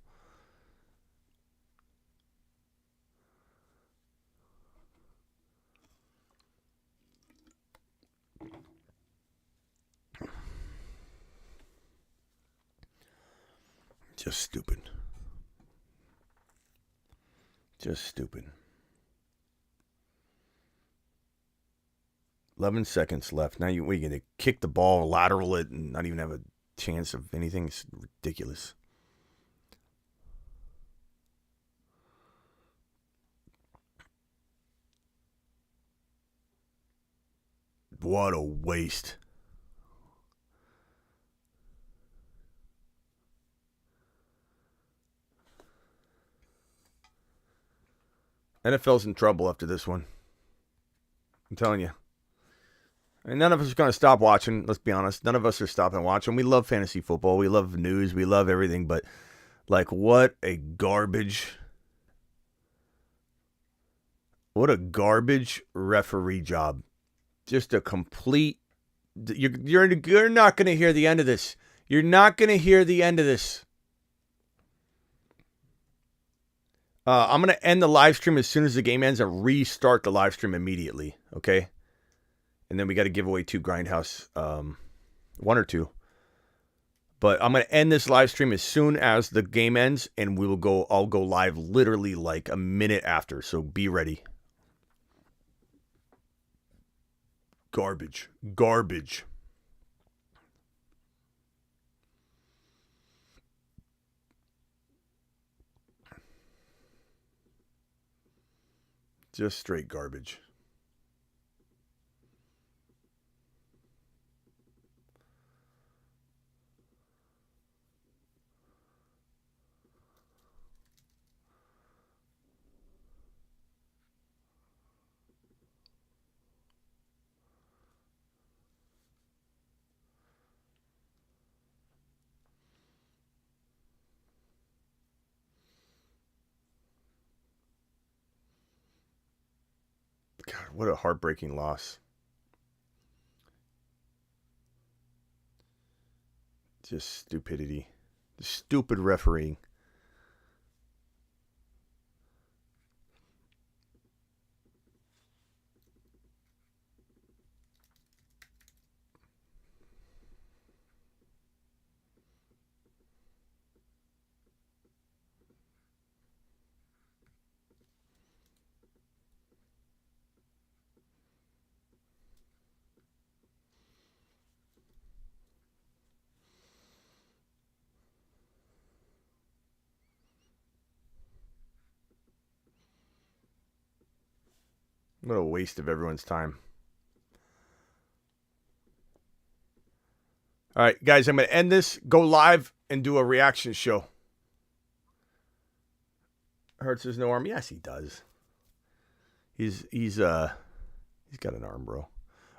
Just stupid. 11 seconds left. Now we're going to kick the ball, lateral it, and not even have a chance of anything. It's ridiculous. What a waste. NFL's in trouble after this one. I'm telling you. And none of us are going to stop watching. Let's be honest. None of us are stopping watching. We love fantasy football. We love news. We love everything. But, what a garbage. What a garbage referee job. Just a complete. You're not going to hear the end of this. You're not going to hear the end of this. I'm going to end the live stream as soon as the game ends and restart the live stream immediately, okay? And then we got to give away 2 Grindhouse, 1 or 2. But I'm going to end this live stream as soon as the game ends, and I'll go live literally a minute after, so be ready. Garbage. Just straight garbage. God, what a heartbreaking loss. Just stupidity. Stupid refereeing. What a waste of everyone's time. All right, guys, I'm going to end this, go live, and do a reaction show. Hurts has no arm. Yes, he does. He's got an arm, bro. All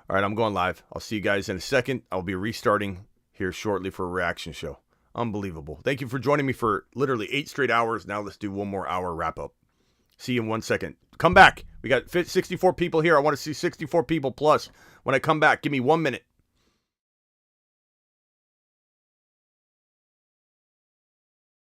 right, I'm going live. I'll see you guys in a second. I'll be restarting here shortly for a reaction show. Unbelievable. Thank you for joining me for literally 8 straight hours. Now let's do one more hour wrap-up. See you in 1 second. Come back. We got 64 people here. I want to see 64 people plus. When I come back, give me 1 minute.